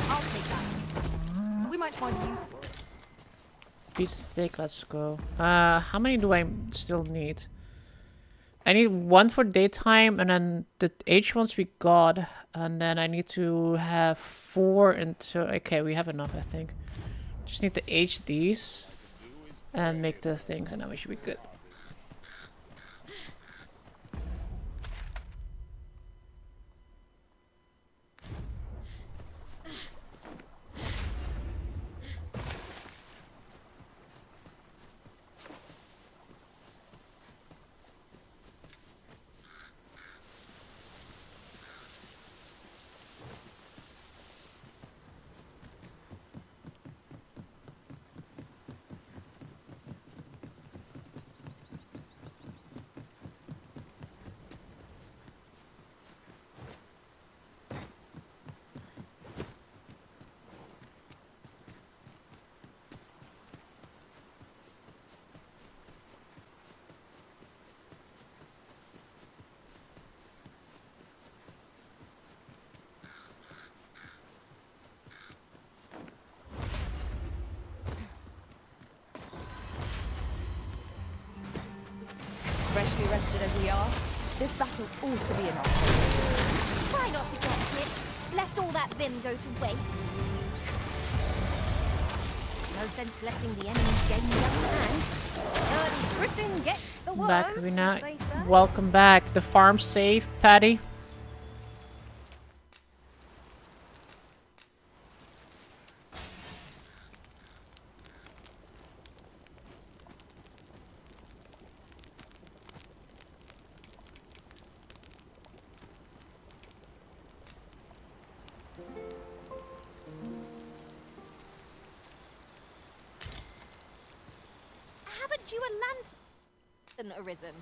I'll take that. We might find use for it. Piece of steak, let's go. How many do I still need? I need one for daytime, and then the H ones we got, and then I need to have 4 until... Okay, we have enough, I think. Just need to H these, and make the things, and then we should be good. Freshly rested as we are, this battle ought to be enough. Try not to get hit, lest all that vim go to waste. No sense letting the enemy gain the upper hand. Early Griffin gets the worm, Back we now. as they say. Welcome back. The farm safe, Patty. Haven't you a lantern arisen?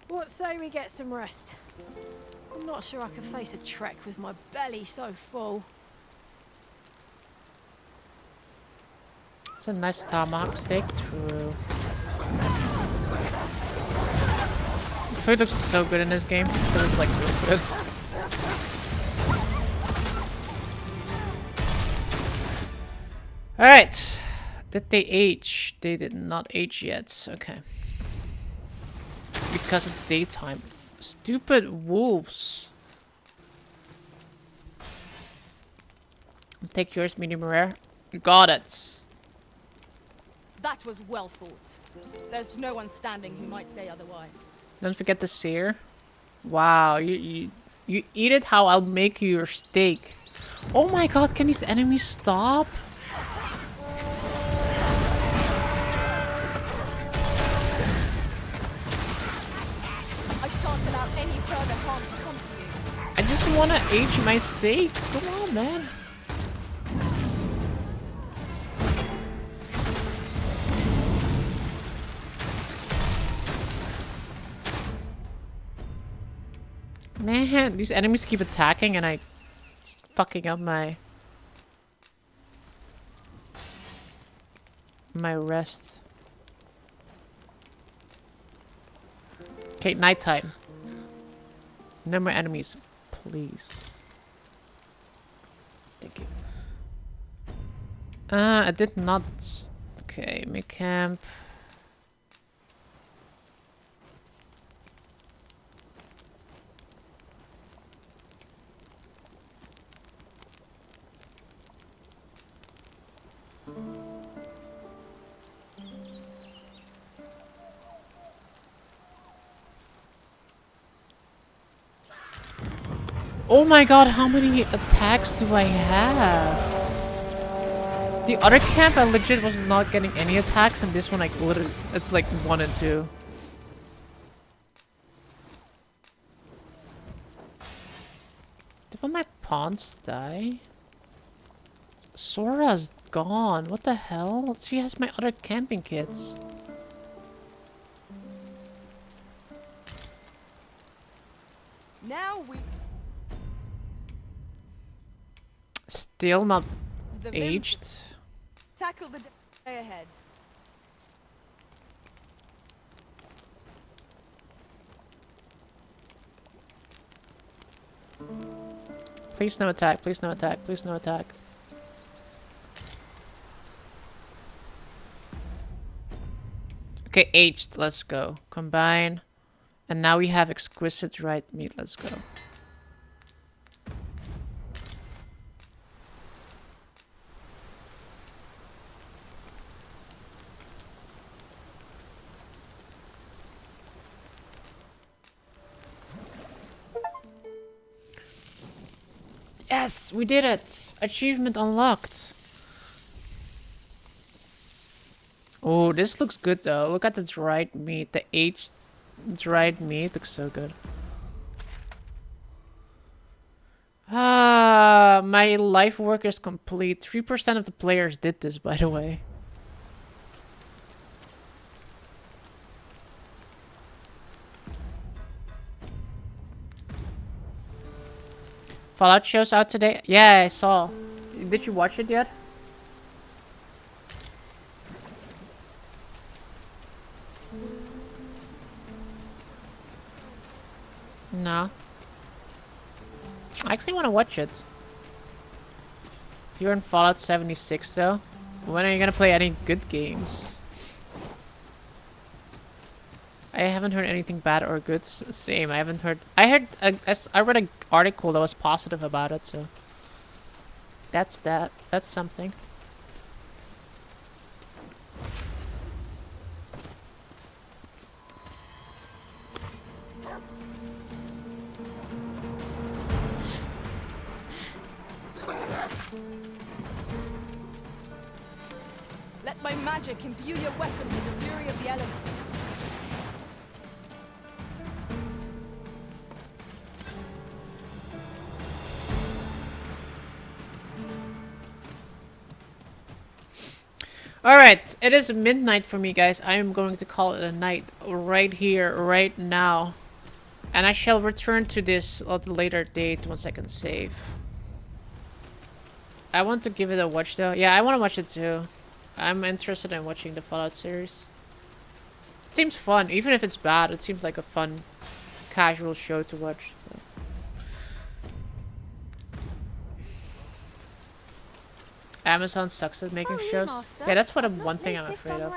What say we get some rest? I'm not sure I can face a trek with my belly so full. It's a nice tomahawk steak. True. Food looks so good in this game. It was like real good. Alright. Did they age? They did not age yet. Okay. Because it's daytime. Stupid wolves. Take yours, medium rare. Got it. That was well fought. There's no one standing who might say otherwise. Don't forget the sear. Wow, you eat it how I'll make you your steak. Oh my god, can these enemies stop? I shan't allow any further harm to come to you. I just want to age my steaks. Come on, man. Man, these enemies keep attacking and it's fucking up my rest. Okay, nighttime. No more enemies, please. Thank you. I did not. Okay, make camp. Oh my god, how many attacks do I have? The other camp I legit was not getting any attacks, and this one like literally it's like 1 and 2. Did one of my pawns die? Sora's gone. What the hell? She has my other camping kits. Now we Still not the aged. tackle the day ahead. Please no attack, please no attack, please no attack. Okay, aged, let's go. Combine. And now we have exquisite right meat, let's go. Yes, we did it! Achievement unlocked. Oh, this looks good though. Look at the dried meat. The aged dried meat looks so good. Ah, my life work is complete. 3% of the players did this, by the way. Fallout show's out today? Yeah, I saw. Did you watch it yet? No. I actually want to watch it. You're in Fallout 76 though. When are you gonna play any good games? I haven't heard anything bad or good. Same. I haven't heard. I read an article that was positive about it. So that's that. That's something. Let my magic imbue your weapon with the fury of the elements. Alright, it is midnight for me, guys. I am going to call it a night right here, right now. And I shall return to this at a later date once I can save. I want to give it a watch though. Yeah, I want to watch it too. I'm interested in watching the Fallout series. It seems fun. Even if it's bad, it seems like a fun, casual show to watch. So. Amazon sucks at making shows. Yeah, that's what one thing I'm afraid of.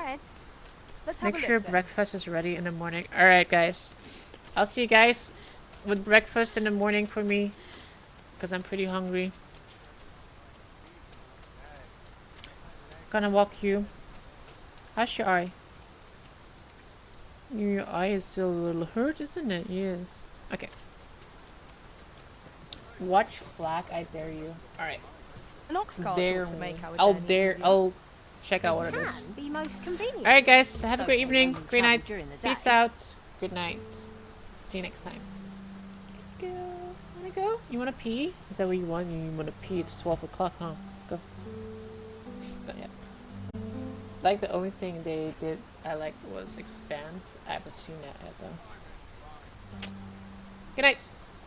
Make sure breakfast is ready in the morning. Alright, guys. I'll see you guys with breakfast in the morning for me. Because I'm pretty hungry. Gonna walk you. How's your eye? Your eye is still a little hurt, isn't it? Yes. Okay. Watch Flack, I dare you. Alright. An ox cart Dare ought to me. make our I'll journey dare. easier. I'll check out what it is. Be most convenient. Alright, guys. Have a great evening. when we Great travel night. during the Peace day. out. Good night. See you next time. Go. Wanna go? You wanna pee? Is that what you want? You wanna pee? It's 12 o'clock, huh? Go. Not yet. Like the only thing they did I liked was Expanse. I haven't seen that yet though. Good night.